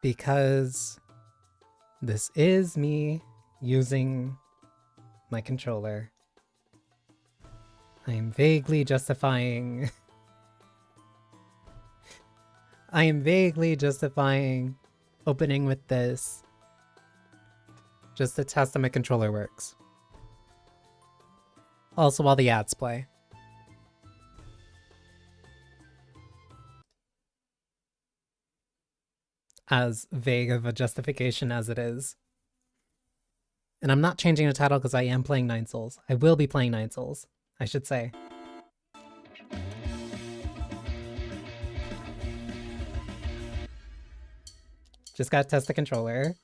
because this is me using my controller. I am vaguely justifying... I am vaguely justifying opening with this just to test how my controller works. Also while the ads play. As vague of a justification as it is. And I'm not changing the title because I am playing Nine Souls. I will be playing Nine Souls, I should say. Just gotta test the controller.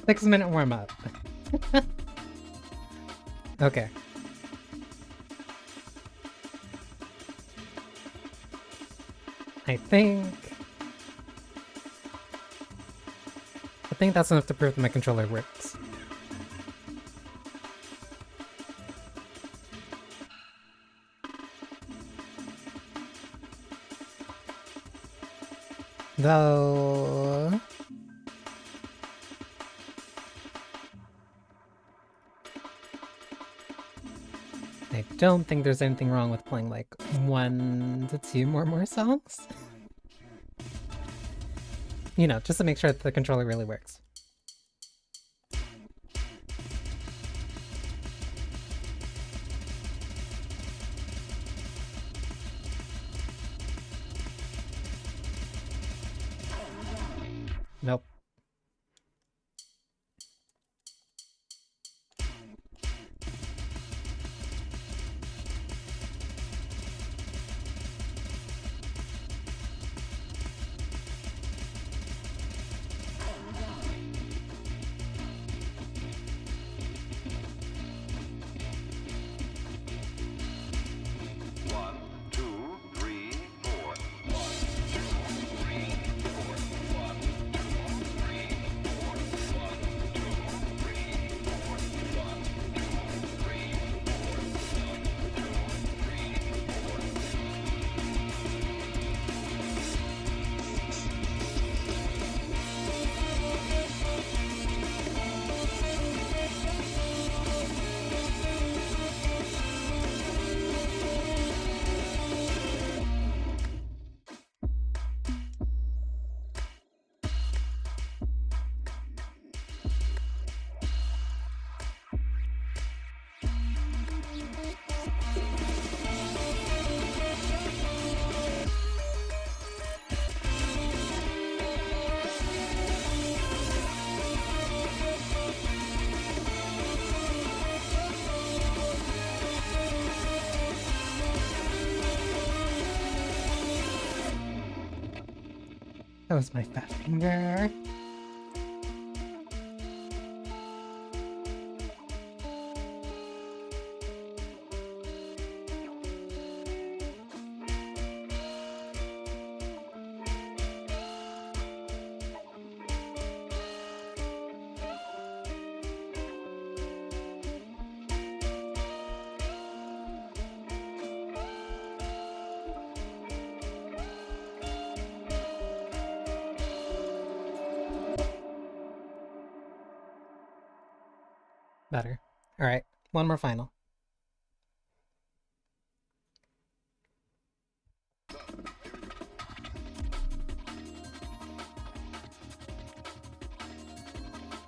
6-minute warm-up. Okay. I think that's enough to prove that my controller works. Though... I don't think there's anything wrong with playing like 1 to 2 more songs. You know, just to make sure that the controller really works. Nope. That was my fat finger. Better. Alright, one more final.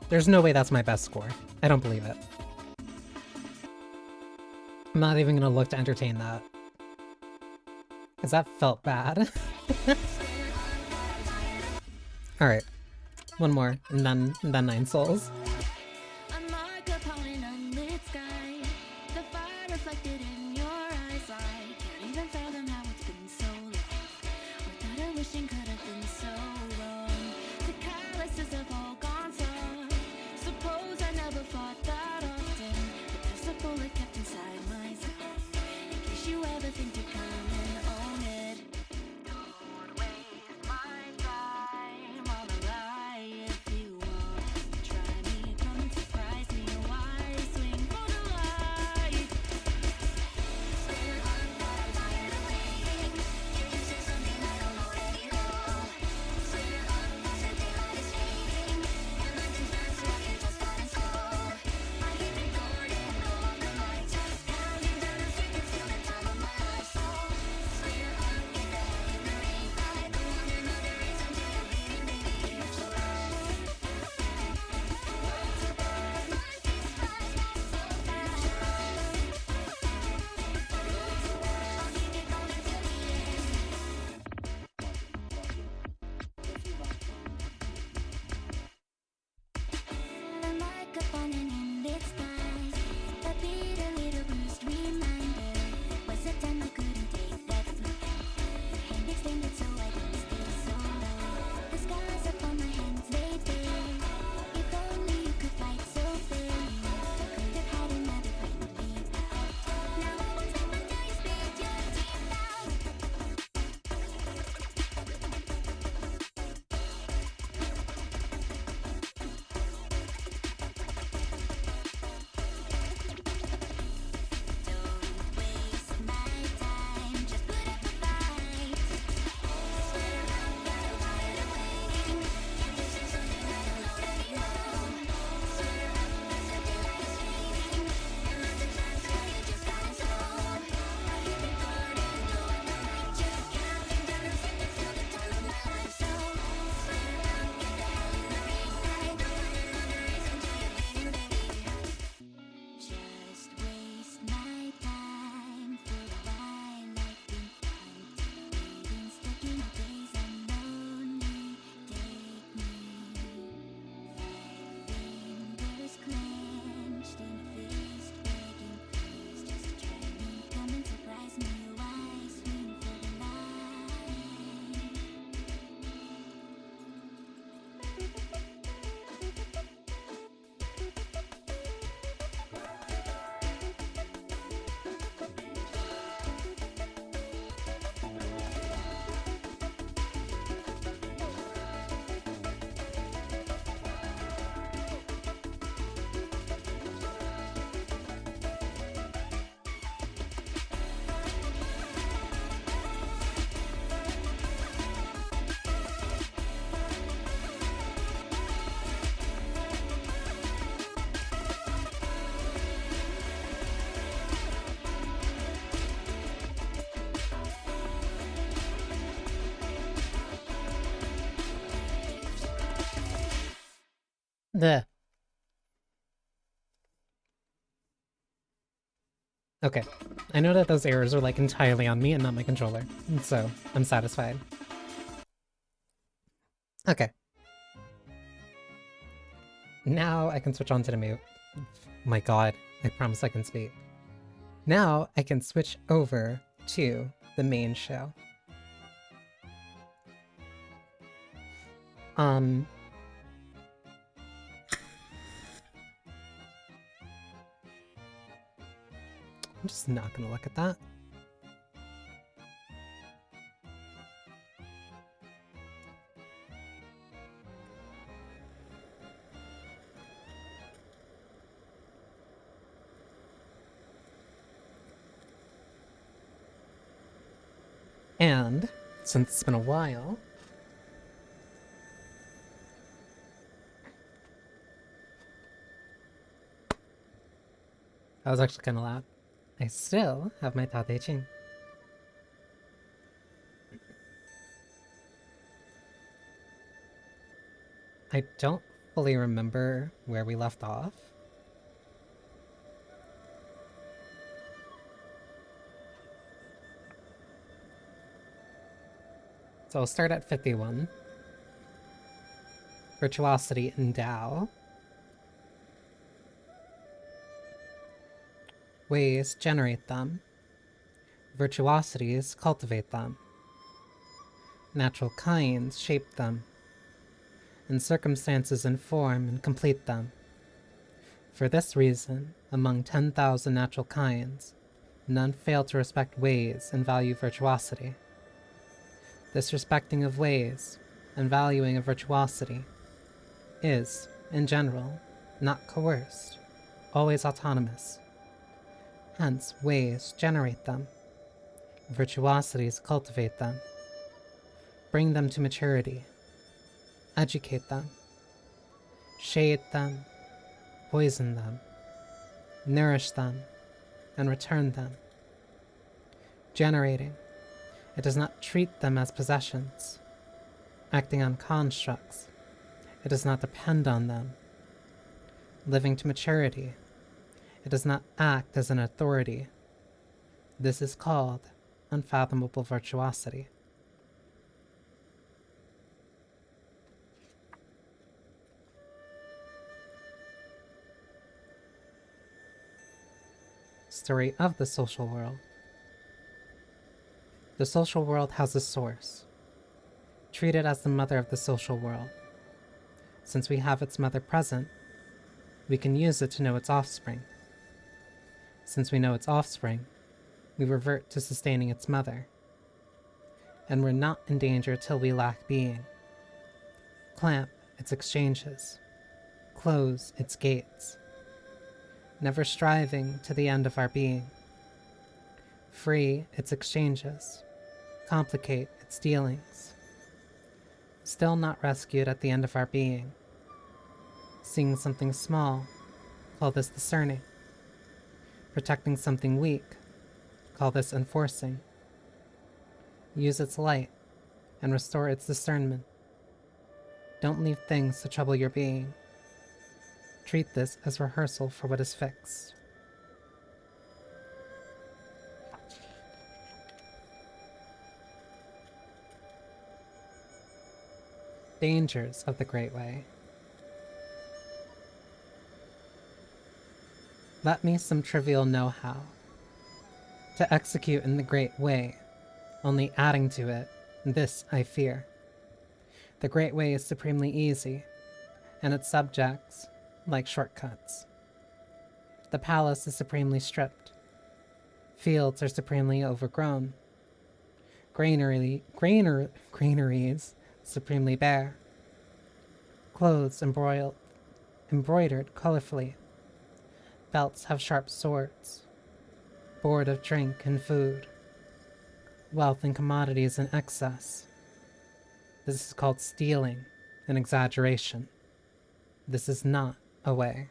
There's no way that's my best score. I don't believe it. I'm not even gonna look to entertain that. Because that felt bad. Alright. One more, and then 9 souls. The Okay, I know that those errors are like entirely on me and not my controller, so I'm satisfied. Okay. Now I can switch on to the mute. My god, I promise I can speak. Now I can switch over to the main show. I'm just not gonna look at that. And since it's been a while, that was actually kind of loud. I still have my Tao Te Ching. I don't fully remember where we left off. So I'll start at 51. Virtuosity endow. Ways generate them. Virtuosities cultivate them. Natural kinds shape them. And circumstances inform and complete them. For this reason, among 10,000 natural kinds, none fail to respect ways and value virtuosity. This respecting of ways and valuing of virtuosity is, in general, not coerced, always autonomous. Hence, ways generate them, virtuosities cultivate them, bring them to maturity, educate them, shade them, poison them, nourish them, and return them. Generating, it does not treat them as possessions. Acting on constructs, it does not depend on them. Living to maturity, it does not act as an authority. This is called unfathomable virtuosity. Story of the social world. The social world has a source. Treat it as the mother of the social world. Since we have its mother present, we can use it to know its offspring. Since we know its offspring, we revert to sustaining its mother. And we're not in danger till we lack being. Clamp its exchanges. Close its gates. Never striving to the end of our being. Free its exchanges. Complicate its dealings. Still not rescued at the end of our being. Seeing something small, call this discerning. Protecting something weak, call this enforcing. Use its light and restore its discernment. Don't leave things to trouble your being. Treat this as rehearsal for what is fixed. Dangers of the Great Way. Let me some trivial know-how. To execute in the Great Way, only adding to it, this I fear. The Great Way is supremely easy, and its subjects, like shortcuts. The palace is supremely stripped. Fields are supremely overgrown. Granaries supremely bare. Clothes embroidered colorfully. Belts have sharp swords. Board of drink and food. Wealth and commodities in excess. This is called stealing and exaggeration. This is not a way.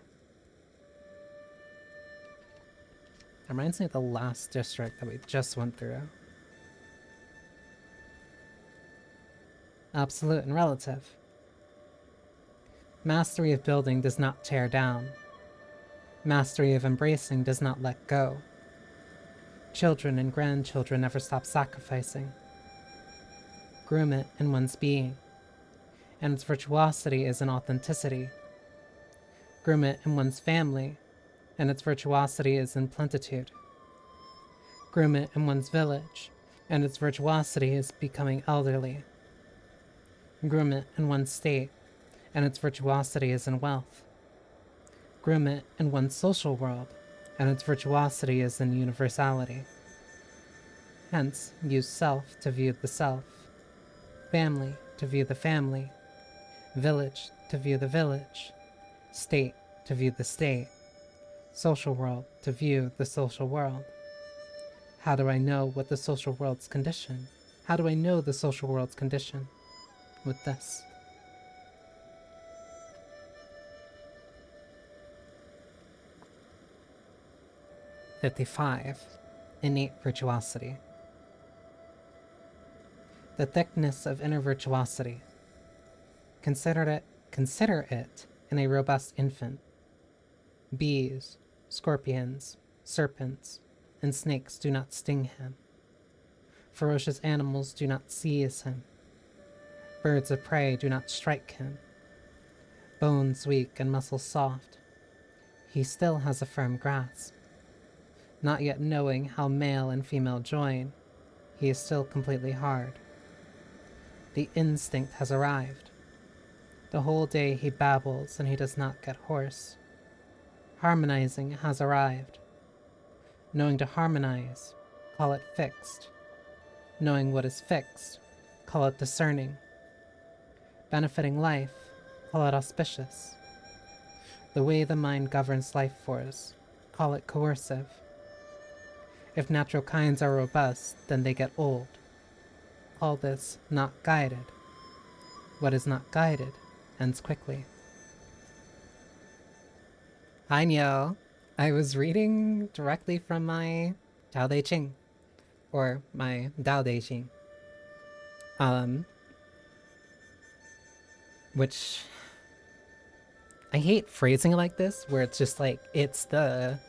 It reminds me of the last district that we just went through. Absolute and relative. Mastery of building does not tear down. Mastery of embracing does not let go. Children and grandchildren never stop sacrificing. Groom it in one's being, and its virtuosity is in authenticity. Groom it in one's family, and its virtuosity is in plentitude. Groom it in one's village, and its virtuosity is becoming elderly. Groom it in one's state, and its virtuosity is in wealth. Groom it in one's social world, and its virtuosity is in universality. Hence, use self to view the self, family to view the family, village to view the village, state to view the state, social world to view the social world. How do I know what the social world's condition? How do I know the social world's condition? With this. "55. Innate virtuosity. The thickness of inner virtuosity. Consider it in a robust infant. Bees, scorpions, serpents, and snakes do not sting him. Ferocious animals do not seize him. Birds of prey do not strike him. Bones weak and muscles soft, he still has a firm grasp. Not yet knowing how male and female join, he is still completely hard. The instinct has arrived. The whole day he babbles and he does not get hoarse. Harmonizing has arrived. Knowing to harmonize, call it fixed. Knowing what is fixed, call it discerning. Benefiting life, call it auspicious. The way the mind governs life force, call it coercive. If natural kinds are robust, then they get old. Call this not guided. What is not guided ends quickly." Hi, Nyo. I was reading directly from my Tao Te Ching, or my Dao De Ching. Which I hate phrasing it like this, where it's just like it's the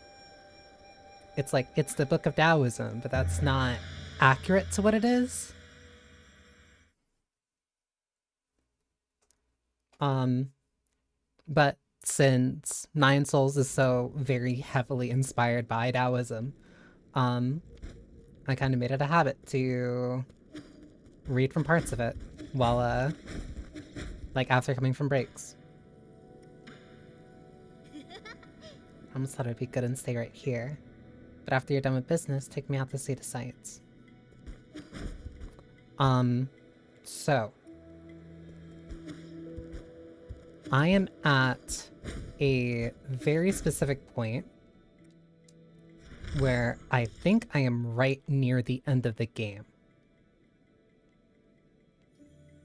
book of Taoism, but that's not accurate to what it is. But since Nine Souls is so very heavily inspired by Taoism, I kind of made it a habit to read from parts of it while, like after coming from breaks. I almost thought it'd be good and stay right here. But after you're done with business, take me out to see the sights. So. I am at a very specific point where I think I am right near the end of the game.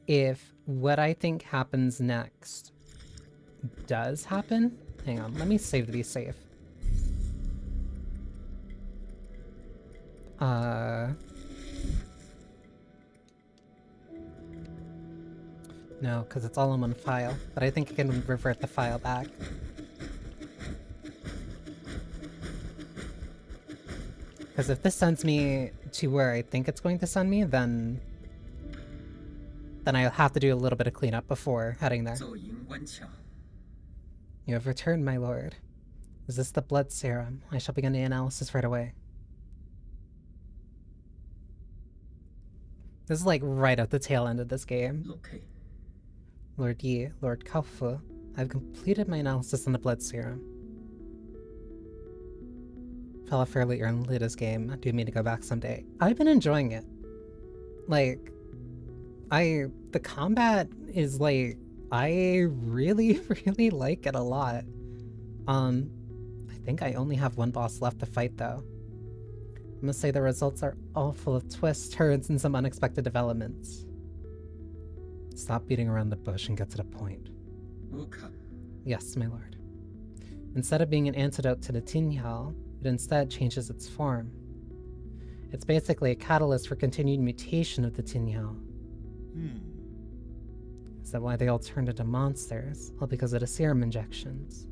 If what I think happens next does happen, hang on, let me save to be safe. No, because it's all in one file, but I think I can revert the file back. Because if this sends me to where I think it's going to send me, then I'll have to do a little bit of cleanup before heading there. You have returned, my lord. Is this the blood serum? I shall begin the analysis right away. This is like right at the tail end of this game. Okay. Lord Yi, Lord Kaofu, I've completed my analysis on the blood serum. Fell off fairly early this game. I do mean to go back someday. I've been enjoying it. Like, the combat is like, I really, really like it a lot. I think I only have one boss left to fight though. I must say the results are all full of twists, turns, and some unexpected developments. Stop beating around the bush and get to the point. Yes, my lord. Instead of being an antidote to the Tinhyal, it instead changes its form. It's basically a catalyst for continued mutation of the Tinhyal. Is that why they all turned into monsters? Well, because of the serum injections.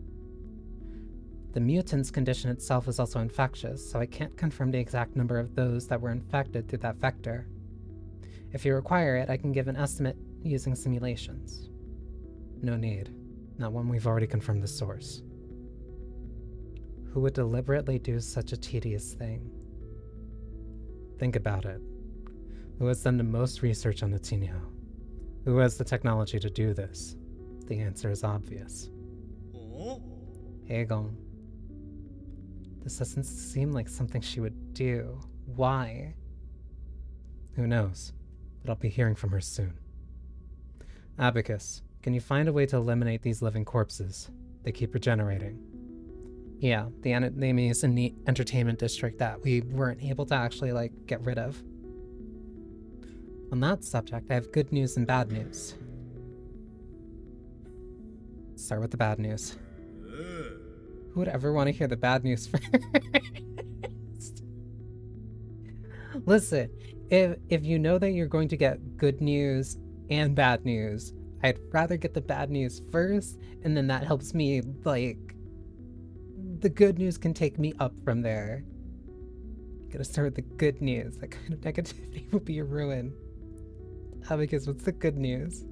The mutant's condition itself is also infectious, so I can't confirm the exact number of those that were infected through that vector. If you require it, I can give an estimate using simulations. No need. Not when we've already confirmed the source. Who would deliberately do such a tedious thing? Think about it. Who has done the most research on the Tinhao? Who has the technology to do this? The answer is obvious. Aegon. This doesn't seem like something she would do. Why? Who knows? But I'll be hearing from her soon. Abacus, can you find a way to eliminate these living corpses? They keep regenerating. Yeah, the enemy is in the entertainment district that we weren't able to actually, get rid of. On that subject, I have good news and bad news. Start with the bad news. Who would ever want to hear the bad news first? Listen, if you know that you're going to get good news and bad news, I'd rather get the bad news first, and then that helps me, the good news can take me up from there. Gotta start with the good news. That kind of negativity will be a ruin. Abacus, what's the good news?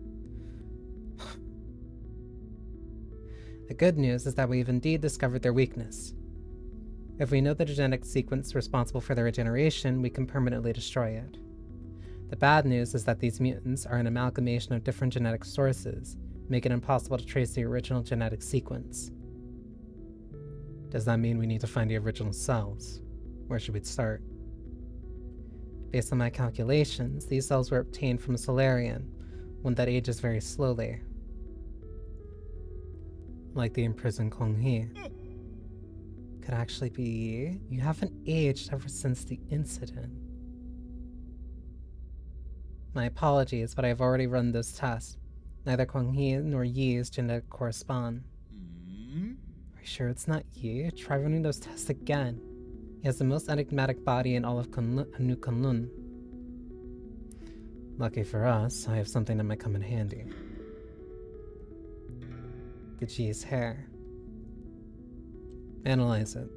The good news is that we've indeed discovered their weakness. If we know the genetic sequence responsible for their regeneration, we can permanently destroy it. The bad news is that these mutants are an amalgamation of different genetic sources, making it impossible to trace the original genetic sequence. Does that mean we need to find the original cells? Where should we start? Based on my calculations, these cells were obtained from a Solarian, one that ages very slowly. Like the imprisoned Kong Hee. Could actually be... You haven't aged ever since the incident. My apologies, but I've already run this test. Neither Kong Hee nor Yi's genetic correspond. Are you sure it's not Yi? Try running those tests again. He has the most enigmatic body in all of New Kunlun. Lucky for us, I have something that might come in handy. Gaji's hair. Analyze it.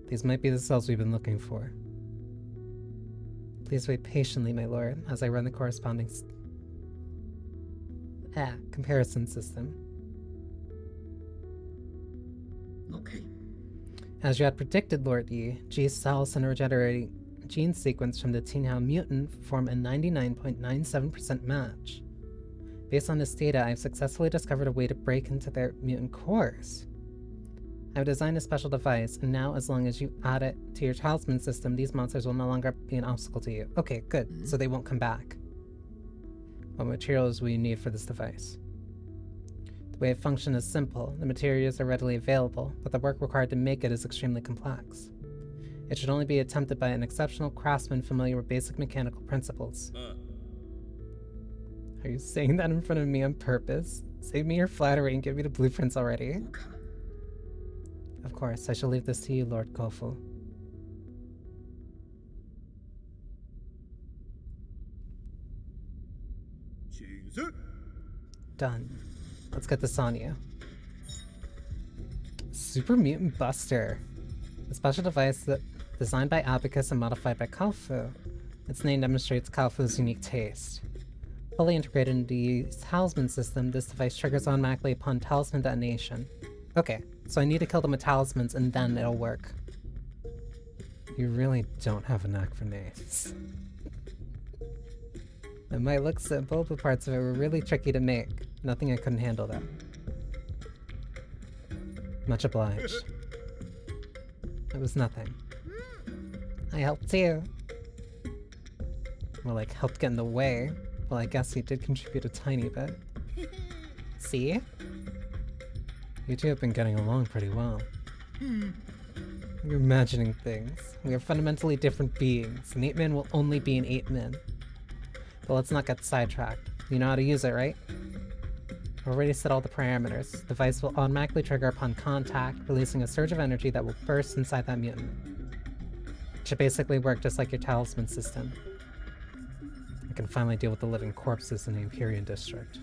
These might be the cells we've been looking for. Please wait patiently, my lord, as I run the corresponding comparison system. Okay. As you had predicted, Lord Yi, G's cells and a regenerating gene sequence from the Tinhao mutant form a 99.97% match. Based on this data, I've successfully discovered a way to break into their mutant cores. I've designed a special device, and now as long as you add it to your talisman system, these monsters will no longer be an obstacle to you. Okay, good. So they won't come back. What materials will you need for this device? The way it functions is simple. The materials are readily available, but the work required to make it is extremely complex. It should only be attempted by an exceptional craftsman familiar with basic mechanical principles. Are you saying that in front of me on purpose? Save me your flattery and give me the blueprints already. Of course, I shall leave this to you, Lord Kofu. Done. Let's get this on you. Super Mutant Buster. A special device that designed by Abacus and modified by Kalfu. Its name demonstrates Kalfu's unique taste. Fully integrated into the talisman system, this device triggers automatically upon talisman detonation. Okay, so I need to kill them with talismans and then it'll work. You really don't have a knack for names. It might look simple, but parts of it were really tricky to make. Nothing I couldn't handle though. Much obliged. It was nothing. I helped too. Well, helped get in the way. Well, I guess he did contribute a tiny bit. See? You two have been getting along pretty well. You're imagining things. We are fundamentally different beings. An 8-man will only be an 8-man. But let's not get sidetracked. You know how to use it, right? I've already set all the parameters. The device will automatically trigger upon contact, releasing a surge of energy that will burst inside that mutant. It should basically work just like your talisman system. I can finally deal with the living corpses in the Empyrean district.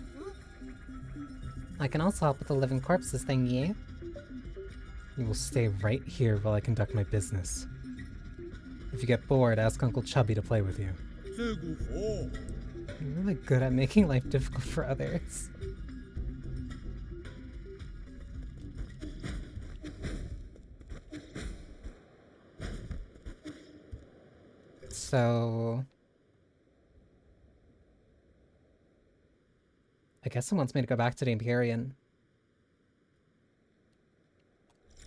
I can also help with the living corpses thing, yeah? You will stay right here while I conduct my business. If you get bored, ask Uncle Chubby to play with you. You're really good at making life difficult for others. So... I guess it wants me to go back to the Empyrean.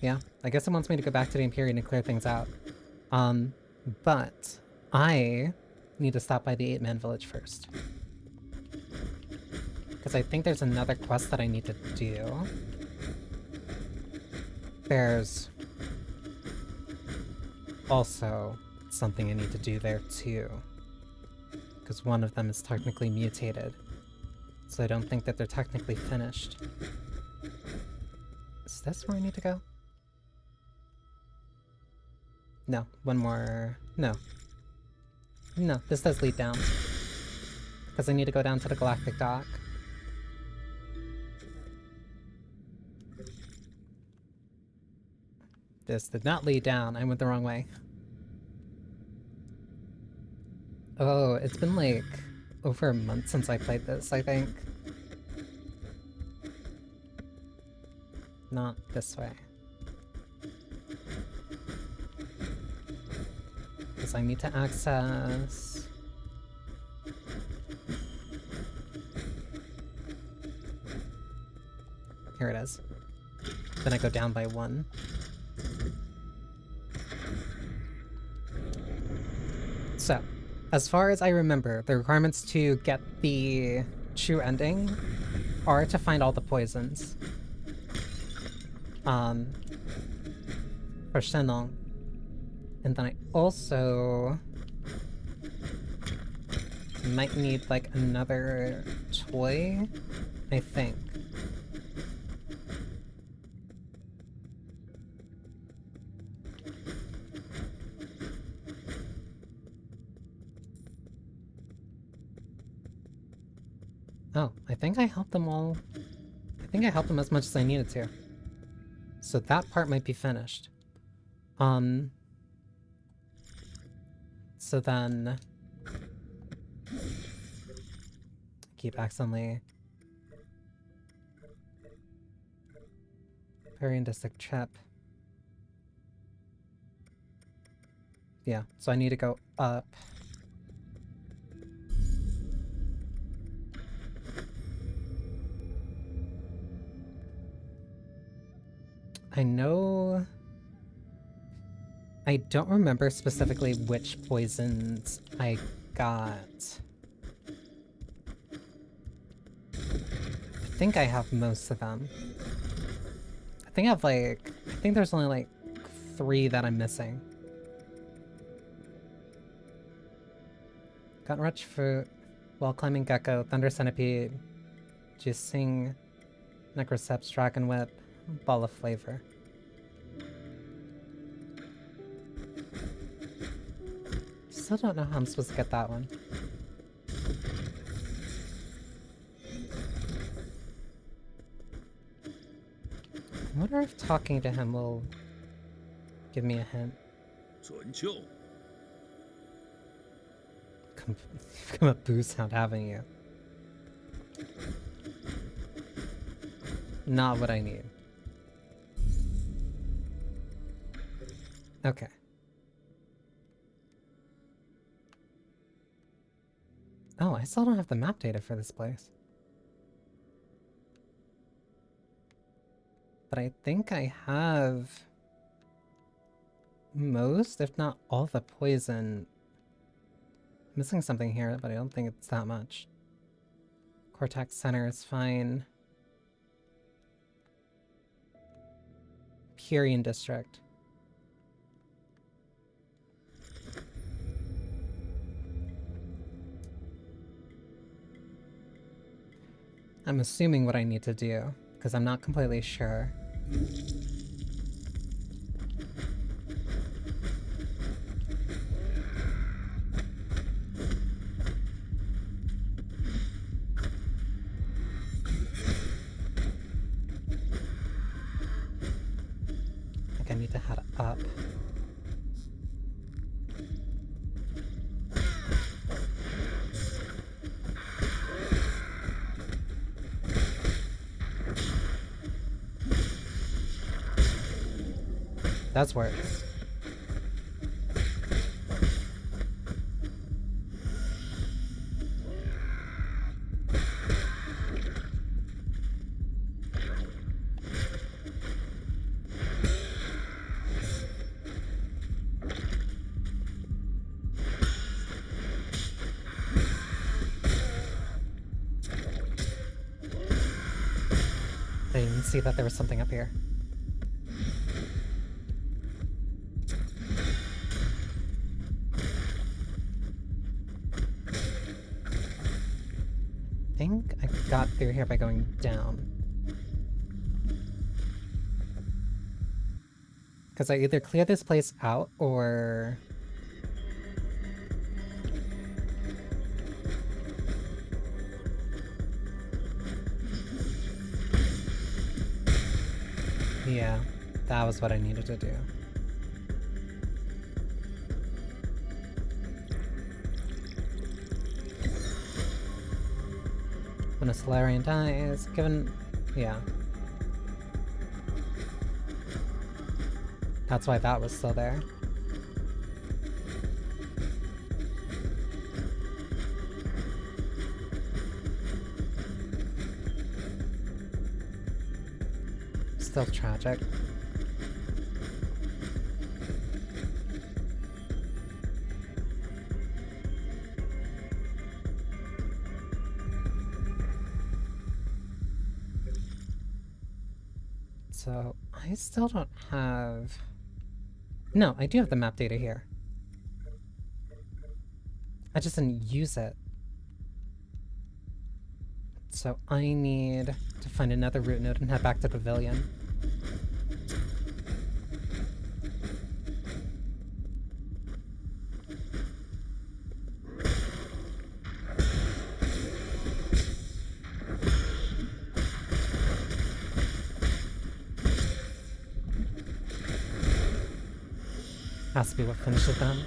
Yeah, I guess it wants me to go back to the Empyrean and clear things out. But I need to stop by the 8-Man village first. Because I think there's another quest that I need to do. There's also something I need to do there too. Because one of them is technically mutated. So I don't think that they're technically finished. Is this where I need to go? No, one more... No. No, this does lead down. Because I need to go down to the Galactic Dock. This did not lead down, I went the wrong way. Oh, it's been like over a month since I played this, I think. Not this way. Because I need to access... Here it is. Then I go down by 1. So, as far as I remember, the requirements to get the true ending are to find all the poisons. For Shenlong. And then I also might need like another toy, I think. Oh, I think I helped them all. I think I helped them as much as I needed to. So that part might be finished. So then... keep accidentally... Empyrean District chip. Yeah, so I need to go up. I know... I don't remember specifically which poisons I got. I think I have most of them. I think I have like... I think there's only like 3 that I'm missing. Got Rich Fruit, Wall Climbing Gecko, Thunder Centipede, Jising, Necroceps, Dragon Whip, Ball of Flavor. Still don't know how I'm supposed to get that one. I wonder if talking to him will give me a hint. Come up, Boo Sound, haven't you? Not what I need. Okay. Oh, I still don't have the map data for this place. But I think I have most, if not all, the poison. Missing something here, but I don't think it's that much. Cortex Center is fine. Empyrean District. I'm assuming what I need to do, because I'm not completely sure. need to head up. That's worse. I didn't even see that there was something up here. I think I got through here by going down. Because I either clear this place out or... Yeah, that was what I needed to do. When a Solarian dies, given... yeah. That's why that was still there. Still tragic. So, I still don't have... No, I do have the map data here. I just didn't use it. So I need to find another route node and head back to Pavilion. Has to be what finishes them.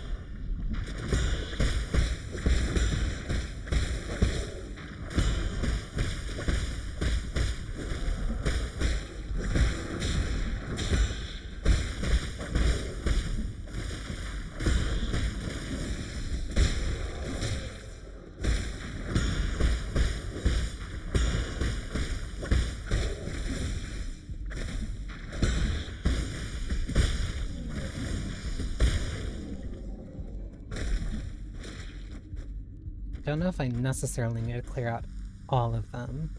Don't know if I necessarily need to clear out all of them.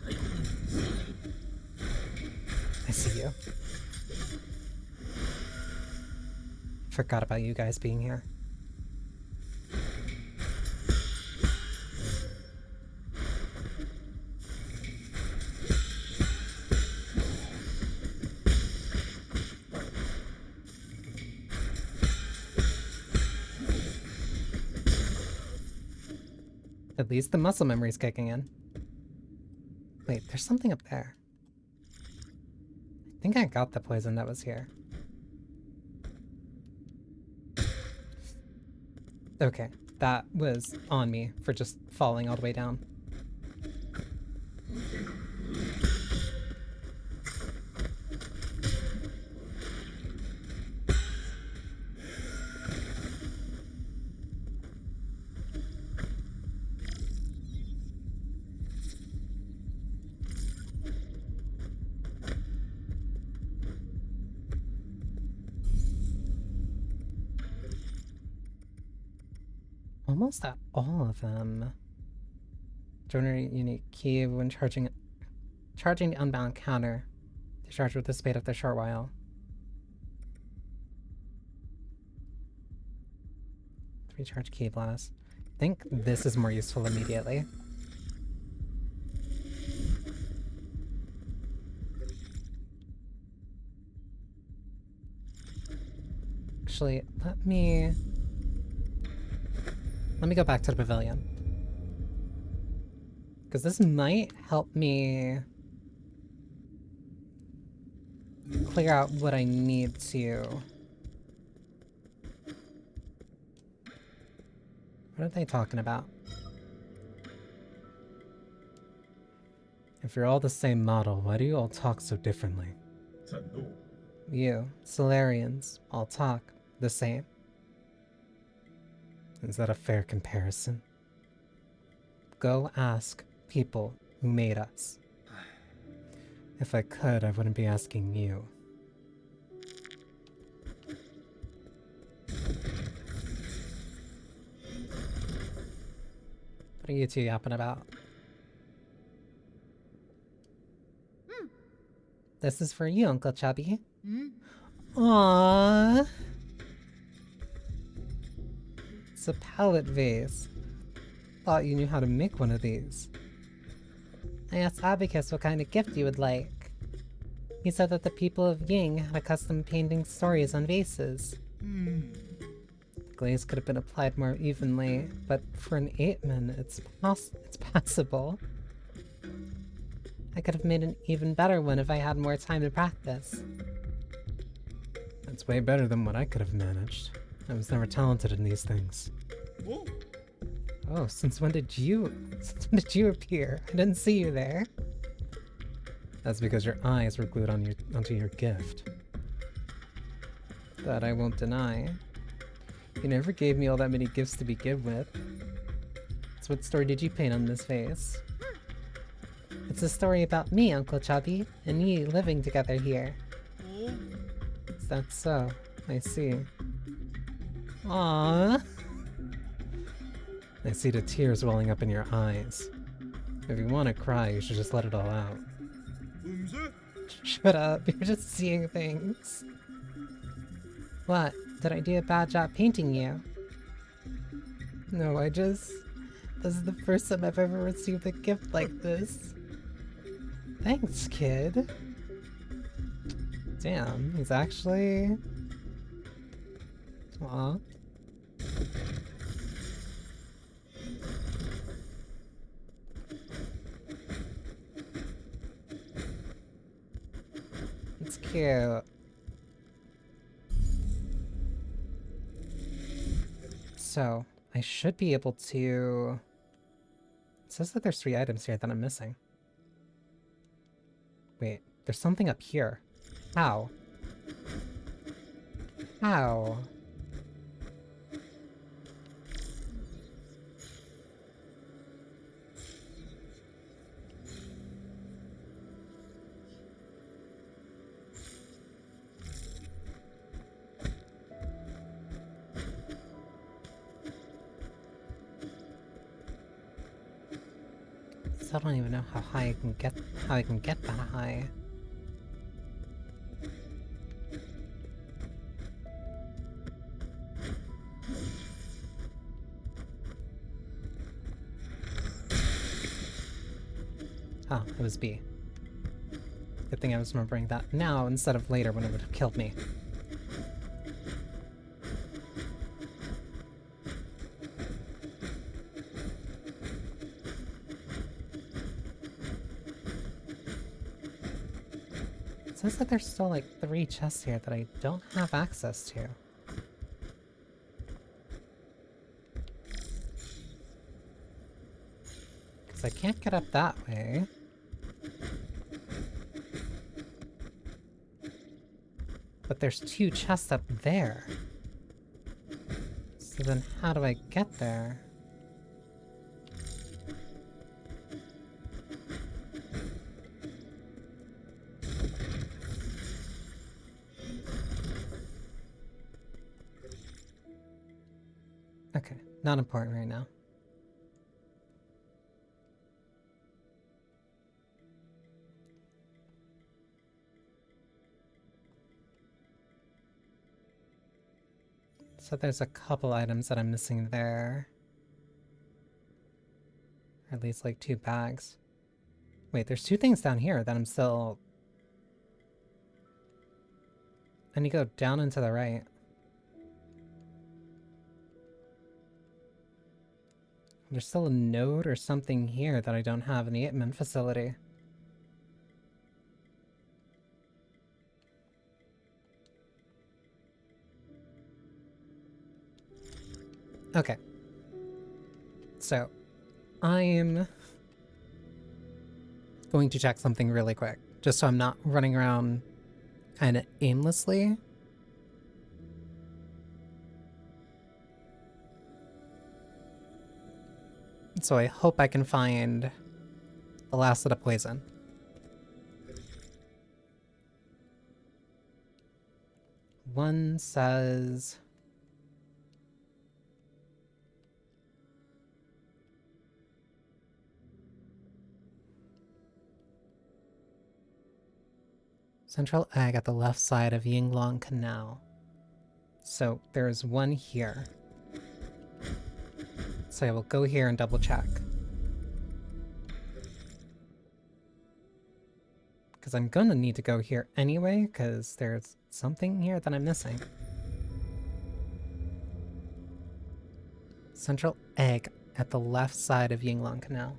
I see you. Forgot about you guys being here. At least the muscle memory's kicking in. Wait, there's something up there. I think I got the poison that was here. Okay, that was on me for just falling all the way down. Almost at all of them. Generate unique key when charging the unbound counter. They charge with the speed of the short while. Recharge key blast. I think this is more useful immediately. Actually, let me go back to the pavilion. Because this might help me clear out what I need to What are they talking about? If you're all the same model, why do you all talk so differently? You, Solarians, all talk the same. Is that a fair comparison? Go ask people who made us. If I could, I wouldn't be asking you. What are you two yapping about? This is for you, Uncle Chubby. Aww. It's a palette vase. Thought you knew how to make one of these. I asked Abacus what kind of gift you would like. He said that the people of Ying had a custom painting stories on vases. The glaze could have been applied more evenly, but for an 8-man, it's passable. I could have made an even better one if I had more time to practice. That's way better than what I could have managed. I was never talented in these things. Oh, since when did you appear? I didn't see you there. That's because your eyes were glued onto your gift. That I won't deny. You never gave me all that many gifts to begin with. So what story did you paint on this vase? It's a story about me, Uncle Chubby, and you living together here. Is that so? I see. Aww. I see the tears welling up in your eyes. If you want to cry, you should just let it all out. Shut up, you're just seeing things. What? Did I do a bad job painting you? No, this is the first time I've ever received a gift like this. Thanks, kid. Damn, he's actually... Aw. It's cute. So, I should be able to... It says that there's 3 items here that I'm missing. Wait, there's something up here. How? How? I don't even know how high I can get that high. Oh, it was B. Good thing I was remembering that now instead of later when it would have killed me. It says that there's still like 3 chests here that I don't have access to. Because I can't get up that way. But there's 2 chests up there. So then how do I get there? Okay, not important right now. So there's a couple items that I'm missing there. Or at least like 2 bags. Wait, there's 2 things down here that I'm still... I need to go down and to the right. There's still a node or something here that I don't have in the Itman facility. Okay. So, I'm going to check something really quick, just so I'm not running around kind of aimlessly. So I hope I can find the last of the poison. One says... Central egg at the left side of Yinglong Canal. So there's one here. So I will go here and double check. Because I'm gonna need to go here anyway, because there's something here that I'm missing. Central egg at the left side of Yinglong Canal.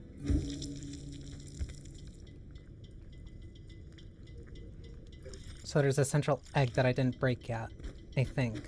So there's a central egg that I didn't break yet, I think.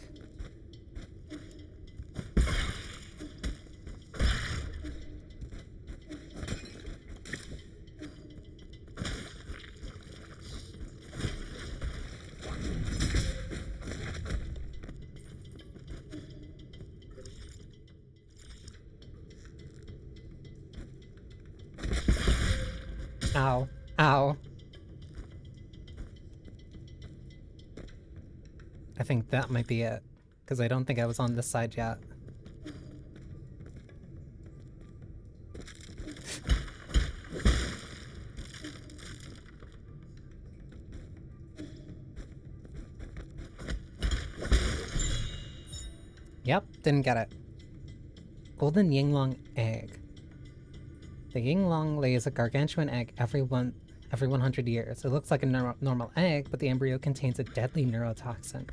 Ow. Ow. I think that might be it, because I don't think I was on this side yet. Yep, didn't get it. Golden Yinglong egg. The Yinglong lays a gargantuan egg every 100 years. It looks like a normal egg, but the embryo contains a deadly neurotoxin.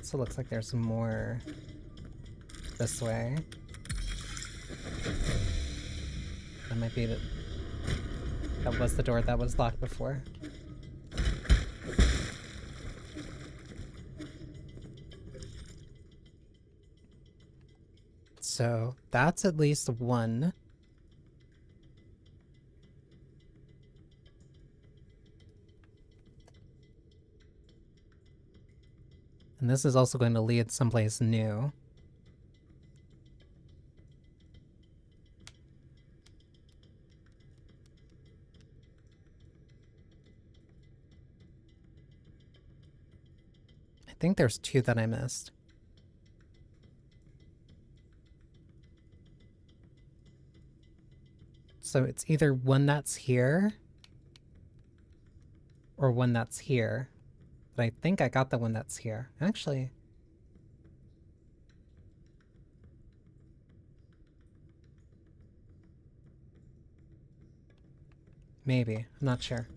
So it looks like there's some more this way. That might be the... That was the door that was locked before. So that's at least one. And this is also going to lead someplace new. I think there's two that I missed. So it's either one that's here or one that's here. But I think I got the one that's here. Actually... maybe. I'm not sure.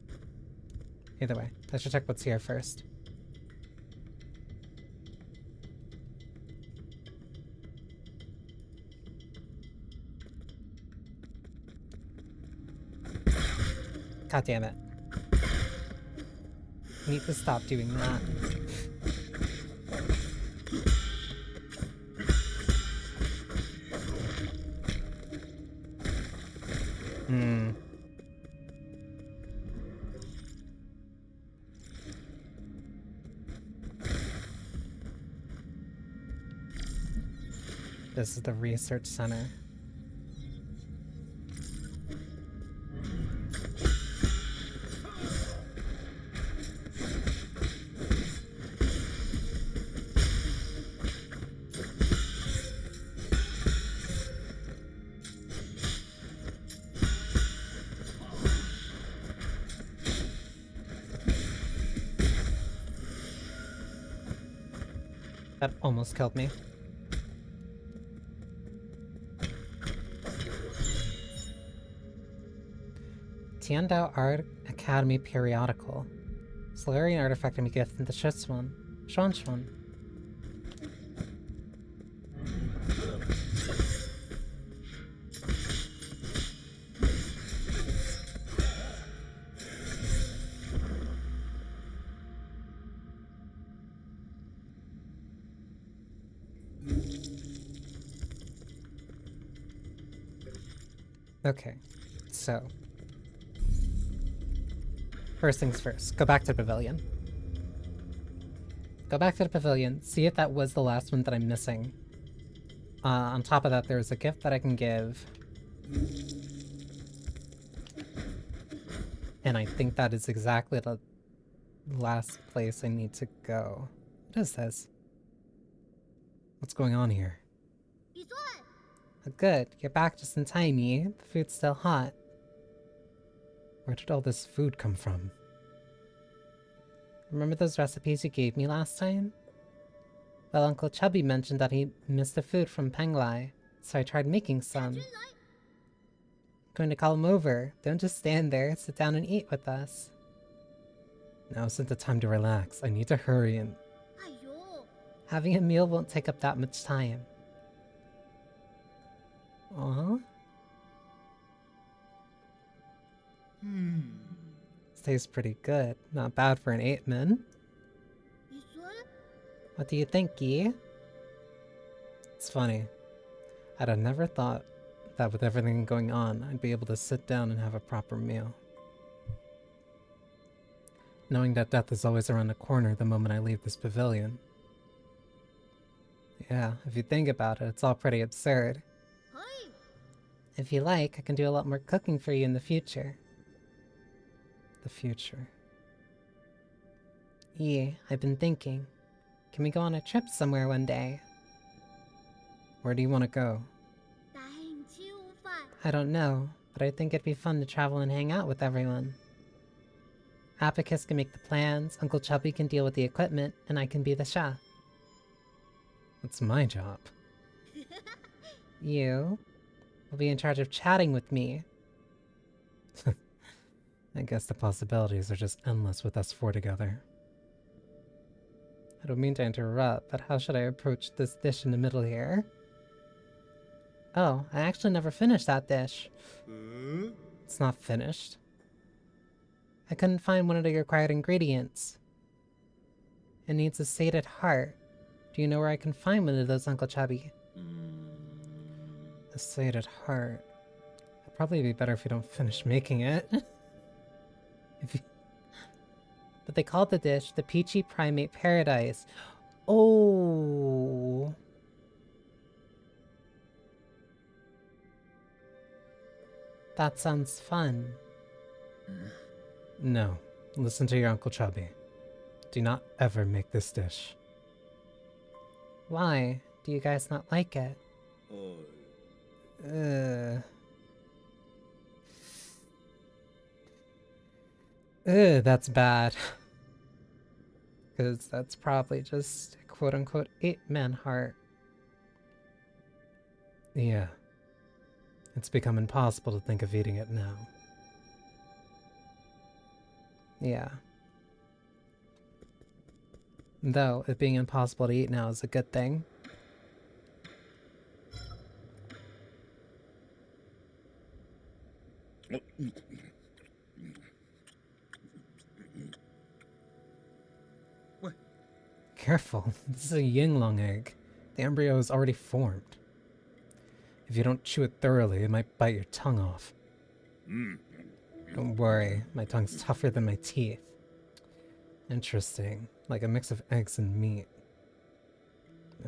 Either way, I should check what's here first. God damn it. I need to stop doing that. This is the research center. That almost killed me. Tiandao Art Academy periodical. Solarian artifact can be gifted to Shuan. Shuan. Okay, so first things first, go back to the pavilion. Go back to the pavilion, see if that was the last one that I'm missing. On top of that, there's a gift that I can give. And I think that is exactly the last place I need to go. What is this? What's going on here? Oh, good, you're back just in time, Yi. The food's still hot. Where did all this food come from? Remember those recipes you gave me last time? Well, Uncle Chubby mentioned that he missed the food from Penglai, so I tried making some. Going to call him over. Don't just stand there, sit down and eat with us. Now isn't the time to relax. I need to hurry and... Having a meal won't take up that much time. Aw. Tastes pretty good. Not bad for an 8-man. What do you think, Yi? It's funny. I'd have never thought that with everything going on, I'd be able to sit down and have a proper meal. Knowing that death is always around the corner the moment I leave this pavilion. Yeah, if you think about it, it's all pretty absurd. If you like, I can do a lot more cooking for you in the future. The future. Yeah, I've been thinking. Can we go on a trip somewhere one day? Where do you want to go? I don't know, but I think it'd be fun to travel and hang out with everyone. Apicus can make the plans, Uncle Chubby can deal with the equipment, and I can be the chef. That's my job. You will be in charge of chatting with me. I guess the possibilities are just endless with us four together. I don't mean to interrupt, but how should I approach this dish in the middle here? Oh, I actually never finished that dish. It's not finished. I couldn't find one of the required ingredients. It needs a sated heart. Do you know where I can find one of those, Uncle Chubby? A sated heart. It'd probably be better if you don't finish making it. But they called the dish the Peachy Primate Paradise. Oh. That sounds fun. No. Listen to your Uncle Chubby. Do not ever make this dish. Why? Do you guys not like it? That's bad. Because that's probably just a quote-unquote 8-man heart. Yeah. It's become impossible to think of eating it now. Yeah. Though, it being impossible to eat now is a good thing. What? Careful, this is a Yinglong egg. The embryo is already formed. If you don't chew it thoroughly, it might bite your tongue off. Don't worry, my tongue's tougher than my teeth. Interesting, like a mix of eggs and meat.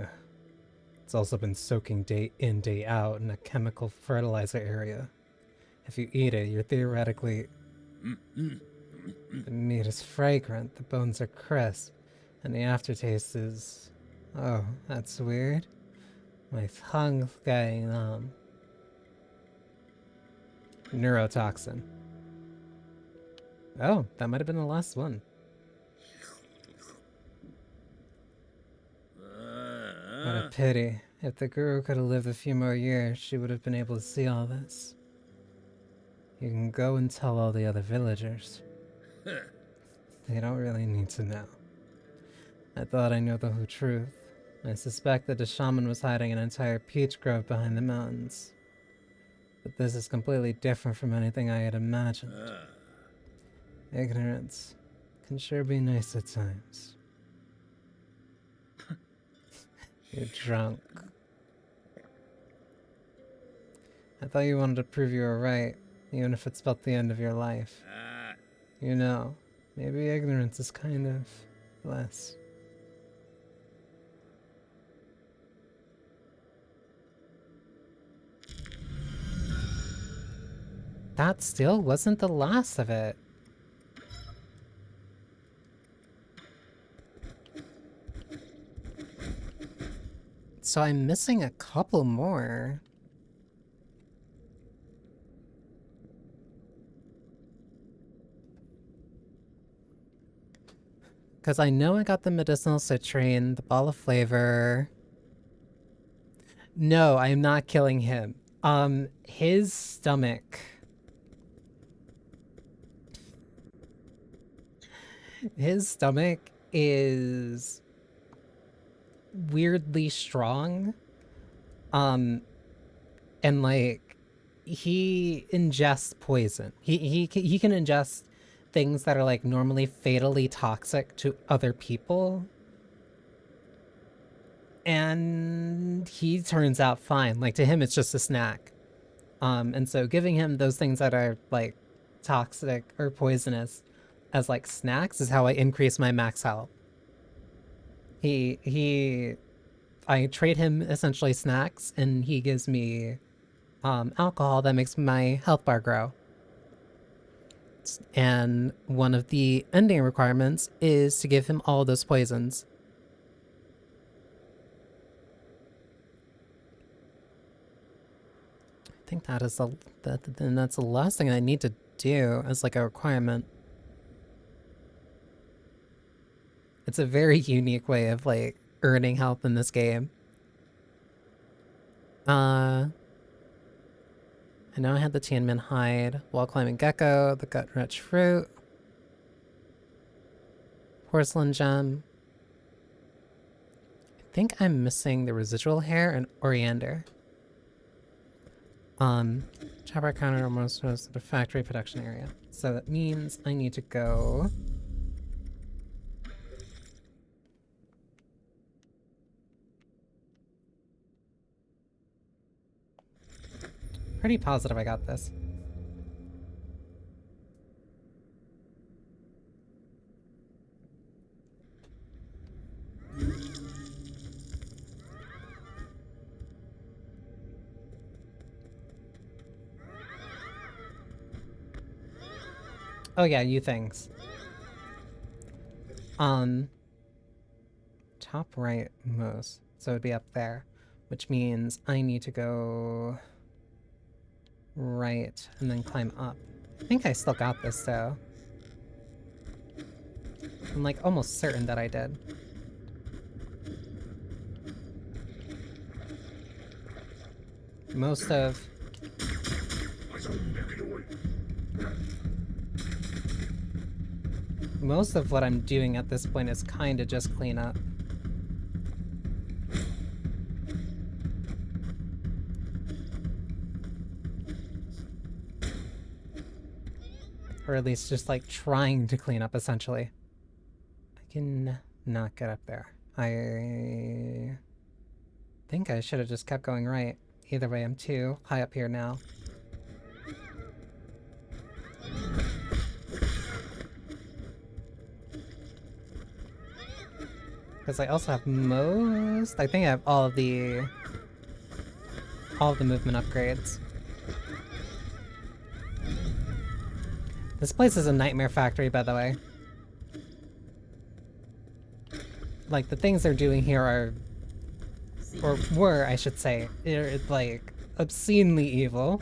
Ugh. It's also been soaking day in, day out in a chemical fertilizer area. If you eat it, you're theoretically... The meat is fragrant, the bones are crisp, and the aftertaste is... Oh, that's weird. My tongue's getting, neurotoxin. Oh, that might have been the last one. What a pity. If the guru could have lived a few more years, she would have been able to see all this. You can go and tell all the other villagers. They don't really need to know. I thought I knew the whole truth. I suspect that the shaman was hiding an entire peach grove behind the mountains. But this is completely different from anything I had imagined. Ignorance can sure be nice at times. You're drunk. I thought you wanted to prove you were right, even if it spelled the end of your life. You know, maybe ignorance is kind of bliss. That still wasn't the last of it. So I'm missing a couple more. Because I know I got the medicinal citrine, the ball of flavor. No, I am not killing him. His stomach. His stomach is weirdly strong. And like, he ingests poison. He can ingest things that are like normally fatally toxic to other people. And he turns out fine. Like, to him, it's just a snack. And so giving him those things that are like toxic or poisonous as like snacks is how I increase my max health. I trade him essentially snacks, and he gives me alcohol that makes my health bar grow. And one of the ending requirements is to give him all those poisons. I think that is that's the last thing I need to do as like a requirement. It's a very unique way of like earning health in this game. I know I had the Tianmin hide, wall climbing gecko, the gut rich fruit, porcelain gem. I think I'm missing the residual hair and oriander. Chopper counter almost was the factory production area. So that means I need to go. Pretty positive I got this. Oh yeah, you things. Top right most. So it'd be up there, which means I need to go right and then climb up. I think I still got this though. I'm like almost certain that I did. Most of what I'm doing at this point is kind of just clean up. Or at least just like trying to clean up, essentially. I can not get up there. I think I should have just kept going right. Either way, I'm too high up here now. Because I also have most... I think I have all of the movement upgrades. This place is a nightmare factory, by the way. Like, the things they're doing here are... or were, I should say, like, obscenely evil.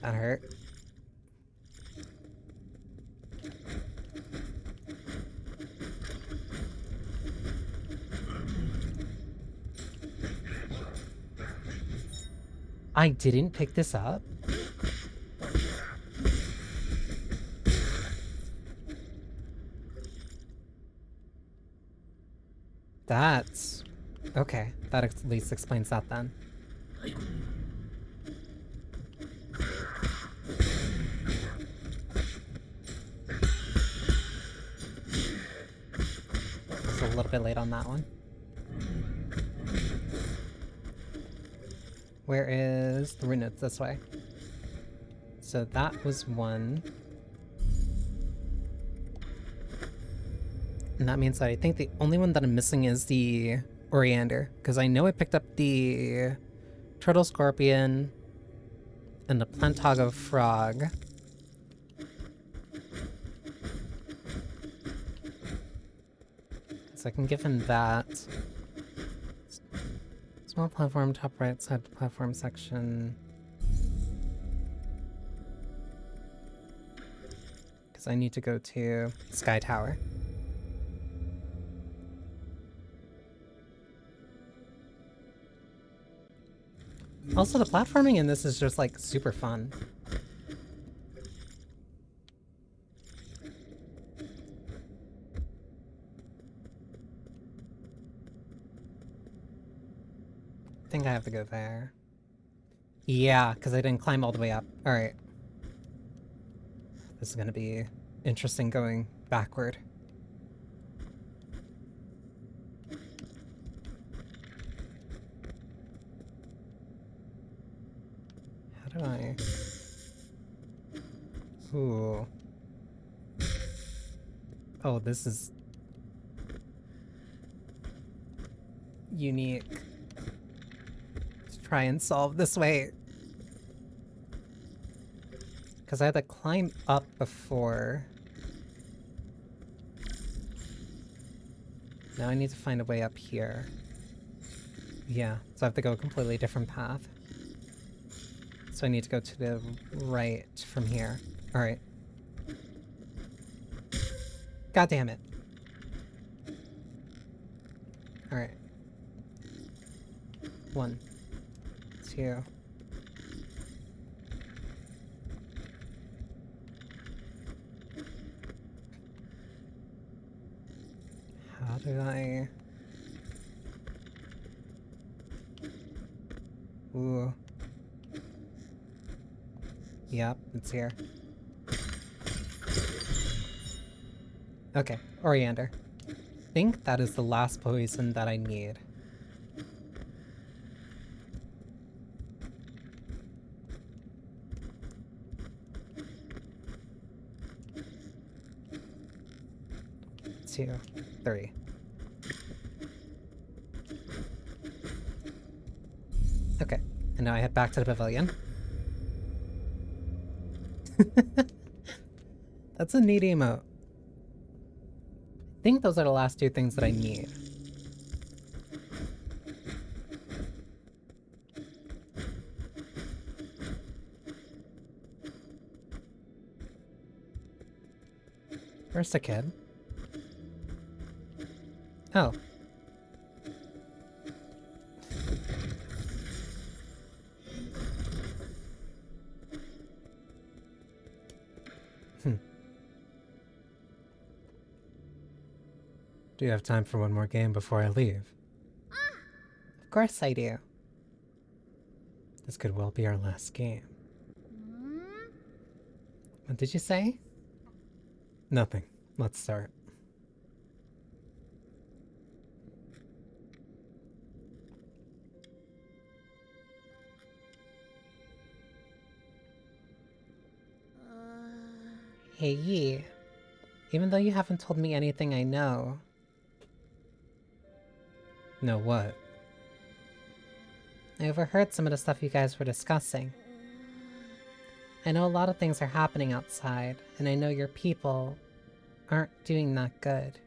That hurt. I didn't pick this up? That's... okay, that at least explains that then. It's a little bit late on that one. Where is the rune? It's this way. So that was one. And that means that I think the only one that I'm missing is the Oriander. Because I know I picked up the Turtle Scorpion and the Plantago Frog. So I can give him that. Small platform, top right side platform section. Because I need to go to Sky Tower. Also, the platforming in this is just like super fun. I think I have to go there. Yeah, because I didn't climb all the way up. Alright. This is gonna be interesting going backward. How do I... Ooh. Oh, this is... unique. Let's try and solve this way. Because I had to climb up before. Now I need to find a way up here. Yeah, so I have to go a completely different path. So I need to go to the right from here. Alright. God damn it. Alright. 1, 2. How do I... Ooh. Yep, it's here. Okay, Oriander. I think that is the last poison that I need. Two, 3. Okay, and now I head back to the pavilion. That's a neat emote. I think those are the last 2 things that I need. Where's the kid? Oh. Do you have time for one more game before I leave? Of course I do. This could well be our last game. What did you say? Nothing. Let's start. Hey Yi. Even though you haven't told me anything I know... Know what? I overheard some of the stuff you guys were discussing. I know a lot of things are happening outside, and I know your people aren't doing that good.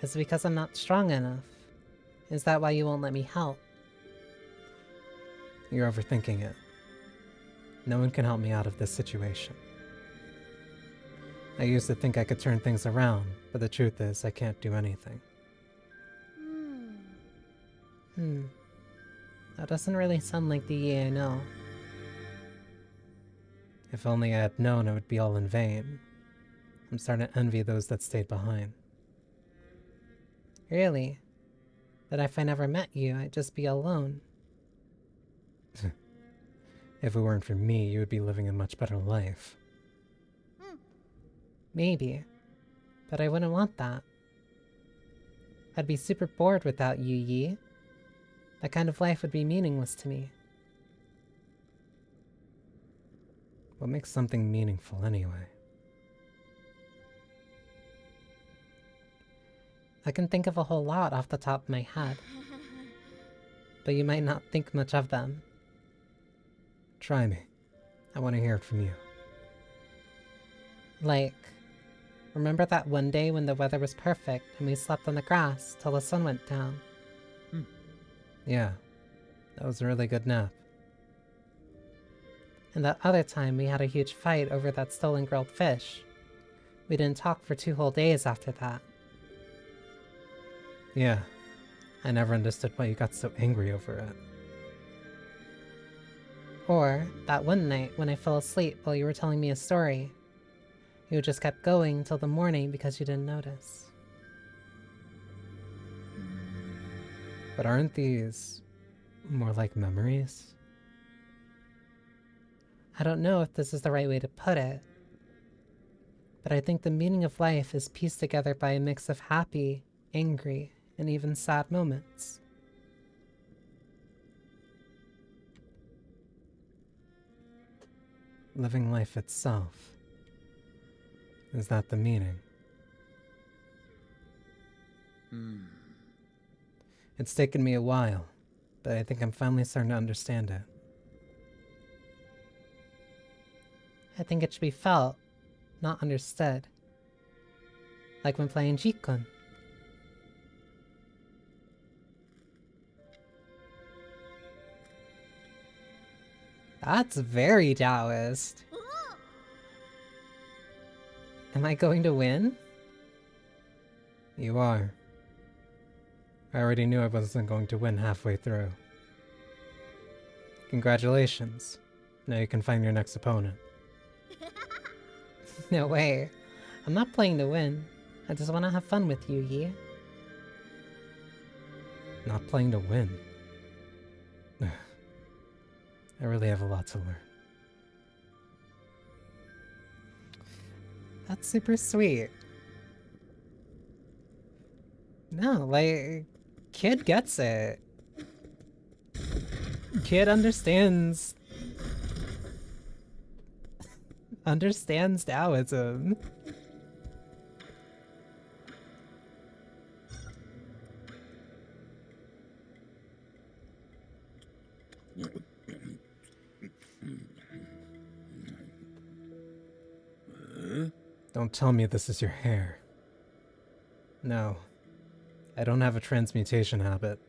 Is it because I'm not strong enough? Is that why you won't let me help? You're overthinking it. No one can help me out of this situation. I used to think I could turn things around, but the truth is I can't do anything. That doesn't really sound like the Yi I know. If only I had known it would be all in vain. I'm starting to envy those that stayed behind. Really? That if I never met you, I'd just be alone. If it weren't for me, you would be living a much better life. Maybe. But I wouldn't want that. I'd be super bored without you, Yi. That kind of life would be meaningless to me. What makes something meaningful anyway? I can think of a whole lot off the top of my head, but you might not think much of them. Try me. I want to hear it from you. Like, remember that one day when the weather was perfect and we slept on the grass till the sun went down? Yeah, that was a really good nap. And that other time we had a huge fight over that stolen grilled fish. We didn't talk for 2 whole days after that. Yeah, I never understood why you got so angry over it. Or that one night when I fell asleep while you were telling me a story. You just kept going till the morning because you didn't notice. But aren't these more like memories? I don't know if this is the right way to put it, but I think the meaning of life is pieced together by a mix of happy, angry, and even sad moments. Living life itself. Is that the meaning? It's taken me a while, but I think I'm finally starting to understand it. I think it should be felt, not understood. Like when playing Jikun. That's very Taoist. Am I going to win? You are. I already knew I wasn't going to win halfway through. Congratulations. Now you can find your next opponent. No way. I'm not playing to win. I just want to have fun with you, Yi. Not playing to win. I really have a lot to learn. That's super sweet. No, like, Kid gets it. Kid understands Taoism. Don't tell me this is your hair. No. I don't have a transmutation habit.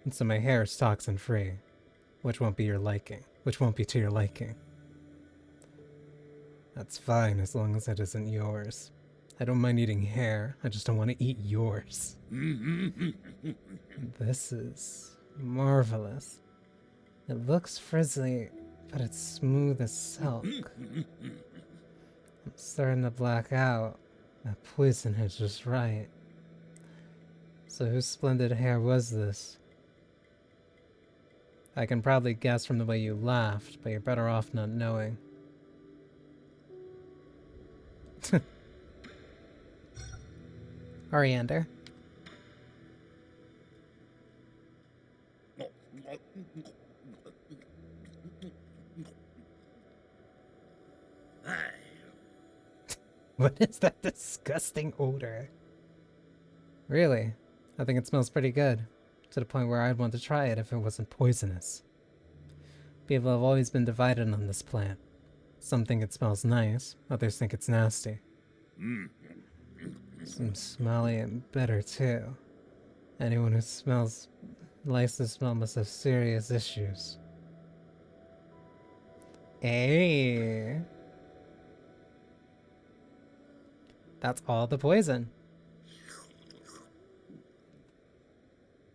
And so my hair is toxin free. Which won't be to your liking. That's fine as long as it isn't yours. I don't mind eating hair, I just don't want to eat yours. This is marvelous. It looks frizzly, but it's smooth as silk. I'm starting to black out. That poison hit just right. So whose splendid hair was this? I can probably guess from the way you laughed, but you're better off not knowing. Oriander. What is that disgusting odor? Really? I think it smells pretty good. To the point where I'd want to try it if it wasn't poisonous. People have always been divided on this plant. Some think it smells nice, others think it's nasty. Some smelly and bitter too. Anyone who likes the smell must have serious issues. Hey. That's all the poison.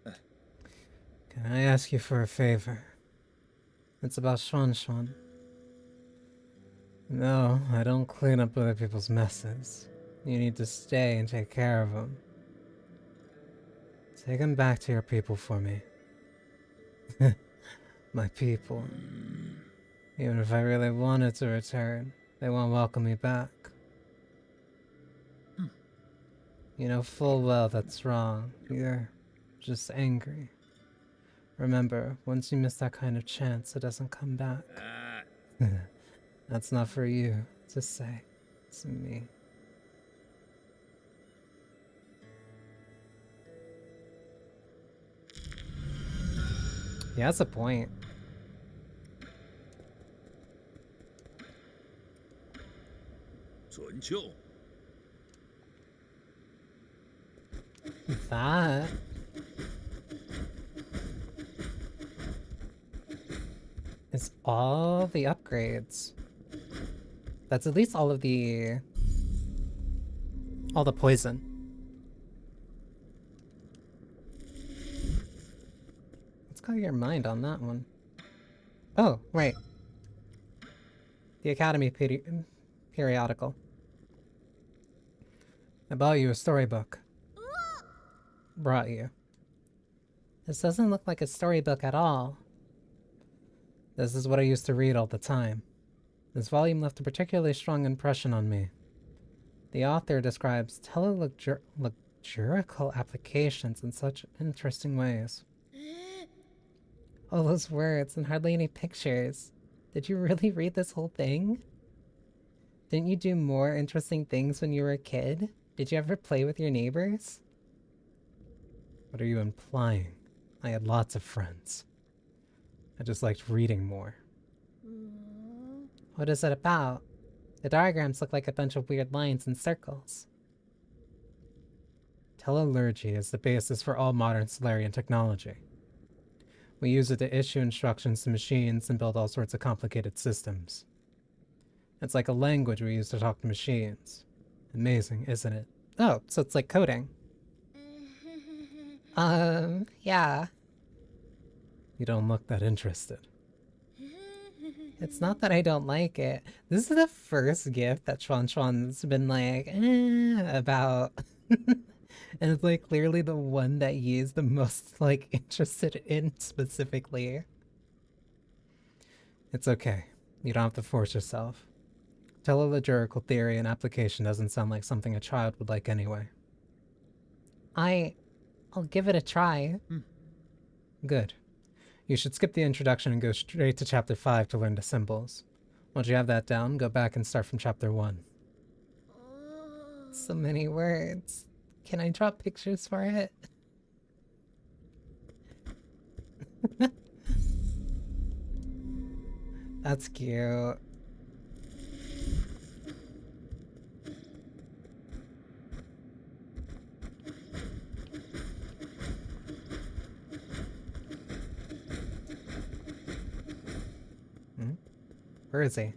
Can I ask you for a favor? It's about Xuan. No, I don't clean up other people's messes. You need to stay and take care of them. Take them back to your people for me. My people. Even if I really wanted to return, they won't welcome me back. You know full well that's wrong. You're just angry. Remember, once you miss that kind of chance, it doesn't come back. That's not for you to say. It's me. Yeah, that's a point. That is all the upgrades. That's at least all the poison. Let's got your mind on that one. Oh, right. The Academy periodical. I bought you a storybook. Brought you. This doesn't look like a storybook at all. This is what I used to read all the time. This volume left a particularly strong impression on me. The author describes telelugurical applications in such interesting ways. All those words and hardly any pictures. Did you really read this whole thing? Didn't you do more interesting things when you were a kid? Did you ever play with your neighbors? What are you implying? I had lots of friends. I just liked reading more. What is it about? The diagrams look like a bunch of weird lines and circles. Telelurgy is the basis for all modern Solarian technology. We use it to issue instructions to machines and build all sorts of complicated systems. It's like a language we use to talk to machines. Amazing, isn't it? Oh, so it's like coding. Yeah. You don't look that interested. It's not that I don't like it. This is the first gift that Chuan's been like, about. And it's like clearly the one that he is the most like interested in specifically. It's okay. You don't have to force yourself. Telelugurical theory and application doesn't sound like something a child would like anyway. I'll give it a try. Good. You should skip the introduction and go straight to chapter 5 to learn the symbols. Once you have that down, go back and start from chapter 1. So many words. Can I draw pictures for it? That's cute. Where is he?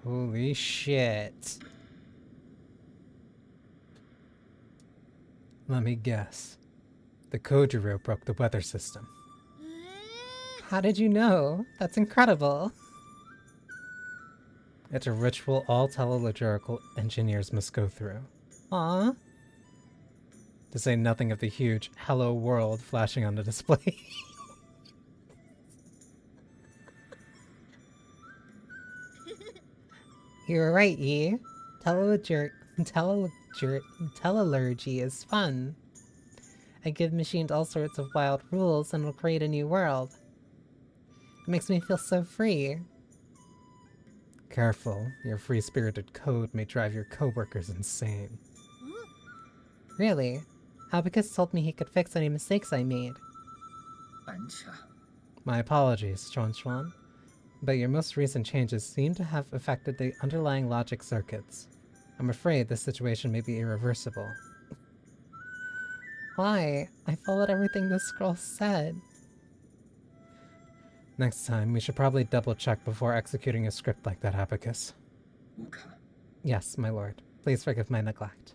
Holy shit. Let me guess. The Kojiro broke the weather system. How did you know? That's incredible. It's a ritual all telelugurical engineers must go through. Aww. To say nothing of the huge "Hello World" flashing on the display. You were right, Yi. Telelurgy is fun. I give machines all sorts of wild rules and will create a new world. It makes me feel so free. Careful, your free-spirited code may drive your coworkers insane. Really? Abacus told me he could fix any mistakes I made. My apologies, Chuan. But your most recent changes seem to have affected the underlying logic circuits. I'm afraid this situation may be irreversible. Why? I followed everything the scroll said. Next time, we should probably double-check before executing a script like that, Abacus. Yes, my lord. Please forgive my neglect.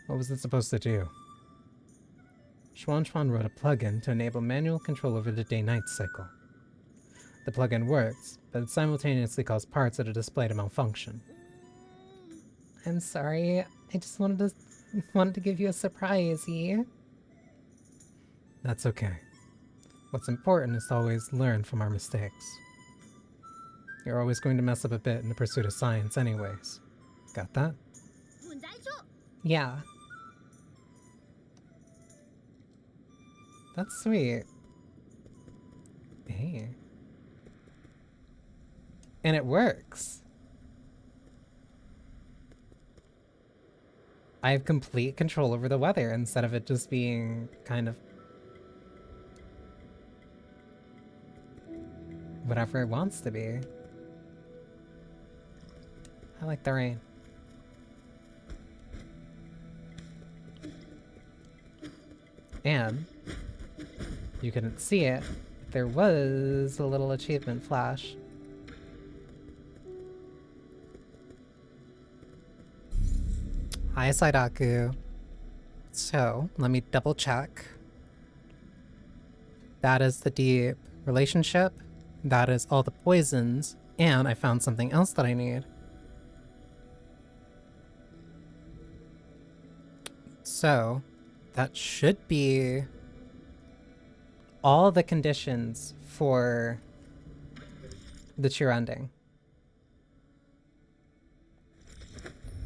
What was it supposed to do? Chuan wrote a plugin to enable manual control over the day-night cycle. The plugin works, but it simultaneously caused parts of the display to malfunction. I'm sorry. I just wanted to give you a surprise, Yi. That's okay. What's important is to always learn from our mistakes. You're always going to mess up a bit in the pursuit of science anyways. Got that? Yeah. That's sweet. Hey. And it works. I have complete control over the weather instead of it just being kind of whatever it wants to be. I like the rain. And you couldn't see it, but there was a little achievement flash. Hi, Saidaku. So, let me double check. That is the deep relationship. That is all the poisons. And I found something else that I need. So, that should be all the conditions for the cheer ending.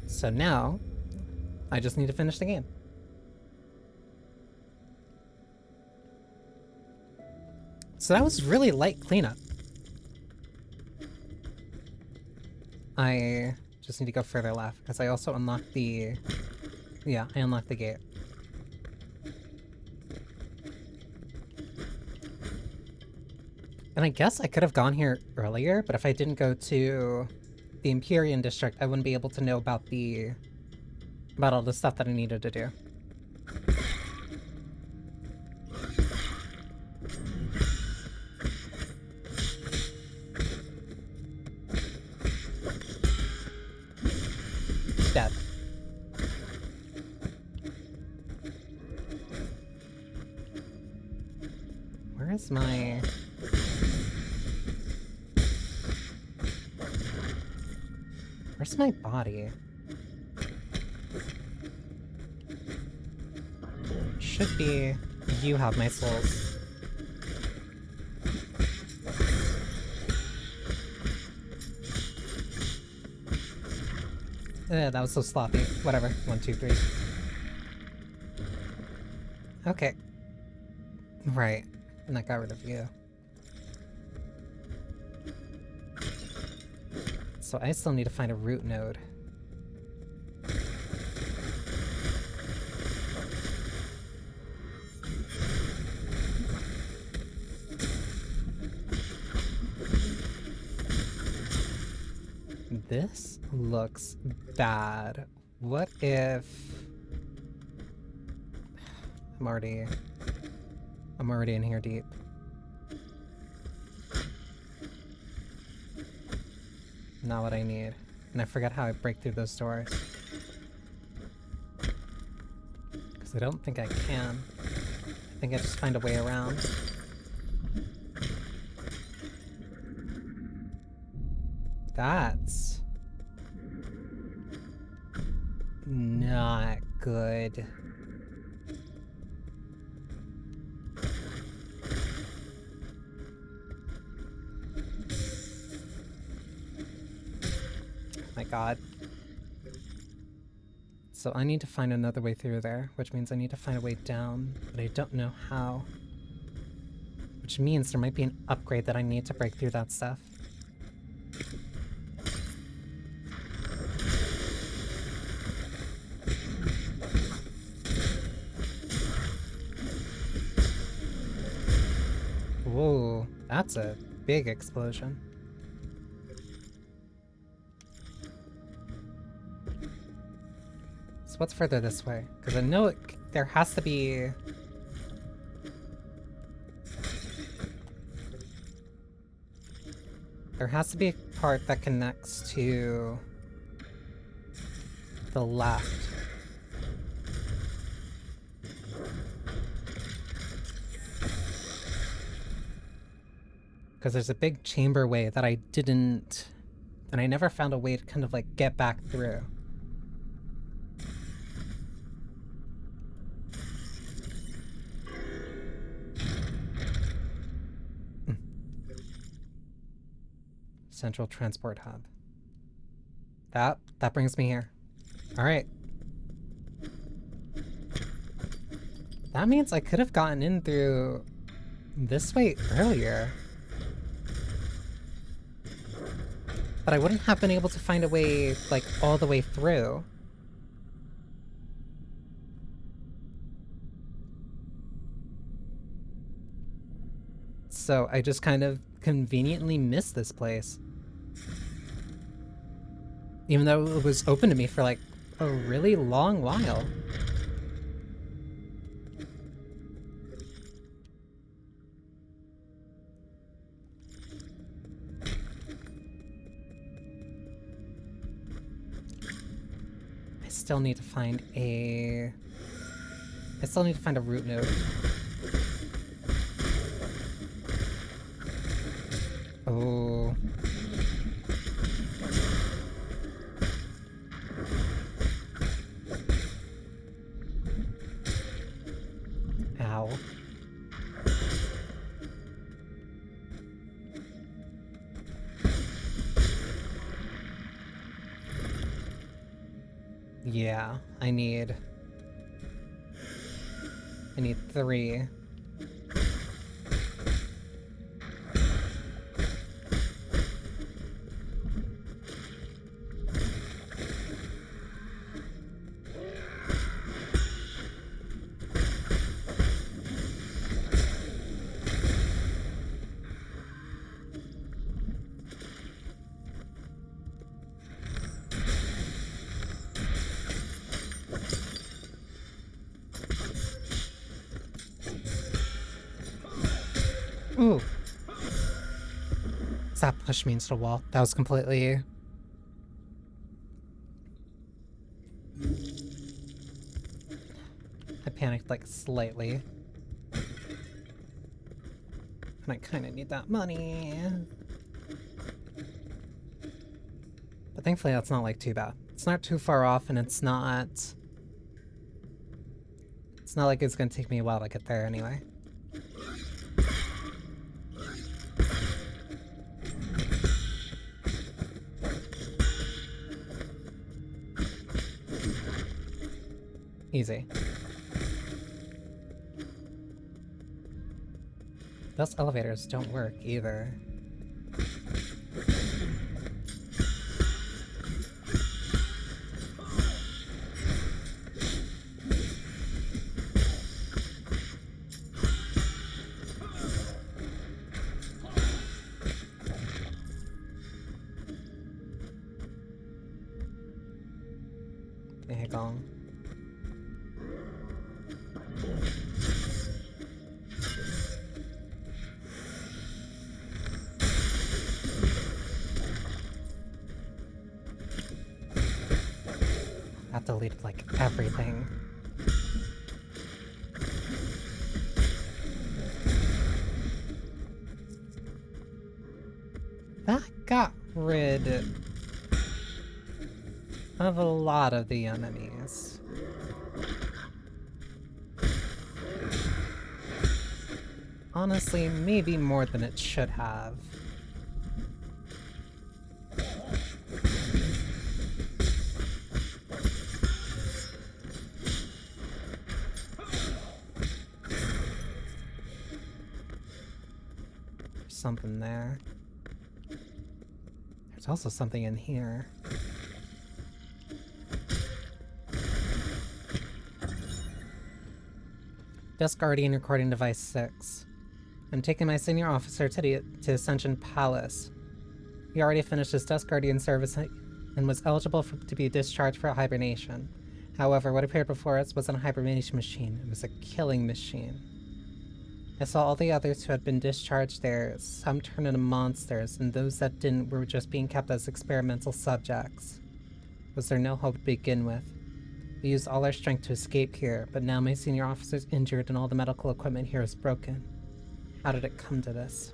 So now, I just need to finish the game. So that was really light cleanup. I just need to go further left, because I also unlocked the... Yeah, I unlocked the gate. And I guess I could have gone here earlier, but if I didn't go to the Empyrean district, I wouldn't be able to know about all the stuff that I needed to do. Dead. Where is my... Where's my body? Should be... You have my souls. That was so sloppy. Whatever. 1, 2, 3. Okay. Right. And that got rid of you. So I still need to find a root node. This looks bad. What if... I'm already in here deep. Not what I need. And I forgot how I break through those doors. Because I don't think I can. I think I just find a way around. That's... not good. My god. So I need to find another way through there, which means I need to find a way down, but I don't know how. Which means there might be an upgrade that I need to break through that stuff. Whoa, that's a big explosion. So what's further this way? Because I know there has to be... There has to be a part that connects to the left. Because there's a big chamber way that I didn't... And I never found a way to kind of like get back through. Central Transport Hub. That brings me here. Alright. That means I could have gotten in through this way earlier. But I wouldn't have been able to find a way, like, all the way through. So I just kind of conveniently missed this place. Even though it was open to me for like a really long while. I still need to find a root node. Oh. Ow. Yeah, I need 3. Ooh. That pushed me into the wall. That was completely... I panicked like slightly. And I kind of need that money. But thankfully that's not like too bad. It's not too far off and it's not like it's gonna take me a while to get there anyway. Easy. Those elevators don't work either. Daggone. That deleted like everything. That got rid of a lot of the enemies. Honestly, maybe more than it should have. There's something there. There's also something in here. Desk Guardian Recording Device 6. I'm taking my senior officer to Ascension Palace. He already finished his Desk Guardian service and was eligible to be discharged for hibernation. However, what appeared before us wasn't a hibernation machine, it was a killing machine. I saw all the others who had been discharged there, some turned into monsters, and those that didn't were just being kept as experimental subjects. Was there no hope to begin with? We used all our strength to escape here, but now my senior officer's injured and all the medical equipment here is broken. How did it come to this?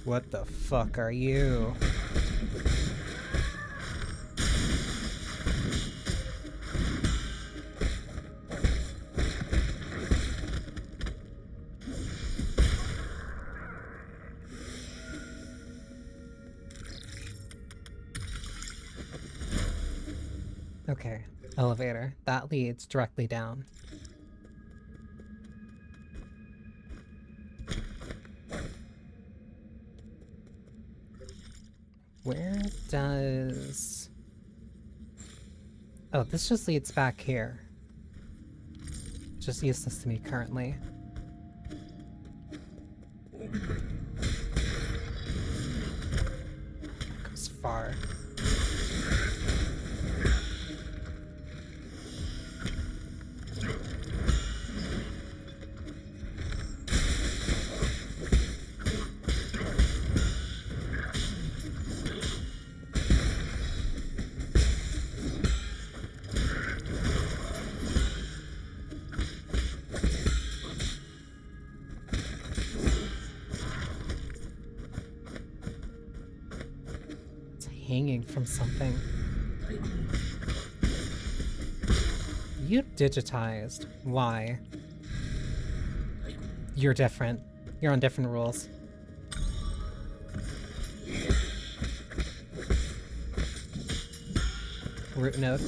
What the fuck are you? Okay, elevator. That leads directly down. Where does... Oh, this just leads back here. Just useless to me currently. That goes far. Hanging from something. You digitized. Why? You're different. You're on different rules. Root node.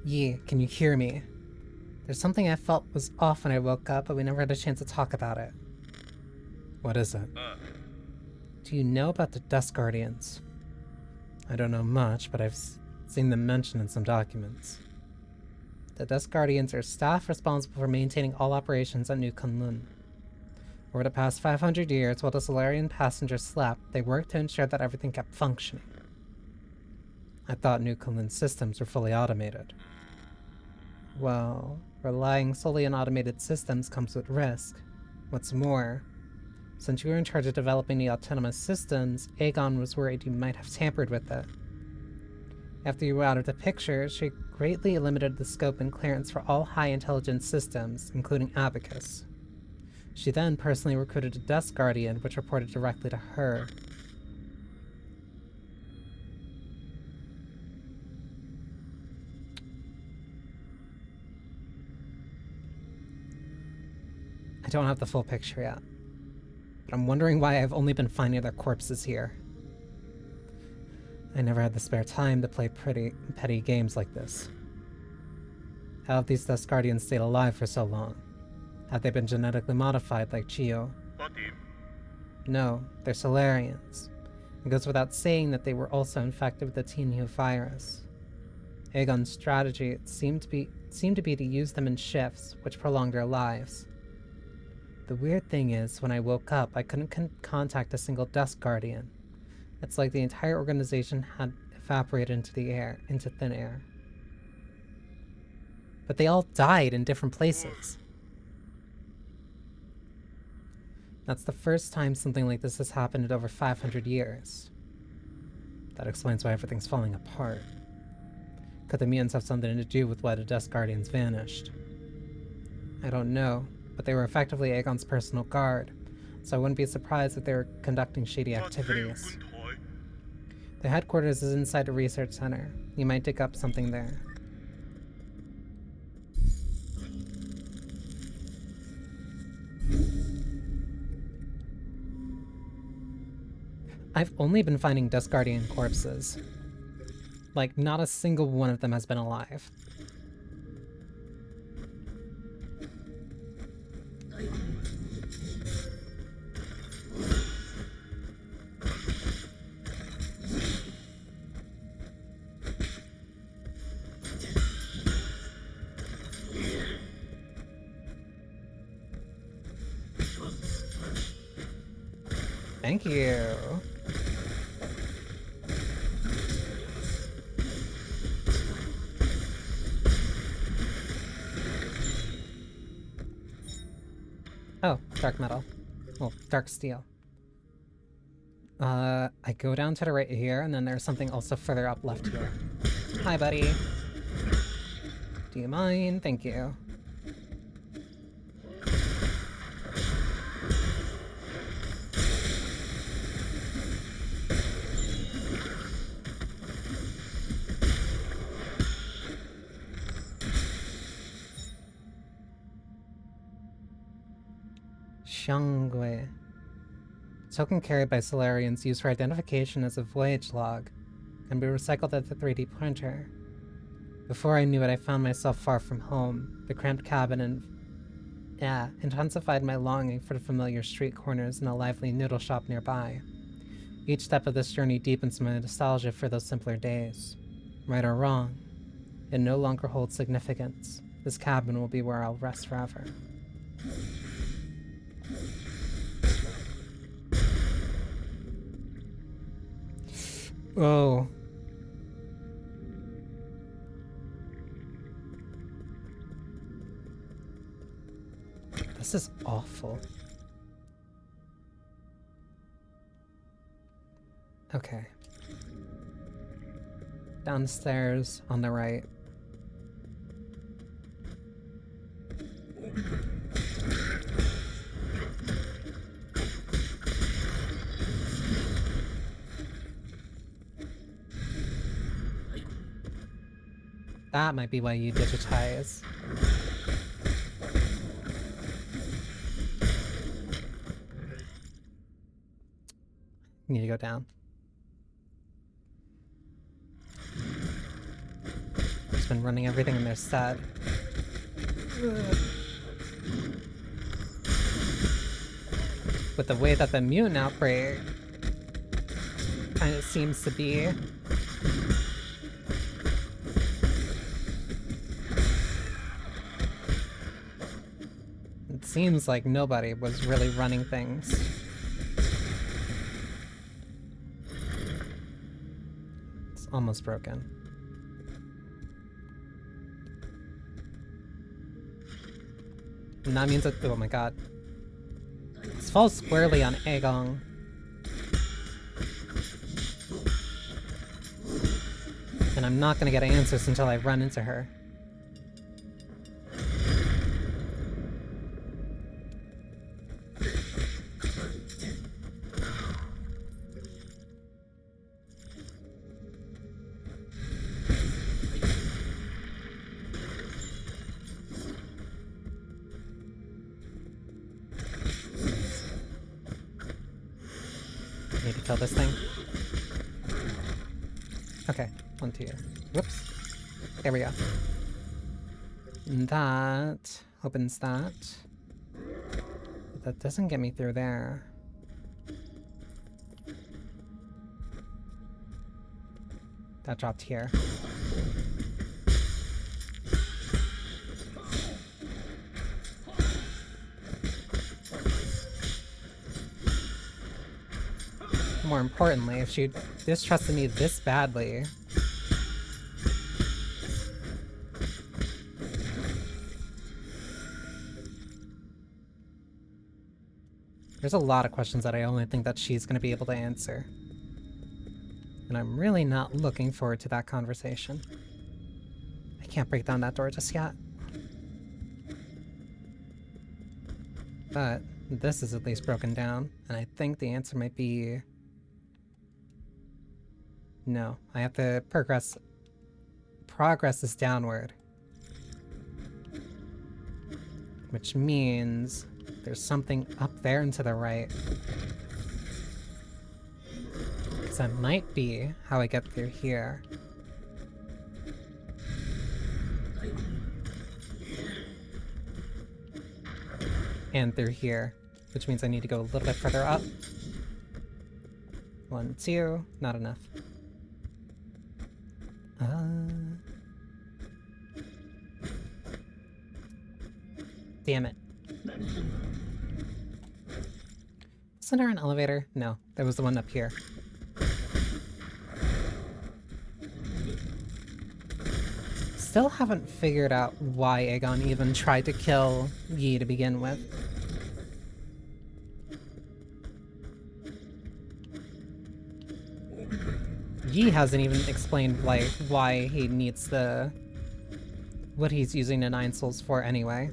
Yi, can you hear me? There's something I felt was off when I woke up, but we never had a chance to talk about it. What is it? Do you know about the Dust Guardians? I don't know much, but I've seen them mentioned in some documents. The Dust Guardians are staff responsible for maintaining all operations at New Kunlun. Over the past 500 years, while the Solarian passengers slept, they worked to ensure that everything kept functioning. I thought New Kunlun's systems were fully automated. Well, relying solely on automated systems comes with risk. What's more, since you were in charge of developing the autonomous systems, Aegon was worried you might have tampered with it. After you were out of the picture, she greatly limited the scope and clearance for all high-intelligence systems, including Abacus. She then personally recruited a Dust Guardian, which reported directly to her. I don't have the full picture yet, but I'm wondering why I've only been finding their corpses here. I never had the spare time to play petty games like this. How have these Dust Guardians stayed alive for so long? Have they been genetically modified like Chio? No, they're Solarians. It goes without saying that they were also infected with the Tenhu virus. Aegon's strategy seemed to be to use them in shifts, which prolonged their lives. The weird thing is, when I woke up, I couldn't contact a single Dust Guardian. It's like the entire organization had evaporated into thin air. But they all died in different places. That's the first time something like this has happened in over 500 years. That explains why everything's falling apart. Could the mutants have something to do with why the Dust Guardians vanished? I don't know, but they were effectively Aegon's personal guard, so I wouldn't be surprised if they were conducting shady activities. The headquarters is inside the research center. You might dig up something there. I've only been finding Dust Guardian corpses. Like, not a single one of them has been alive. Thank you. Oh, dark metal. Well, dark steel. I go down to the right here, and then there's something also further up left here. Hi, buddy. Do you mind? Thank you. Xiangwei. Token carried by Solarians used for identification as a voyage log can be recycled at the 3D printer. Before I knew it, I found myself far from home. The cramped cabin intensified my longing for the familiar street corners and a lively noodle shop nearby. Each step of this journey deepens my nostalgia for those simpler days. Right or wrong, it no longer holds significance. This cabin will be where I'll rest forever. Oh. This is awful. Okay. Downstairs on the right. That might be why you digitize. Need to go down. Just been running everything in their set. With the way that the mutant outbreak kind of seems to be. It seems like nobody was really running things. It's almost broken. And that means that, oh my god. This falls squarely on Aegon. And I'm not gonna get answers until I run into her. Need to kill this thing. Okay, 1, 2. Whoops. There we go. And that opens that. But that doesn't get me through there. That dropped here. More importantly, if she distrusted me this badly, there's a lot of questions that I only think that she's going to be able to answer. And I'm really not looking forward to that conversation. I can't break down that door just yet. But this is at least broken down, and I think the answer might be... No, I have to progress. Progress is downward. Which means there's something up there and to the right. Because that might be how I get through here. And through here. Which means I need to go a little bit further up. 1, 2, not enough. Damn it. Isn't there an elevator? No, there was the one up here. Still haven't figured out why Aegon even tried to kill Yi to begin with. Yi hasn't even explained, like, why he needs the... what he's using the 9 souls for anyway.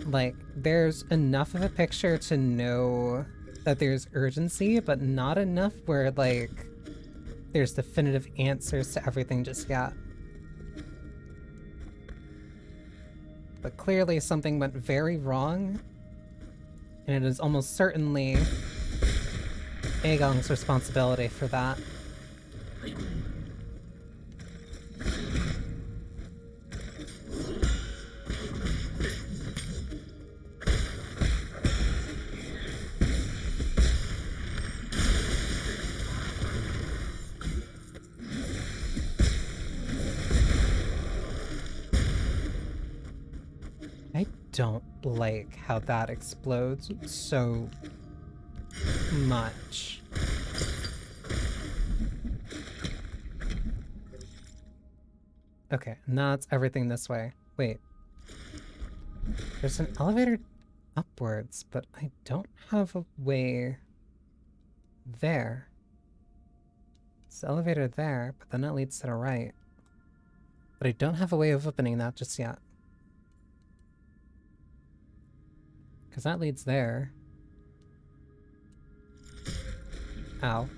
Like, there's enough of a picture to know that there's urgency, but not enough where, like, there's definitive answers to everything just yet. But clearly something went very wrong, and it is almost certainly Aegong's responsibility for that. I don't like how that explodes so much. Okay, now it's everything this way. Wait. There's an elevator upwards, but I don't have a way there. It's the elevator there, but then it leads to the right. But I don't have a way of opening that just yet. Because that leads there. Ow.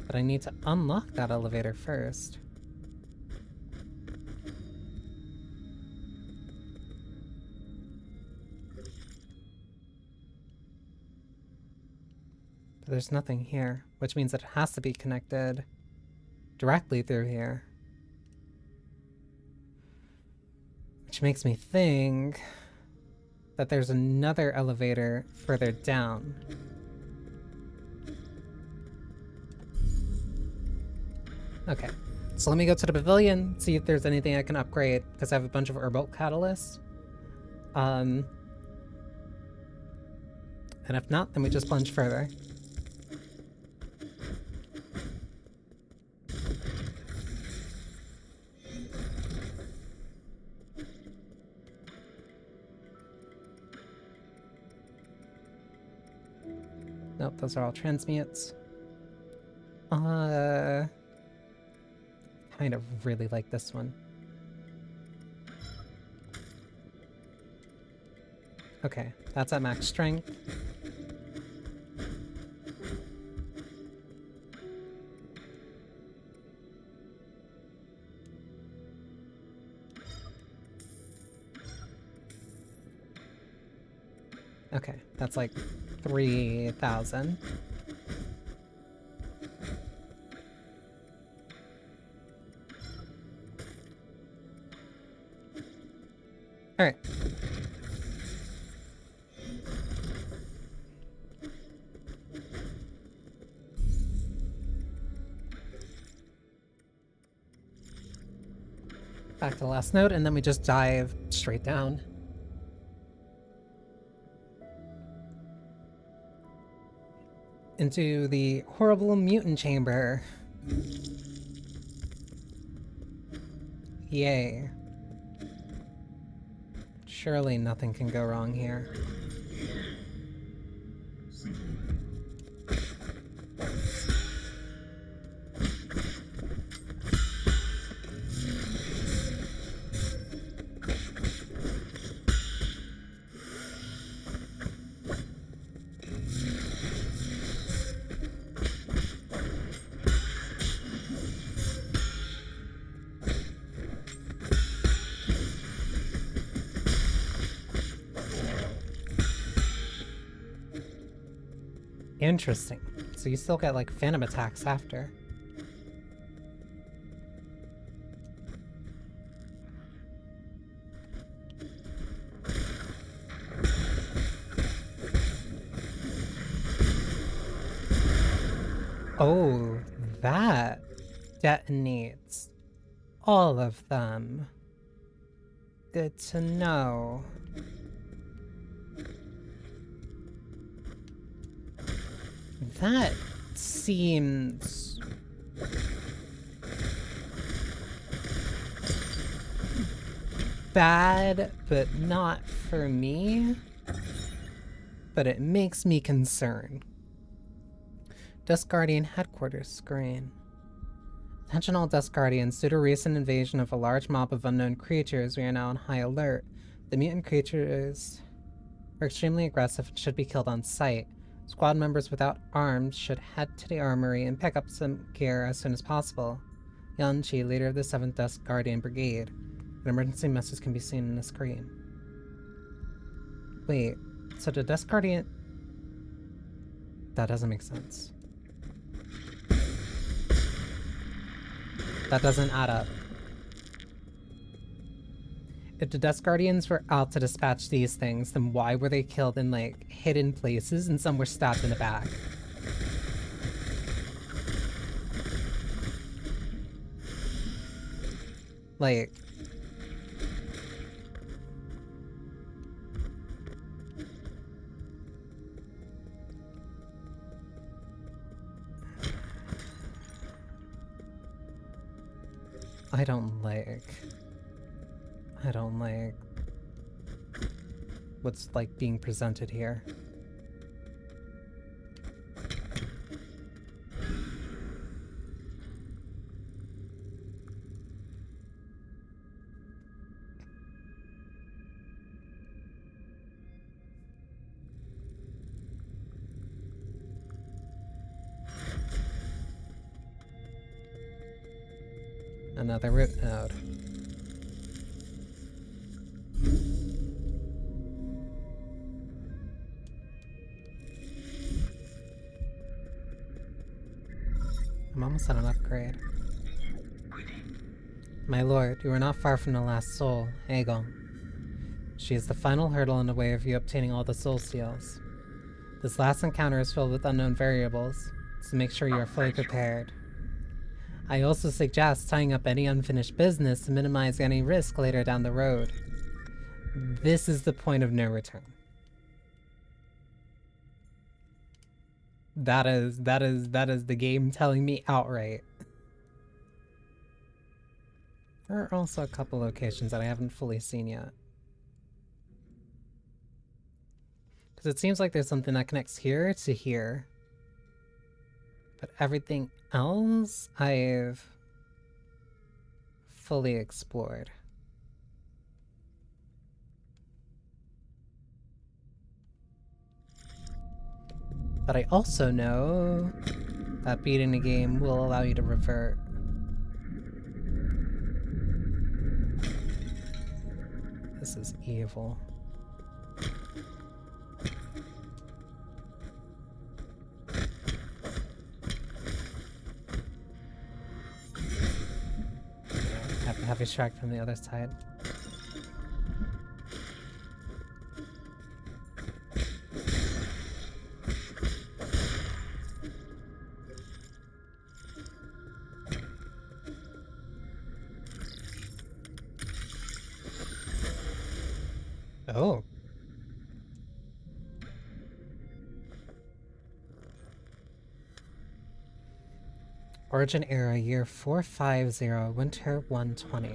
But I need to unlock that elevator first. But there's nothing here, which means that it has to be connected directly through here. Which makes me think that there's another elevator further down. Okay, so let me go to the pavilion, see if there's anything I can upgrade, because I have a bunch of Urbolt catalysts. And if not, then we just plunge further. Nope, those are all transmutes. Kind of really like this one. Okay, that's at max strength. Okay, that's like 3,000. All right. Back to the last node, and then we just dive straight down. Into the horrible mutant chamber. Yay. Surely nothing can go wrong here. Interesting. So you still get like phantom attacks after. Oh, that detonates all of them. Good to know. That seems bad, but not for me. But it makes me concerned. Dust Guardian headquarters screen. Attention all Dust Guardians, due to recent invasion of a large mob of unknown creatures, we are now on high alert. The mutant creatures are extremely aggressive and should be killed on sight. Squad members without arms should head to the armory and pick up some gear as soon as possible. Yan Chi, leader of the 7th Desk Guardian Brigade. An emergency message can be seen on the screen. Wait, so the Desk Guardian... That doesn't make sense. That doesn't add up. If the Desk Guardians were out to dispatch these things, then why were they killed in, like, hidden places and some were stabbed in the back? Like... I don't like what's, like, being presented here. Another root node. I'm almost at an upgrade. My lord, you are not far from the last soul, Aegon. She is the final hurdle in the way of you obtaining all the soul seals. This last encounter is filled with unknown variables, so make sure you are fully prepared. I also suggest tying up any unfinished business to minimize any risk later down the road. This is the point of no return. That is the game telling me outright. There are also a couple locations that I haven't fully seen yet. Because it seems like there's something that connects here to here. But everything else I've fully explored. But I also know that beating the game will allow you to revert. This is evil. Have his track from the other side. Oh. Origin era, year 450, winter 120.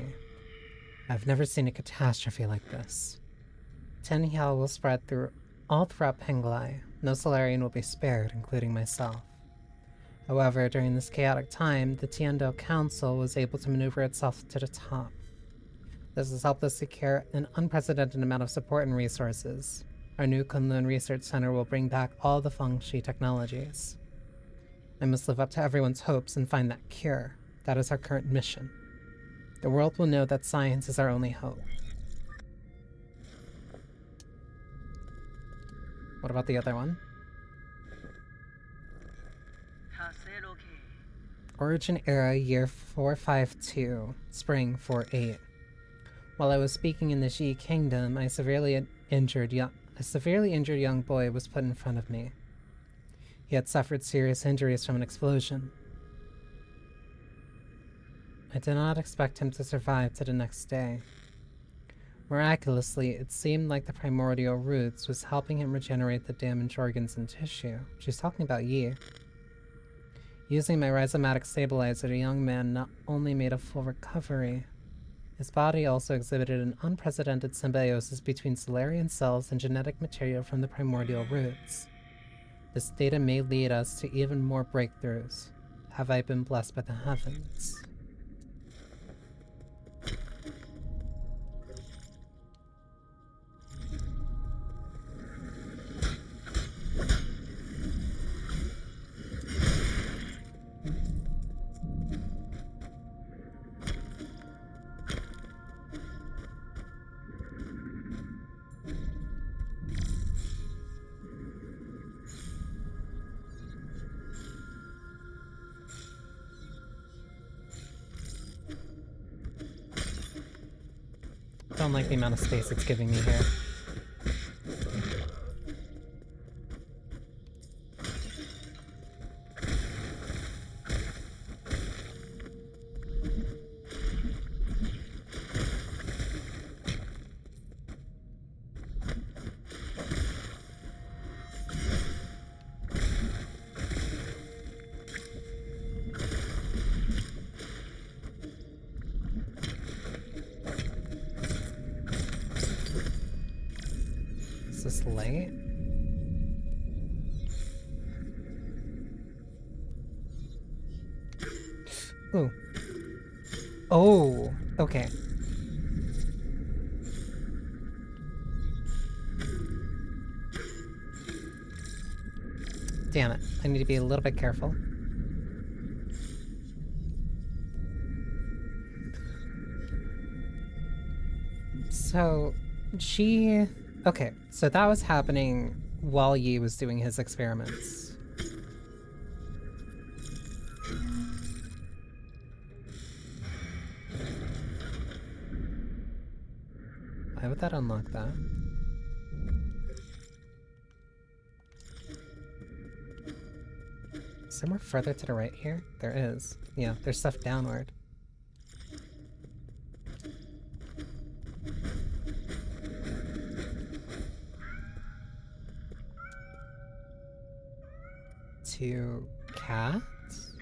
I've never seen a catastrophe like this. Tenhiel will spread all throughout Penglai. No Solarian will be spared, including myself. However, during this chaotic time, the Tiandel Council was able to maneuver itself to the top. This has helped us secure an unprecedented amount of support and resources. Our new Kunlun Research Center will bring back all the Fengshi technologies. I must live up to everyone's hopes and find that cure. That is our current mission. The world will know that science is our only hope. What about the other one? Origin era, year 452, spring 48. While I was speaking in the Xi Kingdom, a severely injured young boy was put in front of me. He had suffered serious injuries from an explosion. I did not expect him to survive to the next day. Miraculously, it seemed like the primordial roots was helping him regenerate the damaged organs and tissue. She's talking about Yi. Using my rhizomatic stabilizer, the young man not only made a full recovery, his body also exhibited an unprecedented symbiosis between Solarian cells and genetic material from the primordial roots. This data may lead us to even more breakthroughs. Have I been blessed by the heavens? don't like the amount of space it's giving me here. Is this light? Ooh. Oh, okay. Damn it. I need to be a little bit careful. So, she... Okay, so that was happening while Yi was doing his experiments. Why would that unlock that? Somewhere further to the right here? There is. Yeah, there's stuff downward. To cats?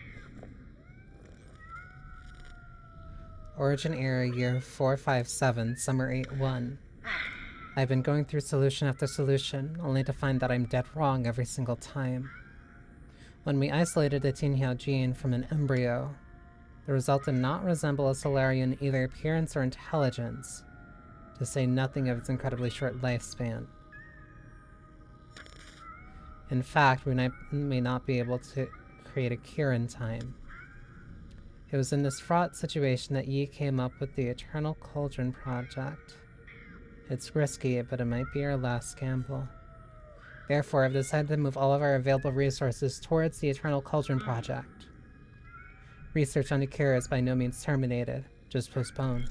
Origin error year 457, summer 81. I've been going through solution after solution, only to find that I'm dead wrong every single time. When we isolated the Tinhao gene from an embryo, the result did not resemble a Solarian in either appearance or intelligence, to say nothing of its incredibly short lifespan. In fact, we may not be able to create a cure in time. It was in this fraught situation that Yi came up with the Eternal Cauldron Project. It's risky, but it might be our last gamble. Therefore, I've decided to move all of our available resources towards the Eternal Cauldron Project. Research on the cure is by no means terminated, just postponed.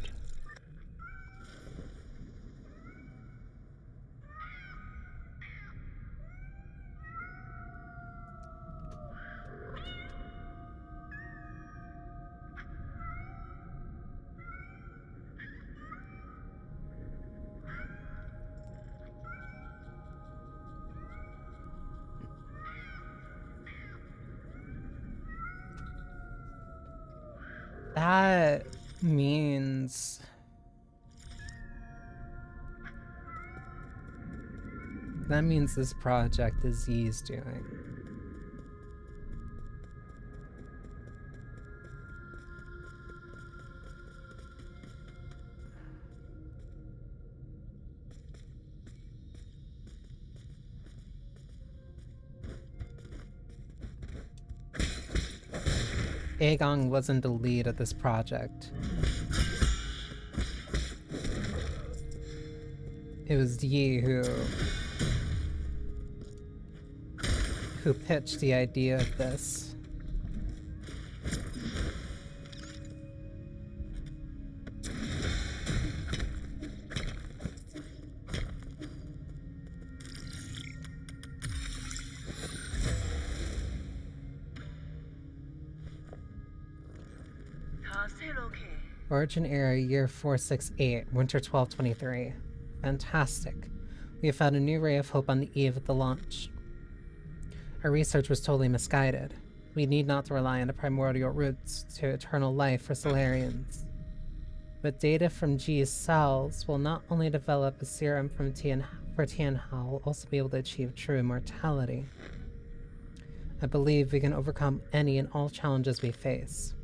That means... That means this project is Yi's doing. Aegon wasn't the lead of this project. It was Yi who pitched the idea of this. Origin era year 468, winter 1223. Fantastic. We have found a new ray of hope on the eve of the launch. Our research was totally misguided. We need not to rely on the primordial roots to eternal life for Solarians. But data from G's cells will not only develop a serum for Tianhao, will also be able to achieve true immortality. I believe we can overcome any and all challenges we face.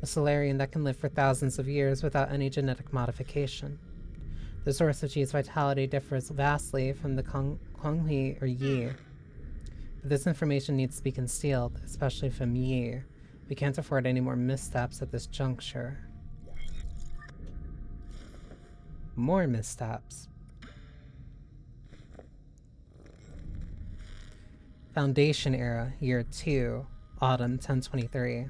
A Solarian that can live for thousands of years without any genetic modification. The source of G's vitality differs vastly from the Konghui or Yi. But this information needs to be concealed, especially from Yi. We can't afford any more missteps at this juncture. More missteps. Foundation era, year 2, autumn 1023.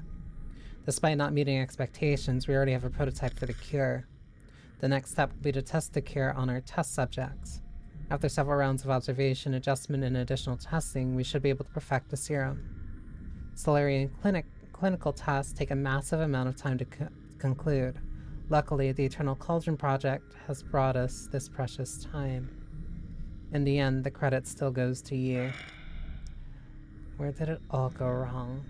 Despite not meeting expectations, we already have a prototype for the cure. The next step will be to test the cure on our test subjects. After several rounds of observation, adjustment, and additional testing, we should be able to perfect the serum. Solarian clinical tests take a massive amount of time to conclude. Luckily, the Eternal Cauldron Project has brought us this precious time. In the end, the credit still goes to you. Where did it all go wrong?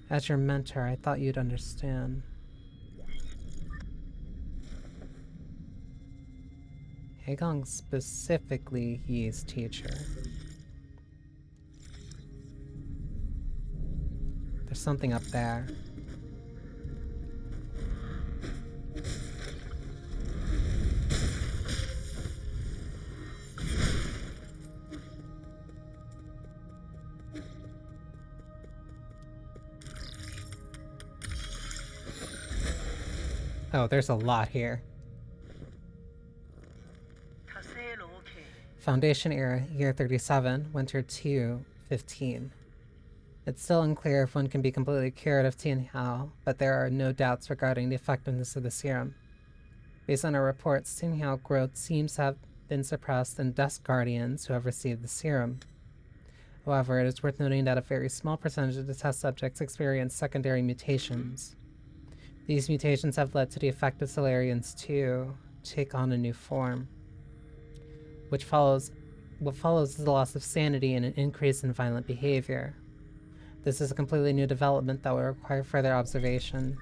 As your mentor, I thought you'd understand. Aegon specifically Yi's teacher. There's something up there. Oh, there's a lot here. Foundation era, year 37, winter 2, 15. It's still unclear if one can be completely cured of Tianhao, but there are no doubts regarding the effectiveness of the serum. Based on our reports, Tianhao growth seems to have been suppressed in Dusk Guardians who have received the serum. However, it is worth noting that a very small percentage of the test subjects experience secondary mutations. These mutations have led to the effect of Solarians to take on a new form. What follows is the loss of sanity and an increase in violent behavior. This is a completely new development that will require further observation.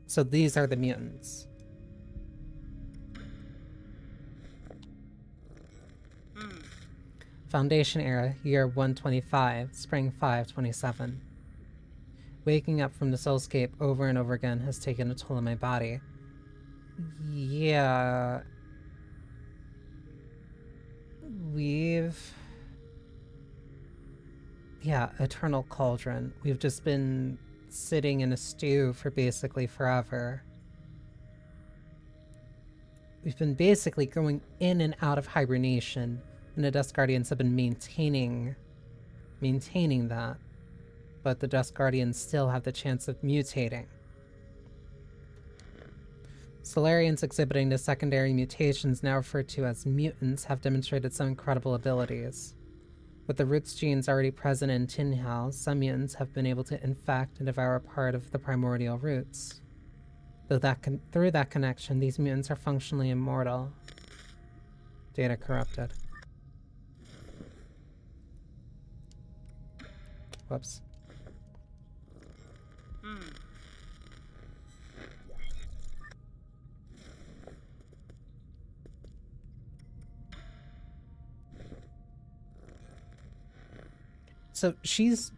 So these are the mutants. Foundation era, year 125, spring 527. Waking up from the soulscape over and over again has taken a toll on my body. Yeah... Yeah, Eternal Cauldron. We've just been sitting in a stew for basically forever. We've been basically going in and out of hibernation, and the Dusk Guardians have been maintaining that. But the Dusk Guardians still have the chance of mutating. Solarians exhibiting the secondary mutations now referred to as mutants have demonstrated some incredible abilities. With the roots genes already present in Tianhao, some mutants have been able to infect and devour part of the primordial roots. Through that connection, these mutants are functionally immortal. Data corrupted. Whoops. So she's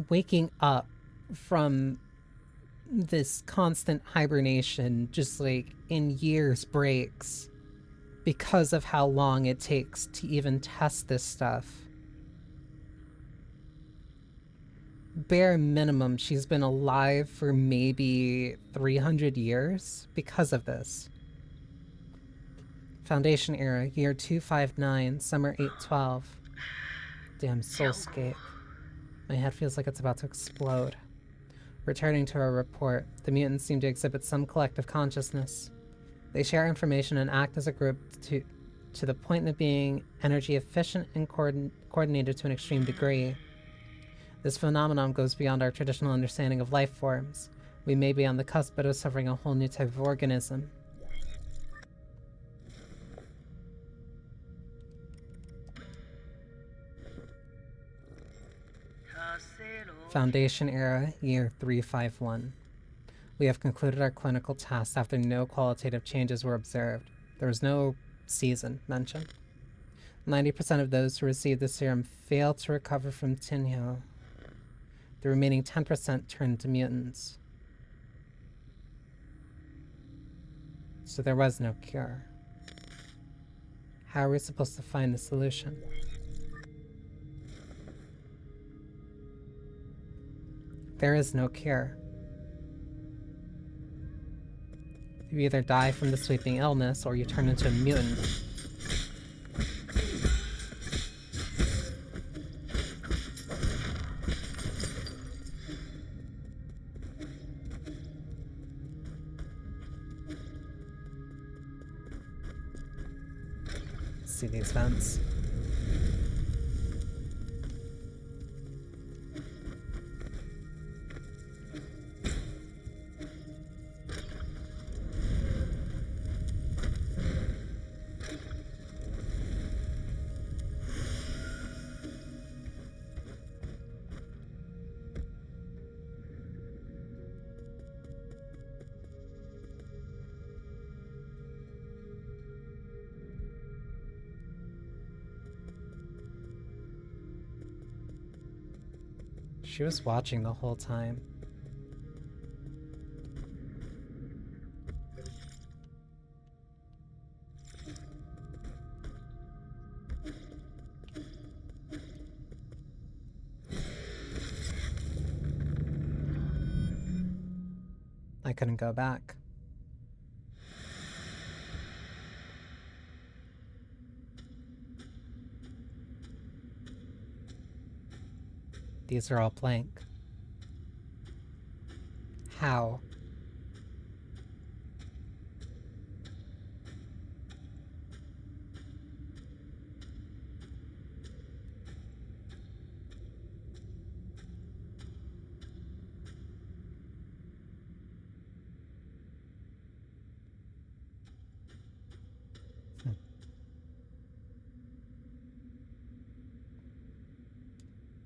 waking up from this constant hibernation, just like in years breaks, because of how long it takes to even test this stuff. Bare minimum, she's been alive for maybe 300 years because of this. Foundation era, year 259, summer 812. Damn soulscape. My head feels like it's about to explode. Returning to our report, the mutants seem to exhibit some collective consciousness. They share information and act as a group to the point of being energy efficient and coordinated to an extreme degree. This phenomenon goes beyond our traditional understanding of life forms. We may be on the cusp of discovering a whole new type of organism. Foundation era, year 351. We have concluded our clinical tests after no qualitative changes were observed. There was no season mentioned. 90% of those who received the serum failed to recover from Tianhao. The remaining 10% turned to mutants. So there was no cure. How are we supposed to find the solution? There is no cure. You either die from the sweeping illness or you turn into a mutant. see these vents. She was watching the whole time. I couldn't go back. These are all blank. How?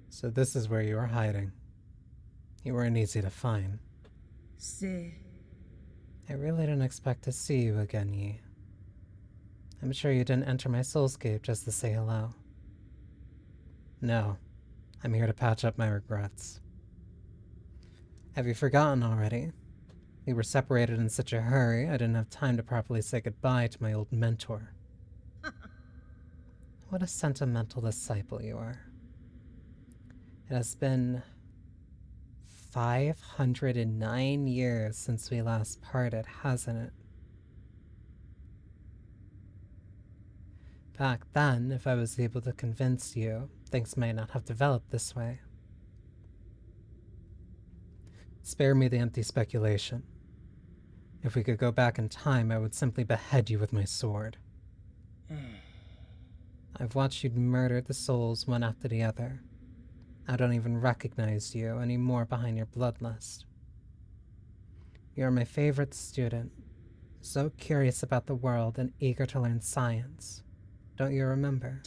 So this is where you were hiding. You weren't easy to find. Se. I really didn't expect to see you again, Yi. I'm sure you didn't enter my soulscape just to say hello. No, I'm here to patch up my regrets. Have you forgotten already? We were separated in such a hurry, I didn't have time to properly say goodbye to my old mentor. What a sentimental disciple you are. It has been 509 years since we last parted, hasn't it? Back then, if I was able to convince you, things might not have developed this way. Spare me the empty speculation. If we could go back in time, I would simply behead you with my sword. I've watched you murder the souls one after the other. I don't even recognize you anymore behind your bloodlust. You're my favorite student, so curious about the world and eager to learn science. Don't you remember?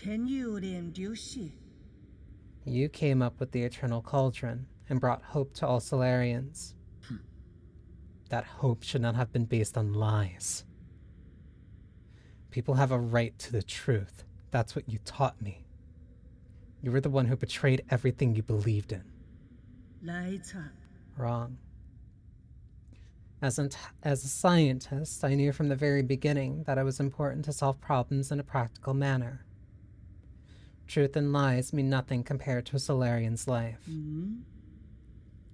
You came up with the Eternal Cauldron and brought hope to all Solarians. That hope should not have been based on lies. People have a right to the truth. That's what you taught me. You were the one who betrayed everything you believed in. Wrong. As a scientist, I knew from the very beginning that it was important to solve problems in a practical manner. Truth and lies mean nothing compared to a Solarian's life.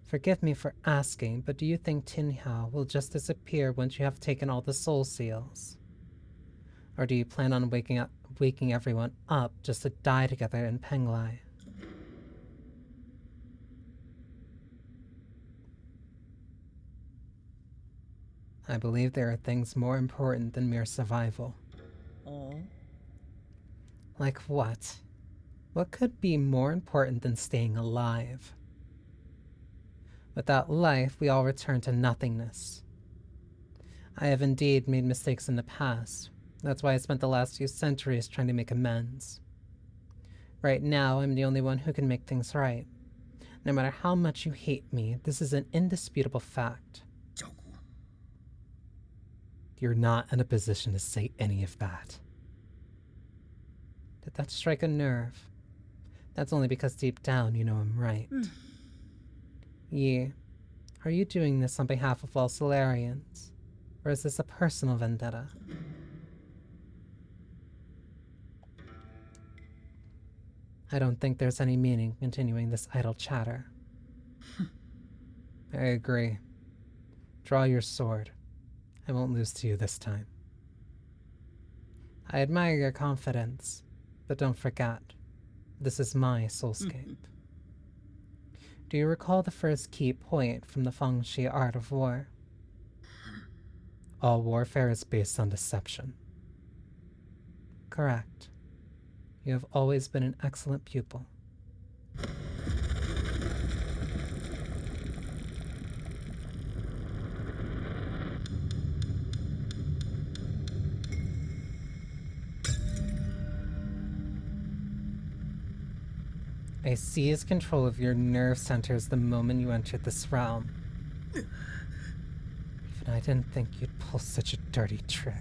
Forgive me for asking, but do you think Tinhao will just disappear once you have taken all the soul seals? Or do you plan on waking everyone up just to die together in Penglai? I believe there are things more important than mere survival. Oh. Like what? What could be more important than staying alive? Without life, we all return to nothingness. I have indeed made mistakes in the past. That's why I spent the last few centuries trying to make amends. Right now, I'm the only one who can make things right. No matter how much you hate me, this is an indisputable fact. You're not in a position to say any of that. Did that strike a nerve? That's only because deep down you know I'm right. Yi, are you doing this on behalf of all Solarians? Or is this a personal vendetta? I don't think there's any meaning continuing this idle chatter. I agree. Draw your sword. I won't lose to you this time. I admire your confidence, but don't forget, this is my soulscape. Do you recall the first key point from the Fengshi art of war? All warfare is based on deception. Correct. You have always been an excellent pupil. I seized control of your nerve centers the moment you entered this realm. Even I didn't think you'd pull such a dirty trick.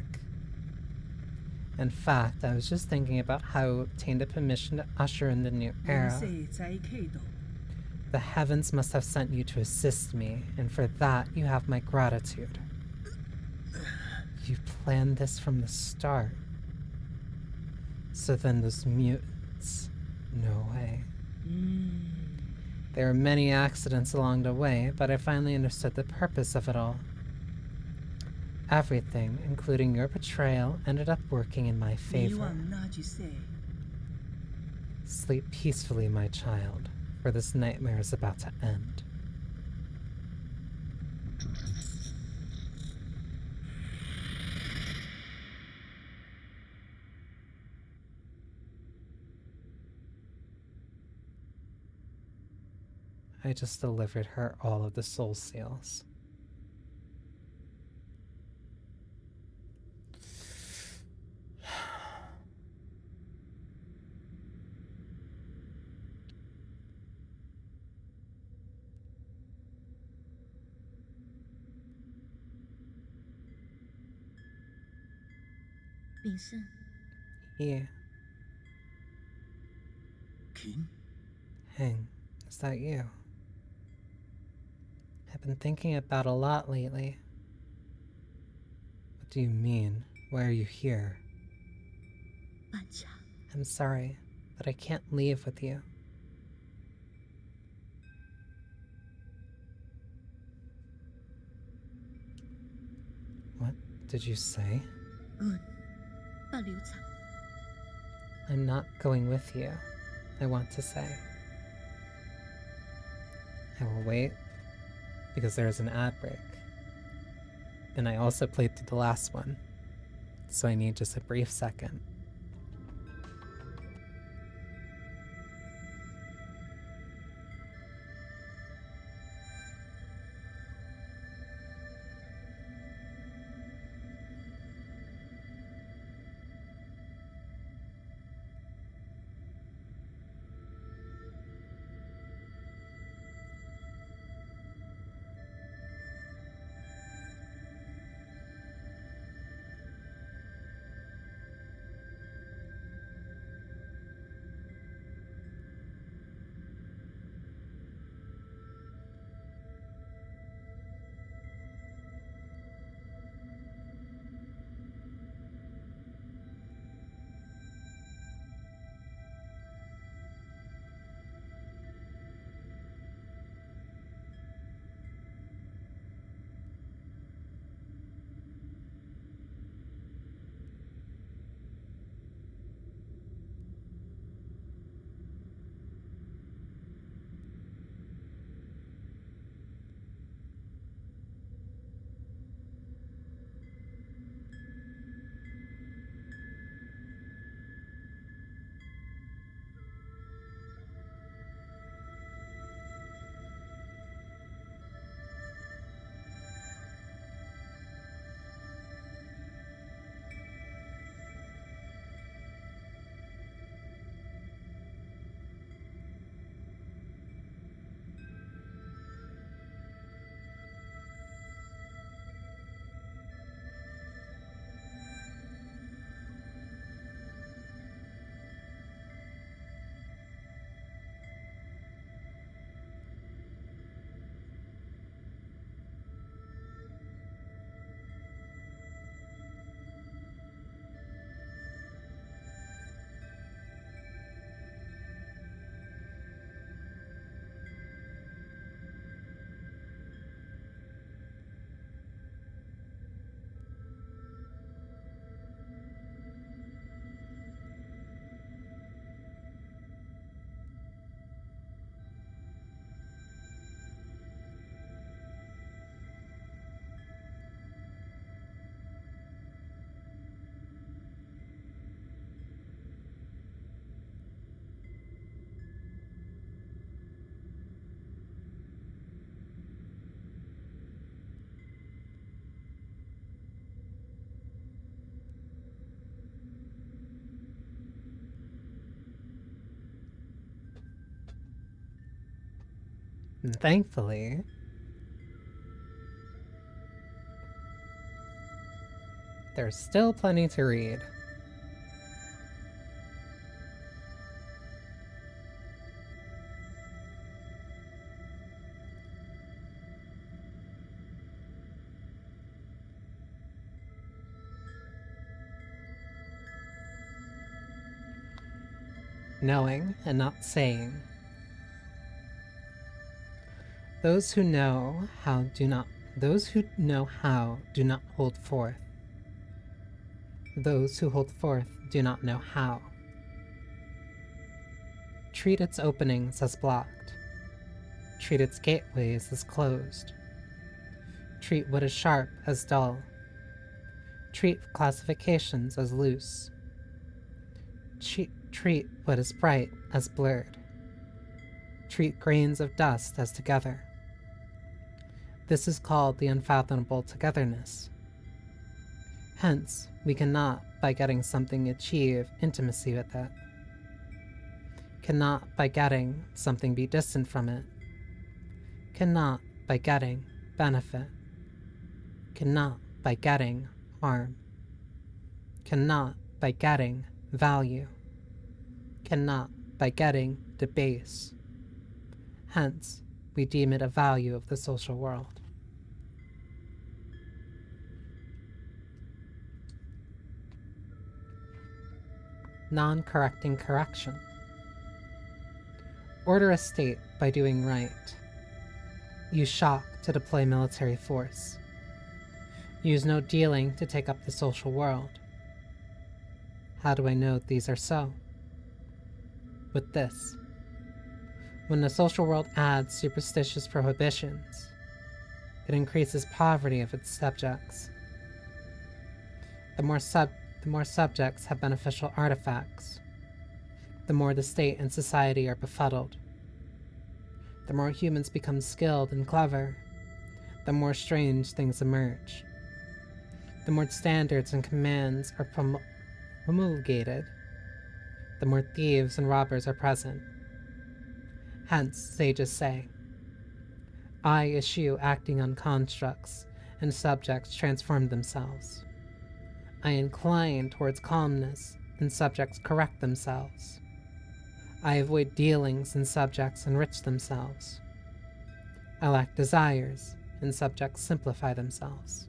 In fact, I was just thinking about how you obtained a permission to usher in the new 人 era. 世在启動， The heavens must have sent you to assist me, and for that you have my gratitude. You planned this from the start. So then those mutants... No way. There were many accidents along the way, but I finally understood the purpose of it all. Everything, including your betrayal, ended up working in my 你 favor. 忘那句說， Sleep peacefully, my child, for this nightmare is about to end. I just delivered her all of the soul seals. Yeah. King? Hang, is that you? I've been thinking about a lot lately. What do you mean? Why are you here? 半茶， I'm sorry, but I can't leave with you. What did you say? 不了茶， I'm not going with you, I want to say. I will wait, because there is an ad break. And I also played through the last one, so I need just a brief second. And thankfully, there's still plenty to read. Knowing and not saying. Those who know how do not hold forth. Those who hold forth do not know how. Treat its openings as blocked. Treat its gateways as closed. Treat what is sharp as dull. Treat classifications as loose. Treat what is bright as blurred. Treat grains of dust as together. This is called the unfathomable togetherness. Hence, we cannot, by getting something, achieve intimacy with it. Cannot, by getting something, be distant from it. Cannot, by getting, benefit. Cannot, by getting, harm. Cannot, by getting, value. Cannot, by getting, debase. Hence, we deem it a value of the social world. Non-correcting correction. Order a state by doing right. Use shock to deploy military force. Use no dealing to take up the social world. How do I know these are so? With this. When the social world adds superstitious prohibitions, it increases poverty of its subjects. The more subjects have beneficial artifacts, the more the state and society are befuddled. The more humans become skilled and clever, the more strange things emerge. The more standards and commands are promulgated, the more thieves and robbers are present. Hence, sages say, I eschew acting on constructs, and subjects transform themselves. I incline towards calmness, and subjects correct themselves. I avoid dealings, and subjects enrich themselves. I lack desires, and subjects simplify themselves.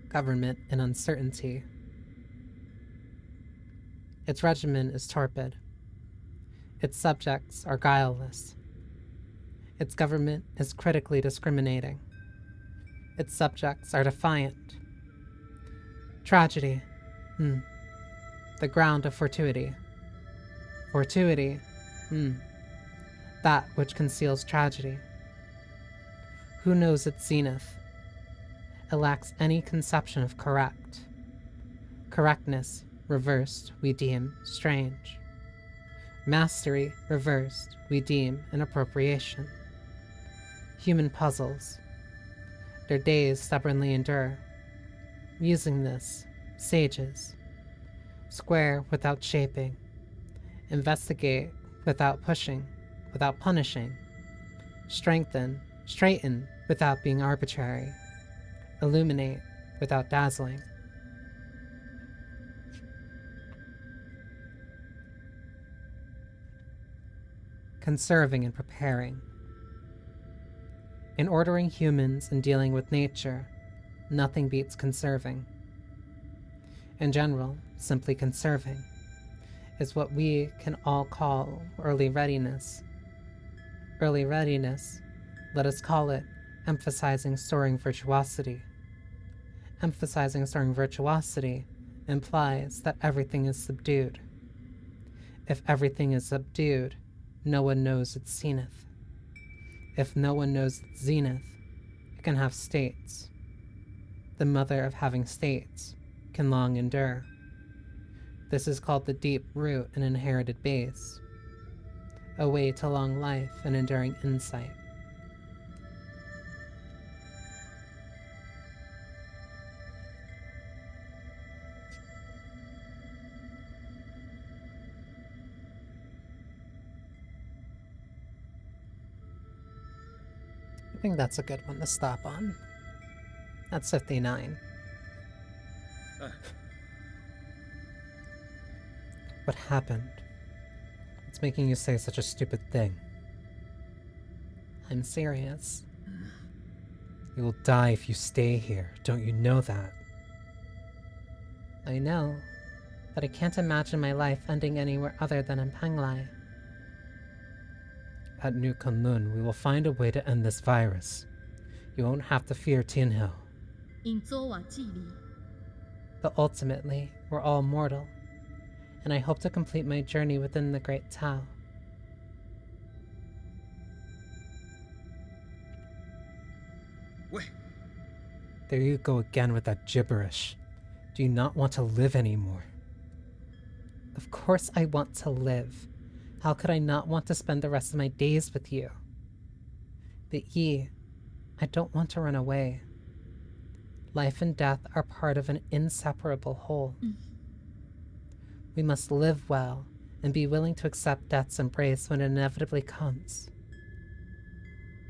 Government in uncertainty. Its regimen is torpid. Its subjects are guileless. Its government is critically discriminating. Its subjects are defiant. Tragedy. The ground of fortuity. Fortuity. That which conceals tragedy. Who knows its zenith? It lacks any conception of correct. Correctness, reversed, we deem strange. Mastery, reversed, we deem an appropriation. Human puzzles. Their days stubbornly endure. Using this, sages. Square without shaping. Investigate without pushing, without punishing. Straighten without being arbitrary. Illuminate without dazzling. Conserving and preparing. In ordering humans and dealing with nature, nothing beats conserving. In general, simply conserving is what we can all call early readiness. Early readiness, let us call it emphasizing storing virtuosity. Emphasizing storing virtuosity implies that everything is subdued. If everything is subdued, no one knows its zenith. If no one knows its zenith, it can have states. The mother of having states can long endure. This is called the deep root and inherited base, a way to long life and enduring insight. think that's a good one to stop on. That's 59. What happened? What's making you say such a stupid thing? I'm serious. You will die if you stay here. Don't you know that? I know, but I can't imagine my life ending anywhere other than in Penglai. At New Kunlun, we will find a way to end this virus. You won't have to fear Tianhe. 因昨晚距离 But ultimately, we're all mortal, and I hope to complete my journey within the Great Tao. Wait. There you go again with that gibberish. Do you not want to live anymore? Of course I want to live. How could I not want to spend the rest of my days with you? But Yi, I don't want to run away. Life and death are part of an inseparable whole. We must live well and be willing to accept death's embrace when it inevitably comes.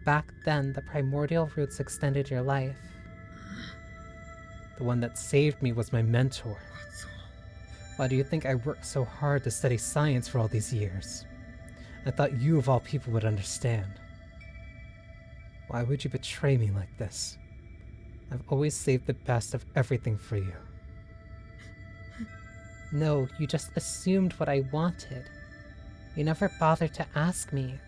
Back then, the primordial roots extended your life. The one that saved me was my mentor. Why do you think I worked so hard to study science for all these years? I thought you of all people would understand. Why would you betray me like this? I've always saved the best of everything for you. No, you just assumed what I wanted. You never bothered to ask me.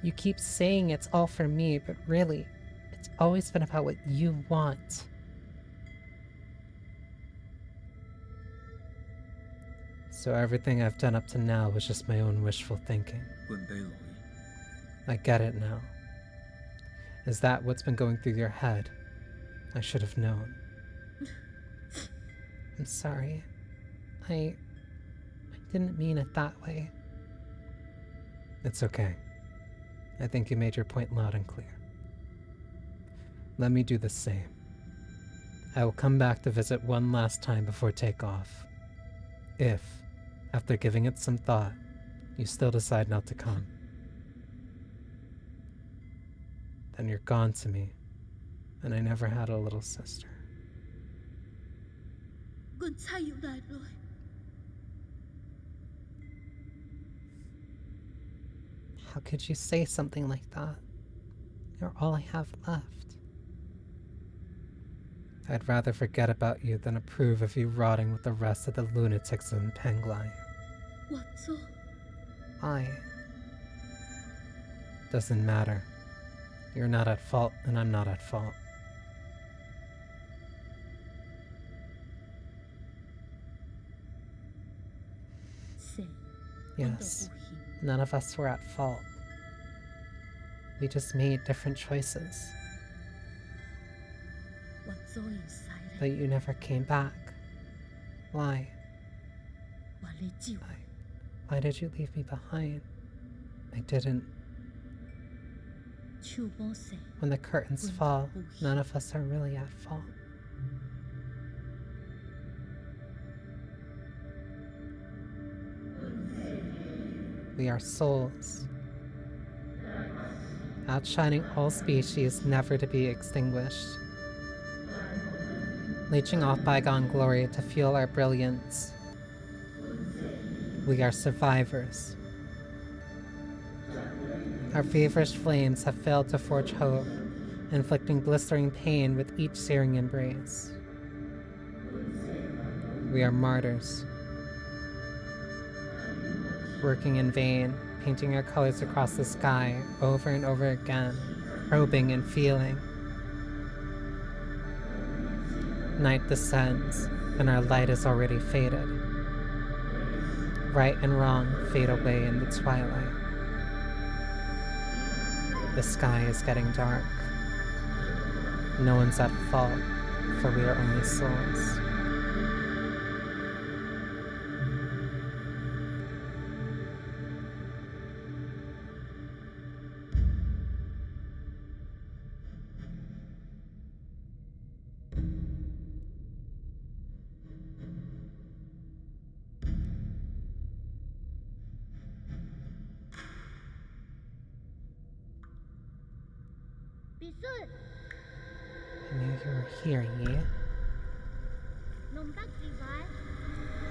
You keep saying it's all for me, but really, it's always been about what you want. So everything I've done up to now was just my own wishful thinking. 冠卑老矣。 I get it now. Is that what's been going through your head? I should have known. I'm sorry. I didn't mean it that way. It's okay. I think you made your point loud and clear. Let me do the same. I will come back to visit one last time before takeoff. If, after giving it some thought, you still decide not to come, then you're gone to me, and I never had a little sister. 阮才有来来， How could you say something like that? You're all I have left. I'd rather forget about you than approve of you rotting with the rest of the lunatics in Penglai. 我做 Doesn't matter. You're not at fault, and I'm not at fault. 是， Yes, none of us were at fault. We just made different choices. 我做有使 But 咧， you never came back. Why? 我咧救， Why did you leave me behind? I didn't. 手无势， When the curtains fall, none of us are really at fault. We are souls, outshining all species, never to be extinguished, leeching off bygone glory to fuel our brilliance. We are survivors. Our feverish flames have failed to forge hope, inflicting blistering pain with each searing embrace. We are martyrs, working in vain, painting our colors across the sky over and over again, probing and feeling. Night descends, and our light is already faded. Right and wrong fade away in the twilight. The sky is getting dark. No one's at fault, for we are only souls. 李顺， I knew you were here, Yi. 弄得几位？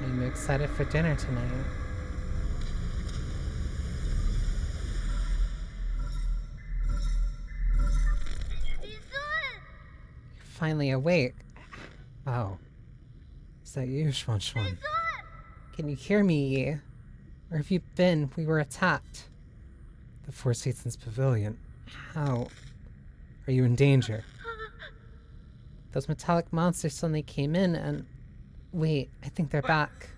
Are you excited for dinner tonight? You're finally awake. Oh. Is that you, Schwan Schwan? Can you hear me, Yi? Where have you been? We were attacked. The Four Seasons Pavilion. How? Are you in danger? Those metallic monsters suddenly came in and... Wait, I think they're back.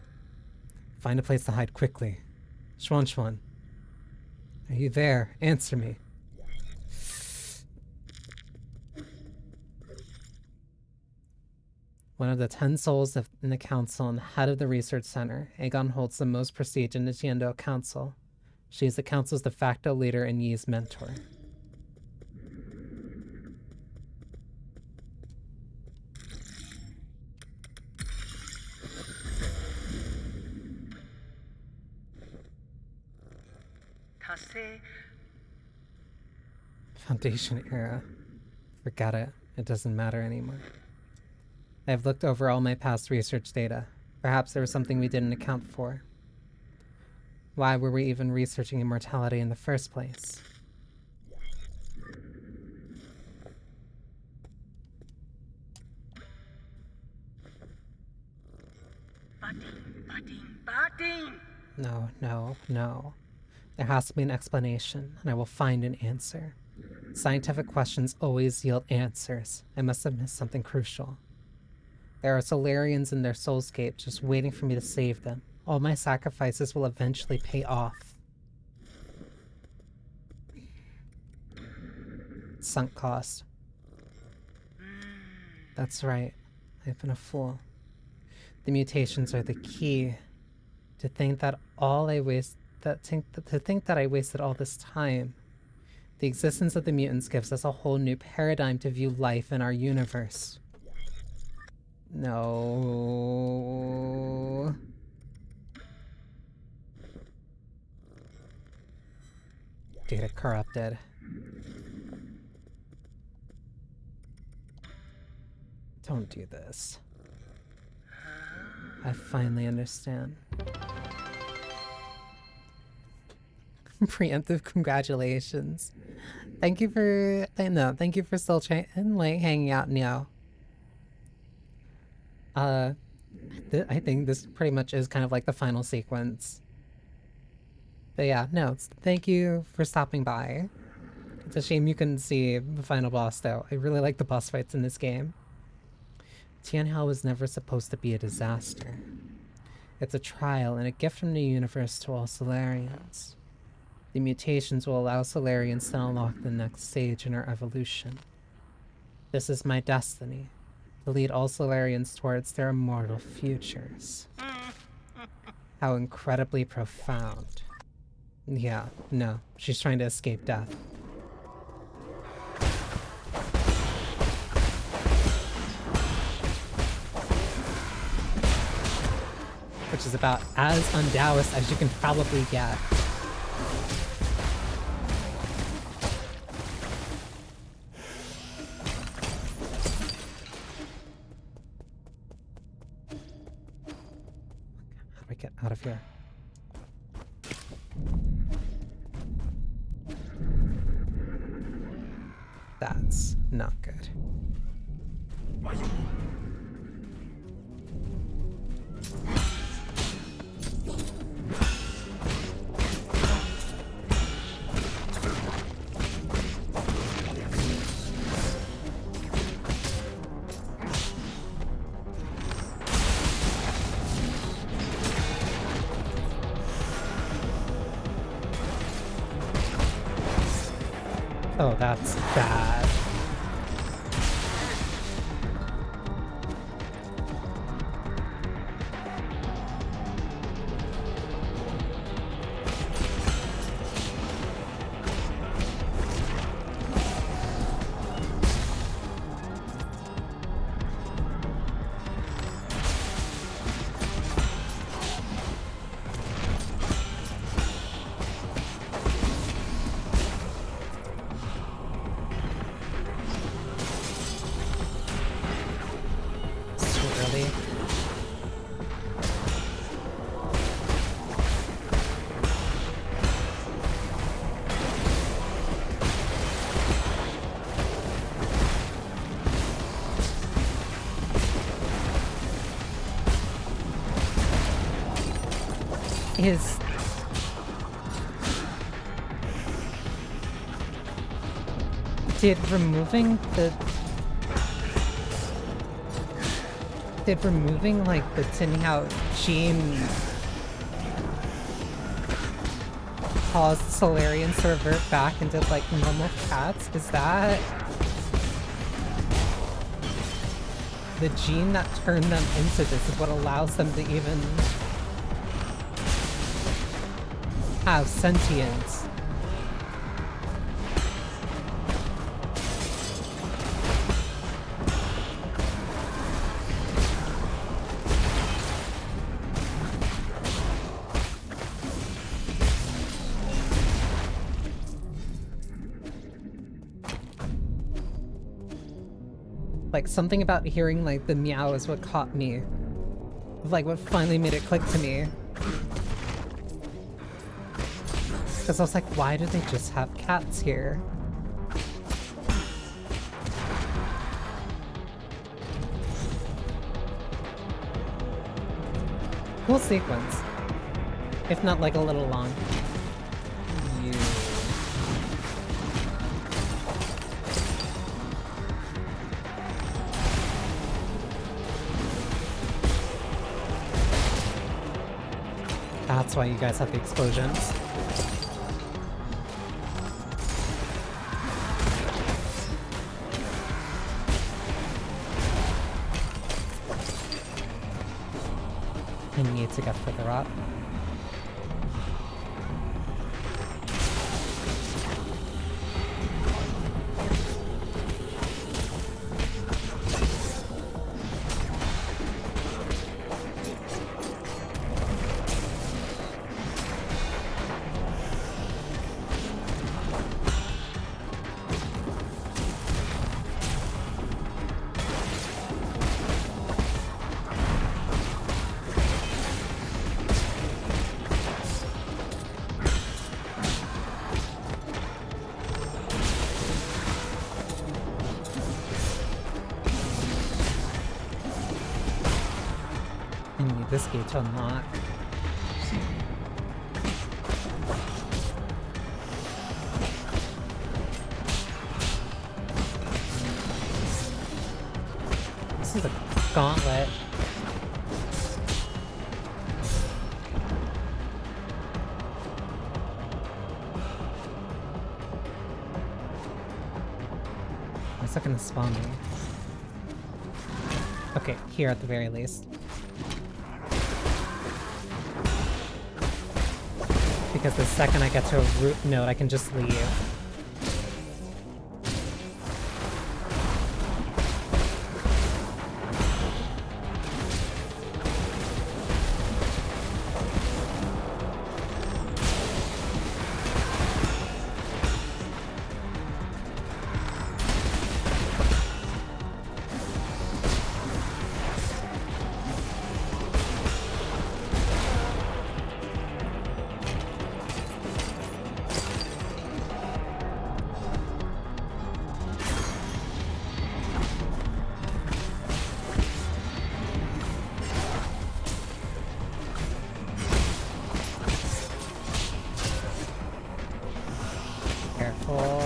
Find a place to hide quickly. Schwan Schwan. Are you there? Answer me. One of the 10 souls in the council and the head of the research center, Aegon holds the most prestige in the Jiando Council. She is the council's de facto leader and Yi's mentor. Foundation era. Forget it. It doesn't matter anymore. I've looked over all my past research data. Perhaps there was something we didn't account for. Why were we even researching immortality in the first place? No, no, no. There has to be an explanation, and I will find an answer. Scientific questions always yield answers. I must have missed something crucial. There are Solarians in their soulscape just waiting for me to save them. All my sacrifices will eventually pay off. Sunk cost. That's right. I've been a fool. The mutations are the key. To think that I wasted all this time. The existence of the mutants gives us a whole new paradigm to view life in our universe. No. Data corrupted. Don't do this. I finally understand. Preemptive congratulations. Thank you for thank you for still hanging out, Neo. I think this pretty much is kind of like the final sequence. But yeah, no, thank you for stopping by. It's a shame you couldn't see the final boss though. I really like the boss fights in this game. Tianhao was never supposed to be a disaster. It's a trial and a gift from the universe to all Solarians. The mutations will allow Solarians to unlock the next stage in our evolution. This is my destiny, to lead all Solarians towards their immortal futures. How incredibly profound. Yeah, no, she's trying to escape death. Which is about as undaoist as you can probably get. How do we get out of here? That's not good. Oh, that's bad. is... Did removing, like, the Tinhao gene cause Solarians to revert back into, like, normal cats? Is that... the gene that turned them into this is what allows them to even have sentience? Like, something about hearing, like, the meow is what caught me. Like, what finally made it click to me. Because I was like, why do they just have cats here? Cool sequence. If not, like, a little long. You... That's why you guys have the explosions. I need to get further up. I need this gate to unlock. This is a gauntlet. What's that gonna spawn me? Okay, here at the very least. Because the second I get to a root node, I can just leave. Careful.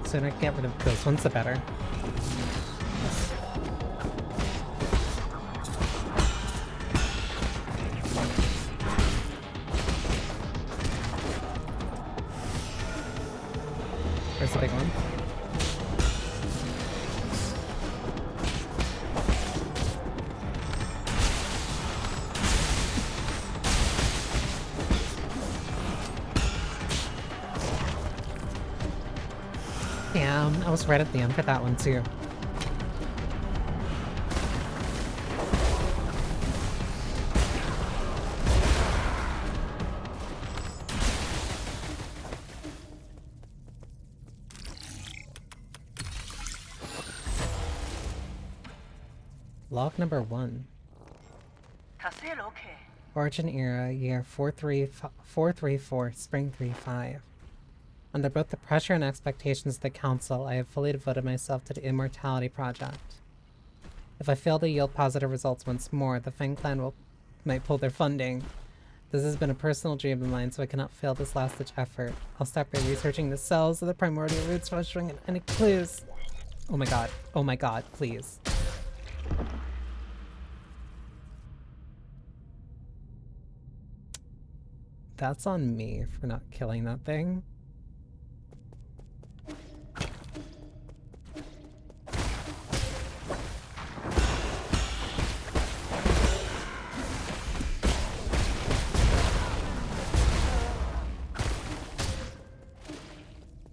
Sooner I get rid of those ones, the better. Where's the big one? Damn, I was right at the end for that one too. Log number 1. Hacer okay. Origin era, year 434, spring 35. Under both the pressure and expectations of the Council, I have fully devoted myself to the Immortality Project. If I fail to yield positive results once more, the Feng Clan might pull their funding. This has been a personal dream of mine, so I cannot fail this last-ditch effort. I'll start by researching the cells of the primordial roots, showing any clues. Oh my god. Oh my god, please. That's on me for not killing that thing.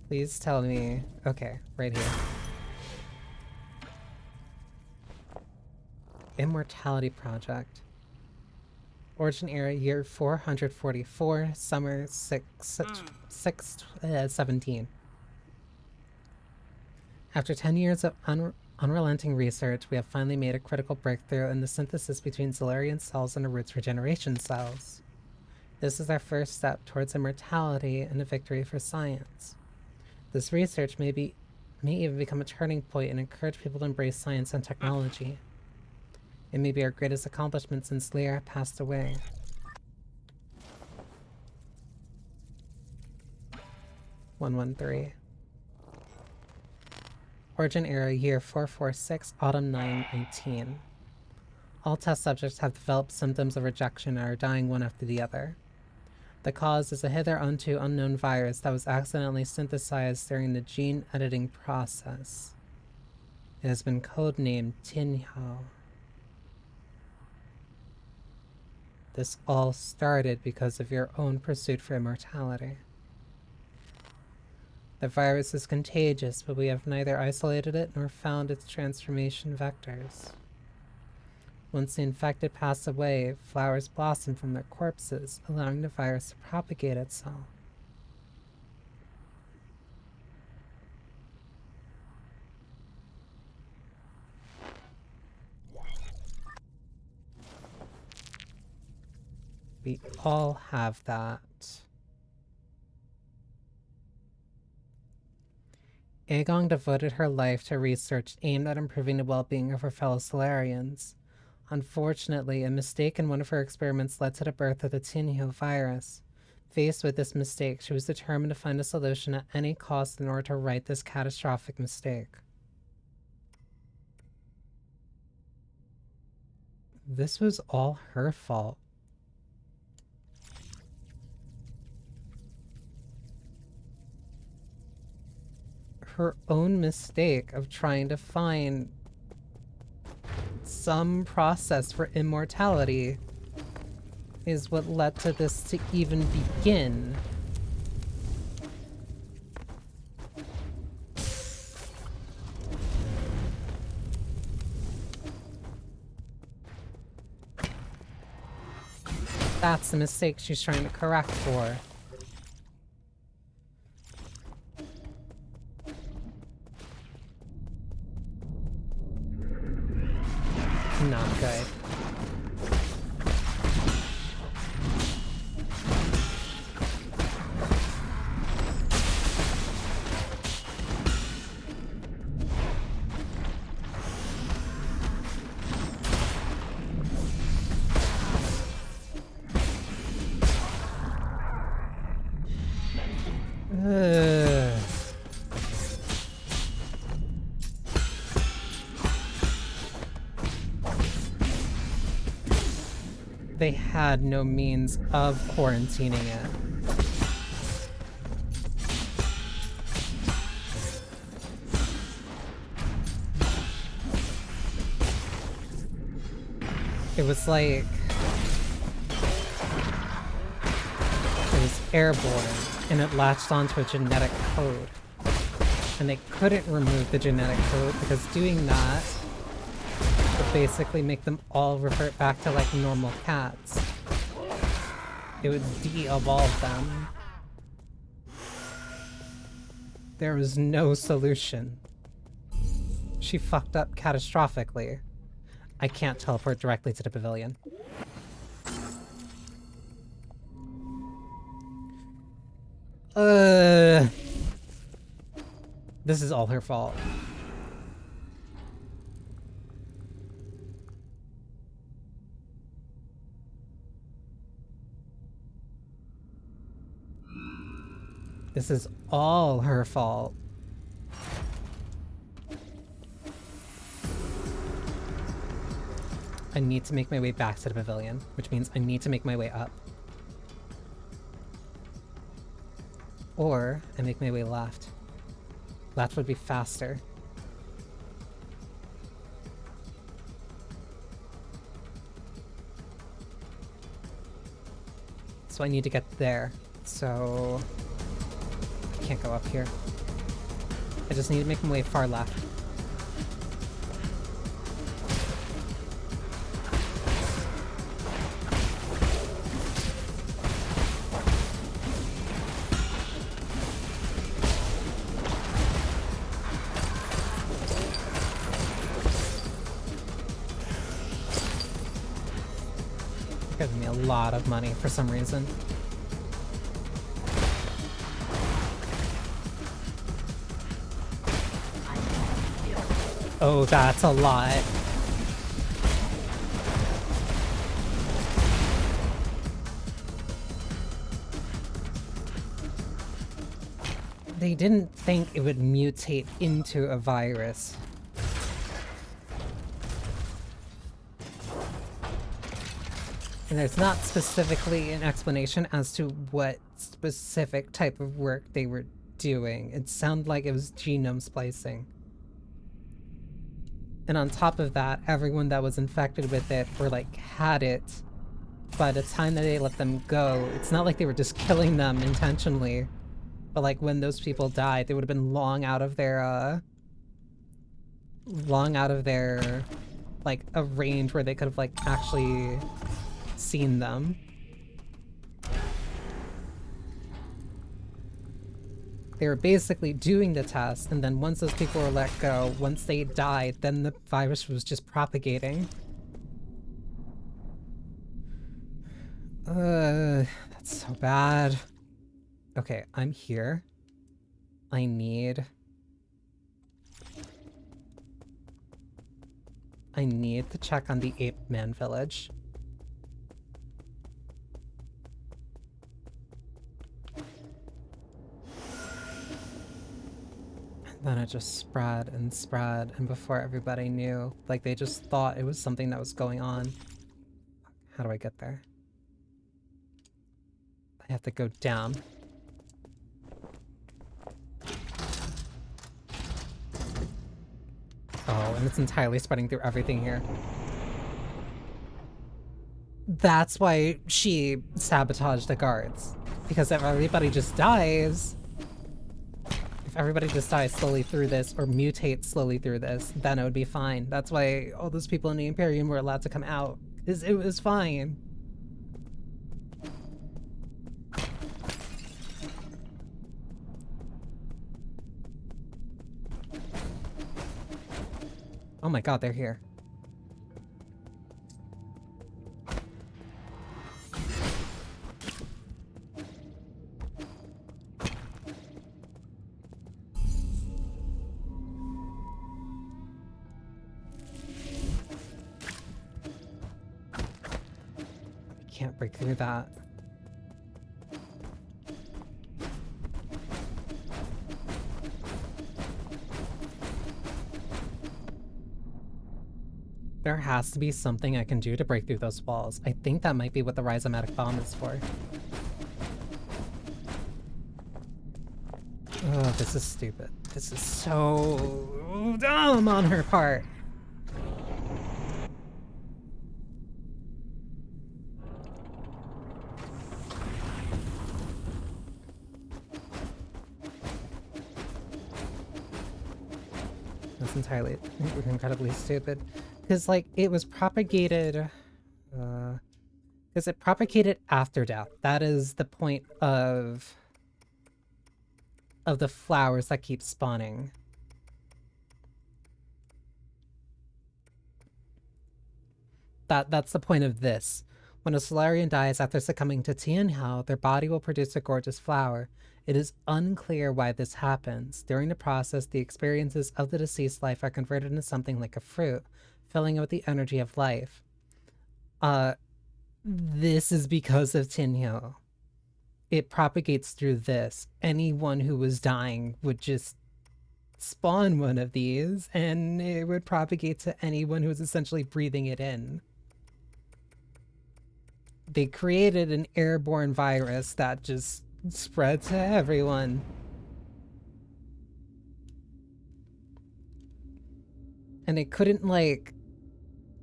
Please tell me. Okay, right here. Immortality Project. Origin era year 444, summer 17. After 10 years of unrelenting research, we have finally made a critical breakthrough in the synthesis between Zolarian cells and the roots regeneration cells. This is our first step towards immortality and a victory for science. This research may even become a turning point and encourage people to embrace science and technology. It may be our greatest accomplishment since Lyra passed away. (113) Origin era year 446, autumn 9/19. All test subjects have developed symptoms of rejection and are dying one after the other. The cause is a hitherto unknown virus that was accidentally synthesized during the gene editing process. It has been codenamed Tinhao. This all started because of your own pursuit for immortality. The virus is contagious, but we have neither isolated it nor found its transformation vectors. Once the infected pass away, flowers blossom from their corpses, allowing the virus to propagate itself. We all have that. Aegon devoted her life to research aimed at improving the well-being of her fellow Solarians. Unfortunately, a mistake in one of her experiments led to the birth of the Tinhao virus. Faced with this mistake, she was determined to find a solution at any cost in order to right this catastrophic mistake. This was all her fault. Her own mistake of trying to find some process for immortality is what led to this to even begin. That's the mistake she's trying to correct for. Not good. Ugh. They had no means of quarantining it. It was like it was airborne and it latched onto a genetic code. And they couldn't remove the genetic code because doing that would basically make them all revert back to like normal cats. It would de-evolve them. There was no solution. She fucked up catastrophically. I can't teleport directly to the pavilion. This is all her fault. This is all her fault. I need to make my way back to the pavilion, which means I need to make my way up. Or I make my way left. Left would be faster. So I need to get there. So I can't go up here. I just need to make my way far left. Giving me a lot of money for some reason. Oh, that's a lot. They didn't think it would mutate into a virus. And there's not specifically an explanation as to what specific type of work they were doing. It sounded like it was genome splicing. And on top of that, everyone that was infected with it or like had it, by the time that they let them go, it's not like they were just killing them intentionally. But like when those people died, they would have been long out of their like a range where they could have like actually seen them. They were basically doing the test, and then once those people were let go, once they died, then the virus was just propagating. That's so bad. Okay, I'm here. I need to check on the Ape Man village. Then it just spread, and before everybody knew, like they just thought it was something that was going on. How do I get there? I have to go down. Oh, and it's entirely spreading through everything here. That's why she sabotaged the guards. Because if everybody just dies... If everybody just dies slowly through this, or mutates slowly through this, then it would be fine. That's why all those people in the Imperium were allowed to come out. It was fine. Oh my god, they're here. Can't break through that. There has to be something I can do to break through those walls. I think that might be what the rhizomatic bomb is for. Oh, this is stupid. This is so dumb on her part. That's entirely incredibly stupid. Because, like, it was propagated... because it propagated after death. That is the point of the flowers that keep spawning. That's the point of this. When a Solarian dies after succumbing to Tianhao, their body will produce a gorgeous flower. It is unclear why this happens. During the process, the experiences of the deceased life are converted into something like a fruit, filling it with the energy of life. This is because of Tianhao. It propagates through this. Anyone who was dying would just spawn one of these, and it would propagate to anyone who was essentially breathing it in. They created an airborne virus that just spread to everyone. And it couldn't, like,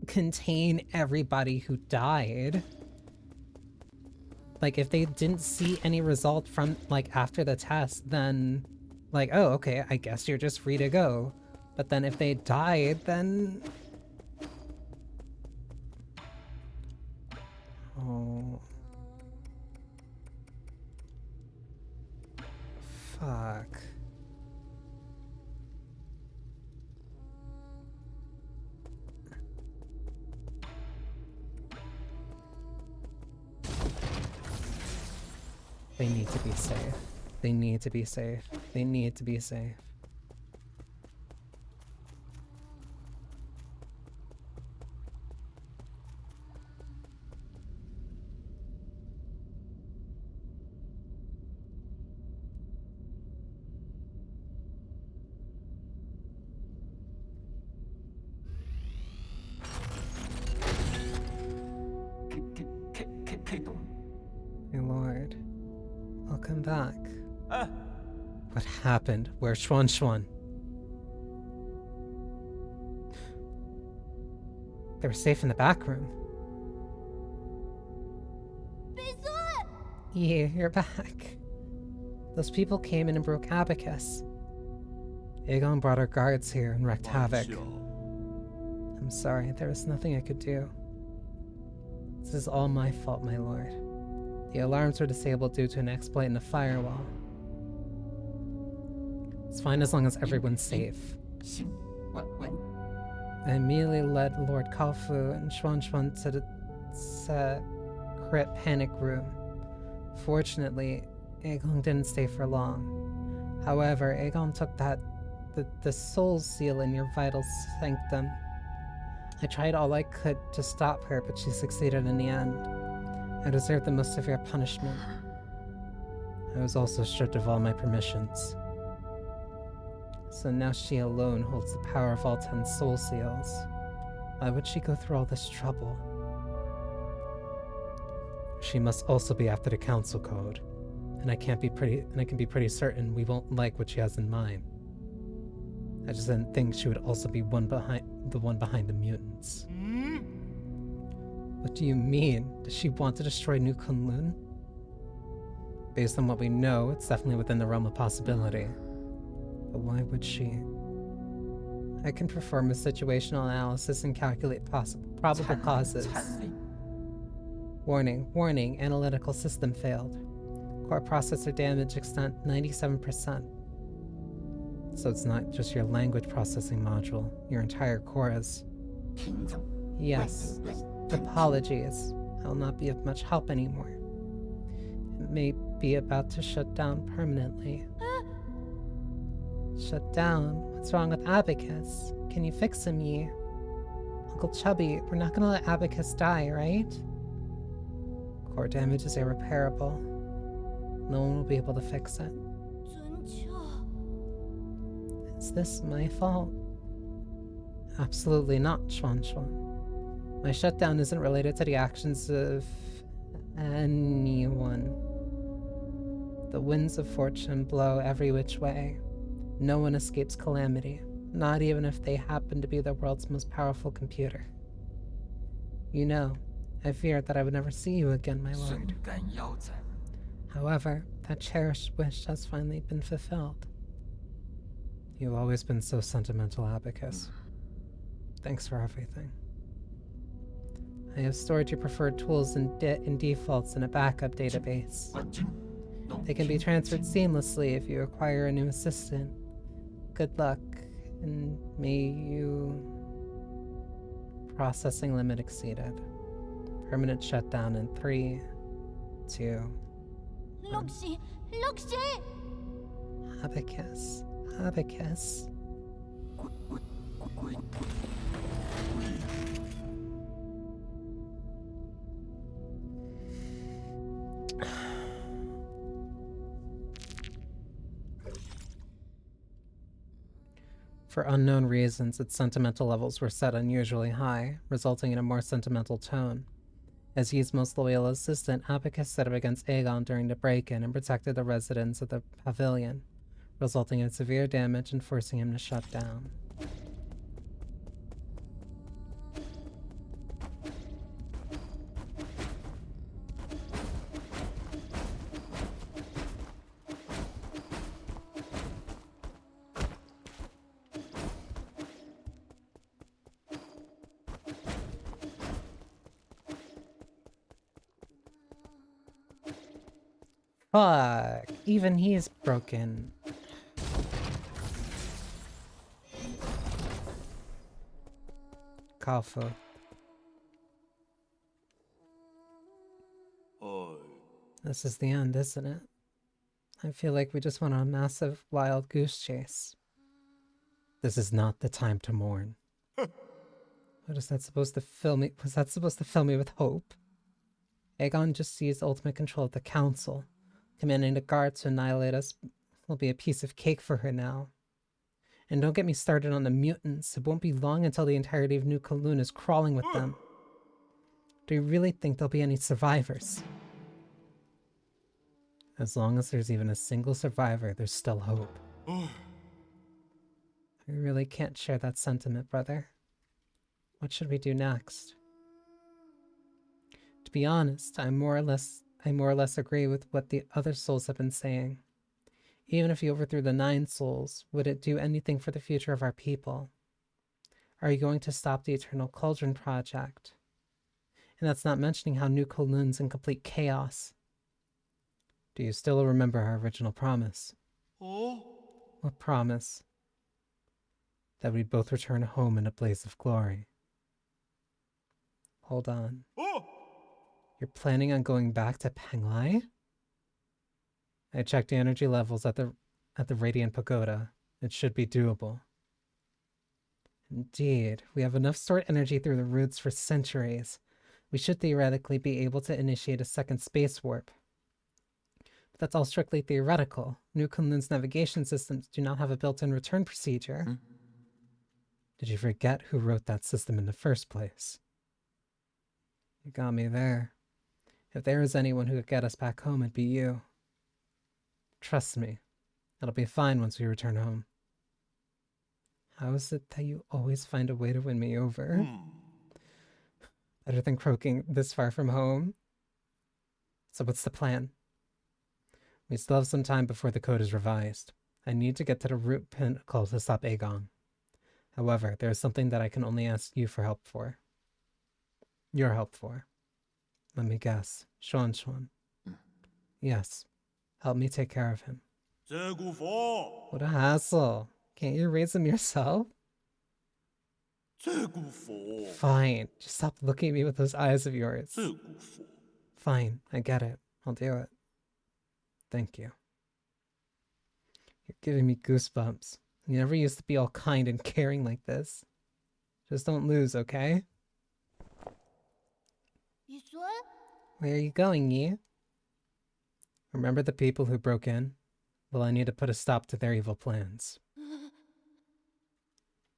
contain everybody who died. Like, if they didn't see any result from, like, after the test, then, like, oh, okay, I guess you're just free to go. But then if they died, then... Oh. Fuck. They need to be safe. They need to be safe. They need to be safe. My lord. Welcome back. What happened? Where's Xuan Xuan? They were safe in the back room. Yeah, you're back. Those people came in and broke Abacus. Aegon brought our guards here and wreaked havoc. I'm sorry, there was nothing I could do. This is all my fault, my lord. The alarms were disabled due to an exploit in the firewall. It's fine as long as everyone's safe. I immediately led Lord Kalfu and Xuan Xuan to the crypt panic room. Fortunately, Aegon didn't stay for long. However, Aegon took the soul seal in your vital sanctum. I tried all I could to stop her, but she succeeded in the end. I deserved the most severe punishment. I was also stripped of all my permissions. So now she alone holds the power of all 10 soul seals. Why would she go through all this trouble? She must also be after the council code, and I can be pretty certain we won't like what she has in mind. I just didn't think she would also be the one behind the mutants. What do you mean? Does she want to destroy New Kunlun? Based on what we know, it's definitely within the realm of possibility. But why would she? I can perform a situational analysis and calculate probable causes. Warning, analytical system failed. Core processor damage extent 97%. So it's not just your language processing module, your entire core is. Yes. Apologies. I will not be of much help anymore. It may be about to shut down permanently. Shut down? What's wrong with Abacus? Can you fix him, Yi? Uncle Chubby, we're not gonna let Abacus die, right? Core damage is irreparable. No one will be able to fix it. Is this my fault? Absolutely not, Xuan Xuan. My shutdown isn't related to the actions of anyone. The winds of fortune blow every which way. No one escapes calamity, not even if they happen to be the world's most powerful computer. You know, I feared that I would never see you again, my lord. However, that cherished wish has finally been fulfilled. You've always been so sentimental, Abacus. Thanks for everything. I have stored your preferred tools and defaults in a backup database. They can be transferred seamlessly if you acquire a new assistant. Good luck, and may you... Processing limit exceeded. Permanent shutdown in 3, 2. 록시, 록시! Abacus. Abacus. For unknown reasons, its sentimental levels were set unusually high, resulting in a more sentimental tone. As Yi's most loyal assistant, Abacus stood up against Aegon during the break-in and protected the residents of the pavilion, resulting in severe damage and forcing him to shut down. Fuck! Even he's broken. Kafu. This is the end, isn't it? I feel like we just went on a massive wild goose chase. This is not the time to mourn. What is that supposed to fill me? Was that supposed to fill me with hope? Aegon just seized ultimate control of the council. Commanding the guards to annihilate us will be a piece of cake for her now. And don't get me started on the mutants. It won't be long until the entirety of New Kowloon is crawling with them. Do you really think there'll be any survivors? As long as there's even a single survivor, there's still hope. I really can't share that sentiment, brother. What should we do next? To be honest, I more or less agree with what the other souls have been saying. Even if you overthrew the 9 souls, would it do anything for the future of our people? Are you going to stop the Eternal Cauldron project? And that's not mentioning how New Kowloon's in complete chaos. Do you still remember our original promise? Oh? What promise? That we'd both return home in a blaze of glory. Hold on. Oh! You're planning on going back to Penglai? I checked the energy levels at the Radiant Pagoda. It should be doable. Indeed, we have enough stored energy through the roots for centuries. We should theoretically be able to initiate a second space warp. But that's all strictly theoretical. New Kowloon's navigation systems do not have a built-in return procedure. Did you forget who wrote that system in the first place? You got me there. If there is anyone who could get us back home, it'd be you. Trust me, it'll be fine once we return home. How is it that you always find a way to win me over? Better than croaking this far from home. So what's the plan? We still have some time before the code is revised. I need to get to the root pinnacle to stop Aegon. However, there is something that I can only ask you for help for. Your help for. Let me guess. Xuan. Yes. Help me take care of him. What a hassle. Can't you raise him yourself? Fine. Just stop looking at me with those eyes of yours. Fine. I get it. I'll do it. Thank you. You're giving me goosebumps. You never used to be all kind and caring like this. Just don't lose, okay? Where are you going, Yi? Remember the people who broke in? Well, I need to put a stop to their evil plans.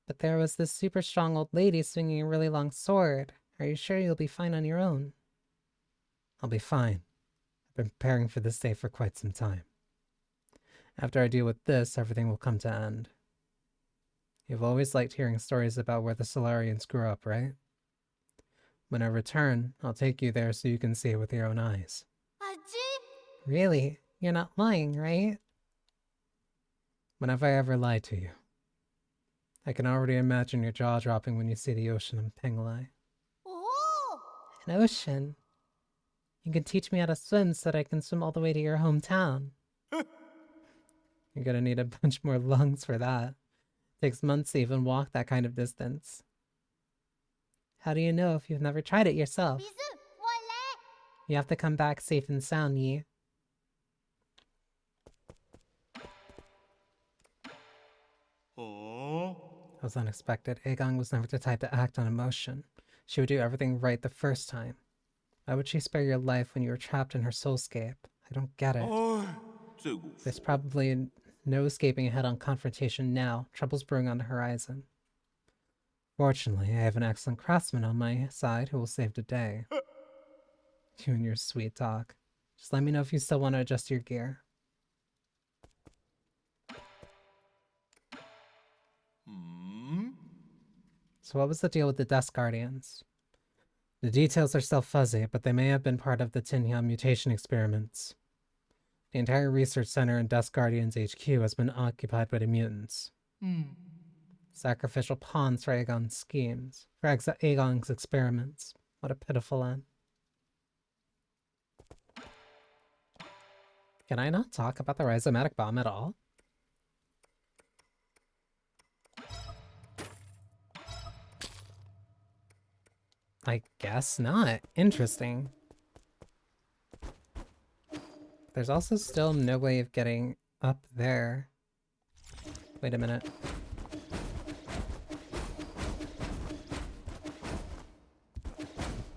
But there was this super strong old lady swinging a really long sword. Are you sure you'll be fine on your own? I'll be fine. I've been preparing for this day for quite some time. After I deal with this, everything will come to an end. You've always liked hearing stories about where the Solarians grew up, right? When I return, I'll take you there so you can see it with your own eyes. Really? You're not lying, right? When have I ever lied to you? I can already imagine your jaw dropping when you see the ocean in Penglai. An ocean? You can teach me how to swim so that I can swim all the way to your hometown. You're gonna need a bunch more lungs for that. Takes months to even walk that kind of distance. How do you know if you've never tried it yourself? You have to come back safe and sound, Yi. That was unexpected. Aegon was never the type to act on emotion. She would do everything right the first time. Why would she spare your life when you were trapped in her soulscape? I don't get it. There's probably no escaping a head-on confrontation now. Trouble's brewing on the horizon. Fortunately, I have an excellent craftsman on my side who will save the day. You and your sweet talk. Just let me know if you still want to adjust your gear. So what was the deal with the Dust Guardians? The details are still fuzzy, but they may have been part of the Tinhyun mutation experiments. The entire research center in Dust Guardians HQ has been occupied by the mutants. Sacrificial pawns for Aegon's schemes, for Aegon's experiments. What a pitiful end. Can I not talk about the rhizomatic bomb at all? I guess not. Interesting. There's also still no way of getting up there. Wait a minute.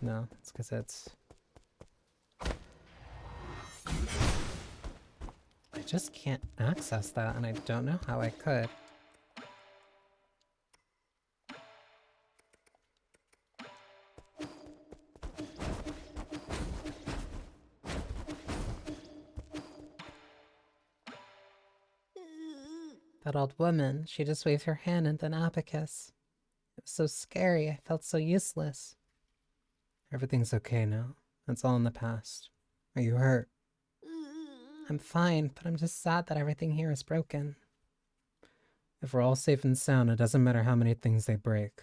No, it's because it's... I just can't access that, and I don't know how I could. That old woman, she just waved her hand at an abacus. It was so scary, I felt so useless. Everything's okay now. That's all in the past. Are you hurt? I'm fine, but I'm just sad that everything here is broken. If we're all safe and sound, it doesn't matter how many things they break.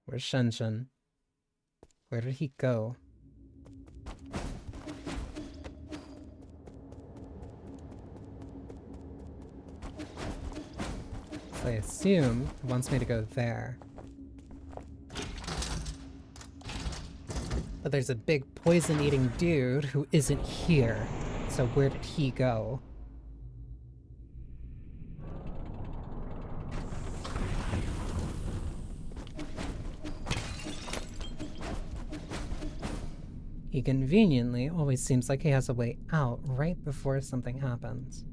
Where's Shenshen? Where did he go? So I assume it wants me to go there. But there's a big poison-eating dude who isn't here. So where did he go? He conveniently always seems like he has a way out right before something happens.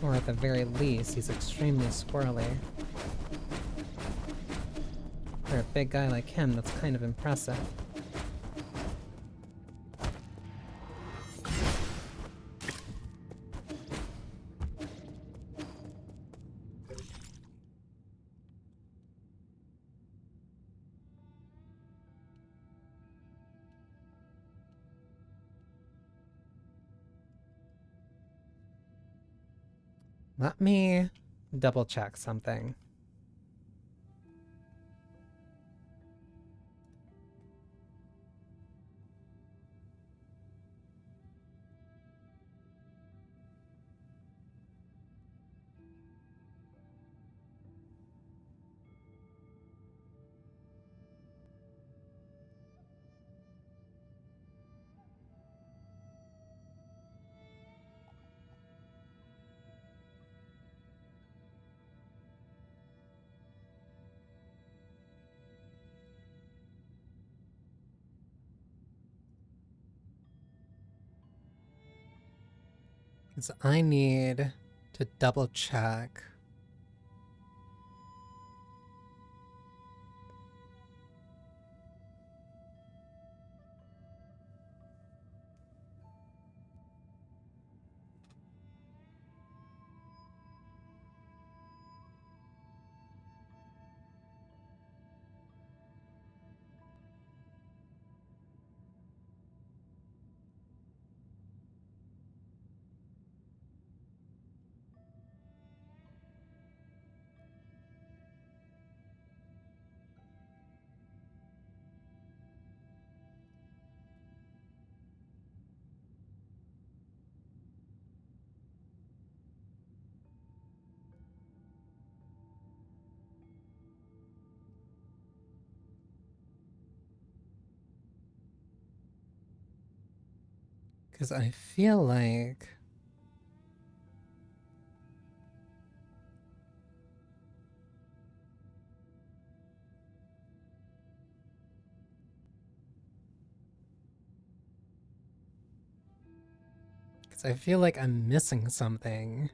Or at the very least, he's extremely squirrely. For a big guy like him, that's kind of impressive. Let me double check something. Because I need to double check. Because I feel like... Because I feel like I'm missing something.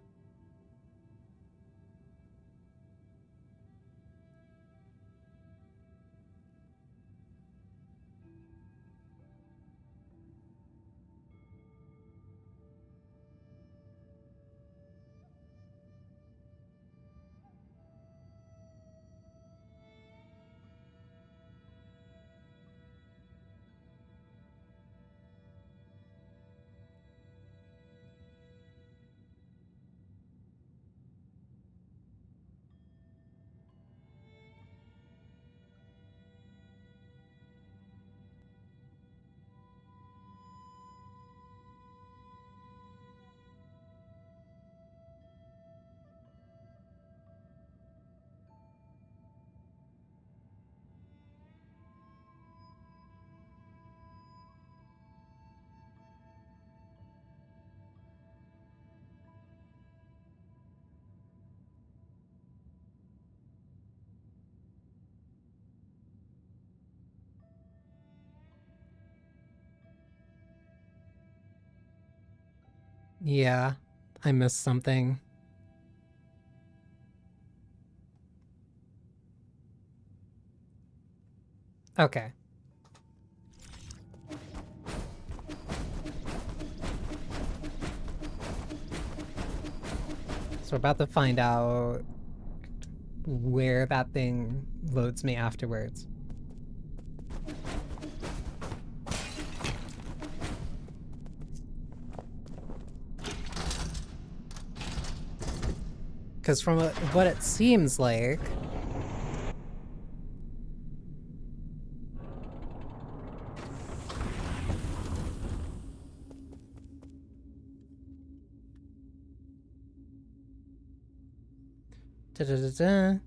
Yeah, I missed something. Okay. So we're about to find out where that thing loads me afterwards. Because from what it seems like... Da-da-da-da.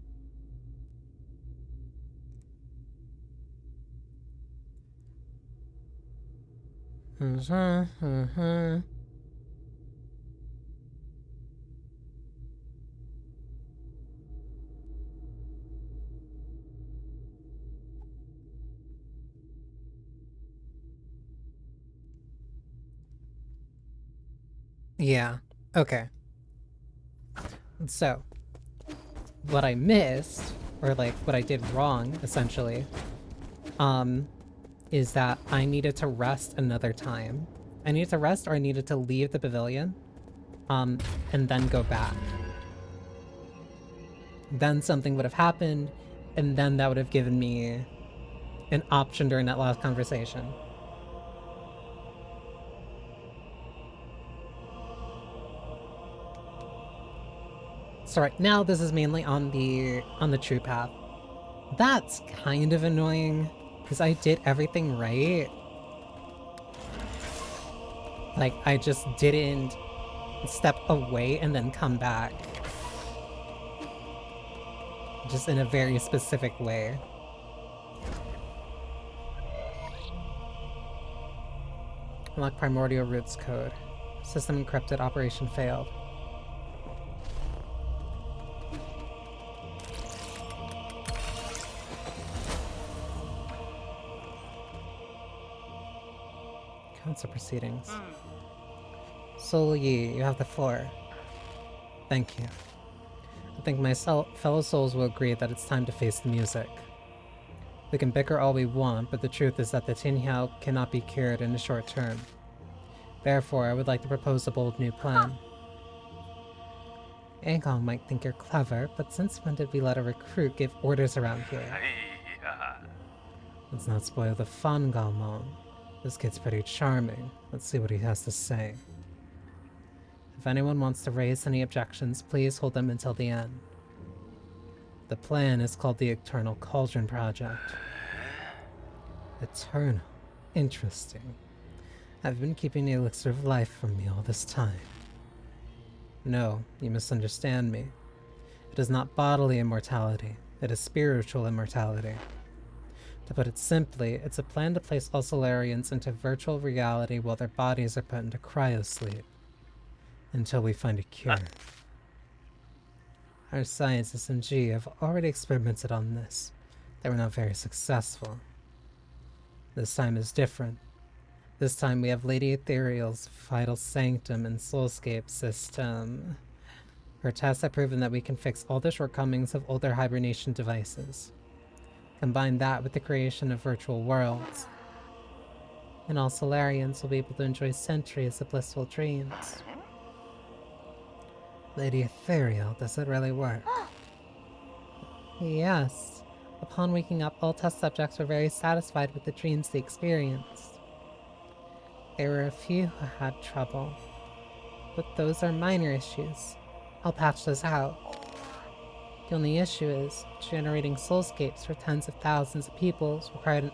Yeah, okay. So, what I missed, or like what I did wrong, essentially, is that I needed to rest another time. I needed to rest or I needed to leave the pavilion, and then go back. Then something would have happened, and then that would have given me an option during that last conversation. So right now this is mainly on the true path. That's kind of annoying, because I did everything right. Like, I just didn't step away and then come back. Just in a very specific way. Unlock Primordial Roots code. System encrypted, operation failed. Council proceedings. Soul Yi, you have the floor. Thank you. I think my fellow souls will agree that it's time to face the music. We can bicker all we want, but the truth is that the Tinhyao cannot be cured in the short term. Therefore, I would like to propose a bold new plan. Aengong might think you're clever, but since when did we let a recruit give orders around here? Let's not spoil the fun, Galmon. This kid's pretty charming. Let's see what he has to say. If anyone wants to raise any objections, please hold them until the end. The plan is called the Eternal Cauldron Project. Eternal. Interesting. I've been keeping the elixir of life from me all this time. No, you misunderstand me. It is not bodily immortality. It is spiritual immortality. To put it simply, it's a plan to place all Solarians into virtual reality while their bodies are put into cryosleep. Until we find a cure. Our scientists in G have already experimented on this. They were not very successful. This time is different. This time we have Lady Ethereal's Vital Sanctum and Soulscape system. Her tests have proven that we can fix all the shortcomings of older hibernation devices. Combine that with the creation of virtual worlds, and all Solarians will be able to enjoy centuries of blissful dreams. Lady Ethereal, does it really work? Yes. Upon waking up, all test subjects were very satisfied with the dreams they experienced. There were a few who had trouble, but those are minor issues. I'll patch this out. The only issue is, generating soulscapes for tens of thousands of people required an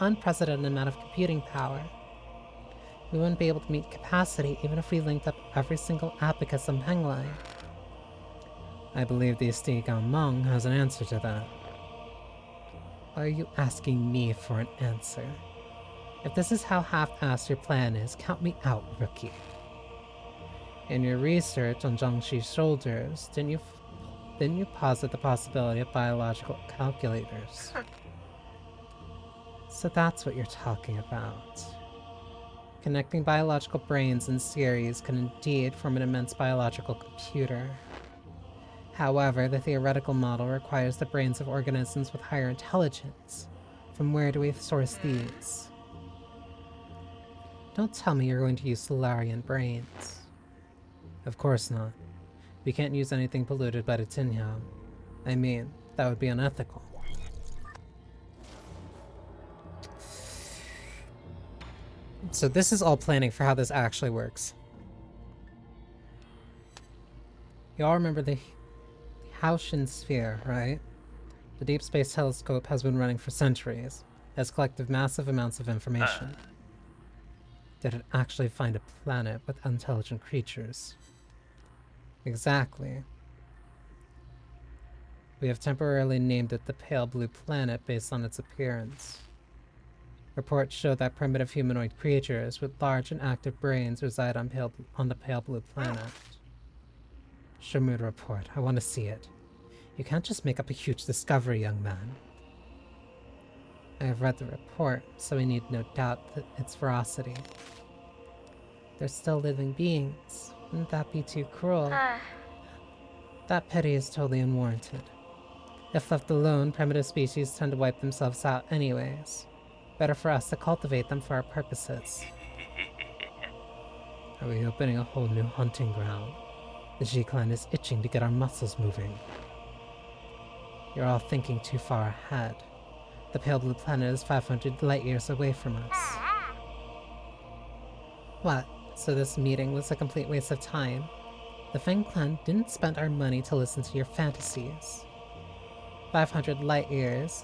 unprecedented amount of computing power. We wouldn't be able to meet capacity even if we linked up every single abacus on Penglai. I believe the Stigam Mong has an answer to that. Why are you asking me for an answer? If this is how half-assed your plan is, count me out, rookie. In your research on Jiangxi's shoulders, didn't you posit the possibility of biological calculators? So that's what you're talking about. Connecting biological brains in series can indeed form an immense biological computer. However, the theoretical model requires the brains of organisms with higher intelligence. From where do we source these? Don't tell me you're going to use Solarian brains. Of course not. We can't use anything polluted by the Tinhao. I mean, that would be unethical. So this is all planning for how this actually works. You all remember the Haoshin Sphere, right? The Deep Space Telescope has been running for centuries. It has collected massive amounts of information. Did it actually find a planet with intelligent creatures? Exactly. We have temporarily named it the Pale Blue Planet based on its appearance. Reports show that primitive humanoid creatures with large and active brains reside on the Pale Blue Planet. Show me the report. I want to see it. You can't just make up a huge discovery, young man. I have read the report, so we need no doubt that its veracity. They're still living beings. Wouldn't that be too cruel? That pity is totally unwarranted. If left alone, primitive species tend to wipe themselves out anyways. Better for us to cultivate them for our purposes. Are we opening a whole new hunting ground? The G-Clan is itching to get our muscles moving. You're all thinking too far ahead. The Pale Blue Planet is 500 light-years away from us. What? So this meeting was a complete waste of time? The Feng Clan didn't spend our money to listen to your fantasies. 500 light-years.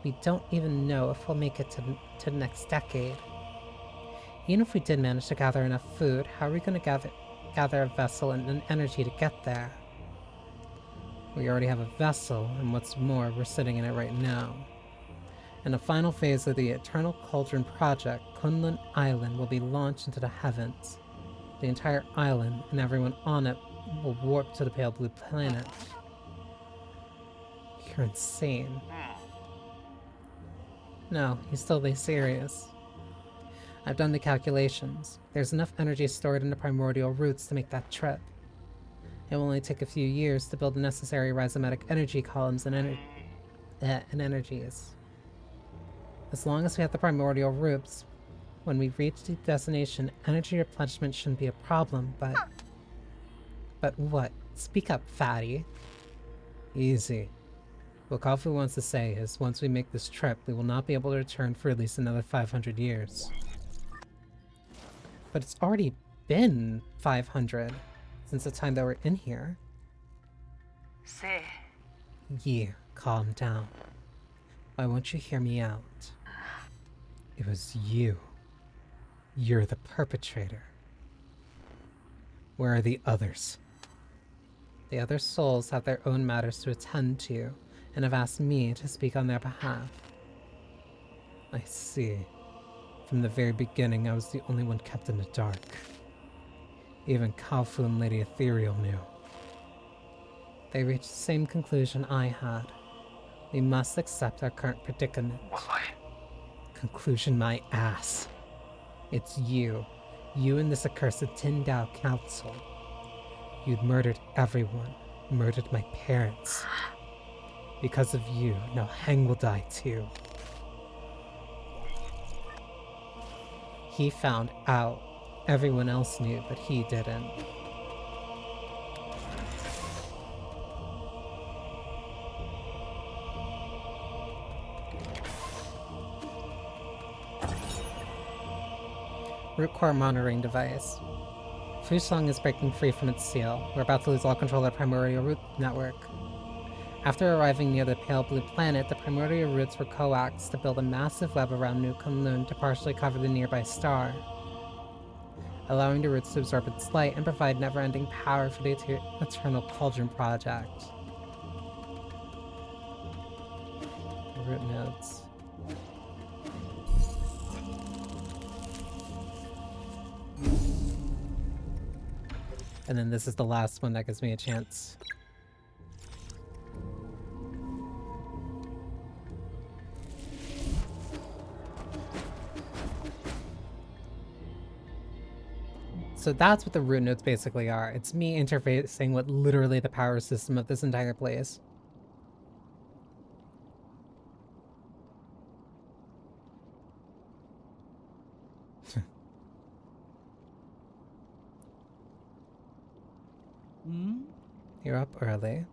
We don't even know if we'll make it to the next decade. Even if we did manage to gather enough food, how are we going to gather a vessel and an energy to get there? We already have a vessel, and what's more, we're sitting in it right now. In the final phase of the Eternal Cauldron project, Kunlun Island will be launched into the heavens. The entire island and everyone on it will warp to the Pale Blue Planet. You're insane. No, he's totally serious. I've done the calculations. There's enough energy stored in the primordial roots to make that trip. It will only take a few years to build the necessary rhizomatic energy columns and energies. As long as we have the primordial roots, when we reach the destination, energy replenishment shouldn't be a problem, but... But what? Speak up, fatty. Easy. What Kafu wants to say is, once we make this trip, we will not be able to return for at least another 500 years. But it's already been 500 since the time that we're in here. Say. Yeah, calm down. Why won't you hear me out? It was you. You're the perpetrator. Where are the others? The other souls have their own matters to attend to, and have asked me to speak on their behalf. I see. From the very beginning, I was the only one kept in the dark. Even Kaofu and Lady Ethereal knew. They reached the same conclusion I had. We must accept our current predicament. Why? Conclusion my ass. It's you. You and this accursed Tindao Council. You'd murdered everyone. Murdered my parents. Because of you, now Heng will die too. He found out. Everyone else knew, but he didn't. Root core monitoring device. Fusong is breaking free from its seal. We're about to lose all control of the primordial root network. After arriving near the pale blue planet, the primordial roots were coaxed to build a massive web around New Kunlun to partially cover the nearby star, allowing the roots to absorb its light and provide never-ending power for the Eternal Cauldron project. Root nodes. And then this is the last one that gives me a chance. So that's what the root nodes basically are. It's me interfacing with literally the power system of this entire place. You're up early.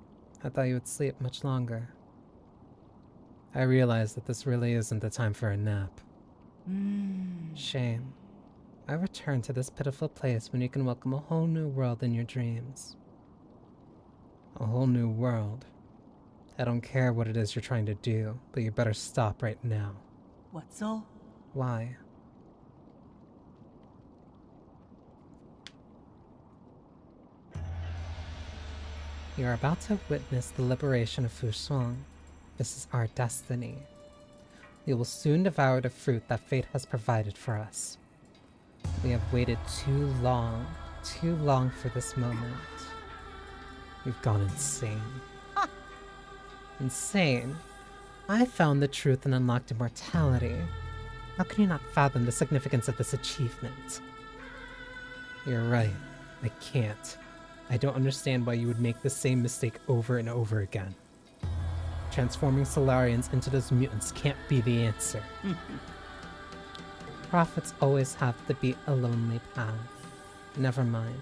I thought you would sleep much longer. I realize that this really isn't the time for a nap. Shame. I return to this pitiful place when you can welcome a whole new world in your dreams. A whole new world. I don't care what it is you're trying to do, but you better stop right now. What so? Why? You are about to witness the liberation of Fushuang. This is our destiny. We will soon devour the fruit that fate has provided for us. We have waited too long for this moment. We've gone insane. Insane? I found the truth and unlocked immortality. How can you not fathom the significance of this achievement? You're right. I can't. I don't understand why you would make the same mistake over and over again. Transforming Solarians into those mutants can't be the answer. Prophets always have to beat a lonely path. Never mind.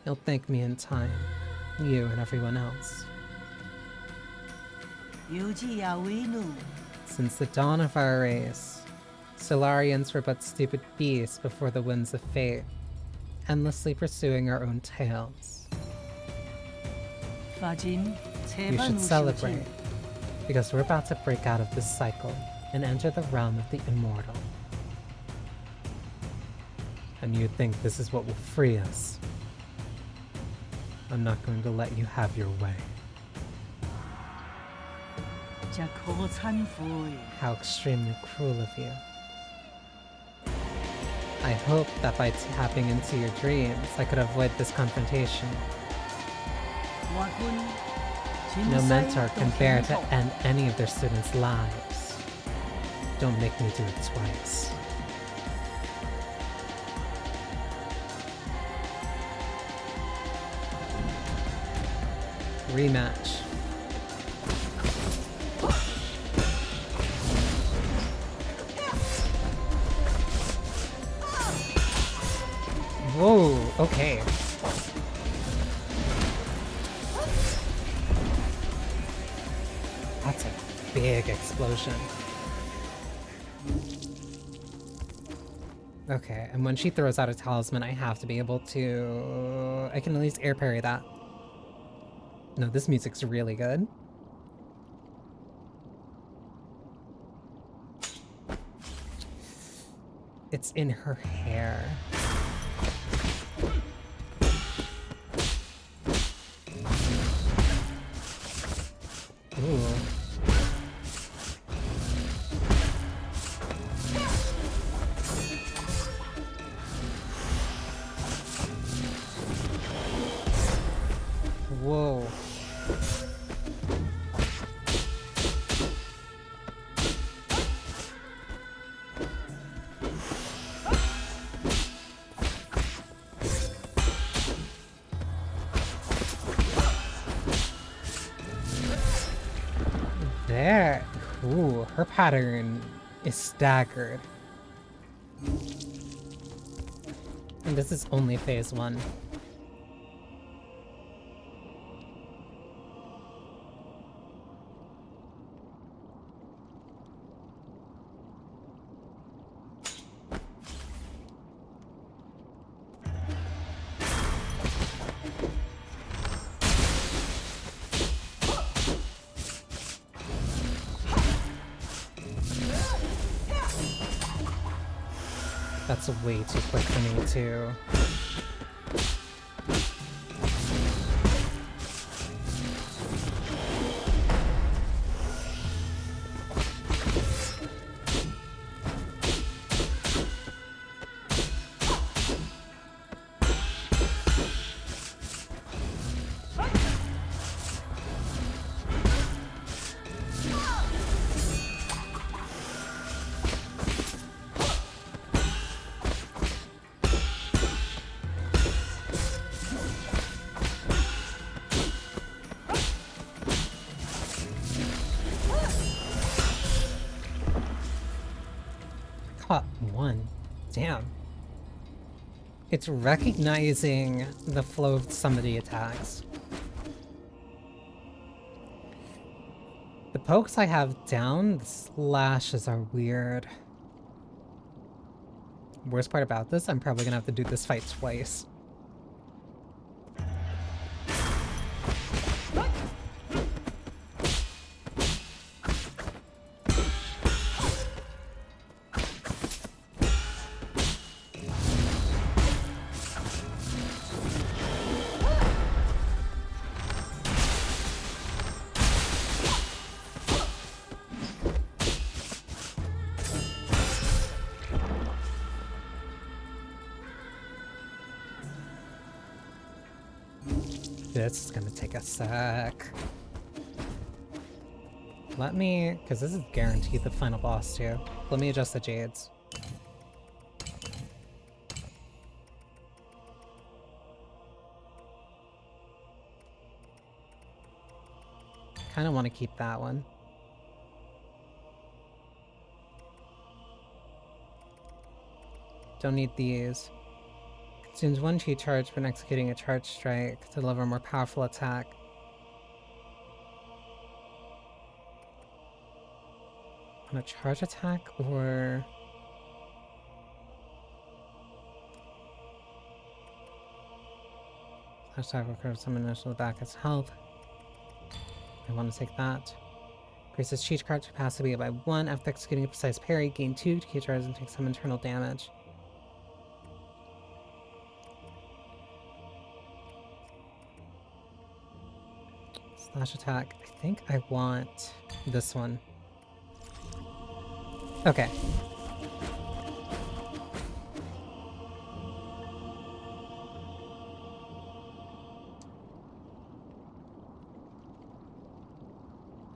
You'll thank me in time. You and everyone else. Since the dawn of our race, Solarians were but stupid beasts before the winds of fate, endlessly pursuing our own tails. You should celebrate, because we're about to break out of this cycle and enter the realm of the immortal. And you think this is what will free us. I'm not going to let you have your way. How extremely cruel of you. I hope that by tapping into your dreams, I could avoid this confrontation. No mentor can bear to end any of their students' lives. Don't make me do it twice. Rematch. Whoa, okay. That's a big explosion. Okay, and when she throws out a talisman, I have to be able to... I can at least air parry that. No, this music's really good. It's in her hair. Ooh. Whoa. There. Ooh, her pattern is staggered. And this is only phase 1. That's way too quick for me, too. Caught one. Damn. It's recognizing the flow of some of the attacks. The pokes I have down, the slashes are weird. Worst part about this, I'm probably gonna have to do this fight twice. This is gonna take a sec. Let me, because this is guaranteed the final boss too. Let me adjust the jades. Kind of want to keep that one. Don't need these. Consumes 1 chi charge when executing a charge strike to deliver a more powerful attack. On a charge attack or... Attack will curve some initial back its health. I want to take that. Increases chi charge capacity by 1 after executing a precise parry. Gain 2 chi charge and take some internal damage. Slash attack. I think I want this one. Okay.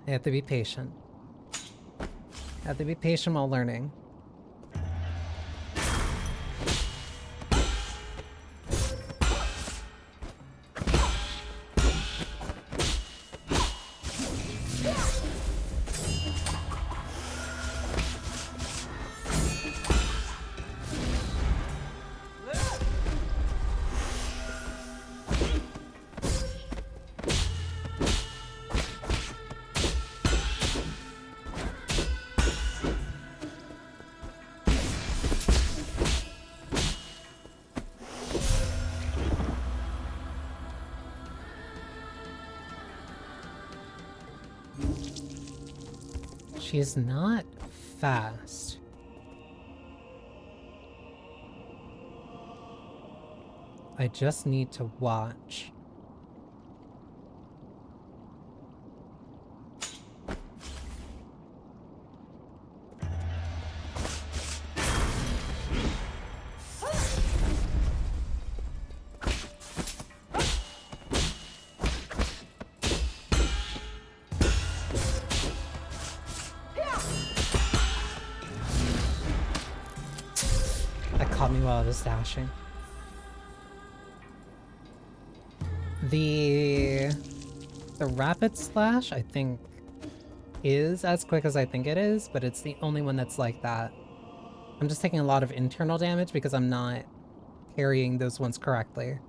I have to be patient. I have to be patient while learning. She's not fast. I just need to watch. me while I was dashing. The rapid slash, I think, is as quick as I think it is, but it's the only one that's like that. I'm just taking a lot of internal damage because I'm not parrying those ones correctly.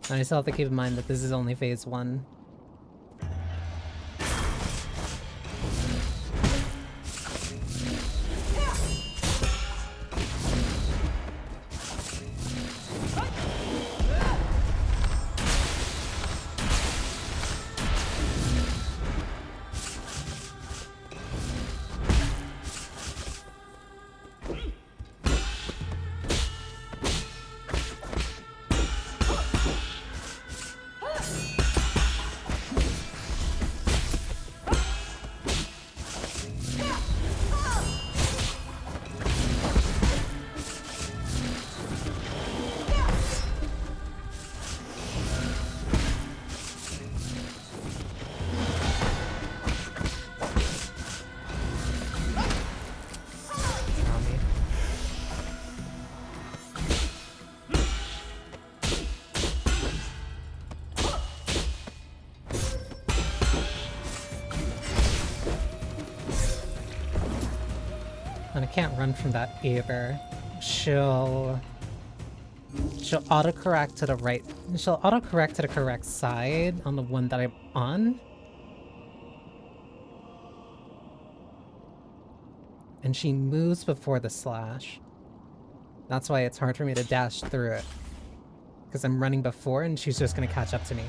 And I still have to keep in mind that this is only phase 1. And I can't run from that either. She'll autocorrect to the right. She'll autocorrect to the correct side on the one that I'm on. And she moves before the slash. That's why it's hard for me to dash through it. Because I'm running before and she's just gonna catch up to me.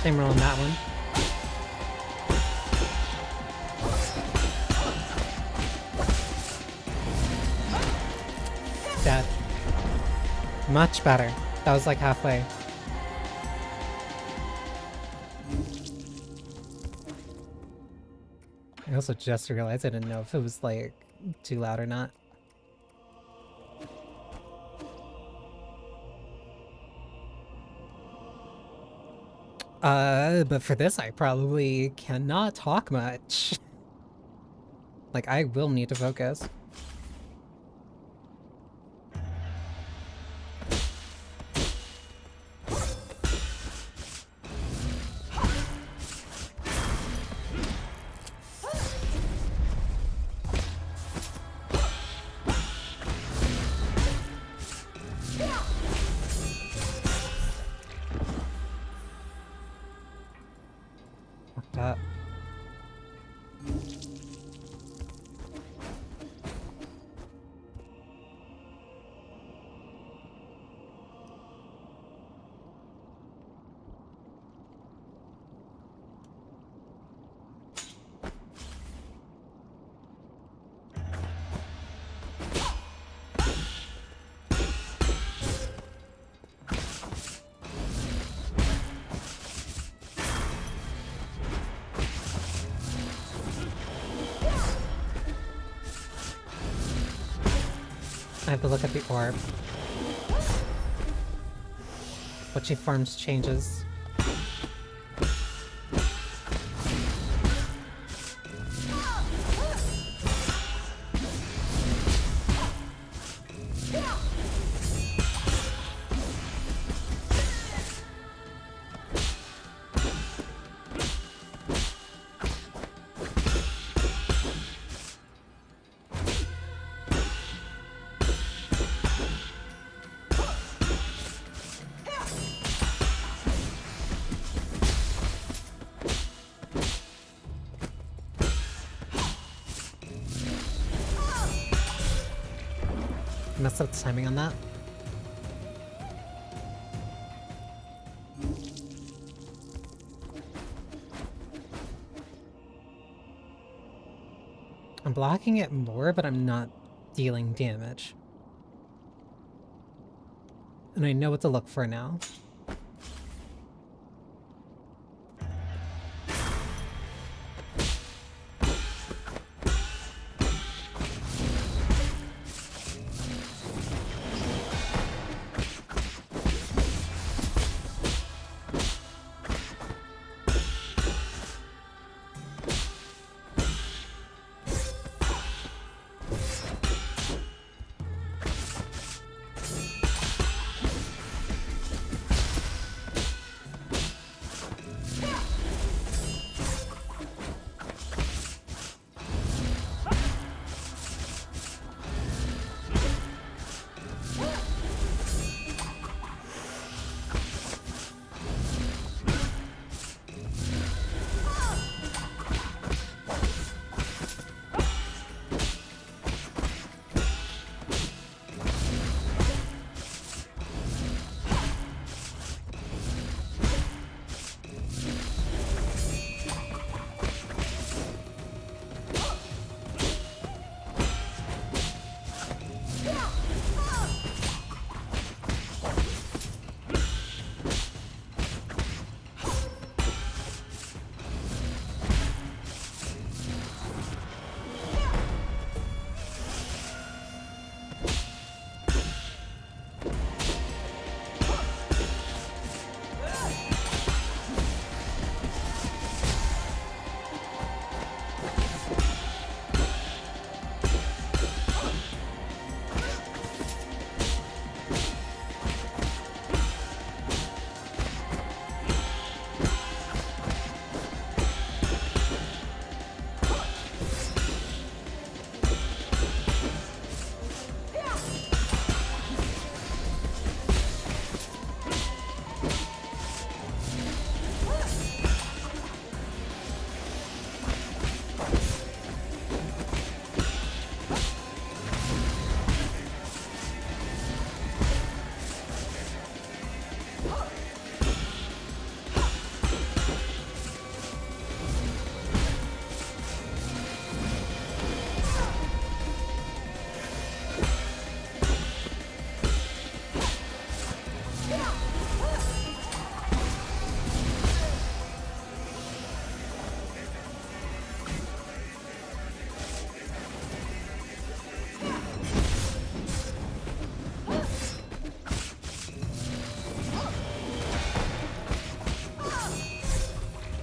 Same roll on that one. Dead. Much better. That was like halfway. I also just realized I didn't know if it was like too loud or not. But for this, I probably cannot talk much. Like, I will need to focus. Fucked up. I have to look at the orb. What she farms changes. Messed up the timing on that. I'm blocking it more, but I'm not dealing damage. And I know what to look for now.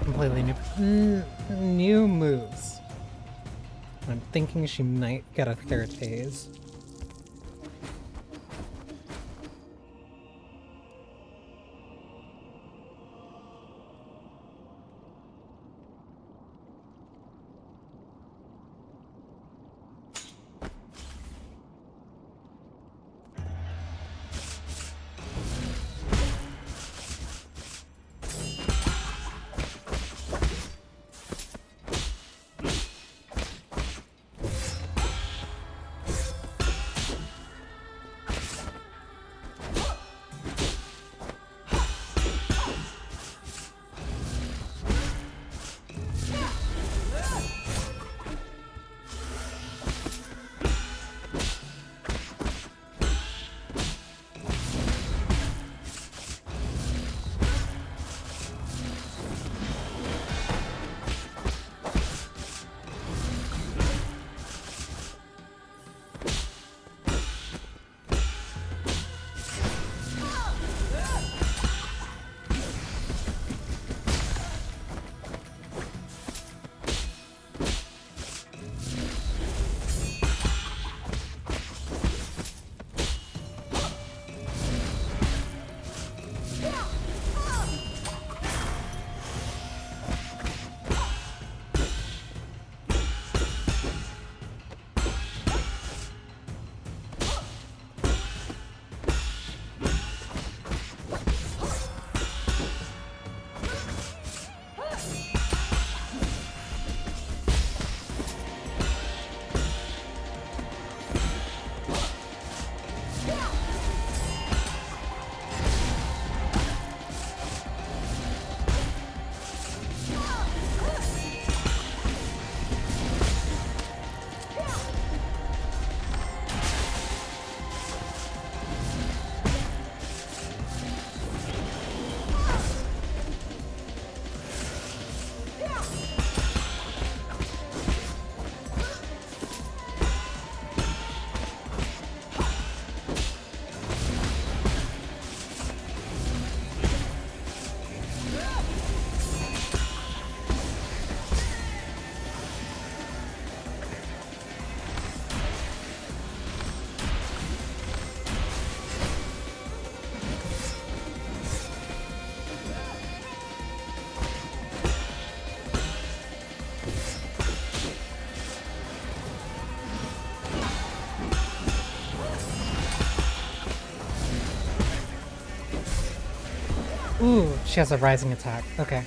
Completely new moves. I'm thinking she might get a third phase. Ooh, she has a rising attack. Okay.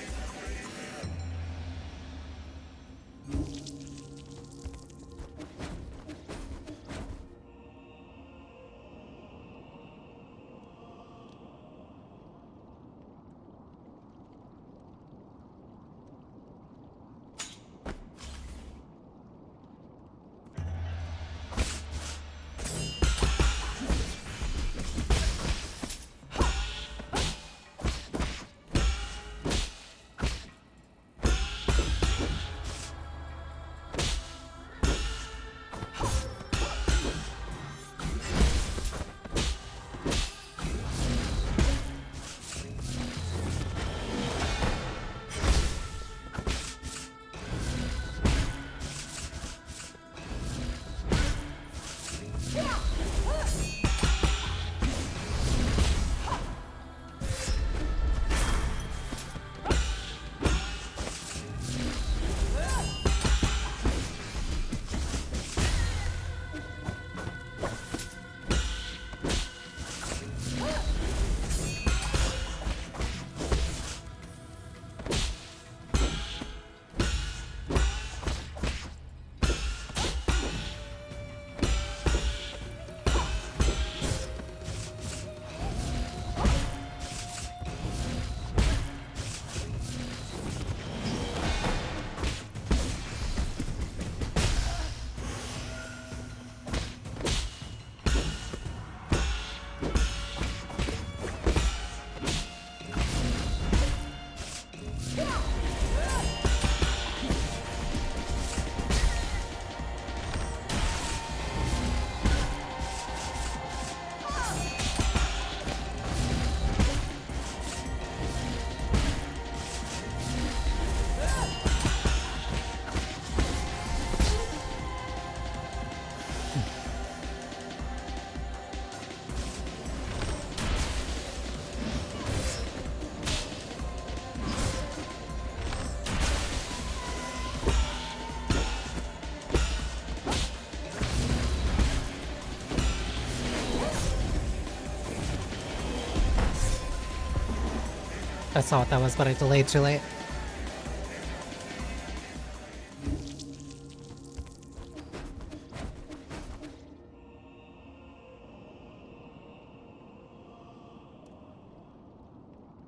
I saw what that was, but I delayed too late.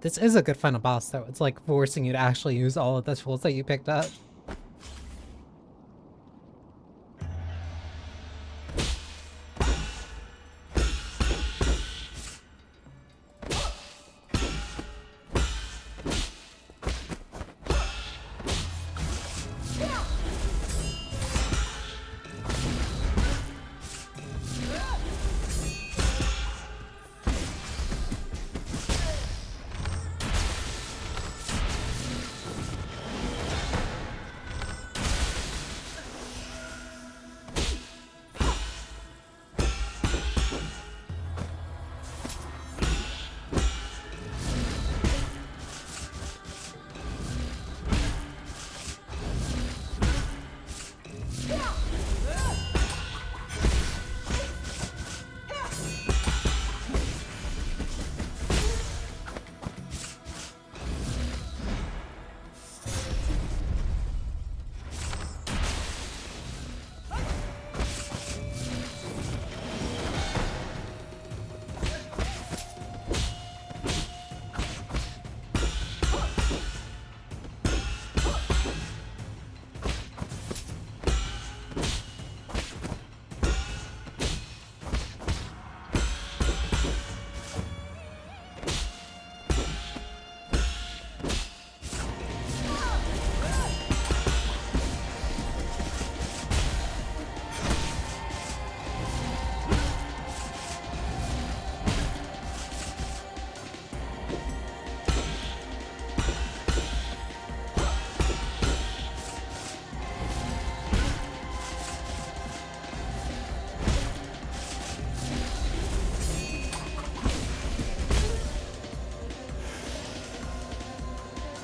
This is a good final boss, though. It's like forcing you to actually use all of the tools that you picked up.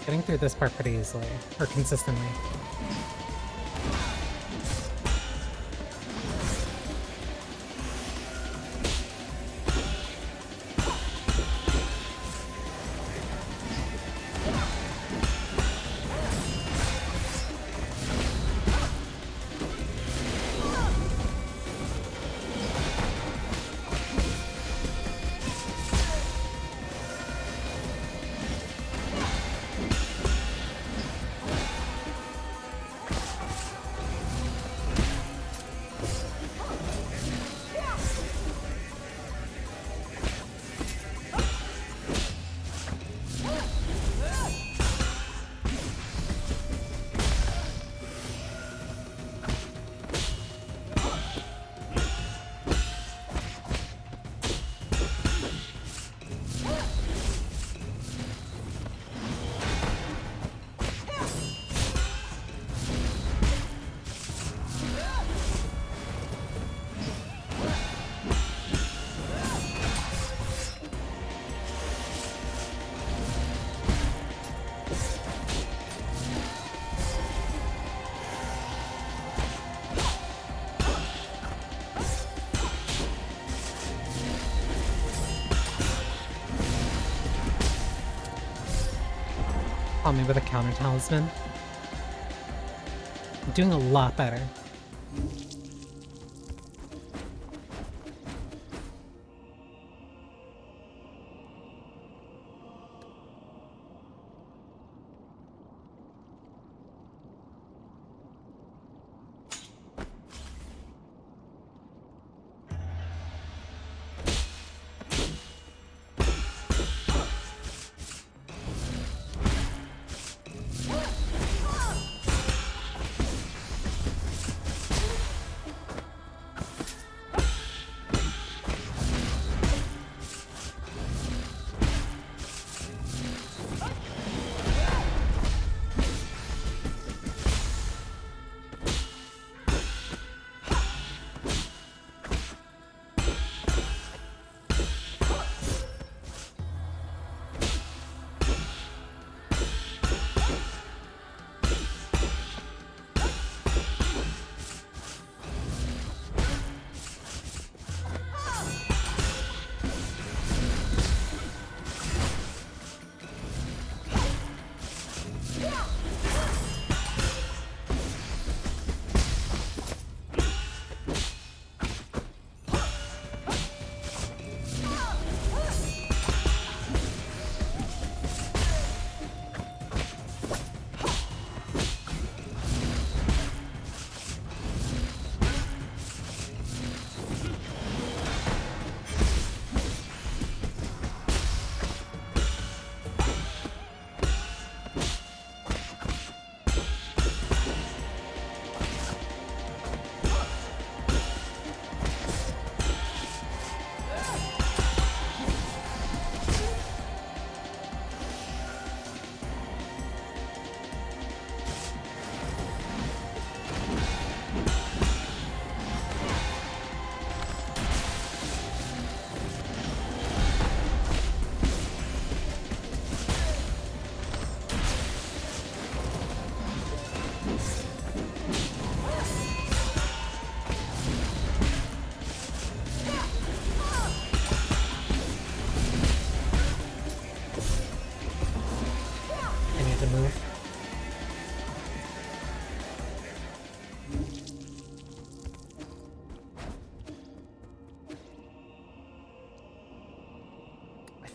Getting through this part pretty easily, or consistently. caught me with a counter talisman. I'm doing a lot better.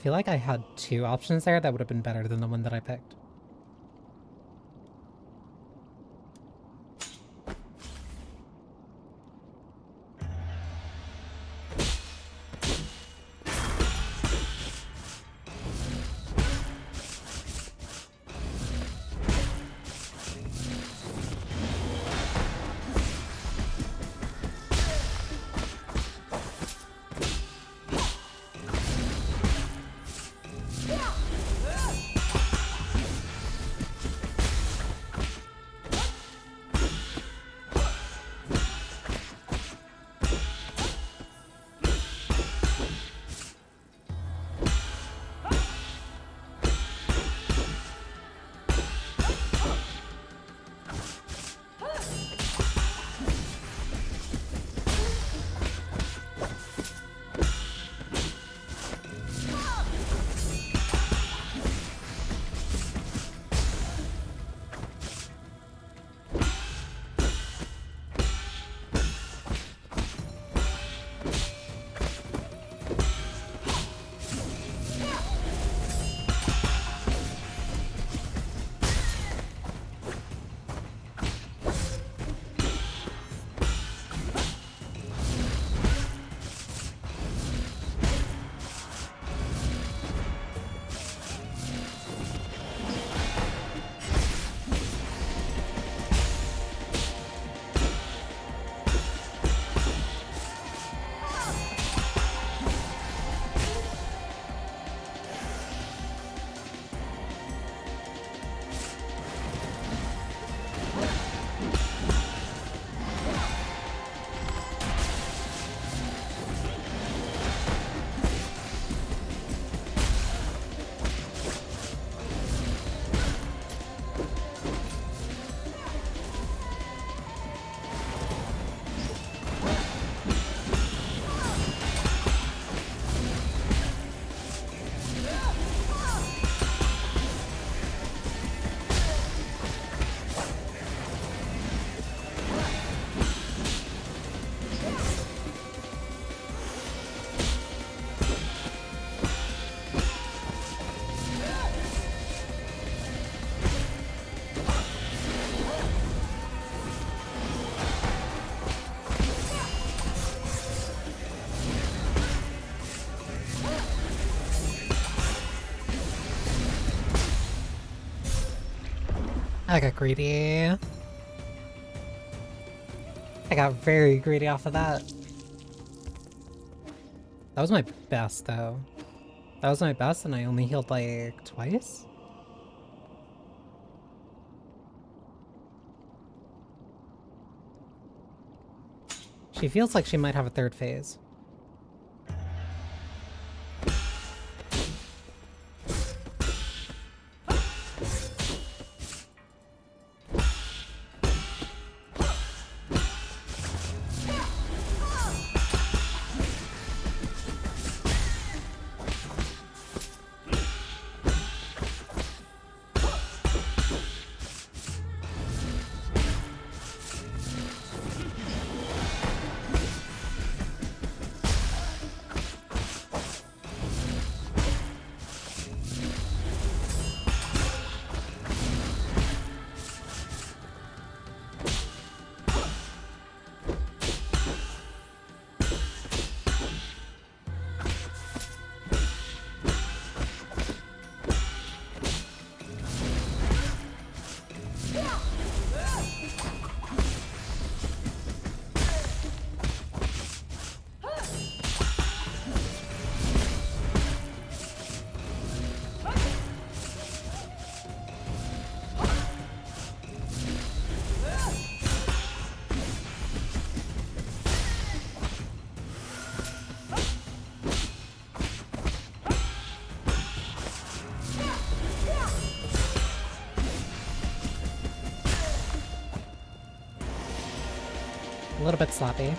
I feel like I had two options there that would have been better than the one that I picked. I got greedy. I got very greedy off of that. That was my best, though. That was my best, and I only healed like twice? She feels like she might have a third phase. A little bit sloppy.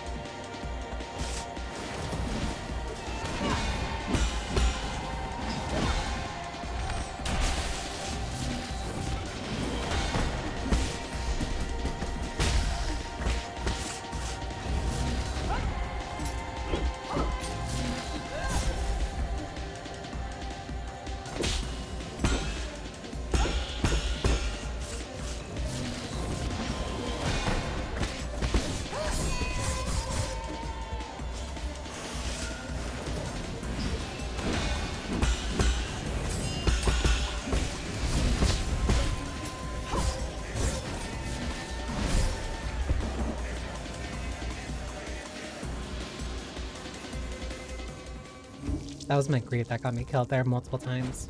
That was my greed that got me killed there multiple times.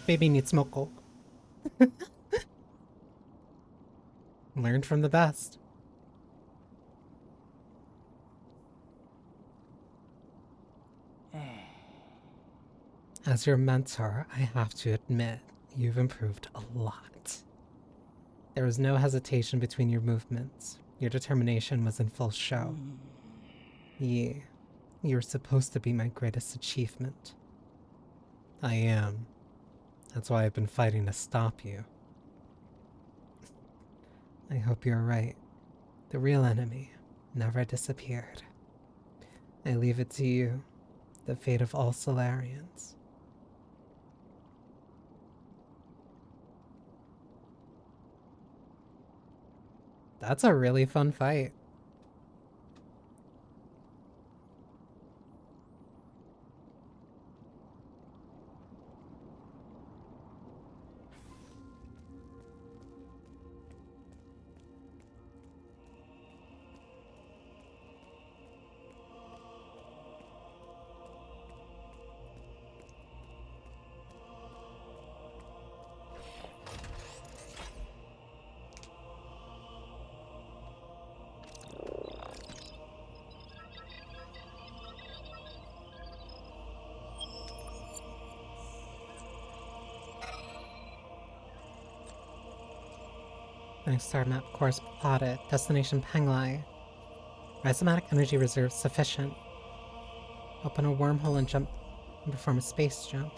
baby needs smoko. Learn from the best. As your mentor, I have to admit, you've improved a lot. There was no hesitation between your movements. Your determination was in full show. You're supposed to be my greatest achievement. I am. That's why I've been fighting to stop you. I hope you're right. The real enemy never disappeared. I leave it to you, the fate of all Solarians. That's a really fun fight. Next star map course plotted. Destination Penglai. Rhizomatic energy reserves sufficient. Open a wormhole and jump and perform a space jump.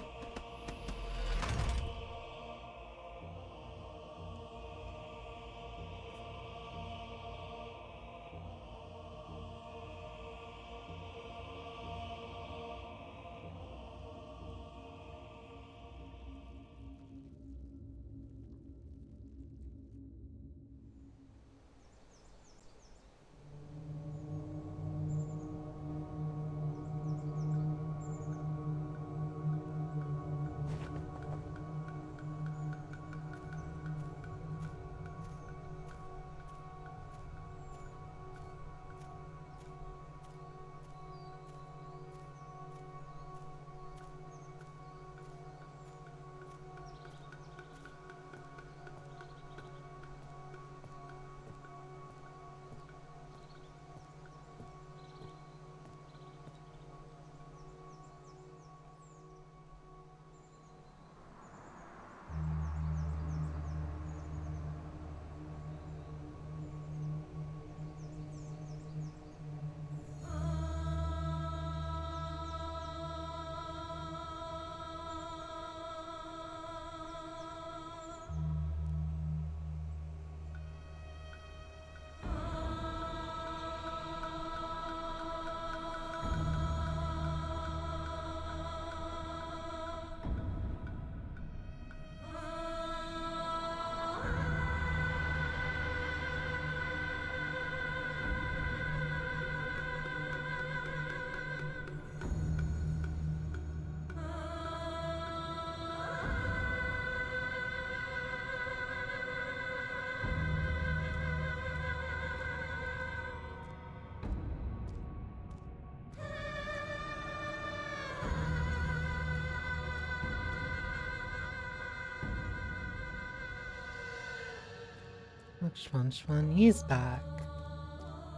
Look, Schwan, he's back.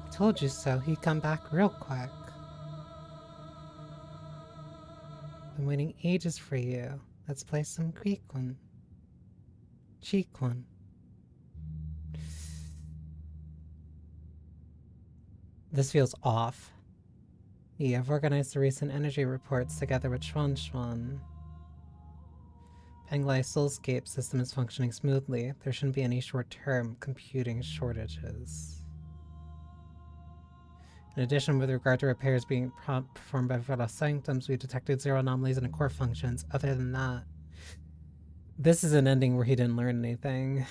I told you so, he'd come back real quick. Been waiting ages for you. Let's play some Cheekwon. This feels off. Yeah, I've organized the recent energy reports together with Schwan. Penglai Soulscape system is functioning smoothly. There shouldn't be any short-term computing shortages. In addition, with regard to repairs being performed by Vela Sanctums, we detected 0 anomalies in the core functions. Other than that, this is an ending where he didn't learn anything.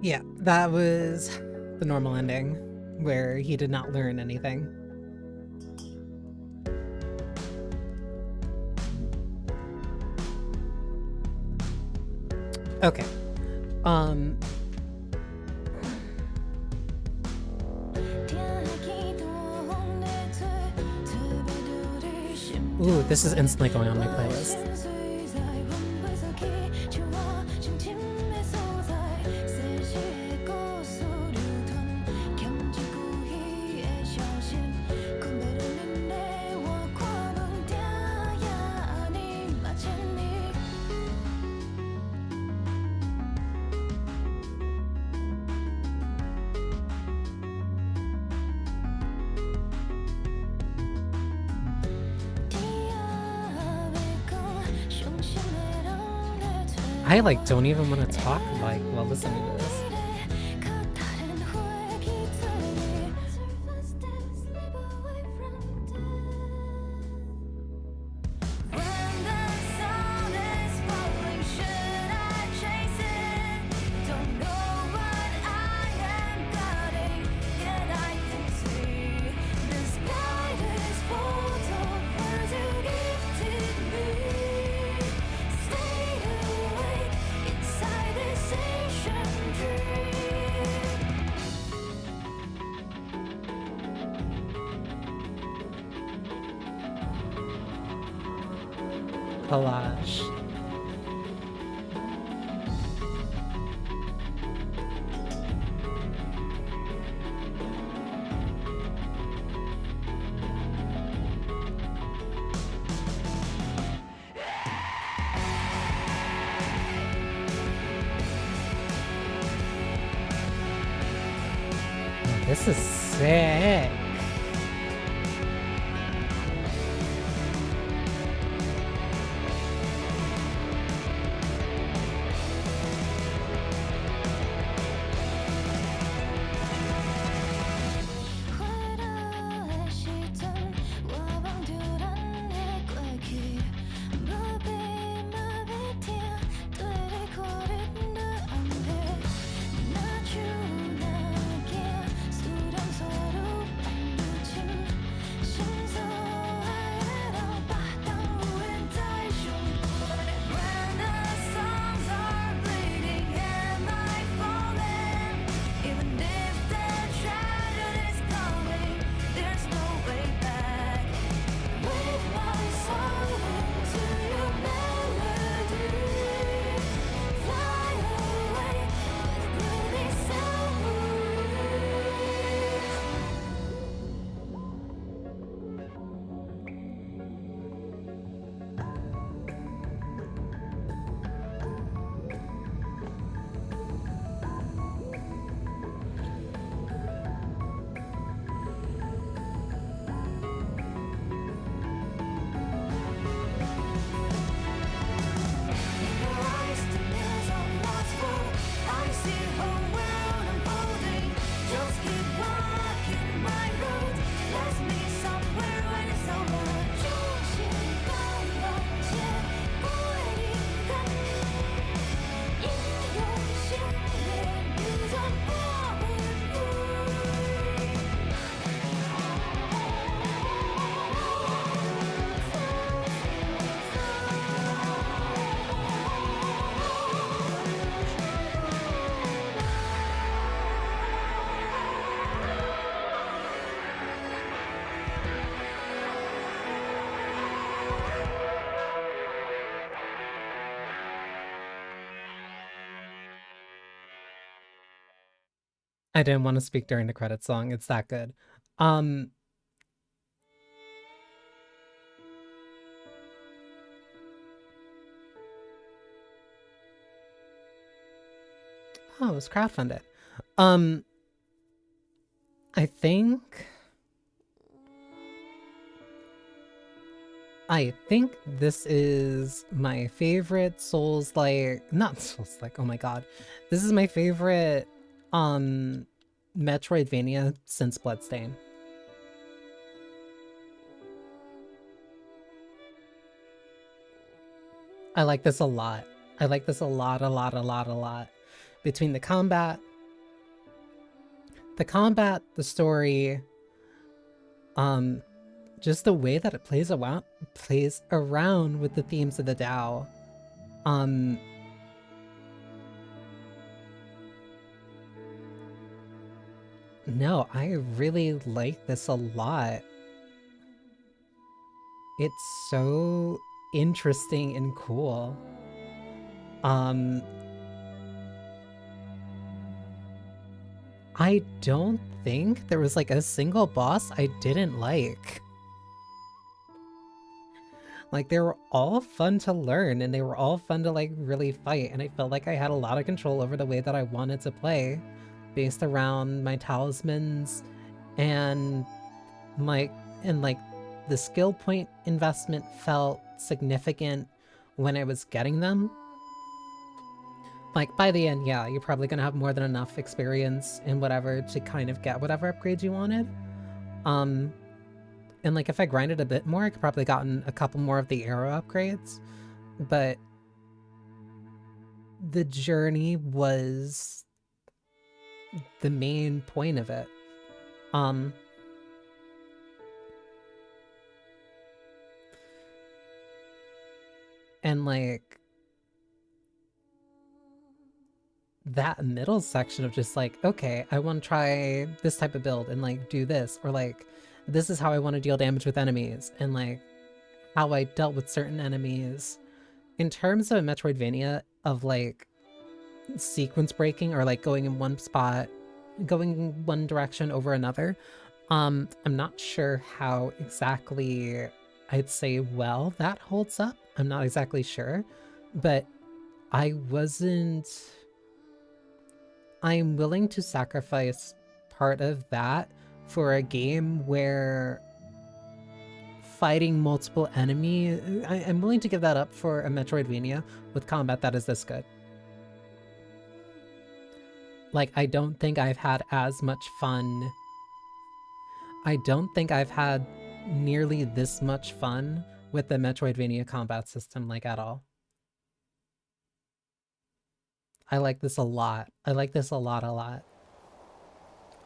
Yeah, that was the normal ending, where he did not learn anything. Okay. Ooh, this is instantly going on my playlist. I like don't even want to talk like while listening to this. Collage. Oh, this is sick. I didn't want to speak during the credits song. It's that good. Oh, it was crowdfunded. Um, I think this is my favorite Souls-like, not Souls-like, oh my god. This is my favorite Metroidvania since Bloodstain. I like this a lot. I like this a lot. Between the combat, the combat, the story, just the way that it plays around with the themes of the DAO. No, I really like this a lot. It's so interesting and cool. I don't think there was like a single boss I didn't like. Like, they were all fun to learn and they were all fun to like really fight, and I felt like I had a lot of control over the way that I wanted to play based around my talismans and like the skill point investment felt significant when I was getting them. Like, by the end, yeah, you're probably gonna have more than enough experience and whatever to kind of get whatever upgrades you wanted. And like, if I grinded a bit more, I could probably gotten a couple more of the arrow upgrades. But the journey was the main point of it. And like, that middle section of just like, okay, I want to try this type of build and like do this, or like, this is how I want to deal damage with enemies, and like how I dealt with certain enemies. In terms of a Metroidvania of like sequence breaking or like going in one spot, going in one direction over another, I'm not sure how exactly I'd say well that holds up. I'm not exactly sure, but I'm willing to sacrifice part of that for a game where fighting multiple enemies, I'm willing to give that up for a Metroidvania with combat that is this good. Like, I don't think I've had as much fun. I don't think I've had nearly this much fun with the Metroidvania combat system, like, at all. I like this a lot. I like this a lot.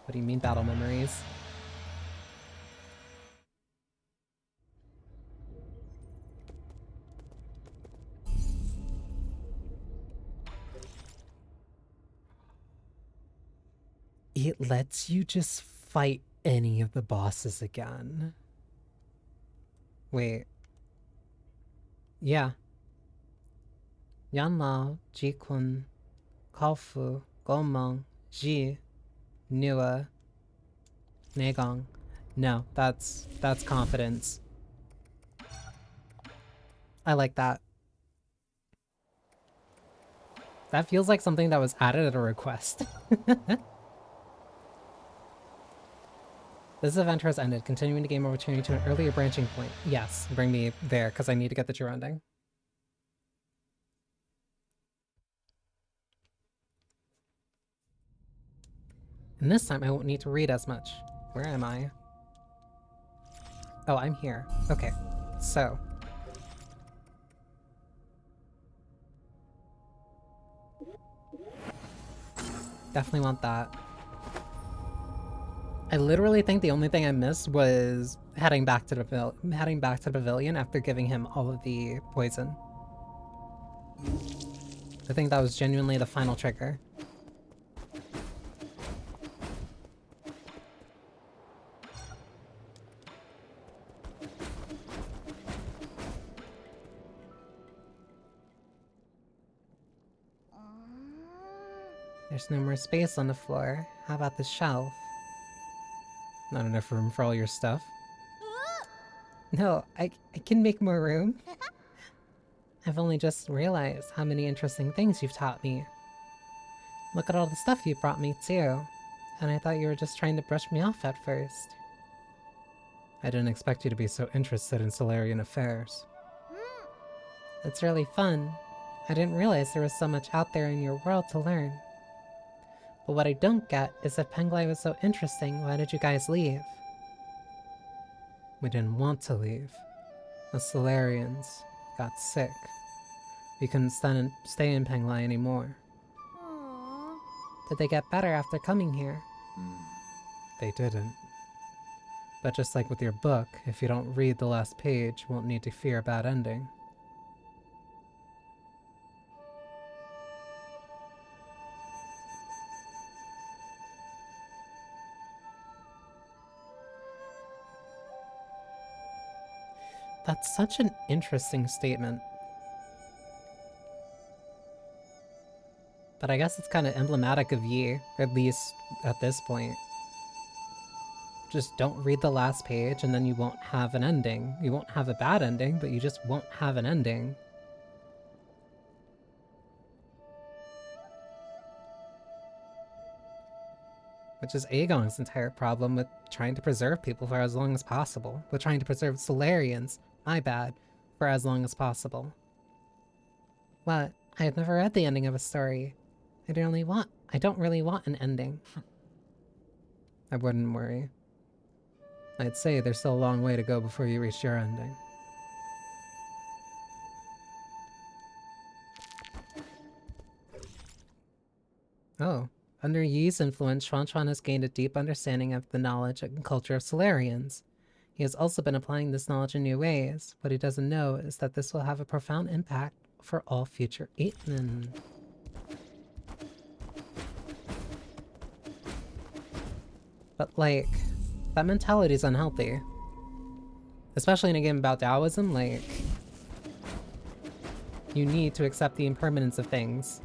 What do you mean, battle memories? It lets you just fight any of the bosses again. Wait. Yeah. Yanlao, Jikun, Kaofu, Gomong, Ji, Nua, Negong. No, that's confidence. I like that. That feels like something that was added at a request. This adventure has ended. Continuing the game will return you to an earlier branching point. Yes, bring me there, because I need to get the true ending. And this time I won't need to read as much. Where am I? Oh, I'm here. Okay, so. Definitely want that. I literally think the only thing I missed was heading back to the pavilion after giving him all of the poison. I think that was genuinely the final trigger. There's no more space on the floor. How about the shelf? Not enough room for all your stuff. No, I can make more room. I've only just realized how many interesting things you've taught me. Look at all the stuff you brought me, too. And I thought you were just trying to brush me off at first. I didn't expect you to be so interested in Solarian affairs. It's really fun. I didn't realize there was so much out there in your world to learn. But what I don't get is if Penglai was so interesting, why did you guys leave? We didn't want to leave. The Solarians got sick. We couldn't stay in Penglai anymore. Did they get better after coming here? they didn't. But just like with your book, if you don't read the last page, you won't need to fear a bad ending. That's such an interesting statement. But I guess it's kind of emblematic of Yi, at least at this point. Just don't read the last page and then you won't have an ending. You won't have a bad ending, but you just won't have an ending. Which is Aegon's entire problem with trying to preserve people for as long as possible. With trying to preserve Solarians, my bad, for as long as possible. What? I have never read the ending of a story. I don't really want an ending. I wouldn't worry. I'd say there's still a long way to go before you reach your ending. Oh. Under Yi's influence, Xuan has gained a deep understanding of the knowledge and culture of Solarians. He has also been applying this knowledge in new ways. What he doesn't know is that this will have a profound impact for all future Aethmen. But, like, that mentality is unhealthy. Especially in a game about Taoism, like, you need to accept the impermanence of things.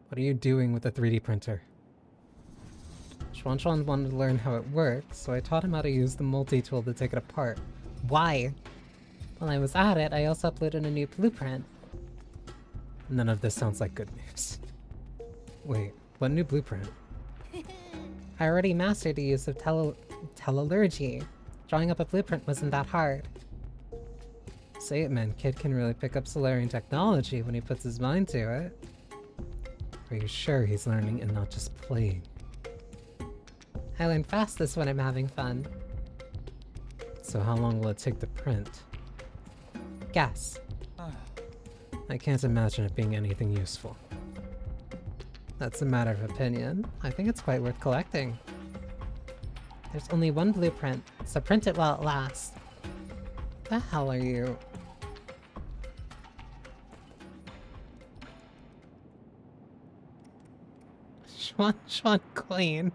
What are you doing with the 3D printer? Xuan wanted to learn how it works, so I taught him how to use the multi-tool to take it apart. Why? While I was at it, I also uploaded a new blueprint. None of this sounds like good news. Wait, what new blueprint? I already mastered the use of telallurgy. Drawing up a blueprint wasn't that hard. Say it, man, kid can really pick up Solarian technology when he puts his mind to it. Are you sure he's learning and not just playing? I learn fastest when I'm having fun. So how long will it take to print? Guess. I can't imagine it being anything useful. That's a matter of opinion. I think it's quite worth collecting. There's only one blueprint, so print it while it lasts. The hell are you? Xuan coin.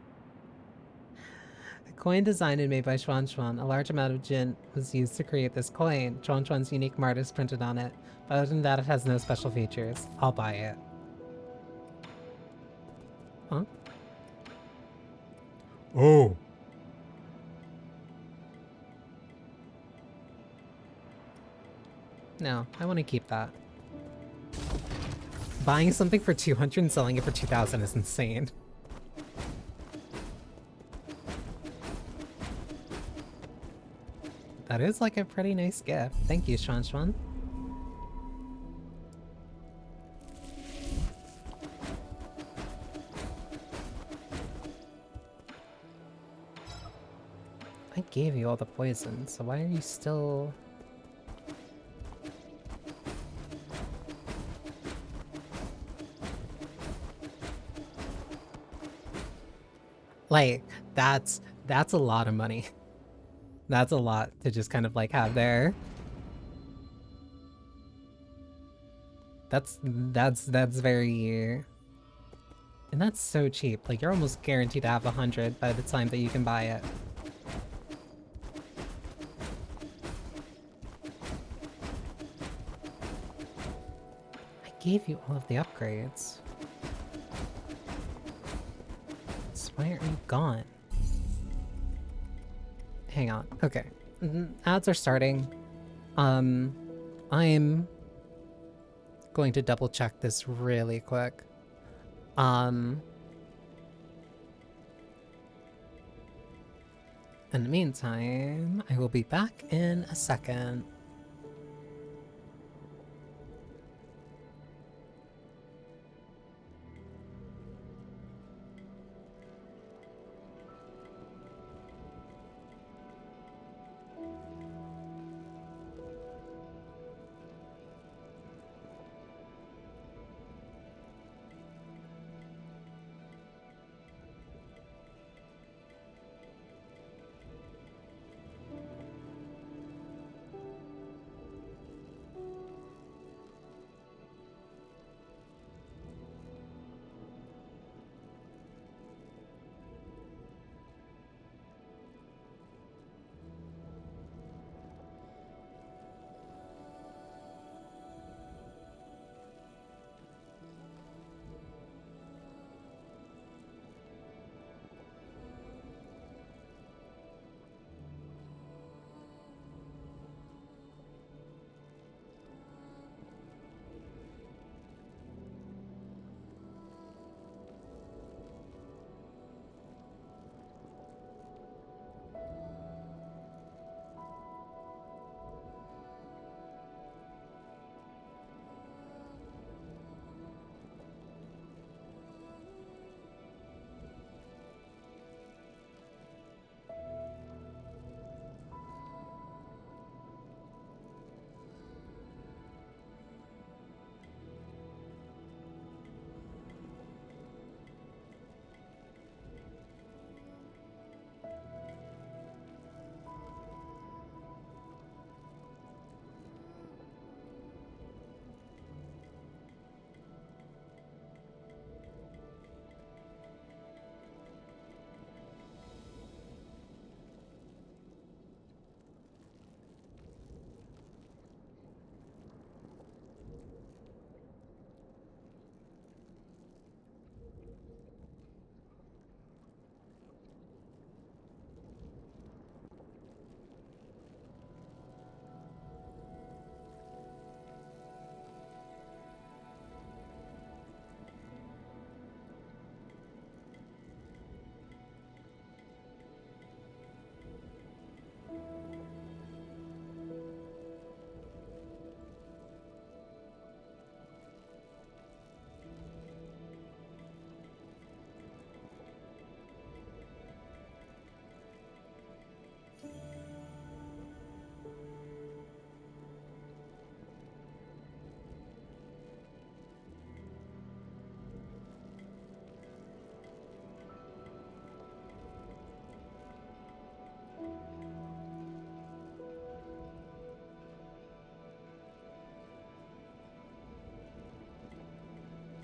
A coin designed and made by Xuan. A large amount of Jin was used to create this coin. Xuan's unique mark is printed on it. But other than that, it has no special features. I'll buy it. Huh? Oh. No, I want to keep that. Buying something for 200 and selling it for 2,000 is insane. That is like a pretty nice gift. Thank you, Xuan. I gave you all the poison, so why are you still... Like, that's a lot of money. That's a lot to just kind of like have there. That's very... And that's so cheap. Like, you're almost guaranteed to have 100 by the time that you can buy it. I gave you all of the upgrades. So why aren't you gone? Hang on. Okay. Ads are starting. I'm going to double check this really quick. In the meantime, I will be back in a second.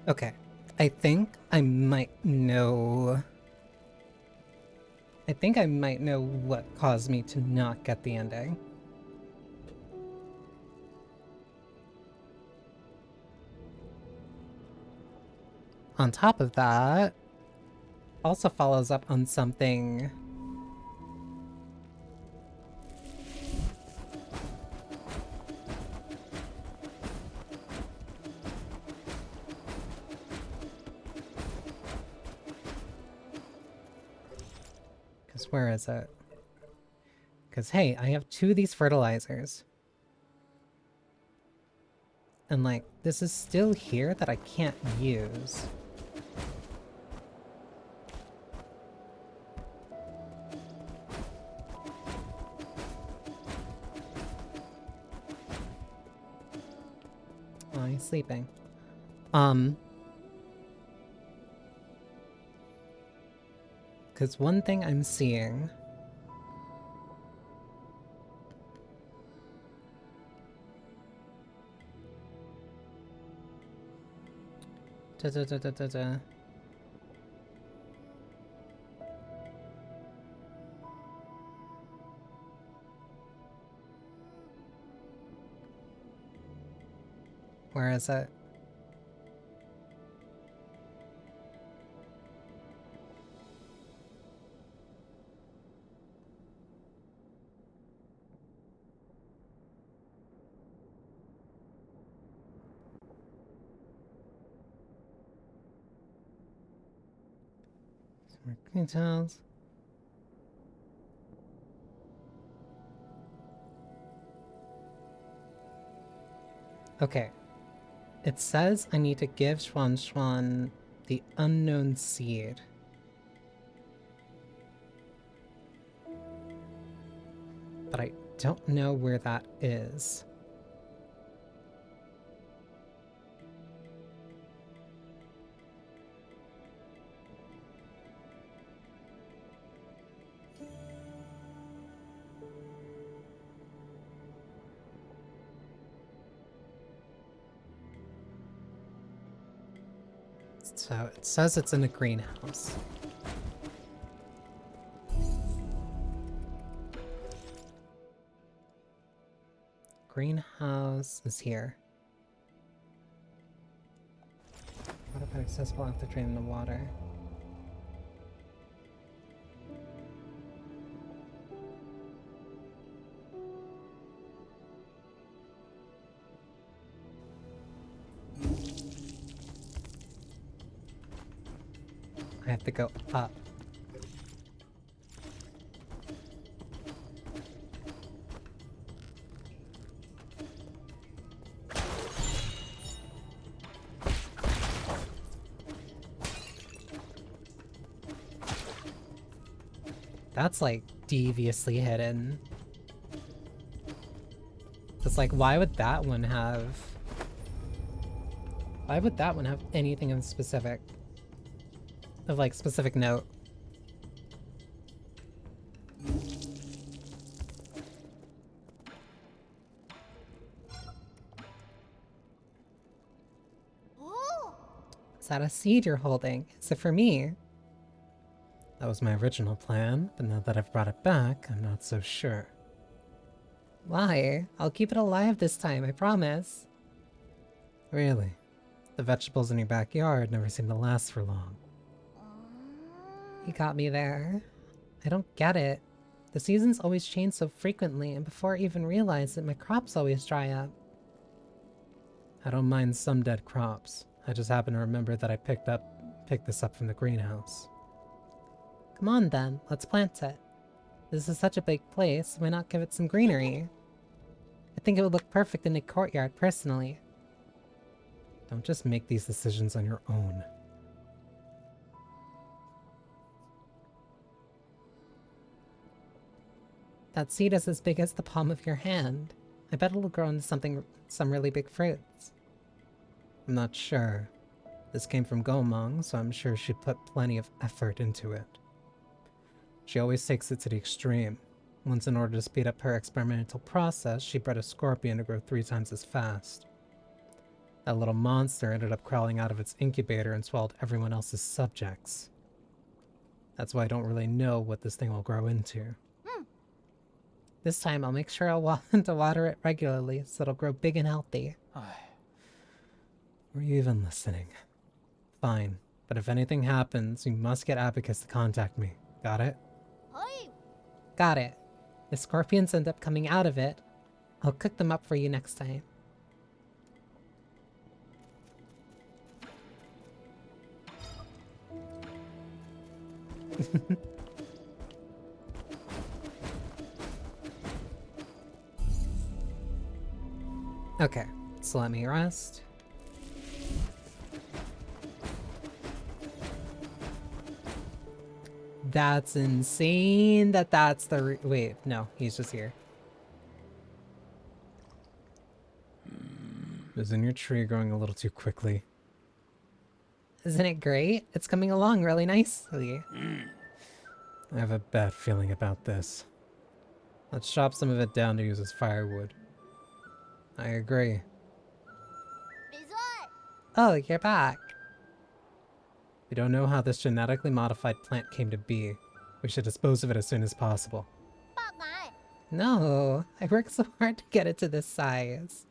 Okay. I think I might know. I think I might know what caused me to not get the ending. On top of that, also follows up on something. Because where is it? Because hey, I have 2 of these fertilizers. And like, this is still here that I can't use. Oh, he's sleeping. Because one thing I'm seeing... Da, da, da, da, da, da. Where is it? Some more details. Okay. It says I need to give Xuan Xuan the unknown seed. But I don't know where that is. So it says it's in a greenhouse. Greenhouse is here. What about accessible after draining the water? I have to go up. That's like deviously hidden. It's like, why would that one have... Why would that one have anything in specific? Of like specific note? Oh! Is that a seed you're holding? Is it for me? That was my original plan, but now that I've brought it back, I'm not so sure. Why? I'll keep it alive this time, I promise. Really? The vegetables in your backyard never seem to last for long. You got me there. I don't get it. The seasons always change so frequently, and before I even realize it, my crops always dry up. I don't mind some dead crops. I just happen to remember that I picked this up from the greenhouse. Come on then, let's plant it. This is such a big place, why not give it some greenery? I think it would look perfect in a courtyard, personally. Don't just make these decisions on your own. That seed is as big as the palm of your hand. I bet it'll grow into some really big fruits. I'm not sure. This came from Gomong, so I'm sure she put plenty of effort into it. She always takes it to the extreme. Once, in order to speed up her experimental process, she bred a scorpion to grow 3 times as fast. That little monster ended up crawling out of its incubator and swallowed everyone else's subjects. That's why I don't really know what this thing will grow into. This time I'll make sure to water it regularly so it'll grow big and healthy. Were you even listening? Fine, but if anything happens, you must get Abacus to contact me. Got it? はい。 Got it. If scorpions end up coming out of it, I'll cook them up for you next time. Okay, so let me rest. That's insane that that's the wait, no, he's just here. Isn't your tree growing a little too quickly? Isn't it great? It's coming along really nicely. I have a bad feeling about this. Let's chop some of it down to use as firewood. I agree. ビズ Oh, you're back. We don't know how this genetically modified plant came to be. We should dispose of it as soon as possible. アイ。バカい。 No, I worked so hard to get it to this size.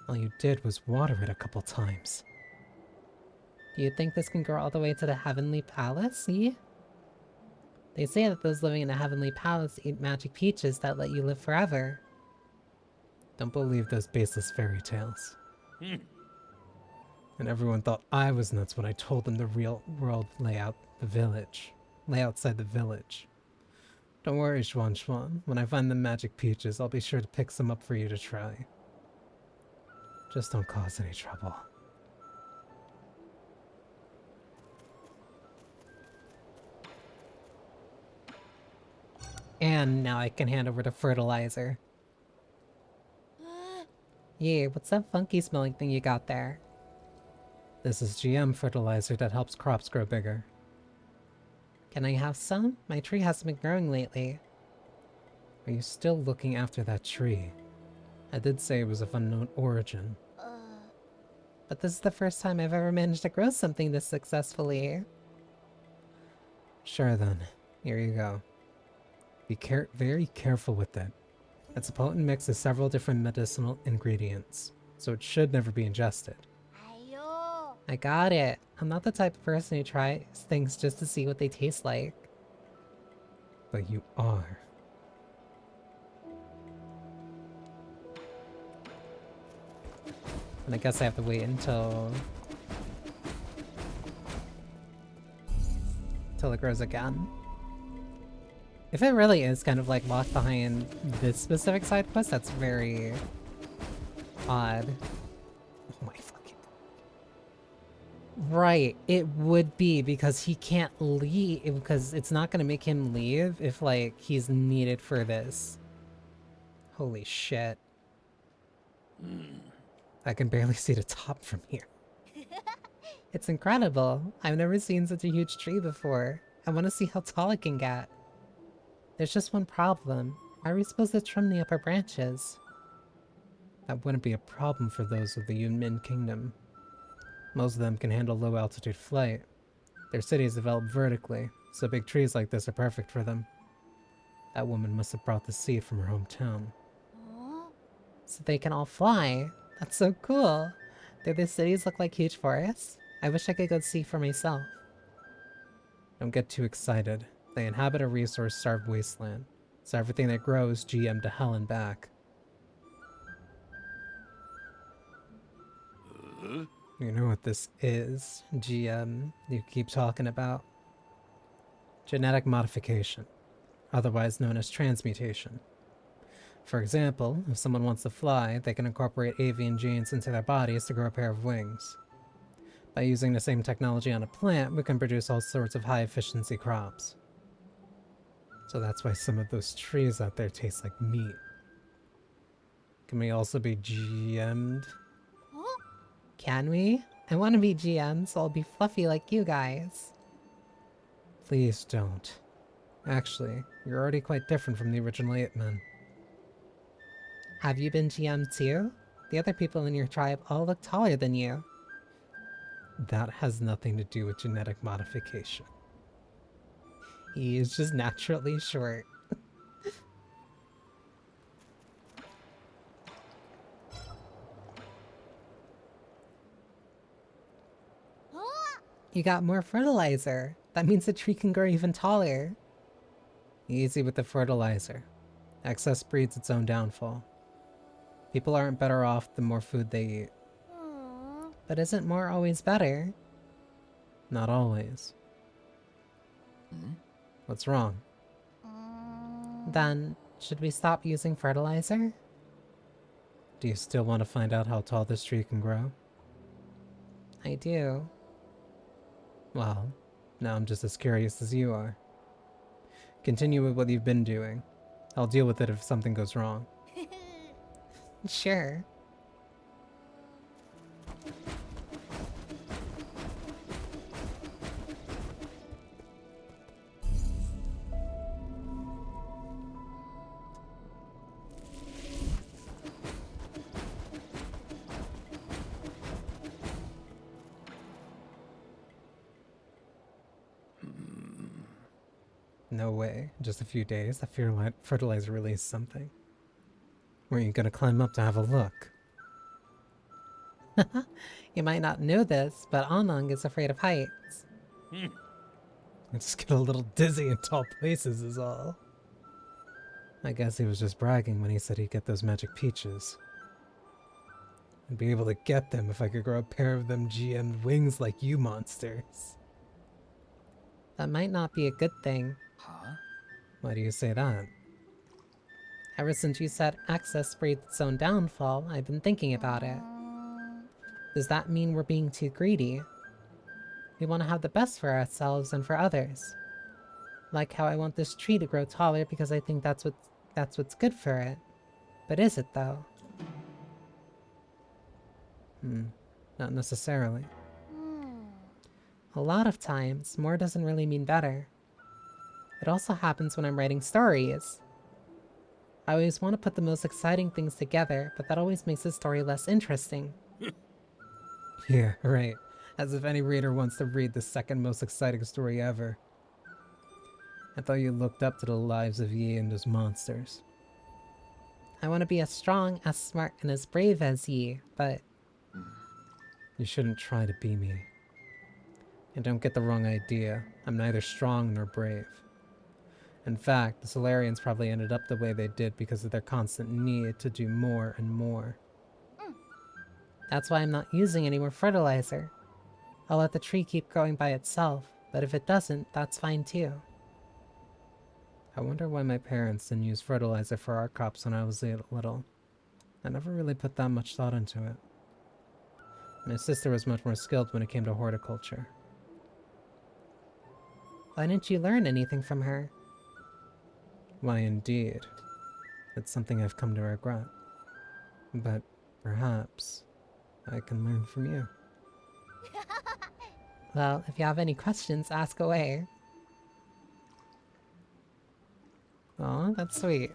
All you did was water it a couple times. Do you think this can grow all the way to the Heavenly Palace? See? They say that those living in the Heavenly Palace eat magic peaches that let you live forever. Don't believe those baseless fairy tales. And everyone thought I was nuts when I told them the real world lay outside the village. Don't worry, Xuan Xuan. When I find the magic peaches, I'll be sure to pick some up for you to try. Just don't cause any trouble. And now I can hand over the fertilizer. Yeah, what's that funky smelling thing you got there? This is GM fertilizer that helps crops grow bigger. Can I have some? My tree hasn't been growing lately. Are you still looking after that tree? I did say it was of unknown origin. But this is the first time I've ever managed to grow something this successfully. Sure then, here you go. Be very careful with it. It's a potent mix of several different medicinal ingredients, so it should never be ingested. あいよ I got it. I'm not the type of person who tries things just to see what they taste like. But you are. And I guess I have to wait until it grows again. If it really is kind of like locked behind this specific side quest, that's very odd. Oh my fucking... Right, it would be because he can't leave, because it's not gonna make him leave if like he's needed for this. Holy shit. I can barely see the top from here. It's incredible. I've never seen such a huge tree before. I want to see how tall it can get. There's just one problem. How are we supposed to trim the upper branches? That wouldn't be a problem for those of the Yunmin Kingdom. Most of them can handle low altitude flight. Their cities develop vertically, so big trees like this are perfect for them. That woman must have brought the seed from her hometown. So they can all fly. That's so cool. Do the cities look like huge forests? I wish I could go see for myself. Don't get too excited. They inhabit a resource-starved wasteland, so everything that grows GM to hell and back. You know what this is, GM, you keep talking about? Genetic modification, otherwise known as transmutation. For example, if someone wants to fly, they can incorporate avian genes into their bodies to grow a pair of wings. By using the same technology on a plant, we can produce all sorts of high-efficiency crops. So that's why some of those trees out there taste like meat. Can we also be GM'd? Can we? I want to be GM, so I'll be fluffy like you guys. Please don't. Actually, you're already quite different from the original 8 men. Have you been GM too? The other people in your tribe all look taller than you. That has nothing to do with genetic modification. He is just naturally short. You got more fertilizer. That means the tree can grow even taller. Easy with the fertilizer. Excess breeds its own downfall. People aren't better off the more food they eat. But isn't more always better? Not always. What's wrong? Then, should we stop using fertilizer? Do you still want to find out how tall this tree can grow? I do. Well, now I'm just as curious as you are. Continue with what you've been doing. I'll deal with it if something goes wrong. Sure. No way. Just a few days. I fear like fertilizer released something. Weren't you gonna climb up to have a look? You might not know this, but Anung is afraid of heights. I just get a little dizzy in tall places is all. I guess he was just bragging when he said he'd get those magic peaches. I'd be able to get them if I could grow a pair of them GM'd wings like you monsters. That might not be a good thing. Why do you say that? Ever since you said excess breeds its own downfall, I've been thinking about it. Does that mean we're being too greedy? We want to have the best for ourselves and for others. Like how I want this tree to grow taller because I think that's what's good for it. But is it though? Not necessarily. A lot of times, more doesn't really mean better. It also happens when I'm writing stories. I always want to put the most exciting things together, but that always makes the story less interesting. Yeah, right. As if any reader wants to read the second most exciting story ever. I thought you looked up to the lives of Yi and those monsters. I want to be as strong, as smart, and as brave as Yi, but You shouldn't try to be me. And don't get the wrong idea. I'm neither strong nor brave. In fact, the Solarians probably ended up the way they did because of their constant need to do more and more. that's why I'm not using any more fertilizer. I'll let the tree keep growing by itself, but if it doesn't, that's fine too. I wonder why my parents didn't use fertilizer for our crops when I was little. I never really put that much thought into it. My sister was much more skilled when it came to horticulture. Why didn't you learn anything from her? Why, indeed. It's something I've come to regret. But perhaps I can learn from you. Well, if you have any questions, ask away. Aw, that's sweet.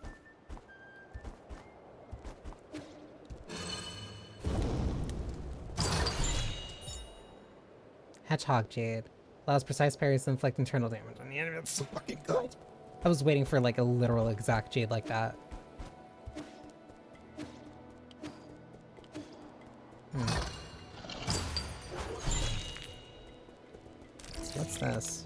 Hedgehog Jade. Allows precise parries to inflict internal damage on the enemy. That's so fucking good. I was waiting for like a literal exact Jade like that. What's this?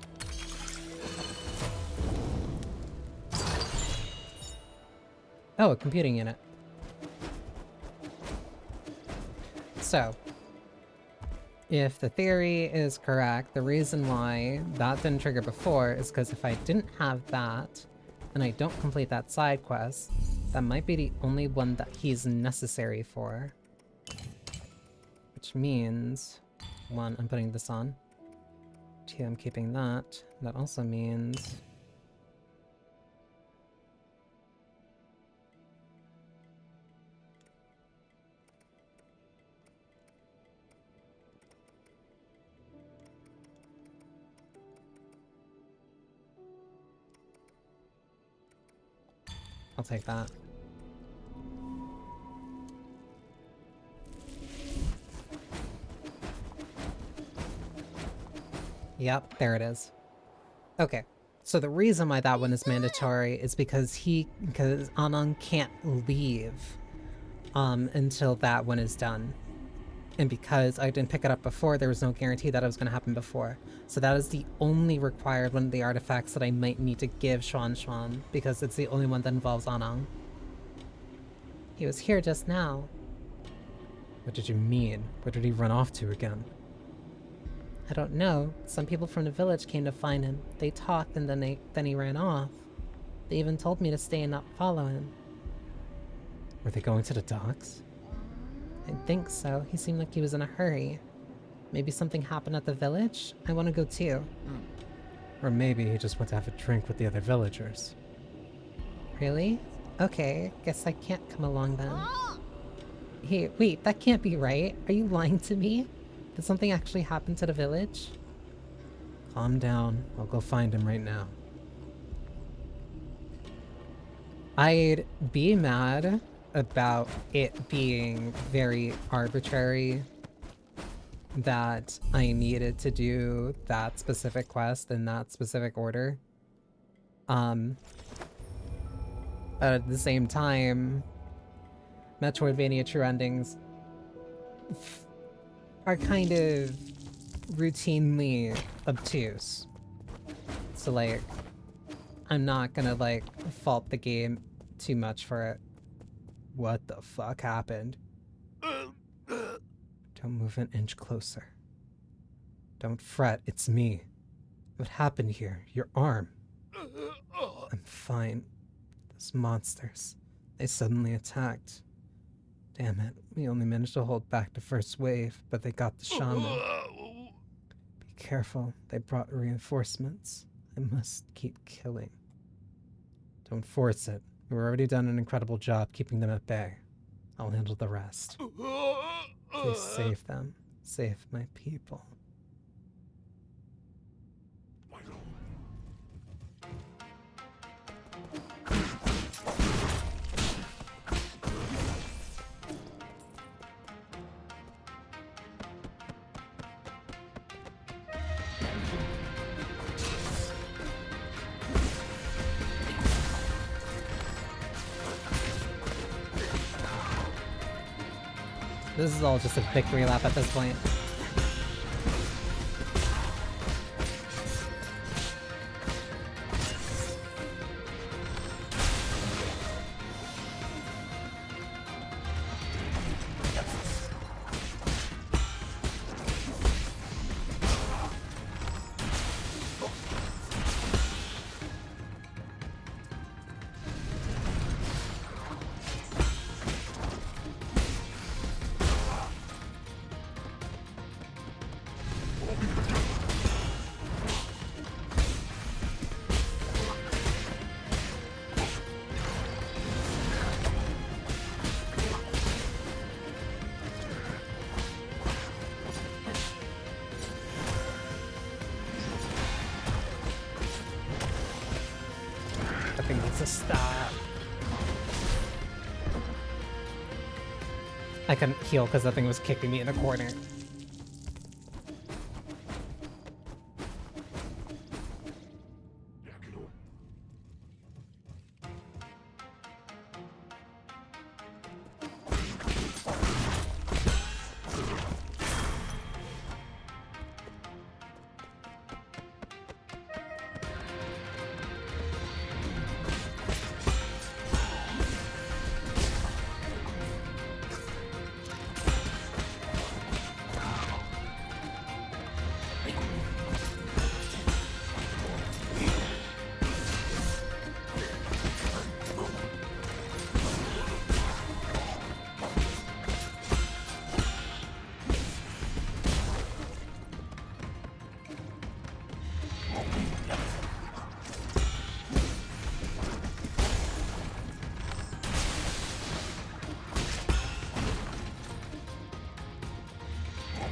Oh, a computing unit. So, if the theory is correct, the reason why that didn't trigger before is because if I didn't have that, and I don't complete that side quest, that might be the only one that he's necessary for. Which means, 1, I'm putting this on. 2, I'm keeping that. That also means... I'll take that. Yep, there it is. Okay, so the reason why that one is mandatory is because Anang can't leave until that one is done. And because I didn't pick it up before, there was no guarantee that it was going to happen before. So that is the only required one of the artifacts that I might need to give Xuan Xuan, because it's the only one that involves Anang. He was here just now. What did you mean? Where did he run off to again? I don't know. Some people from the village came to find him. They talked and then he ran off. They even told me to stay and not follow him. Were they going to the docks? I think so. He seemed like he was in a hurry. Maybe something happened at the village? I want to go too. Or maybe he just went to have a drink with the other villagers. Really? Okay, guess I can't come along then. Hey, wait, that can't be right. Are you lying to me? Did something actually happen to the village? Calm down. I'll go find him right now. I'd be mad about it being very arbitrary that I needed to do that specific quest in that specific order. But at the same time, Metroidvania true endings are kind of routinely obtuse. So like, I'm not gonna like fault the game too much for it. What the fuck happened? Don't move an inch closer. Don't fret, it's me. What happened here? Your arm. I'm fine. Those monsters. They suddenly attacked. Damn it, we only managed to hold back the first wave, but they got the shaman. Be careful, they brought reinforcements. I must keep killing. Don't force it. We've already done an incredible job keeping them at bay. I'll handle the rest. Please save them. Save my people. This is all just a victory lap at this point. I think it's a stop. I couldn't heal because that thing was kicking me in a corner.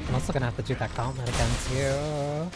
I'm also gonna have to do that gauntlet again too.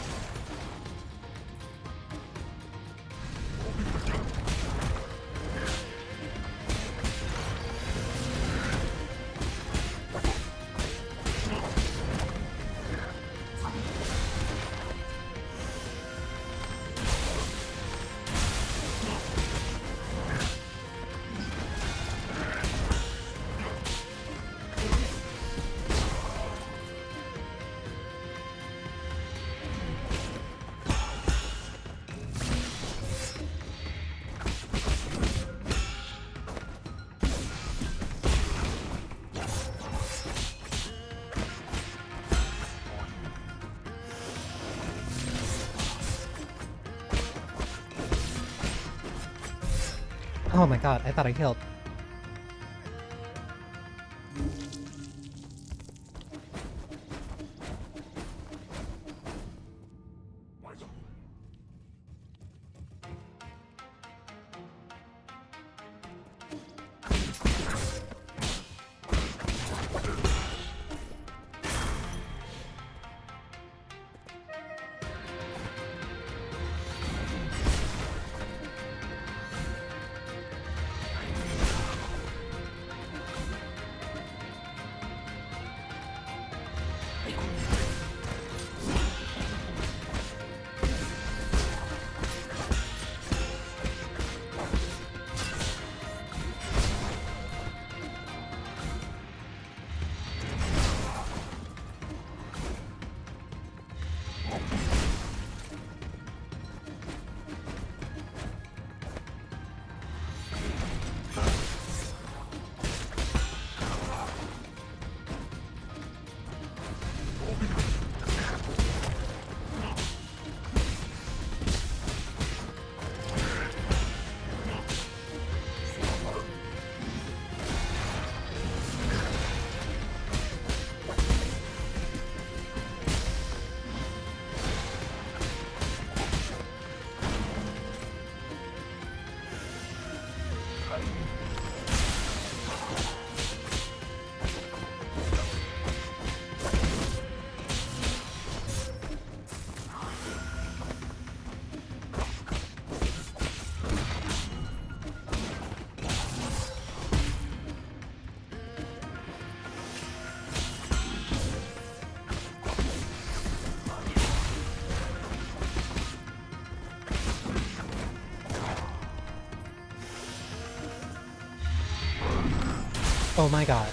Oh my god, I thought I healed. Oh my god.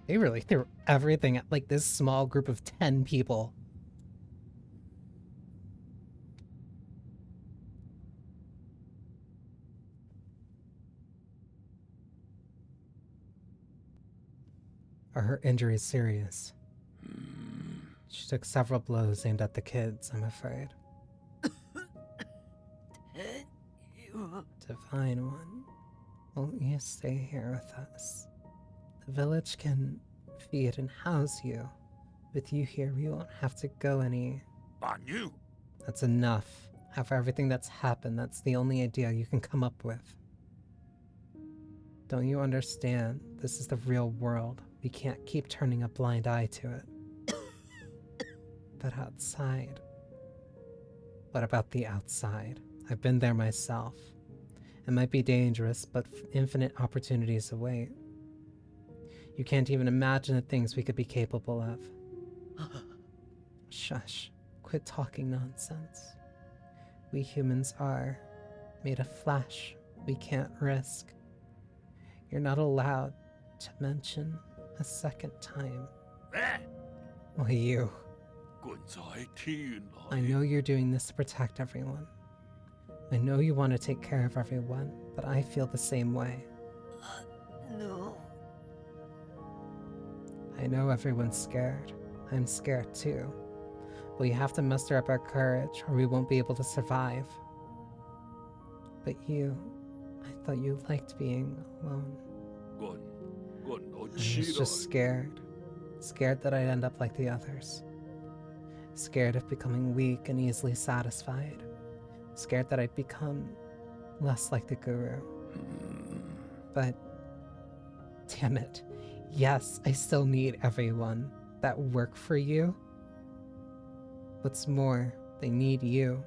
They really threw everything at like this small group of 10 people. Are her injuries serious? She took several blows aimed at the kids, I'm afraid. Divine One, won't you stay here with us? The village can feed and house you. With you here, we won't have to go any... Banyu. That's enough. After everything that's happened, that's the only idea you can come up with. Don't you understand? This is the real world. We can't keep turning a blind eye to it. But outside... What about the outside? I've been there myself. It might be dangerous, but infinite opportunities await. You can't even imagine the things we could be capable of. Shush. Quit talking nonsense. We humans are made of flesh we can't risk. You're not allowed to mention a second time. Well, you. I know you're doing this to protect everyone. I know you want to take care of everyone, but I feel the same way. No. I know everyone's scared. I'm scared too. We have to muster up our courage or we won't be able to survive. But you, I thought you liked being alone. I was just scared. Scared that I'd end up like the others. Scared of becoming weak and easily satisfied. Scared that I'd become less like the guru. But, damn it. Yes, I still need everyone that work for you. What's more, they need you.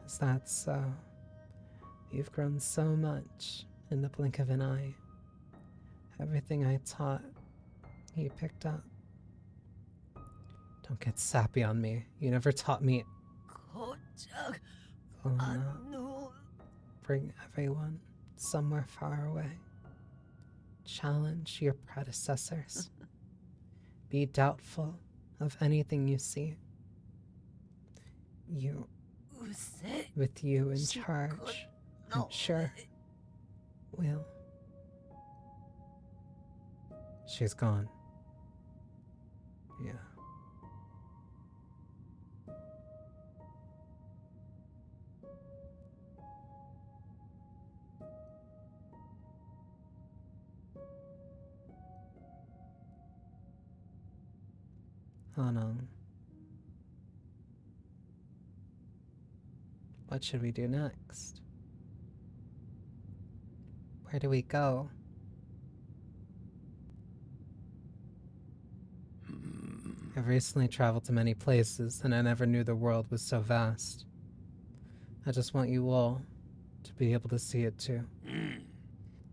Is that so? You've grown so much in the blink of an eye. Everything I taught, you picked up. Don't get sappy on me. You never taught me. Oh no. Bring everyone somewhere far away. Challenge your predecessors. Be doubtful of anything you see. With you in charge, I'm sure we'll. She's gone. Yeah. Hanang. What should we do next? Where do we go? I've recently traveled to many places, and I never knew the world was so vast. I just want you all to be able to see it too.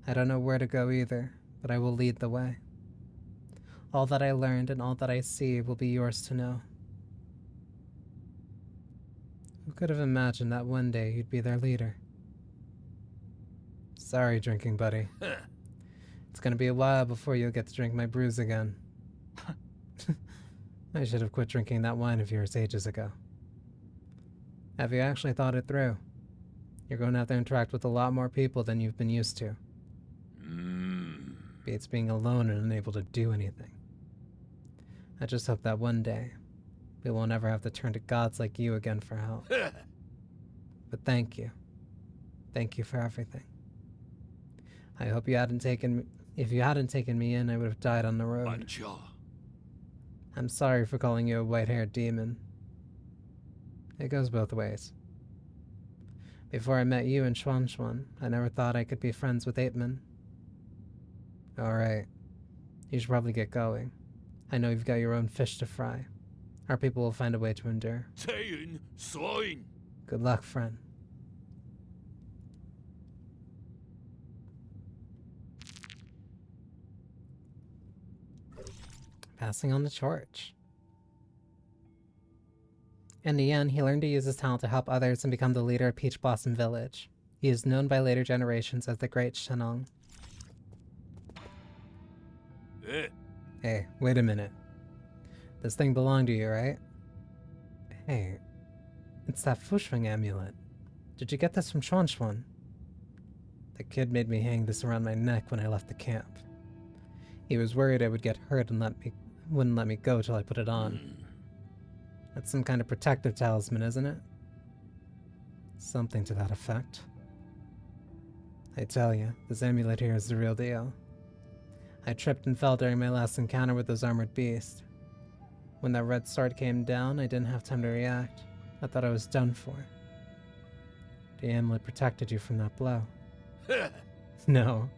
I don't know where to go either, but I will lead the way. All that I learned and all that I see will be yours to know. Who could have imagined that one day you'd be their leader? Sorry, drinking buddy. It's gonna be a while before you'll get to drink my brews again. I should have quit drinking that wine of yours ages ago. Have you actually thought it through? You're going to have to interact with a lot more people than you've been used to. Beats being alone and unable to do anything. I just hope that one day, we won't ever have to turn to gods like you again for help. But thank you. Thank you for everything. I hope you hadn't taken me. If you hadn't taken me in, I would have died on the road. I'm sorry for calling you a white-haired demon. It goes both ways. Before I met you and Xuan, I never thought I could be friends with Apeman. Alright. You should probably get going. I know you've got your own fish to fry. Our people will find a way to endure. Good luck, friend. Passing on the torch. In the end, he learned to use his talent to help others and become the leader of Peach Blossom Village. He is known by later generations as the Great Shenong. Hey, wait a minute. This thing belonged to you, right? Hey, it's that Fusheng amulet. Did you get this from Xuan? The kid made me hang this around my neck when I left the camp. He was worried I would get hurt and wouldn't let me go till I put it on. That's some kind of protective talisman, isn't it? Something to that effect. I tell you, this amulet here is the real deal. I tripped and fell during my last encounter with those armored beasts. When that red sword came down, I didn't have time to react. I thought I was done for. The amulet protected you from that blow. No,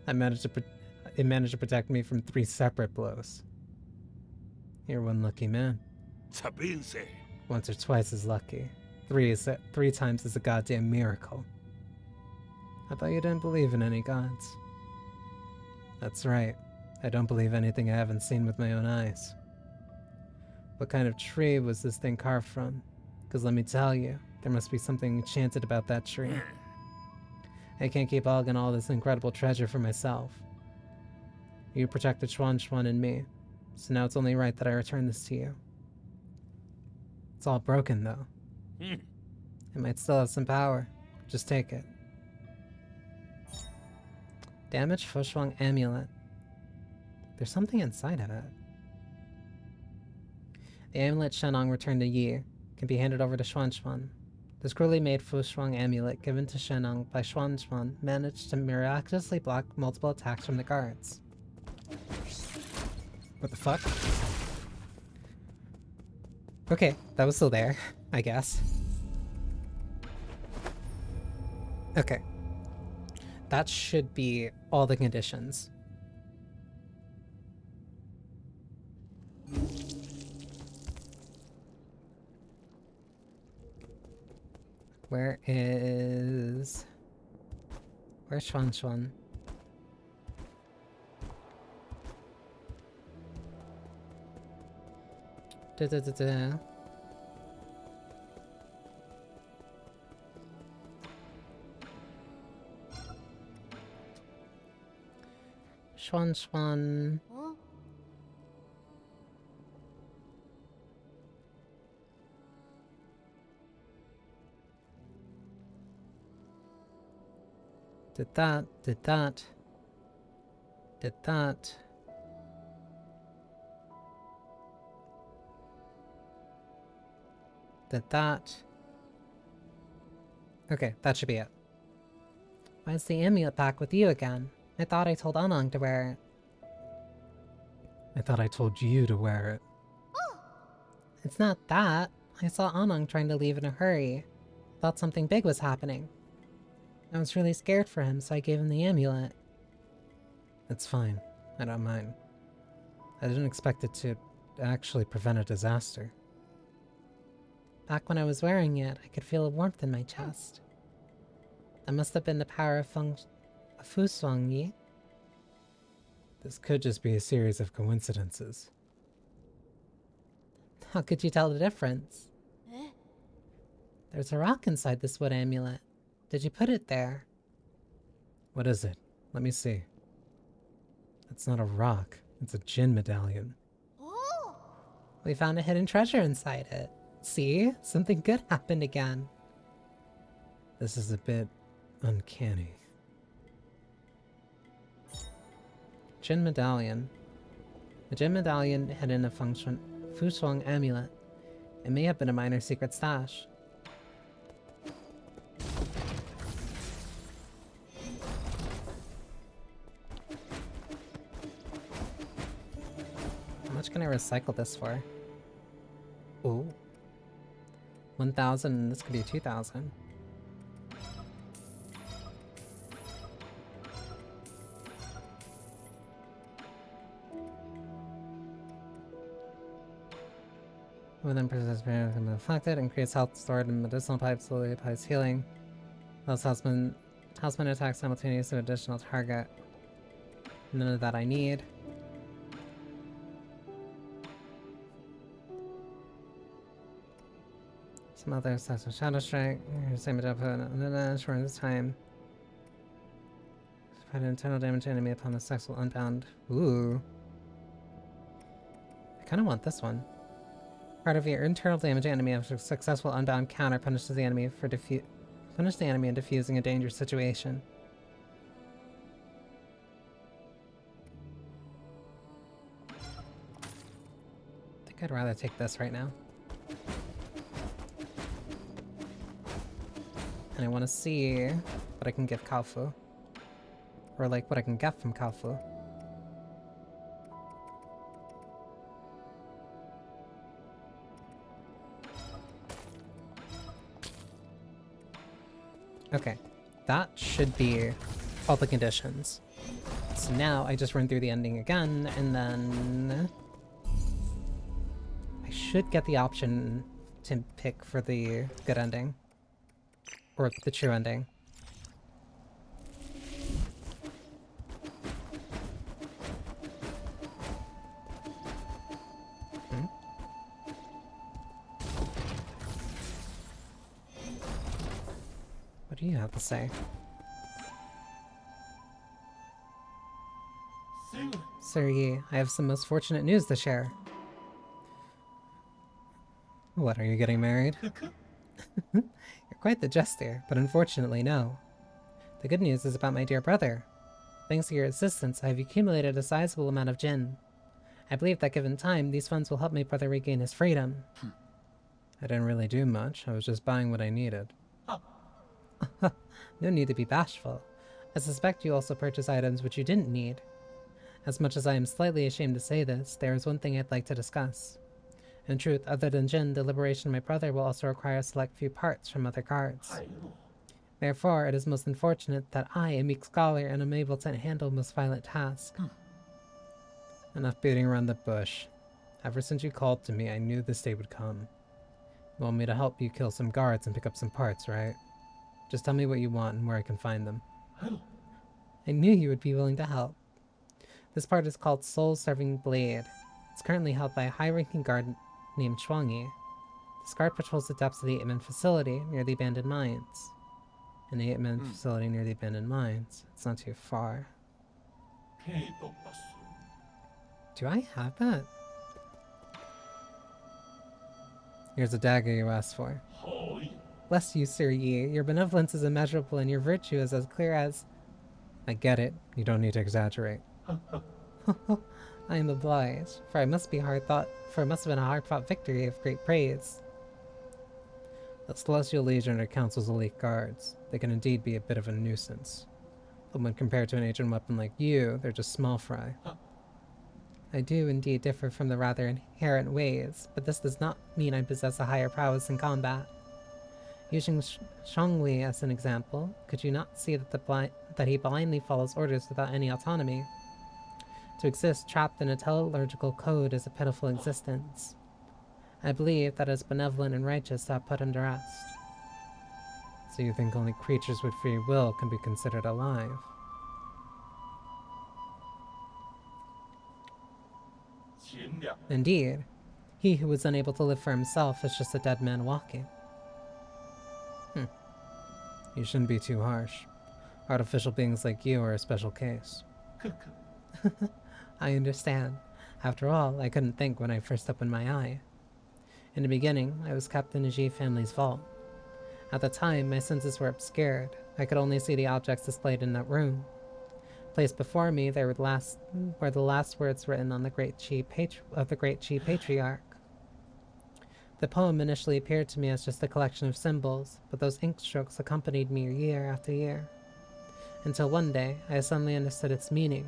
it managed to protect me from 3 separate blows. You're one lucky man. Once or twice is lucky. 3 times is a goddamn miracle. I thought you didn't believe in any gods. That's right. I don't believe anything I haven't seen with my own eyes. What kind of tree was this thing carved from? Because let me tell you, there must be something enchanted about that tree. I can't keep hogging all this incredible treasure for myself. You protected Xuan and me, so now it's only right that I return this to you. It's all broken, though. It might still have some power. Just take it. Damaged Fusheng amulet. There's something inside of it. The amulet Shenong returned to Yi can be handed over to Xuan. This cruelly made Fusheng amulet given to Shenong by Xuan managed to miraculously block multiple attacks from the guards. What the fuck? Okay, that was still there, I guess. Okay. That should be all the conditions. Where's Xuan? Da-da-da-da. Xuan. 어? Did that, did that. Did that. Did that. Okay, that should be it. Why is the amulet back with you again? I thought I told Anang to wear it. I thought I told you to wear it. It's not that. I saw Anang trying to leave in a hurry. Thought something big was happening. I was really scared for him, so I gave him the amulet. It's fine. I don't mind. I didn't expect it to actually prevent a disaster. Back when I was wearing it, I could feel a warmth in my chest. That must have been the power of Fu Song Yi. This could just be a series of coincidences. How could you tell the difference? Eh? There's a rock inside this wood amulet. Did you put it there? What is it? Let me see. It's not a rock. It's a Jin medallion. Oh! We found a hidden treasure inside it. See? Something good happened again. This is a bit uncanny. Jin medallion. A Jin medallion hidden in a Fu Shuang amulet. It may have been a minor secret stash. How much can I recycle this for? Ooh. 1,000, and this could be 2,000. Within persistent can be reflected, increase health stored in medicinal pipes, slowly applies healing. Those houseman attacks simultaneously with additional target. None of that I need. Some other sets of Shadow Strike. Same during this time. Provide internal damage to enemy upon the successful unbound. Ooh. I kinda want this one. Part of your internal damage to enemy after a successful unbound counter punishes the enemy for punish the enemy in defusing a dangerous situation. I think I'd rather take this right now. And I want to see what I can give Kalfu. Or like what I can get from Kalfu. Okay, that should be all the conditions. So now I just run through the ending again, and then I should get the option to pick for the good ending. Or the true ending. What do you have to say? Sir Yi, I have some most fortunate news to share. What, are you getting married? You're quite the jester, but unfortunately no. The good news is about my dear brother. Thanks to your assistance, I have accumulated a sizable amount of Jin. I believe that given time, these funds will help my brother regain his freedom. I didn't really do much, I was just buying what I needed. No need to be bashful. I suspect you also purchased items which you didn't need. As much as I am slightly ashamed to say this, there is one thing I'd like to discuss. In truth, other than Jin, the liberation of my brother will also require a select few parts from other guards. Therefore, it is most unfortunate that I, a meek scholar, am unable to handle a most violent task. Enough beating around the bush. Ever since you called to me, I knew this day would come. You want me to help you kill some guards and pick up some parts, right? Just tell me what you want and where I can find them. I knew you would be willing to help. This part is called Soul-Serving Blade. It's currently held by a high-ranking guard named Chuangyi. This guard patrols the depths of the 8-man facility near the abandoned mines. An 8-man facility near the abandoned mines. It's not too far. Do I have that? Here's a dagger you asked for. Bless you, Sir Yi. Your benevolence is immeasurable and your virtue is as clear as I get it. You don't need to exaggerate. I am obliged, for it must have been a hard-fought victory of great praise. The Celestial Legion are Council's elite guards. They can indeed be a bit of a nuisance. But when compared to an ancient weapon like you, they're just small fry. I do indeed differ from the rather inherent ways, but this does not mean I possess a higher prowess in combat. Using Shangli as an example, could you not see that he blindly follows orders without any autonomy? To exist trapped in a teleological code is a pitiful existence. I believe that it is benevolent and righteous to have put him to rest. So you think only creatures with free will can be considered alive? Indeed, he who is unable to live for himself is just a dead man walking. You shouldn't be too harsh. Artificial beings like you are a special case. I understand. After all, I couldn't think when I first opened my eye. In the beginning, I was kept in the Ji family's vault. At the time, my senses were obscured. I could only see the objects displayed in that room. Placed before me, were the last words written on the great Ji patriarch. The poem initially appeared to me as just a collection of symbols, but those ink strokes accompanied me year after year. Until one day, I suddenly understood its meaning.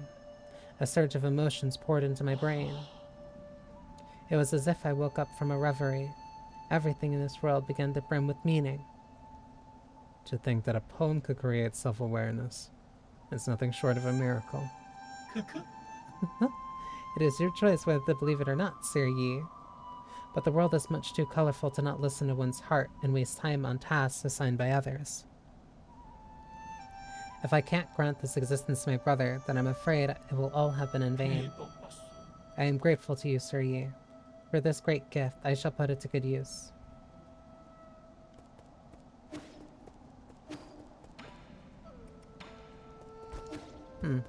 A surge of emotions poured into my brain. It was as if I woke up from a reverie. Everything in this world began to brim with meaning. To think that a poem could create self-awareness is nothing short of a miracle. It is your choice whether to believe it or not, Sir Yi. But the world is much too colorful to not listen to one's heart and waste time on tasks assigned by others. If I can't grant this existence to my brother, then I'm afraid it will all have been in vain. I am grateful to you, Sir Yi. For this great gift, I shall put it to good use. I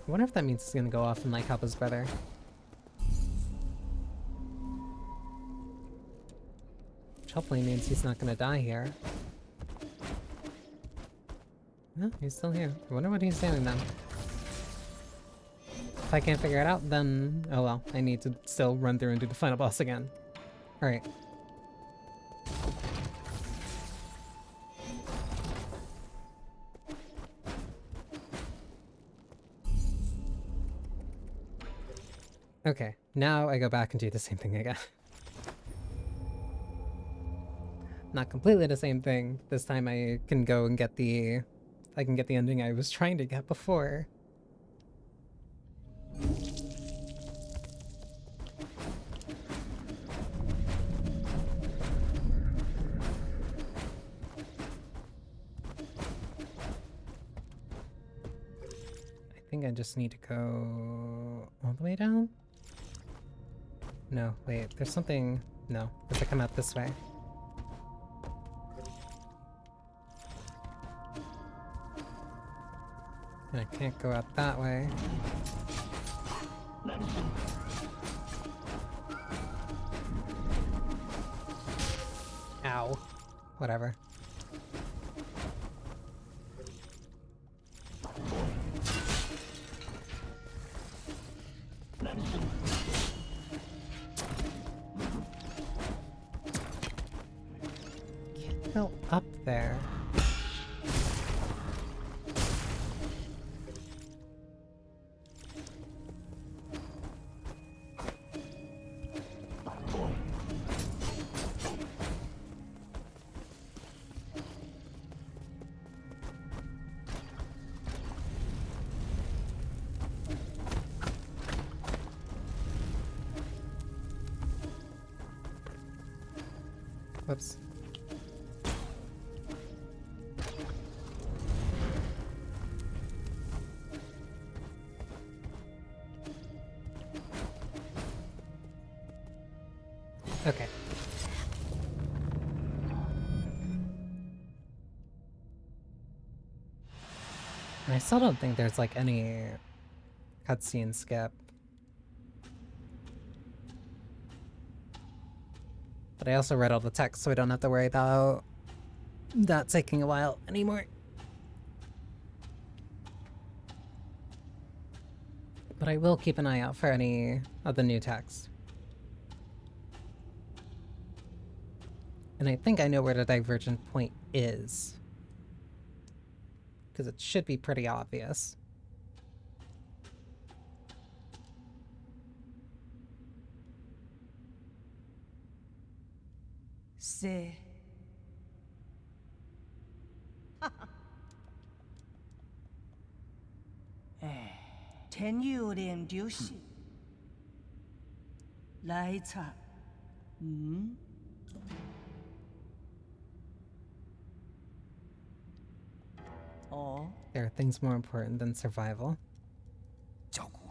wonder if that means he's gonna go off and like help his brother. Which hopefully means he's not gonna die here. No, he's still here. I wonder what he's doing then. If I can't figure it out, then oh well. I need to still run through and do the final boss again. Alright. Okay, now I go back and do the same thing again. Not completely the same thing. This time I can go and get the... I can get the ending I was trying to get before. I think I just need to go all the way down? No, wait, there's something... No, does it come out this way? And I can't go out that way. Ow. Whatever. Can't go up there. Whoops. Okay. I still don't think there's like any cutscene skip. But I also read all the text, so I don't have to worry about not taking a while anymore. But I will keep an eye out for any of the new text. And I think I know where the divergent point is. Because it should be pretty obvious. Say.天佑连丢西，来查，哦， There are things more important than survival. 教姑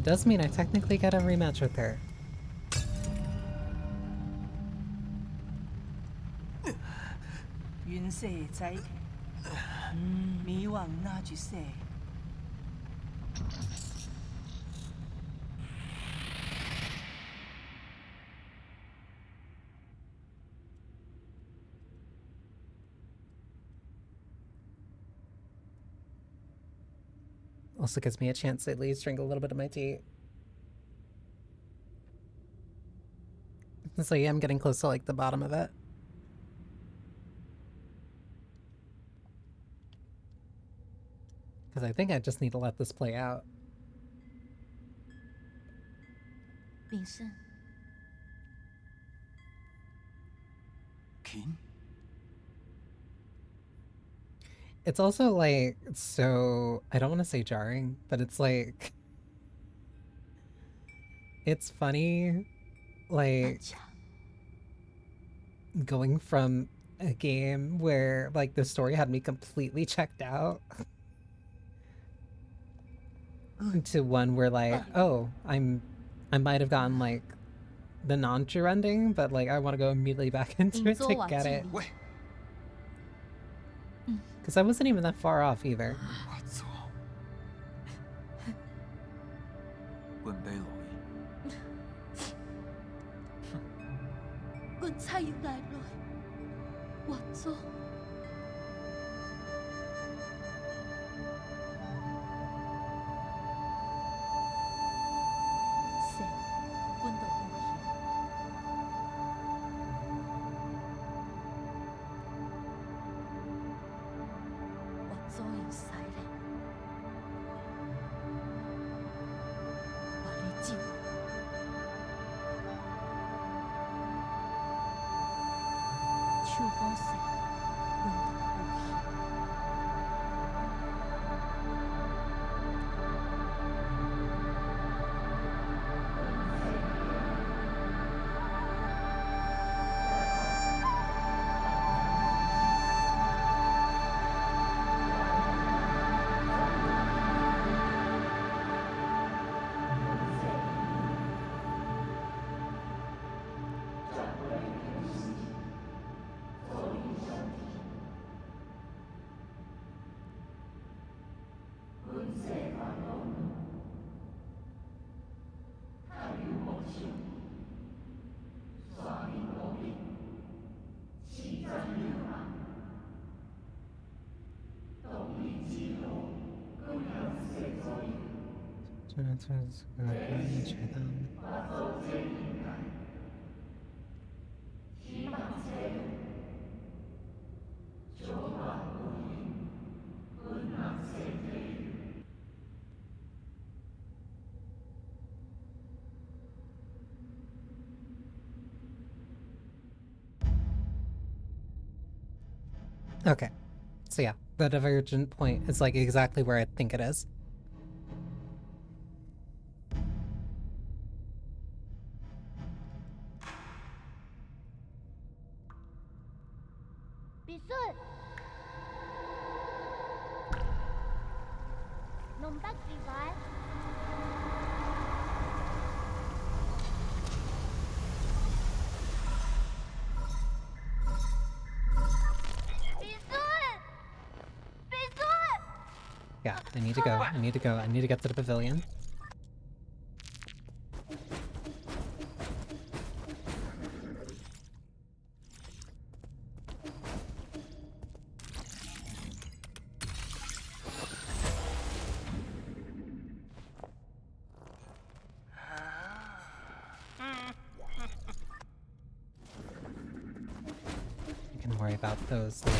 ，Does mean I technically get a rematch with her. 云色在天，迷惘那句色。Also gives me a chance to at least drink a little bit of my tea. So yeah, I'm getting close to like the bottom of it. Because I think I just need to let this play out. 炳胜， King， It's also like so I don't want to say jarring, but it's like it's funny 很 like 强， going from a game where like the story had me completely checked out to one where like, oh, I might have gotten like the non-true ending, but like I want to go immediately back into 银 it 座 to 瓦 get 基 it 里， 喂， because I wasn't even that far off either. 我操！滚杯老伊，阮蔡英来来，我做。是，阮就有幸。我做因使咧，我咧酒。 手宝石，阮就有幸。Okay, so yeah, the divergent point is like exactly where I think it is. 必顺，弄得几块？ . ， I Yeah, I need to go. I need to go. I need to get to the pavilion. I can worry about those later.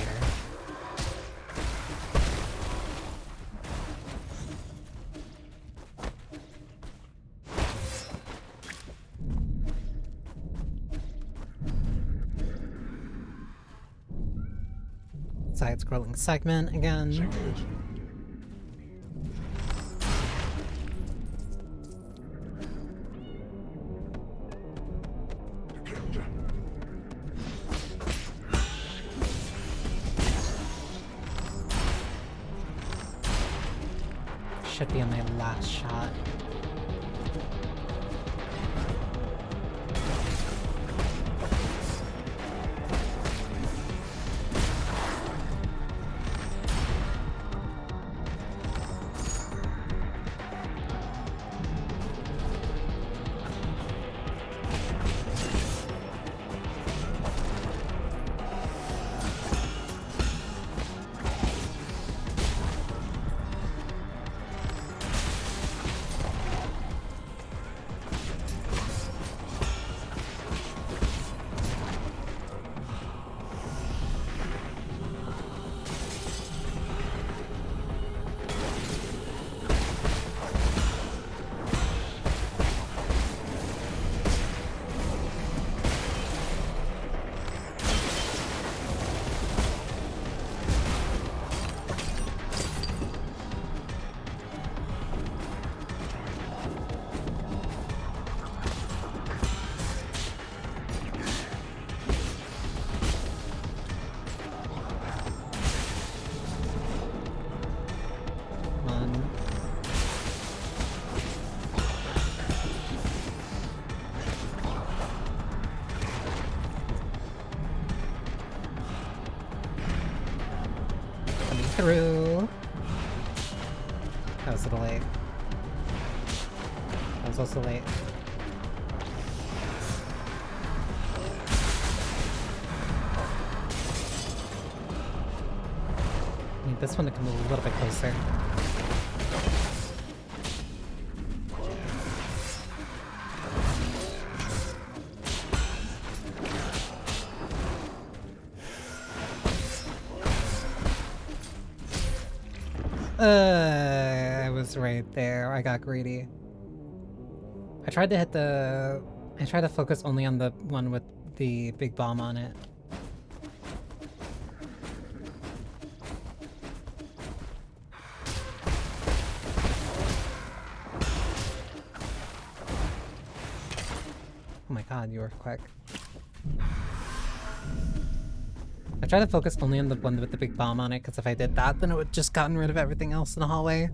Side-scrolling segment again. Should be on my last shot. Through. That was a little late. That was also late. I need this one to come a little bit closer. I was right there. I got greedy. I tried to focus only on the one with the big bomb on it. Oh my god, you were quick. I tried to focus only on the one with the big bomb on it, because if I did that, then it would just gotten rid of everything else in the hallway.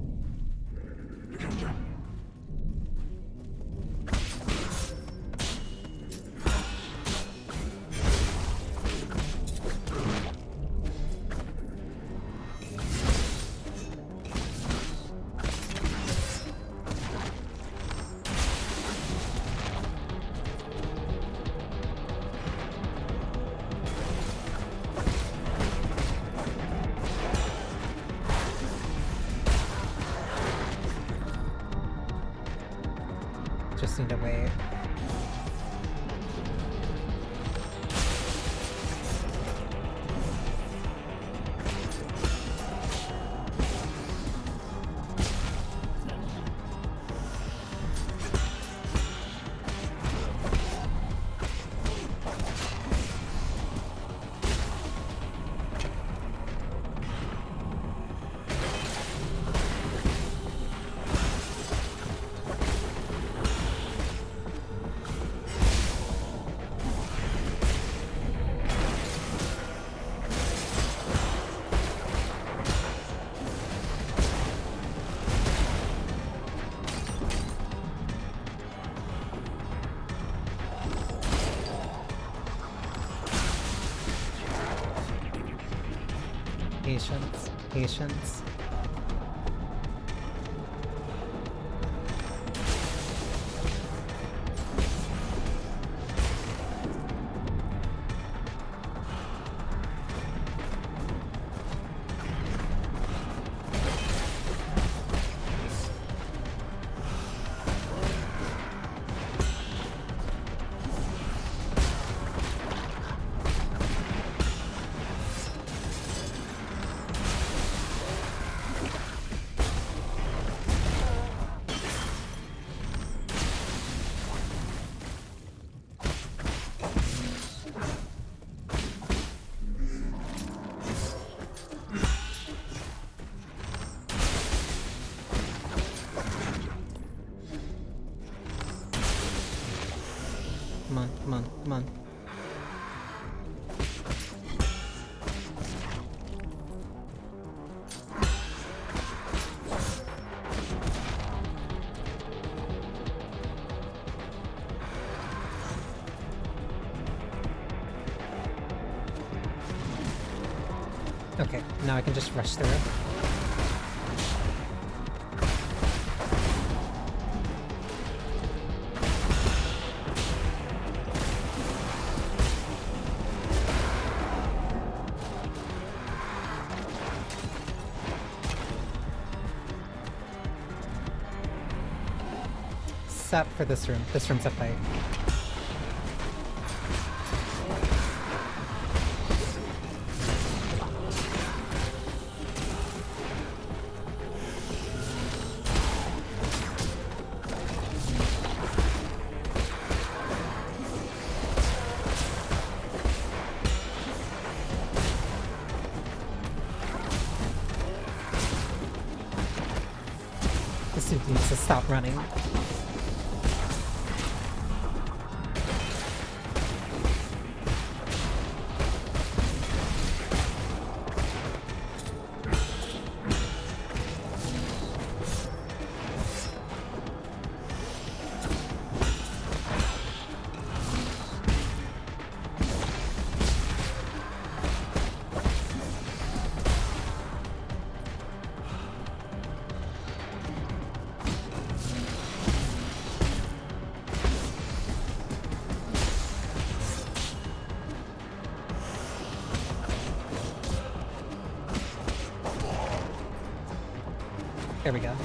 Just need to wait. Patience, patience. come on, come on, come on. Okay, now I can just rush through. Except for this room. This room's a fight. This dude needs to stop running. There we go.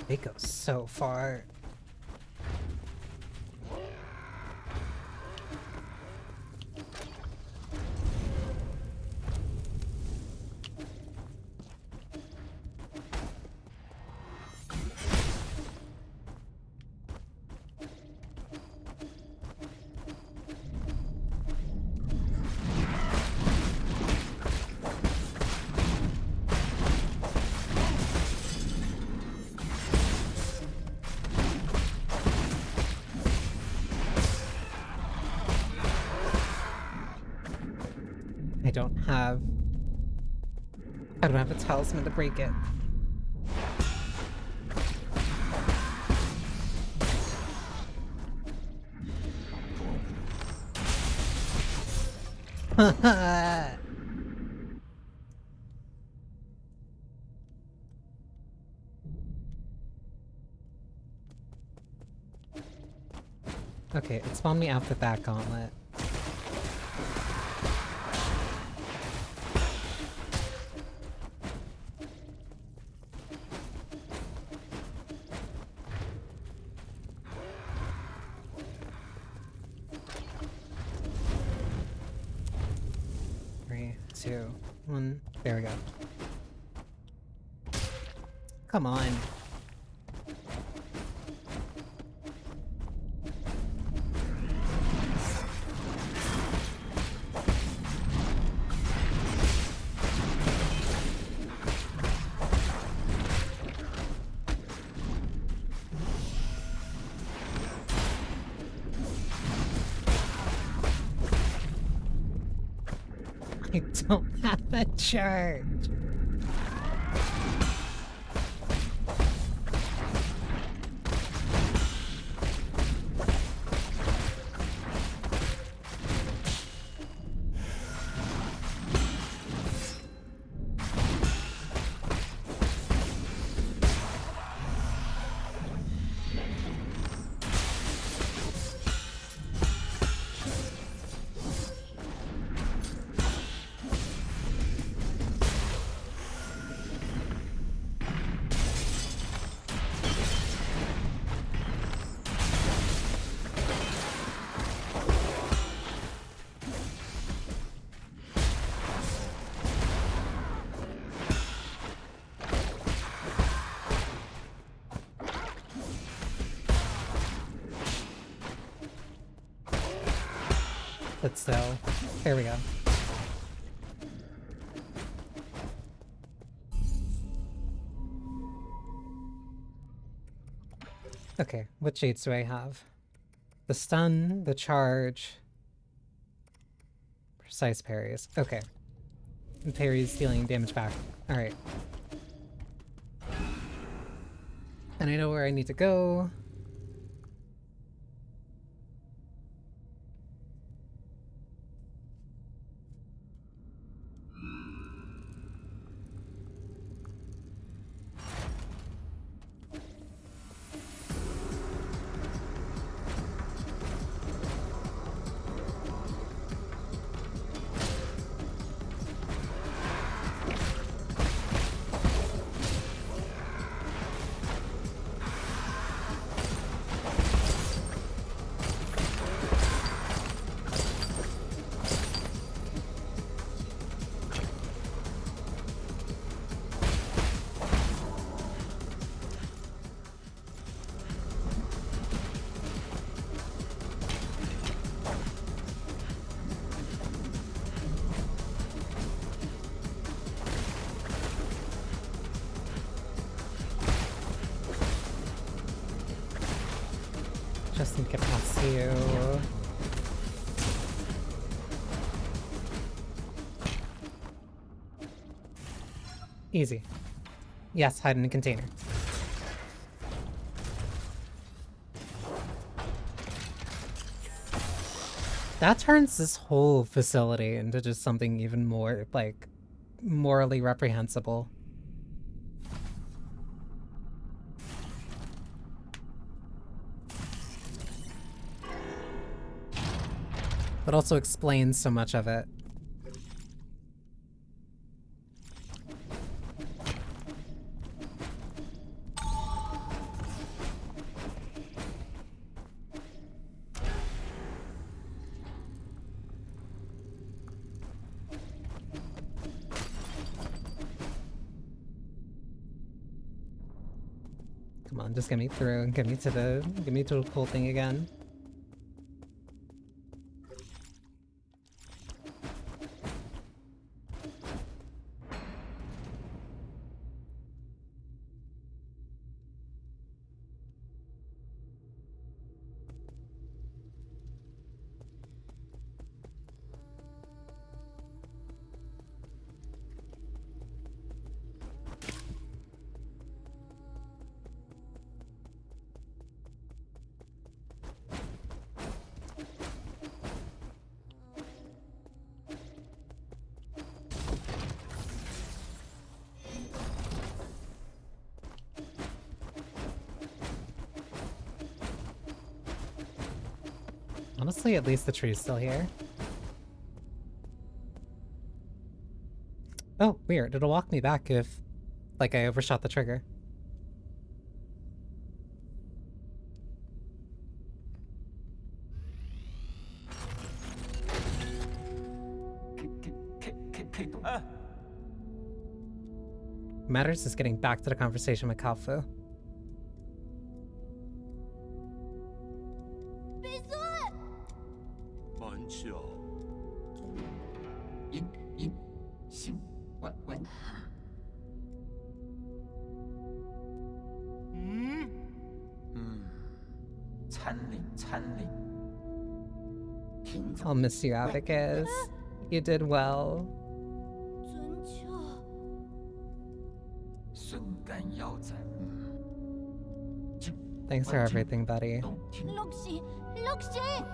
It goes so far. I don't have a talisman to break it. Okay, it spawned me after that gauntlet. Three, two, one. There we go. Come on. I don't have a charge. But still. There we go. Okay, what shades do I have? The stun, the charge, precise parries. Okay. And parries dealing damage back. Alright. And I know where I need to go. Just need to get past you. Easy. Yes, hide in a container. That turns this whole facility into just something even more, like, morally reprehensible. But also explains so much of it. Come on, just get me through and get me to the cool thing again. Honestly, at least the tree's still here. Oh, weird. It'll walk me back if, like, I overshot the trigger. Matters is getting back to the conversation with Kaofu. I'll miss you, Abacus. You did well. Thanks for everything, buddy. Luxi! Luxi!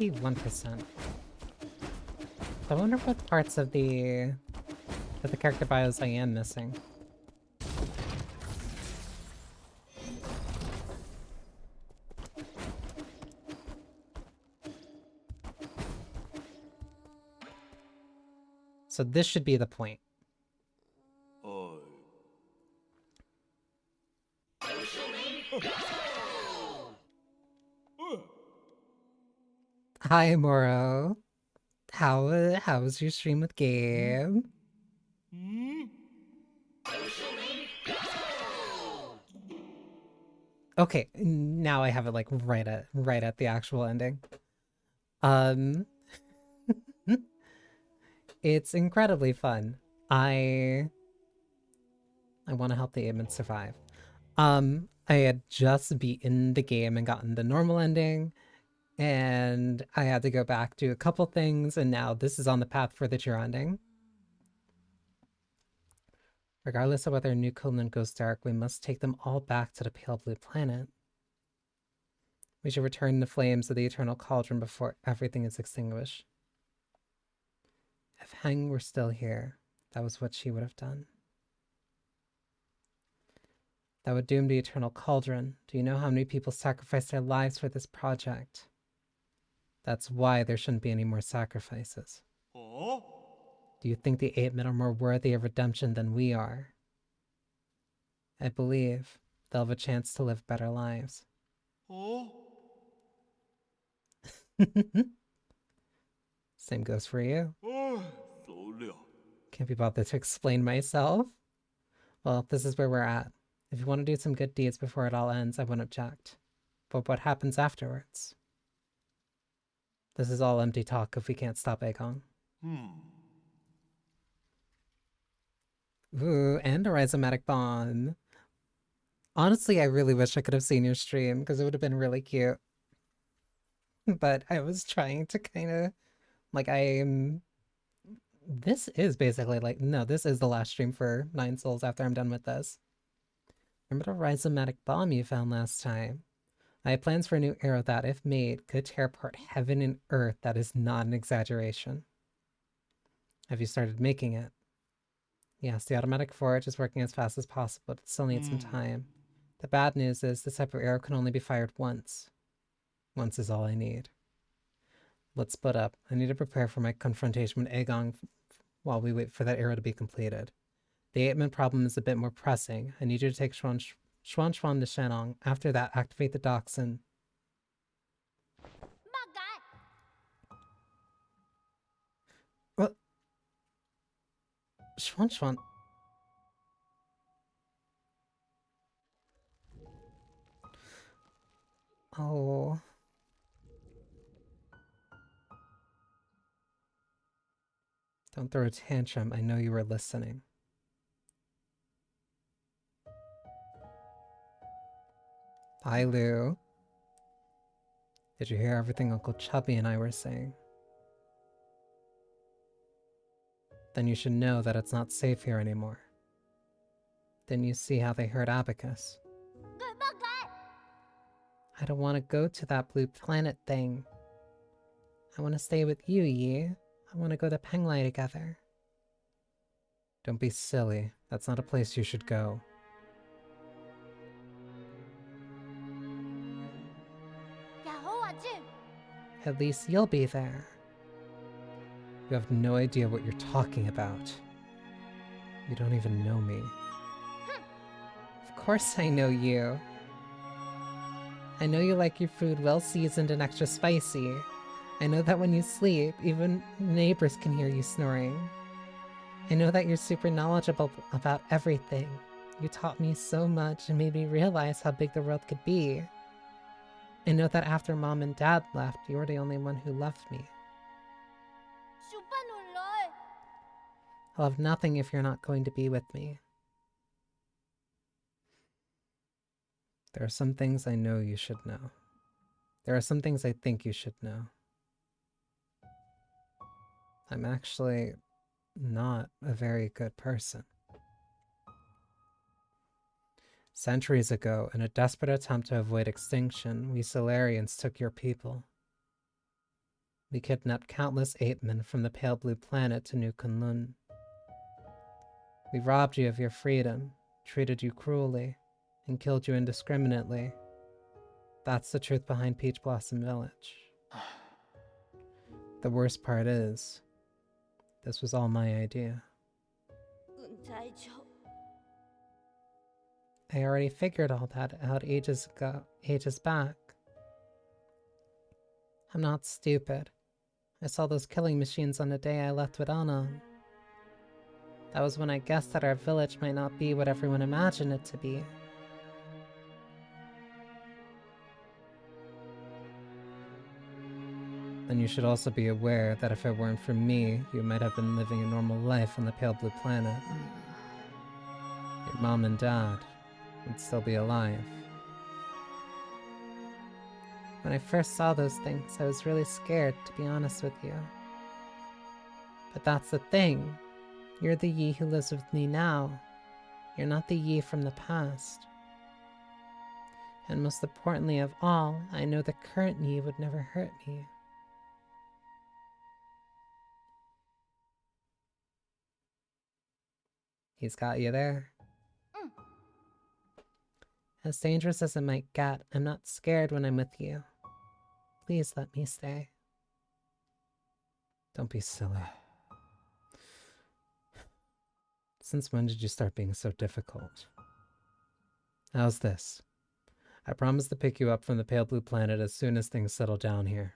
%. I wonder what parts of the character bios I am missing. So this should be the point. Hi, Moro. how was your stream with Gabe? Okay, now I have it like right at the actual ending. Um it's incredibly fun. I want to help the Aemon survive. I had just beaten the game and gotten the normal ending, and I had to go back, do a couple things, and now this is on the path for the true ending. Regardless of whether New Kunlun goes dark, we must take them all back to the Pale Blue Planet. We should return the flames of the Eternal Cauldron before everything is extinguished. If Heng were still here, that was what she would have done. That would doom the Eternal Cauldron. Do you know how many people sacrificed their lives for this project? That's why there shouldn't be any more sacrifices. Do you think the 8 Men are more worthy of redemption than we are? I believe they'll have a chance to live better lives. Same goes for you. Can't be bothered to explain myself. Well, this is where we're at. If you want to do some good deeds before it all ends, I wouldn't object. But what happens afterwards? This is all empty talk if we can't stop Aegon. Ooh, and a rhizomatic bond. Honestly, I really wish I could have seen your stream because it would have been really cute. But I was trying to kind of like this is basically like no, this is the last stream for Nine Souls after I'm done with this. Remember the rhizomatic bomb you found last time? I have plans for a new arrow that, if made, could tear apart heaven and earth. That is not an exaggeration. Have you started making it? Yes, the automatic forge is working as fast as possible, but it still needs some time. The bad news is this type of arrow can only be fired once. Once is all I need. Let's split up. I need to prepare for my confrontation with Aegon while we wait for that arrow to be completed. The 8-Man problem is a bit more pressing. I need you to take Xuan to Shanong. After that, activate the Dachshund. What? Xuan. Oh. Don't throw a tantrum. I know you were listening. Hi, Lou. Did you hear everything Uncle Chubby and I were saying? Then you should know that it's not safe here anymore. Didn't you see how they hurt Abacus? I don't want to go to that blue planet thing. I want to stay with you, Yi. I want to go to Penglai together. Don't be silly. That's not a place you should go. At least you'll be there. You have no idea what you're talking about. You don't even know me. Of course I know you. I know you like your food well seasoned and extra spicy. I know that when you sleep, even neighbors can hear you snoring. I know that you're super knowledgeable about everything. You taught me so much and made me realize how big the world could be. I know that after Mom and Dad left, you were the only one who loved me. I'll have nothing if you're not going to be with me. There are some things I know you should know. There are some things I think you should know. I'm actually not a very good person. Centuries ago, in a desperate attempt to avoid extinction, we Solarians took your people. We kidnapped countless 8-Men from the Pale Blue Planet to New Kunlun. We robbed you of your freedom, treated you cruelly, and killed you indiscriminately. That's the truth behind Peach Blossom Village. The worst part is, this was all my idea. I already figured all that out ages back. I'm not stupid. I saw those killing machines on the day I left with Anon. That was when I guessed that our village might not be what everyone imagined it to be. Then you should also be aware that if it weren't for me, you might have been living a normal life on the Pale Blue Planet. Your mom and dad would still be alive. When I first saw those things, I was really scared, to be honest with you. But that's the thing. You're the Yi who lives with me now. You're not the Yi from the past. And most importantly of all, I know the current Yi would never hurt me. He's got you there. As dangerous as it might get, I'm not scared when I'm with you. Please let me stay. Don't be silly. Since when did you start being so difficult? How's this? I promise to pick you up from the Pale Blue Planet as soon as things settle down here.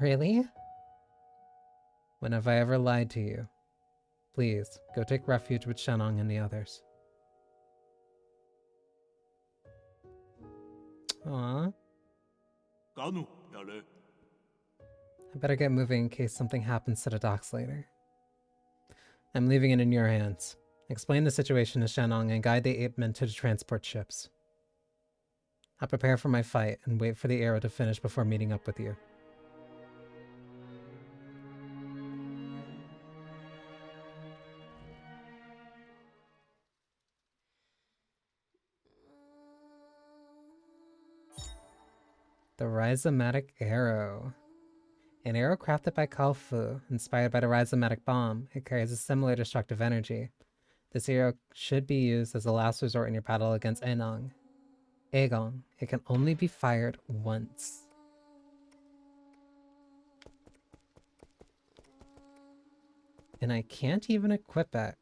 Really? When have I ever lied to you? Please, go take refuge with Shenong and the others. Aww. Ganu, Yale. I better get moving in case something happens to the docks later. I'm leaving it in your hands. Explain the situation to Shenong and guide the ape men to the transport ships. I'll prepare for my fight and wait for the arrow to finish before meeting up with you. The Rhizomatic Arrow. An arrow crafted by Kalfu, inspired by the Rhizomatic Bomb. It carries a similar destructive energy. This arrow should be used as a last resort in your battle against Aegong. It can only be fired once. And I can't even equip it.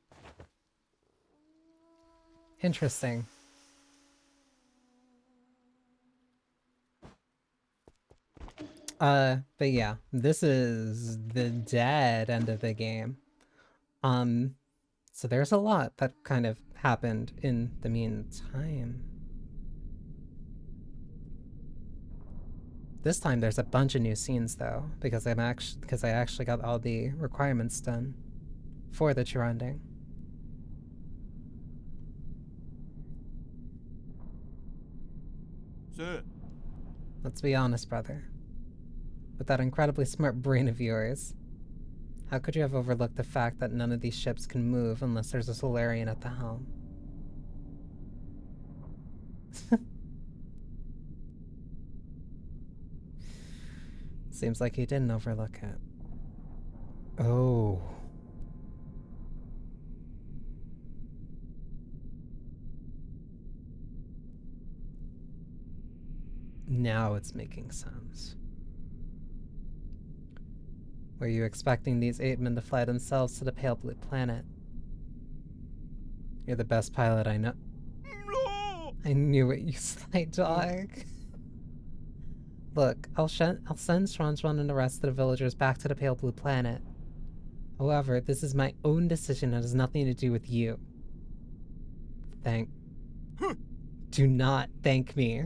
Interesting. But yeah, this is the dead end of the game. So there's a lot that kind of happened in the meantime. This time there's a bunch of new scenes though, because I actually got all the requirements done for the true ending. Sir. Let's be honest, brother. With that incredibly smart brain of yours, how could you have overlooked the fact that none of these ships can move unless there's a Solarian at the helm? Seems like you didn't overlook it. Oh. Now it's making sense. Were you expecting these 8 men to fly themselves to the Pale Blue Planet? You're the best pilot I know. No! I knew it, you sly dog. Look, I'll send Schwanzhuan and the rest of the villagers back to the Pale Blue Planet. However, this is my own decision and has nothing to do with you. Do not thank me.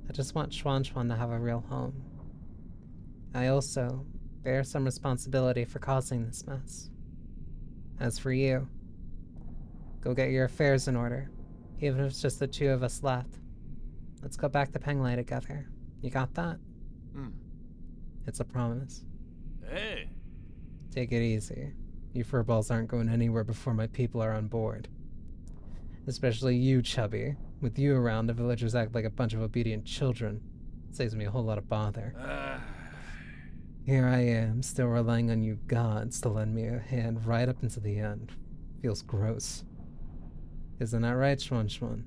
I just want Schwanzhuan to have a real home. I also bear some responsibility for causing this mess. As for you, go get your affairs in order, even if it's just the 2 of us left. Let's go back to Penglai together. You got that? It's a promise. Hey. Take it easy. You furballs aren't going anywhere before my people are on board. Especially you, Chubby. With you around, the villagers act like a bunch of obedient children. It saves me a whole lot of bother. Here I am, still relying on you gods to lend me a hand right up into the end. Feels gross. Isn't that right, Schwanzhuan?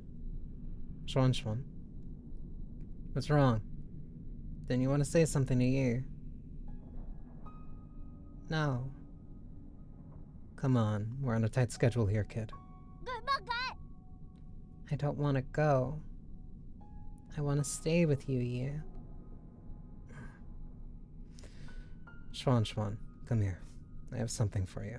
Schwanzhuan? What's wrong? Didn't you want to say something to you? No. Come on, we're on a tight schedule here, kid. I don't want to go. I want to stay with you, Yi. Schwan, come here. I have something for you.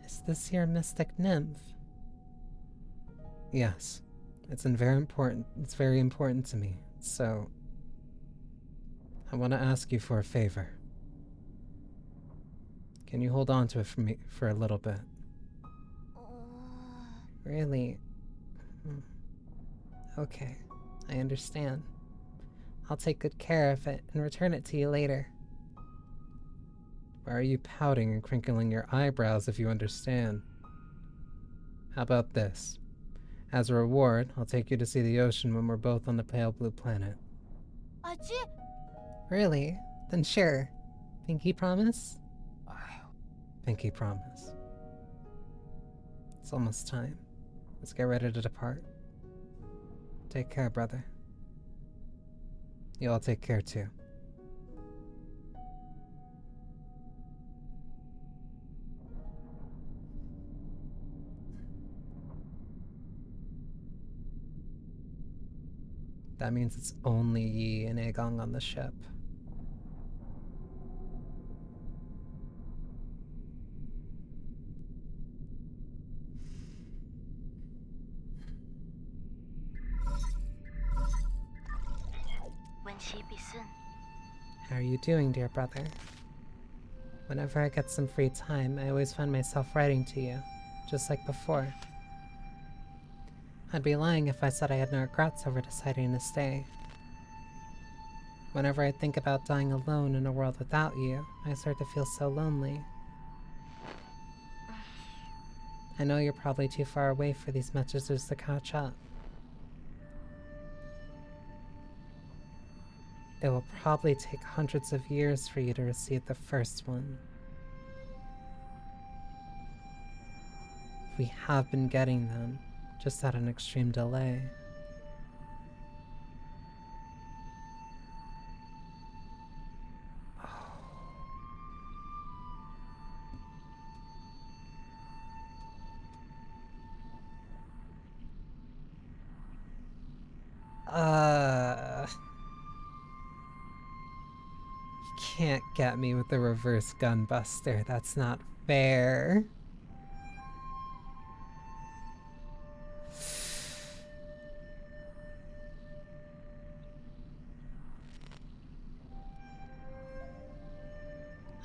Is this your mystic nymph? Yes. It's very important. It's very important to me. So, I want to ask you for a favor. Can you hold on to it for me for a little bit? Really? Okay, I understand. I'll take good care of it and return it to you later. Why are you pouting and crinkling your eyebrows if you understand? How about this? As a reward, I'll take you to see the ocean when we're both on the pale blue planet. 아지? Really? Then sure. Pinky promise? Pinky promise. It's almost time. Let's get ready to depart. Take care, brother. You all take care too. That means it's only Yi and Aegon on the ship. When she be soon. How are you doing, dear brother? Whenever I get some free time, I always find myself writing to you, just like before. I'd be lying if I said I had no regrets over deciding to stay. Whenever I think about dying alone in a world without you, I start to feel so lonely. I know you're probably too far away for these messages to catch up. It will probably take hundreds of years for you to receive the first one. We have been getting them, just at an extreme delay. You can't get me with the reverse gunbuster. That's not fair.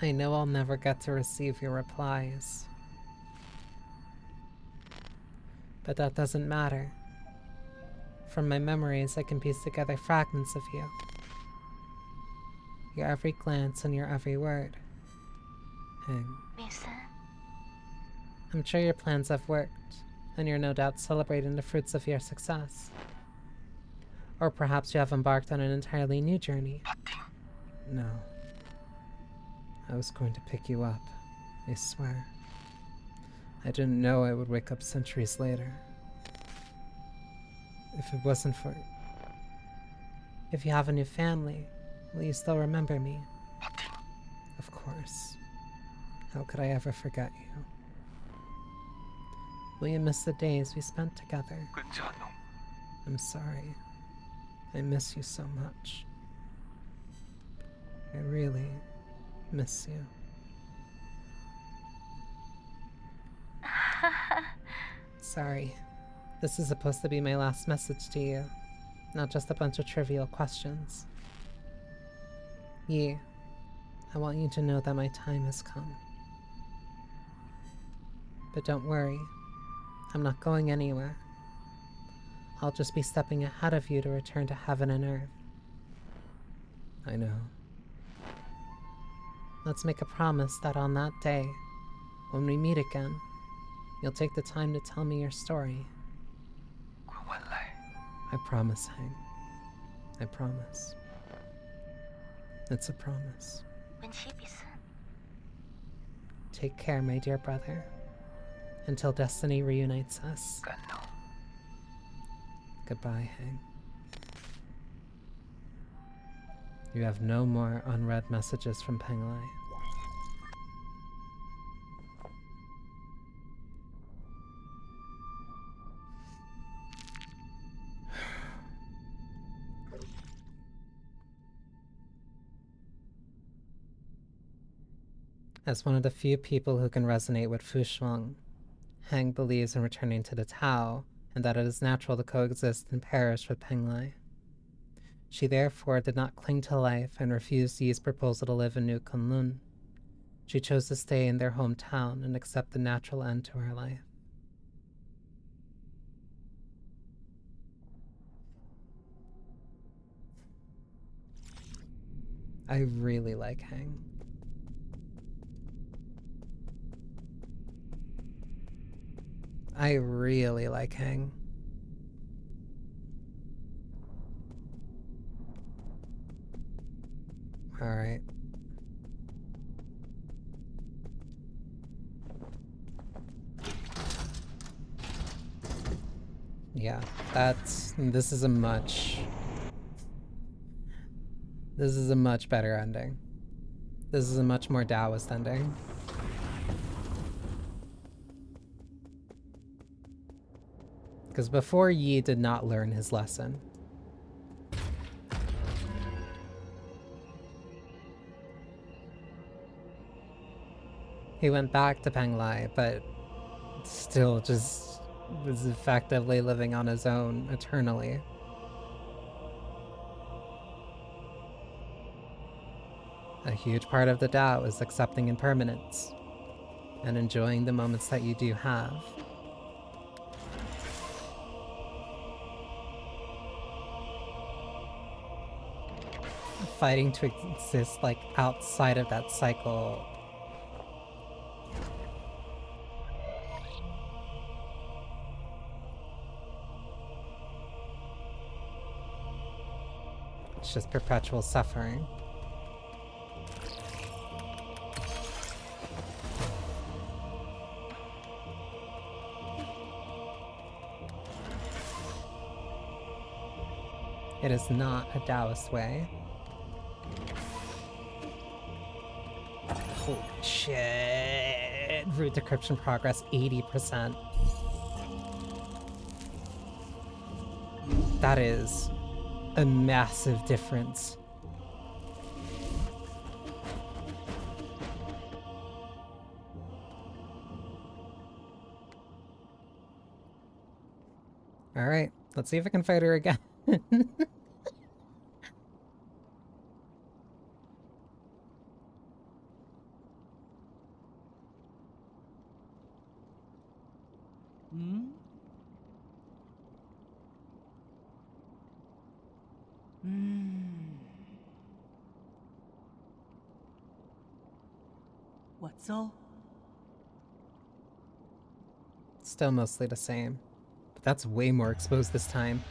I know I'll never get to receive your replies. But that doesn't matter. From my memories, I can piece together fragments of you. Your every glance and your every word. And Mason. I'm sure your plans have worked, and you're no doubt celebrating the fruits of your success. Or perhaps you have embarked on an entirely new journey. no. I was going to pick you up, I swear. I didn't know I would wake up centuries later. If it wasn't for... If you have a new family, will you still remember me? Of course. How could I ever forget you? Will you miss the days we spent together? I'm sorry. I miss you so much. I really miss you. Sorry. This is supposed to be my last message to you, not just a bunch of trivial questions. Yi, I want you to know that my time has come. But don't worry, I'm not going anywhere. I'll just be stepping ahead of you to return to heaven and earth. I know. Let's make a promise that on that day, when we meet again, you'll take the time to tell me your story. I promise, Hank. I promise. It's a promise. When she be soon. Take care, my dear brother, until destiny reunites us. Goodbye, Hang. You have no more unread messages from Penglai. As one of the few people who can resonate with Fu Shuang, Hang believes in returning to the Tao and that it is natural to coexist and perish with Penglai. She therefore did not cling to life and refused Yi's proposal to live in New Kunlun. She chose to stay in their hometown and accept the natural end to her life. I really like Hang. I really like Hang. Alright. Yeah, this is a much better ending. This is a much more Taoist ending. Because before, Yi did not learn his lesson. He went back to Penglai, but still just was effectively living on his own eternally. A huge part of the Tao is accepting impermanence and enjoying the moments that you do have. Fighting to exist like outside of that cycle. It's just perpetual suffering. It is not a Taoist way. Holy shit! Root decryption progress 80%. That is a massive difference. Alright, let's see if I can fight her again. What's all? Still mostly the same, but that's way more exposed this time.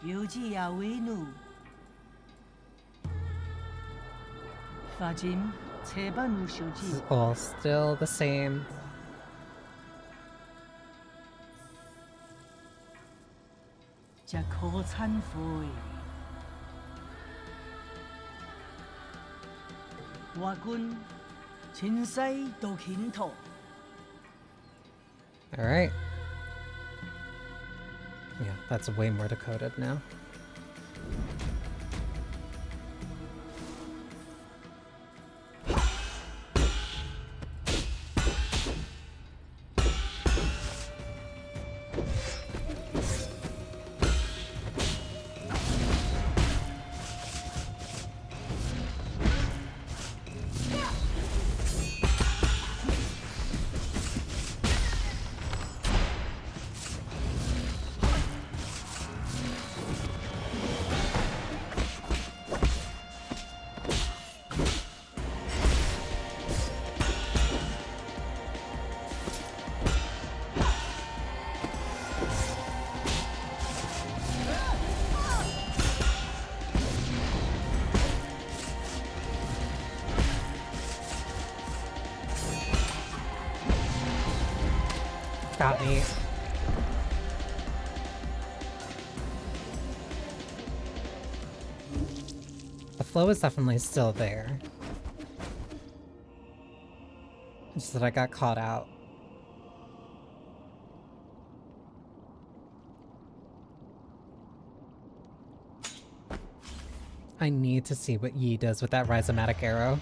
유지야 외누. 파짐 제반 우쇼지. All still the same. 자 고산포이. 와군 진사이 도힌토. Alright. Yeah, that's way more decoded now. Got me. The flow is definitely still there. It's just that I got caught out. I need to see what Yi does with that rhizomatic arrow.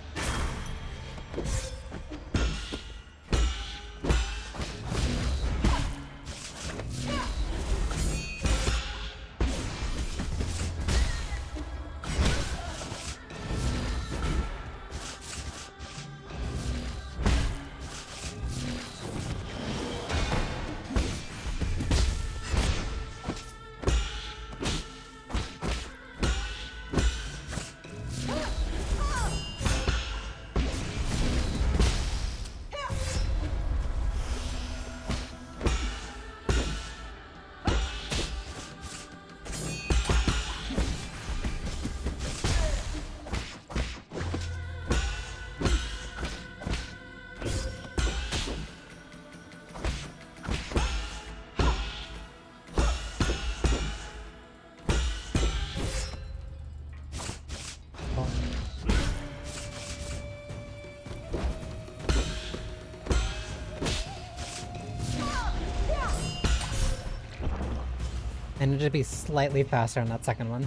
I need to be slightly faster on that second one.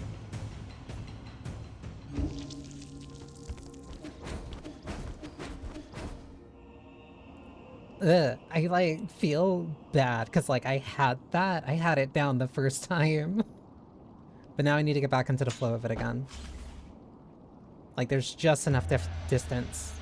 Ugh, I like feel bad because like I had it down the first time. But now I need to get back into the flow of it again. Like there's just enough distance.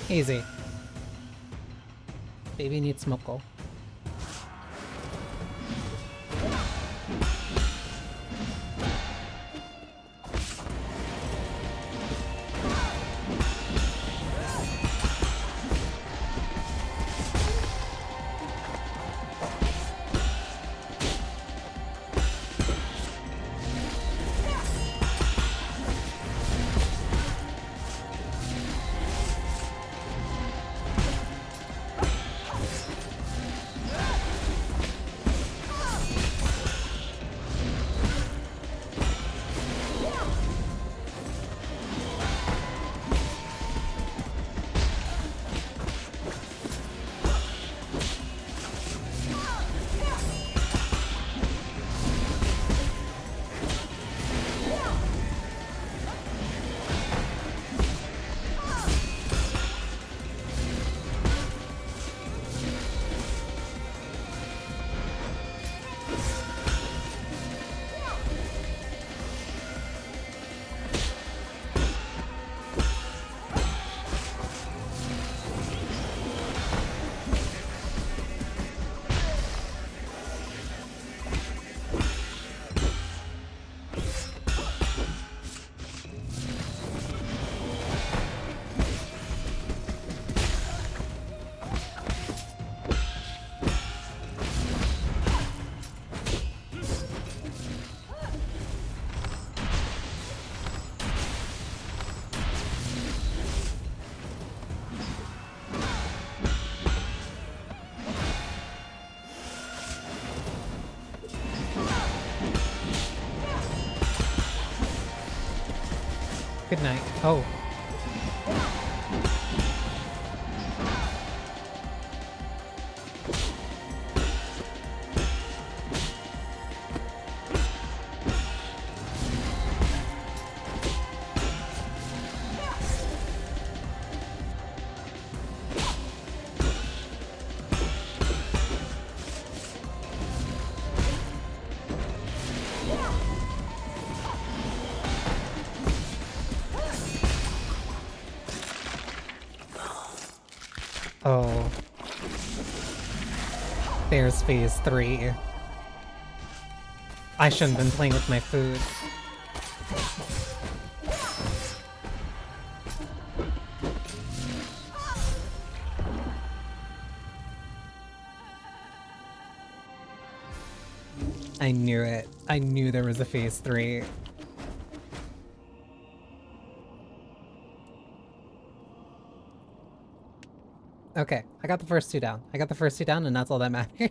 Easy. Baby needs smoko. Good night. Oh. Oh. There's phase 3. I shouldn't have been playing with my food. I knew it. I knew there was a phase 3. Okay, I got the first two down. And that's all that matters.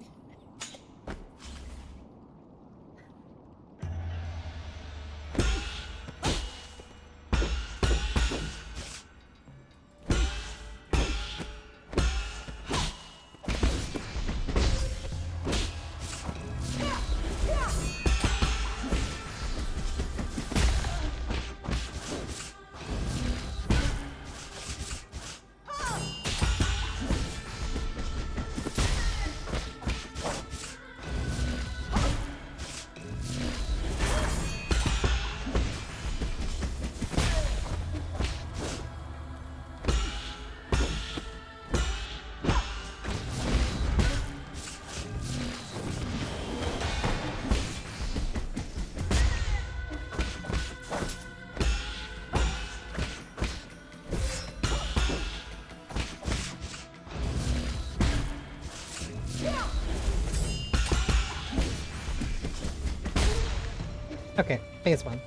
Okay, phase 1.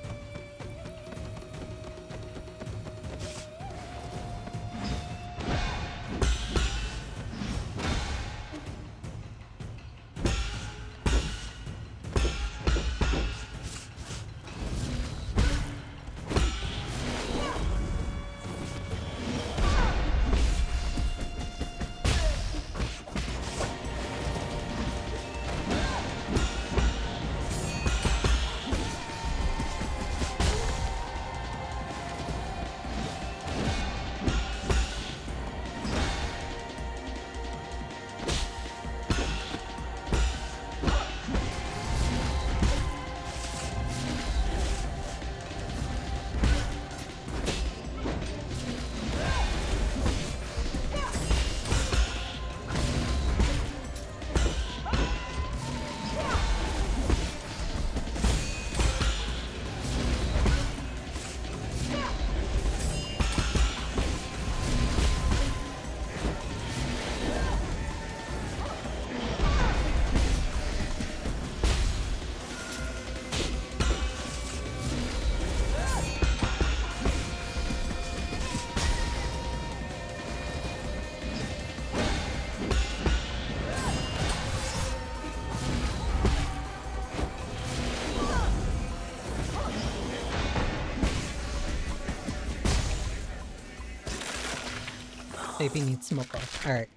Baby needs Smoko. Alright.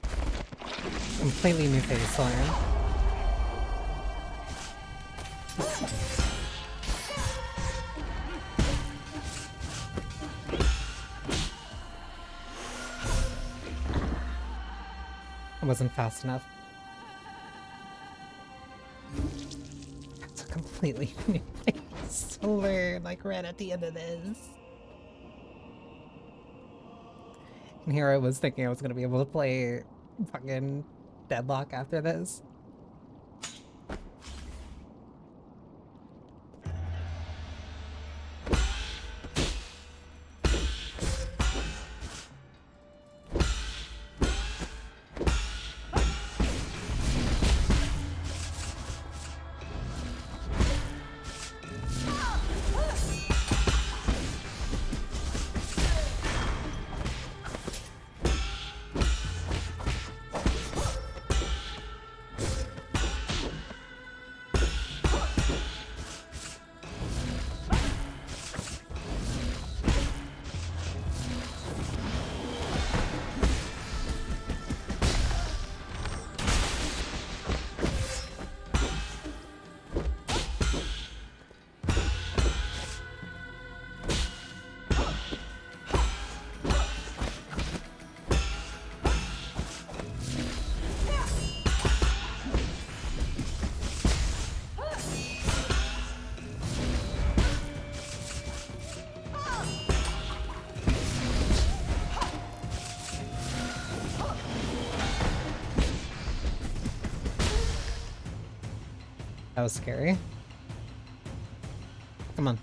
Completely new phase to learn. I wasn't fast enough. That's a completely new phase to learn, like right at the end of this. And here I was thinking I was gonna be able to play fucking Deadlock after this. That was scary. Come on.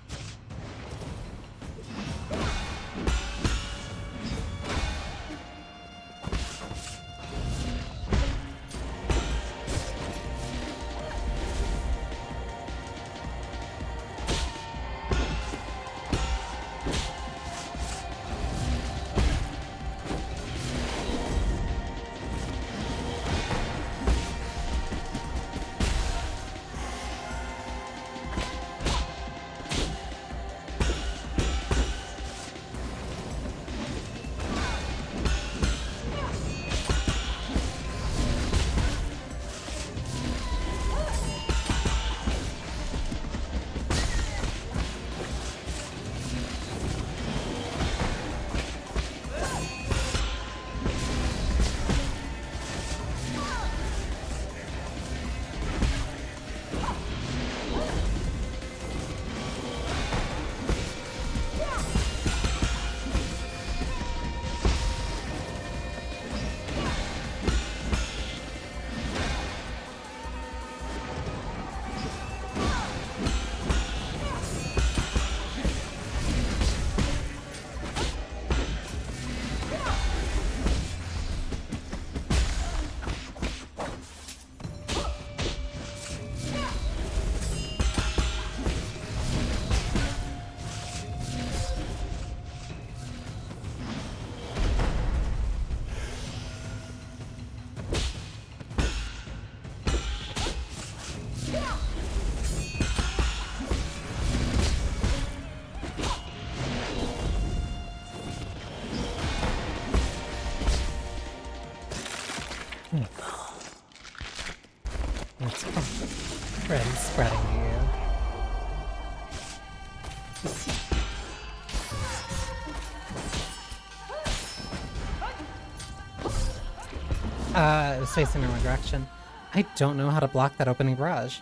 It's already spreading to you. It was facing the wrong direction. I don't know how to block that opening barrage.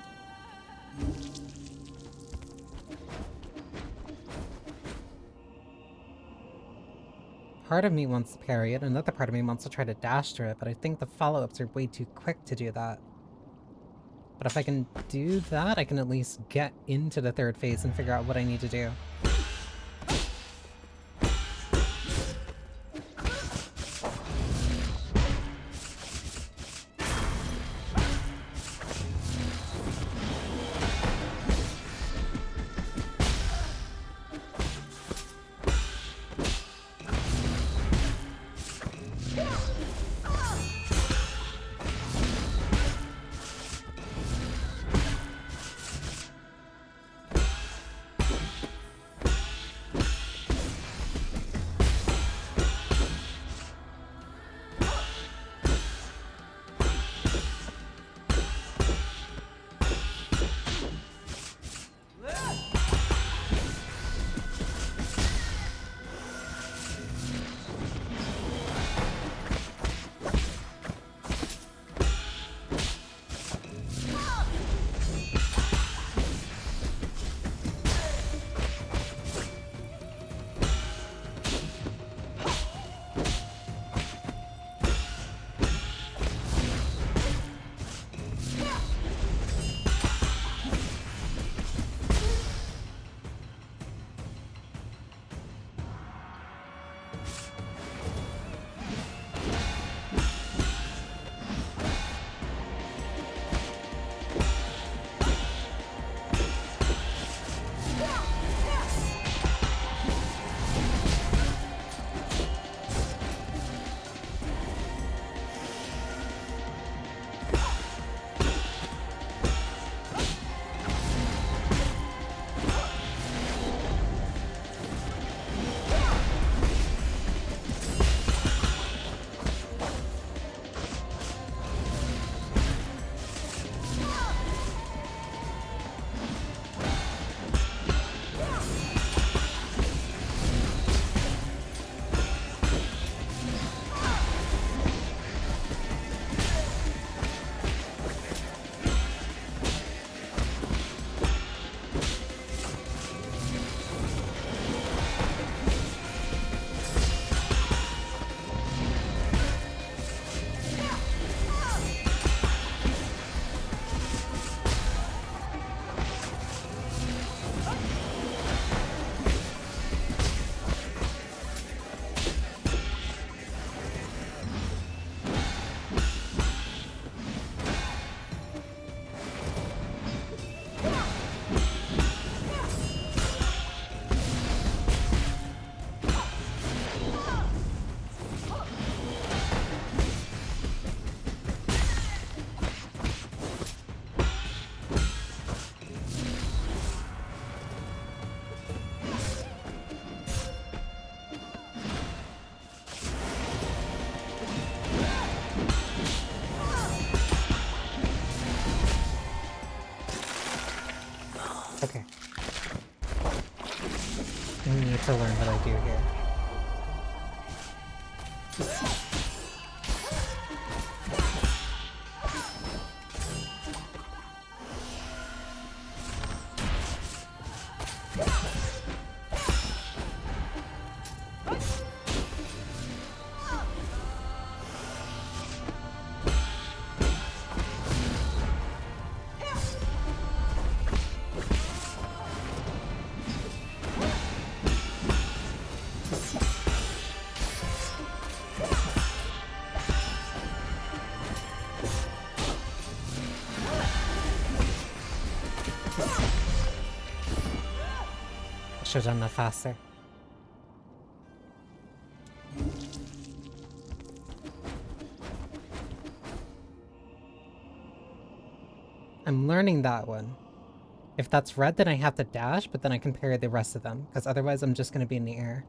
Part of me wants to parry it, another part of me wants to try to dash through it, but I think the follow-ups are way too quick to do that. But if I can do that, I can at least get into the third phase and figure out what I need to do. need to learn what I do here. Should have done that faster. I'm learning that one. If that's red, then I have to dash, but then I can parry the rest of them, because otherwise I'm just going to be in the air.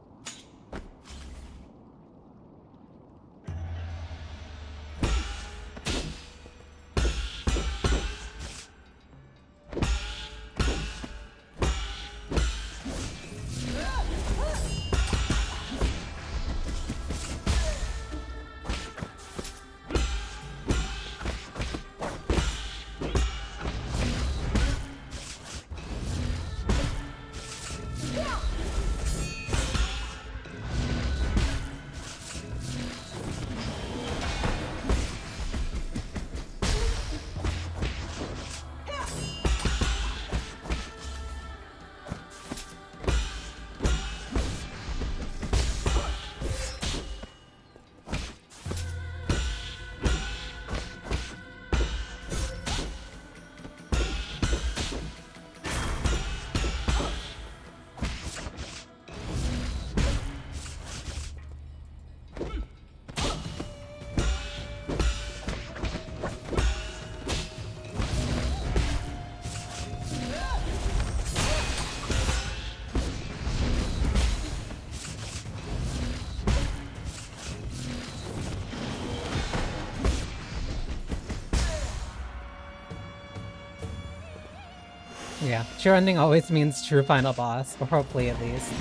Yeah, true ending always means true final boss, or hopefully at least.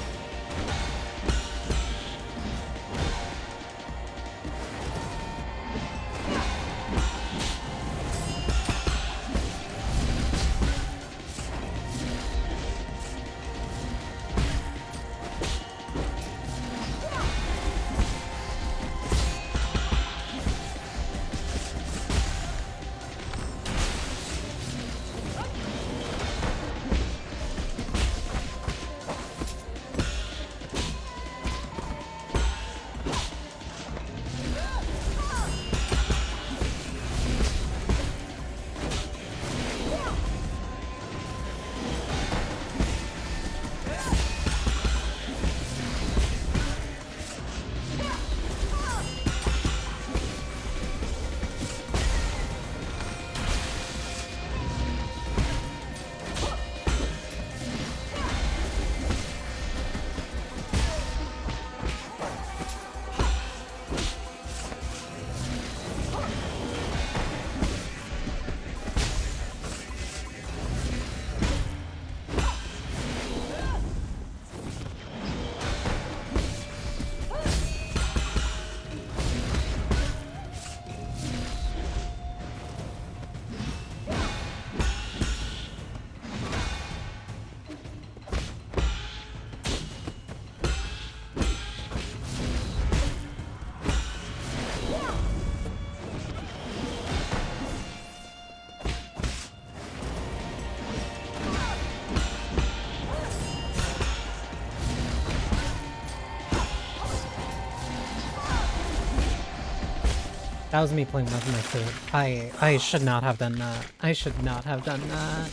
That was me playing with my food. I should not have done that. I should not have done that.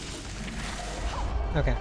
Okay.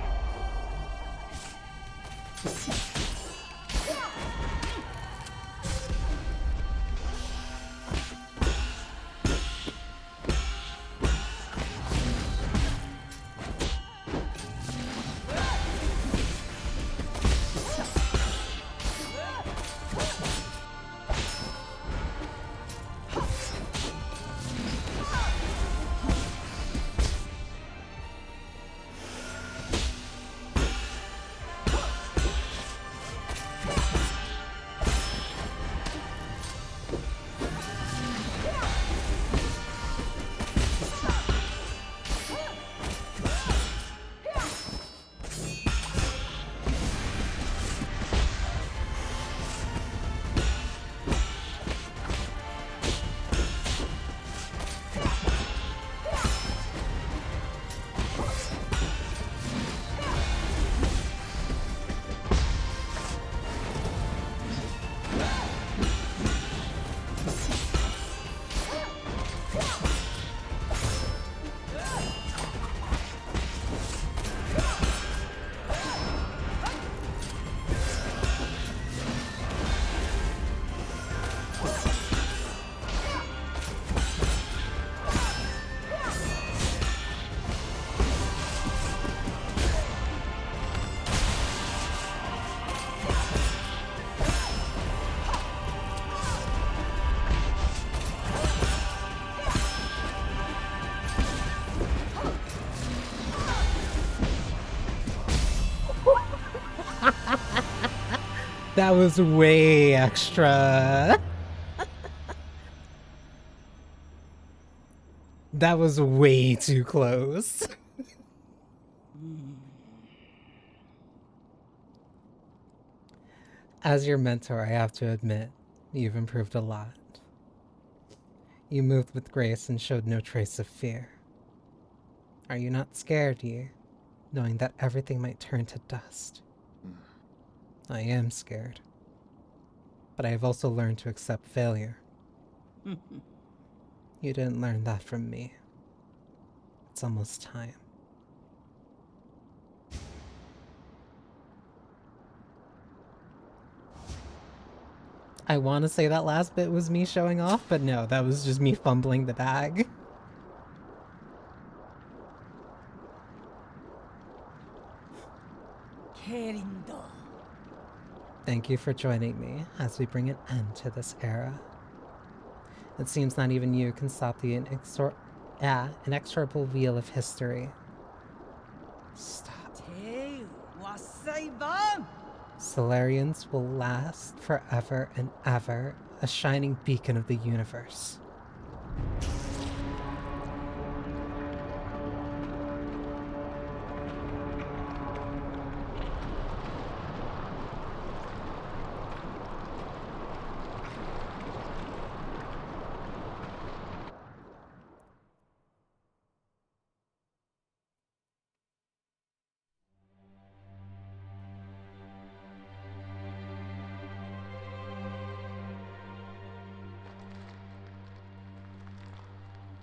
That was way extra. That was way too close. As your mentor, I have to admit, you've improved a lot. You moved with grace and showed no trace of fear. Are you not scared, Yi, knowing that everything might turn to dust? I am scared. But I have also learned to accept failure. You didn't learn that from me. It's almost time. I want to say that last bit was me showing off, but no, that was just me fumbling the bag. Thank you for joining me as we bring an end to this era. It seems not even you can stop the inexorable wheel of history. Stop. Solarians will last forever and ever, a shining beacon of the universe.